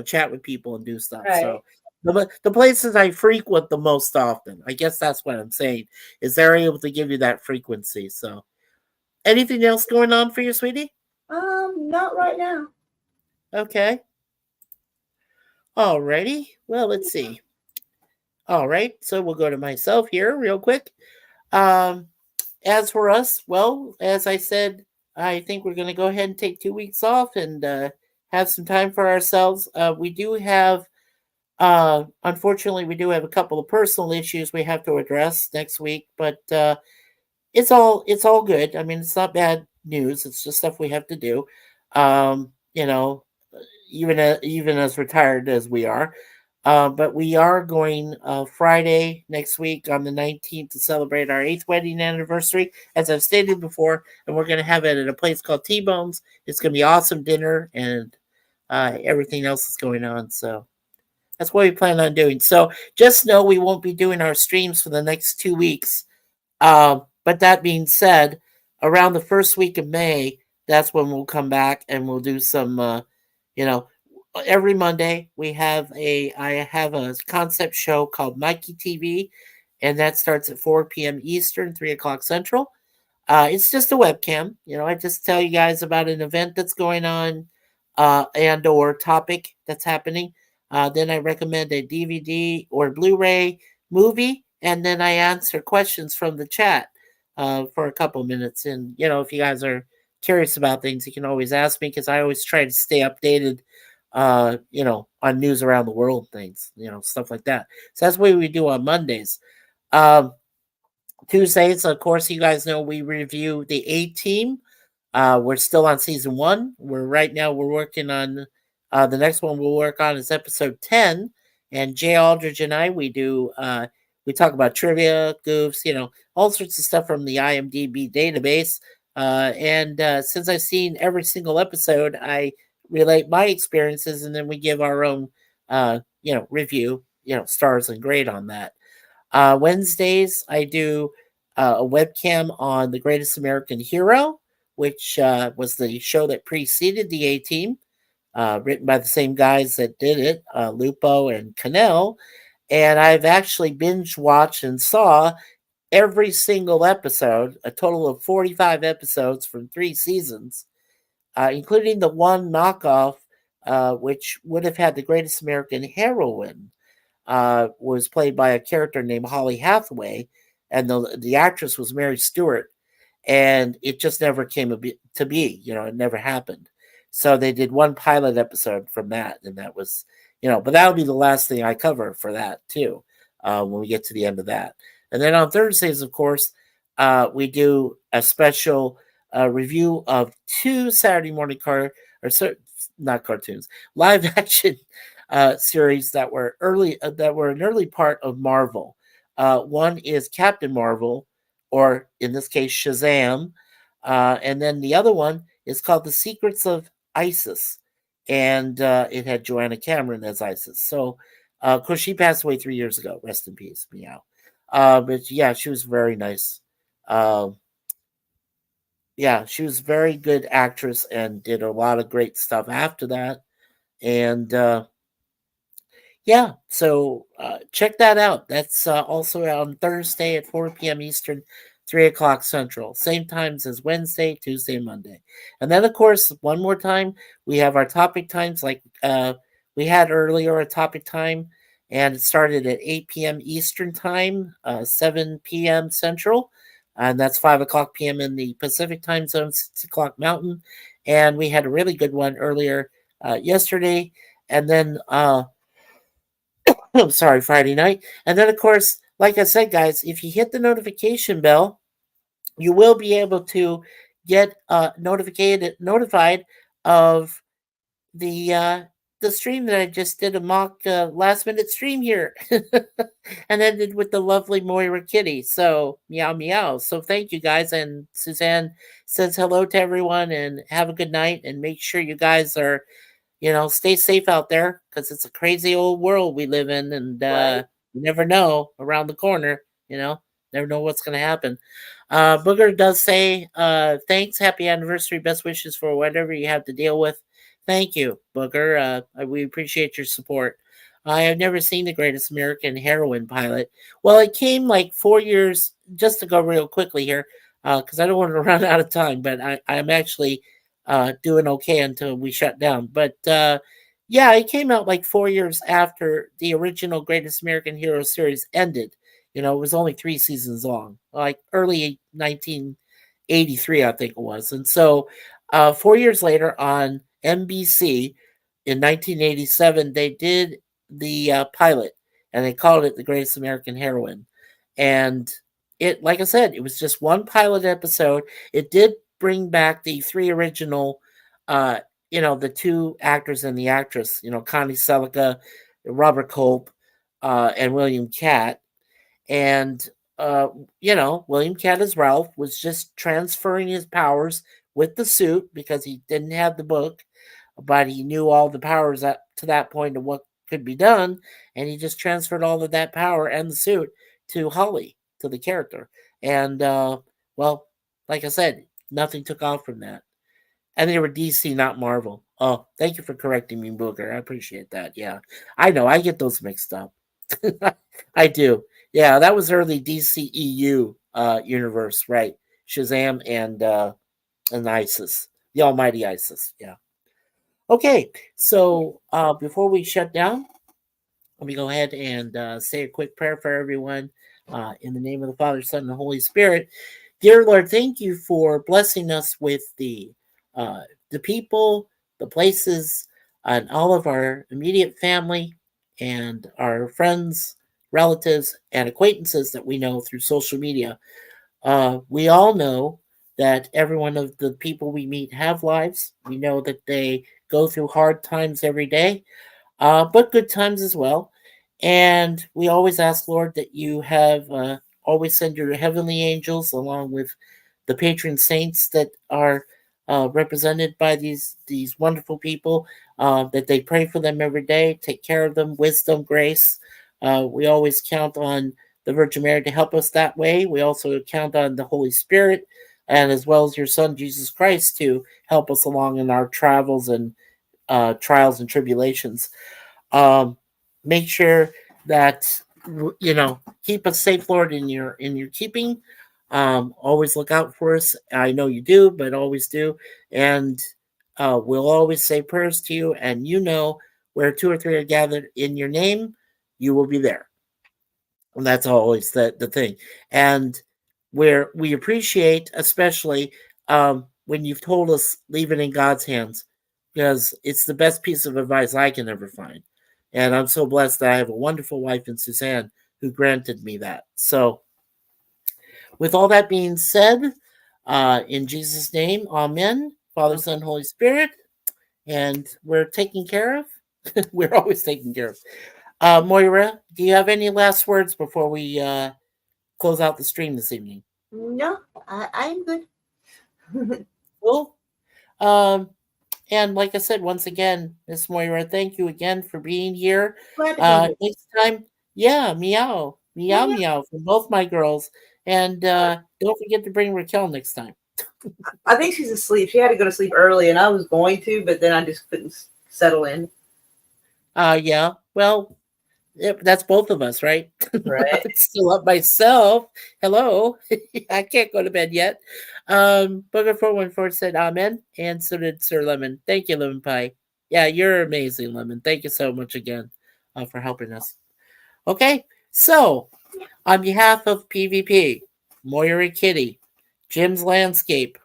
chat with people and do stuff. right. So the places I frequent the most often, I guess that's what I'm saying, is they're able to give you that frequency. So anything else going on for you, sweetie? Not right now. Okay. Alrighty. Well, let's see. All right. So we'll go to myself here real quick. Um, as for us, well, as I said, I think we're going to go ahead and take 2 weeks off and have some time for ourselves. We do have, unfortunately, we do have a couple of personal issues we have to address next week, but it's all good. I mean, it's not bad news. It's just stuff we have to do. Um, you know, even as retired as we are. But we are going Friday next week on the 19th to celebrate our 8th wedding anniversary, as I've stated before, and we're going to have it at a place called T-Bones. It's going to be awesome dinner and everything else that's going on. So that's what we plan on doing. So just know we won't be doing our streams for the next 2 weeks. But that being said, around the first week of May, that's when we'll come back and we'll do some, every Monday I have a concept show called Mikey TV, and that starts at 4 p.m. Eastern, 3 o'clock Central. It's just a webcam. I just tell you guys about an event that's going on, and or topic that's happening. Then I recommend a DVD or Blu-ray movie, and then I answer questions from the chat for a couple minutes. And if you guys are curious about things, you can always ask me, because I always try to stay updated, on news around the world, things, stuff like that. So that's what we do on Mondays. Tuesdays, of course, you guys know we review the A-Team. We're still on season 1. We're working on the next one we'll work on is episode 10. And Jay Aldridge and I, we talk about trivia, goofs, all sorts of stuff from the IMDb database. And since I've seen every single episode, I relate my experiences, and then we give our own, review, stars and grade on that. Wednesdays, I do a webcam on The Greatest American Hero, which was the show that preceded the A-Team, written by the same guys that did it, Lupo and Cannell. And I've actually binge watched and saw every single episode, a total of 45 episodes from 3 seasons, including the one knockoff, which would have had The Greatest American Heroine, was played by a character named Holly Hathaway, and the actress was Mary Stewart, and it just never came to be. It never happened. So they did one pilot episode from that, and that was, but that'll be the last thing I cover for that too, when we get to the end of that. And then on Thursdays, of course, we do a special review of 2 Saturday morning not cartoons, live action series that were an early part of Marvel. One is Captain Marvel, or in this case Shazam, and then the other one is called The Secrets of Isis, and it had Joanna Cameron as Isis. So, of course, she passed away 3 years ago. Rest in peace, meow. But yeah, she was very nice. Yeah, she was a very good actress and did a lot of great stuff after that. And yeah, so check that out. That's also on Thursday at 4 p.m. Eastern, 3 o'clock Central. Same times as Wednesday, Tuesday, Monday. And then, of course, one more time, we have our topic times like we had earlier, a topic time. and it started at 8 p.m. Eastern Time, 7 p.m. Central, and that's 5 o'clock p.m. in the Pacific Time Zone, 6 o'clock Mountain. And we had a really good one earlier yesterday, and then I'm sorry, Friday night. And then, of course, like I said, guys, if you hit the notification bell, you will be able to get notified of the stream that I just did, a mock last minute stream here, and ended with the lovely Moira Kitty. So meow meow. So thank you guys, and Suzanne says hello to everyone, and have a good night, and make sure you guys are, stay safe out there, because it's a crazy old world we live in, and Right. you never know around the corner. Never know what's going to happen. Booger does say, thanks, happy anniversary, best wishes for whatever you have to deal with. Thank you, Booger. We appreciate your support. I have never seen the Greatest American Heroine pilot. Well, it came like 4 years, just to go real quickly here, because I don't want to run out of time, but I'm actually doing okay until we shut down. But yeah, it came out like 4 years after the original Greatest American Hero series ended. It was only 3 seasons long, like early 1983, I think it was. And so 4 years later on NBC in 1987, they did the pilot, and they called it The Greatest American Heroine. And it, like I said, it was just one pilot episode. It did bring back the 3 original, the 2 actors and the actress, Connie Selica, Robert Culp, and William Catt. And William Catt as Ralph was just transferring his powers with the suit, because he didn't have the book, but he knew all the powers up to that point of what could be done, and he just transferred all of that power and the suit to Holly, to the character. And well, like I said, nothing took off from that. And they were DC, not Marvel. Oh, thank you for correcting me, Booger. I appreciate that. Yeah, I know, I get those mixed up. I do. Yeah, that was early DCEU universe, right? Shazam and Isis, the Almighty Isis. Yeah. Okay, so before we shut down, let me go ahead and say a quick prayer for everyone. In the name of the Father, Son, and the Holy Spirit. Dear Lord, thank you for blessing us with the people, the places, and all of our immediate family and our friends, relatives, and acquaintances that we know through social media. We all know that every one of the people we meet have lives. We know that they go through hard times every day, but good times as well. And we always ask, Lord, that you have always send your heavenly angels along with the patron saints that are represented by these wonderful people, that they pray for them every day, take care of them, wisdom, grace. We always count on the Virgin Mary to help us that way. We also count on the Holy Spirit, and as well as your Son, Jesus Christ, to help us along in our travels and trials and tribulations. Make sure that keep us safe, Lord, in your keeping. Always look out for us. I know you do, but always do. And we'll always say prayers to you, and where 2 or 3 are gathered in your name, you will be there. And that's always the thing. And where we appreciate, especially when you've told us, leave it in God's hands, because it's the best piece of advice I can ever find. And I'm so blessed that I have a wonderful wife in Suzanne who granted me that. So with all that being said, in Jesus' name, amen. Father, Son, Holy Spirit. And we're taken care of. We're always taken care of. Moira, do you have any last words before we close out the stream this evening? No, I'm good. Cool. And like I said, once again, Miss Moira, thank you again for being here. Next time, yeah, meow, meow, meow from both my girls. And don't forget to bring Raquel next time. I think she's asleep. She had to go to sleep early, and I was going to, but then I just couldn't settle in. Yeah. Well, that's both of us, right? Right. I'm still up myself. Hello. I can't go to bed yet. Booger 414 said amen, and so did Sir Lemon. Thank you, Lemon Pie. Yeah, you're amazing, Lemon. Thank you so much again for helping us. Okay, so on behalf of PvP, Moira Kitty, Jim's Landscape,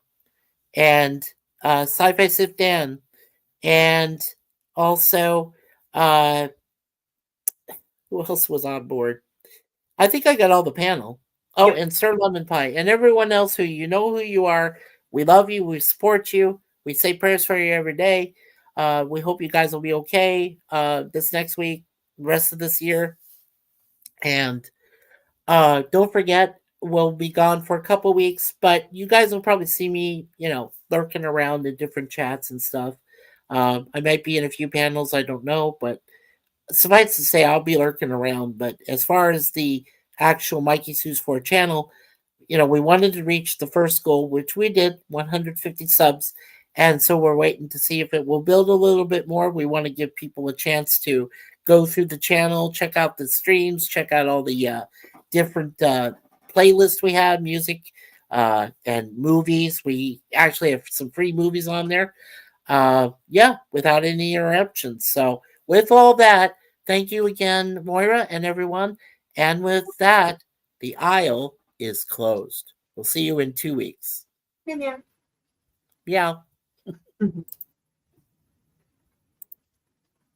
and Sci-Fi Sif Dan, and also who else was on board? I think I got all the panel. Oh, Yep. and Sir Lemon Pie, and everyone else who you know who you are. We love you. We support you. We say prayers for you every day. We hope you guys will be okay this next week, rest of this year. And don't forget, we'll be gone for a couple weeks, but you guys will probably see me, lurking around in different chats and stuff. I might be in a few panels, I don't know, but suffice to say, I'll be lurking around. But as far as the actual Mikey Sue's 4 channel, we wanted to reach the first goal, which we did, 150 subs. And so we're waiting to see if it will build a little bit more. We want to give people a chance to go through the channel, check out the streams, check out all the different playlists we have, music and movies. We actually have some free movies on there. Without any interruptions. So with all that, thank you again, Moira and everyone. And with that, the aisle is closed. We'll see you in 2 weeks. Yeah. Meow.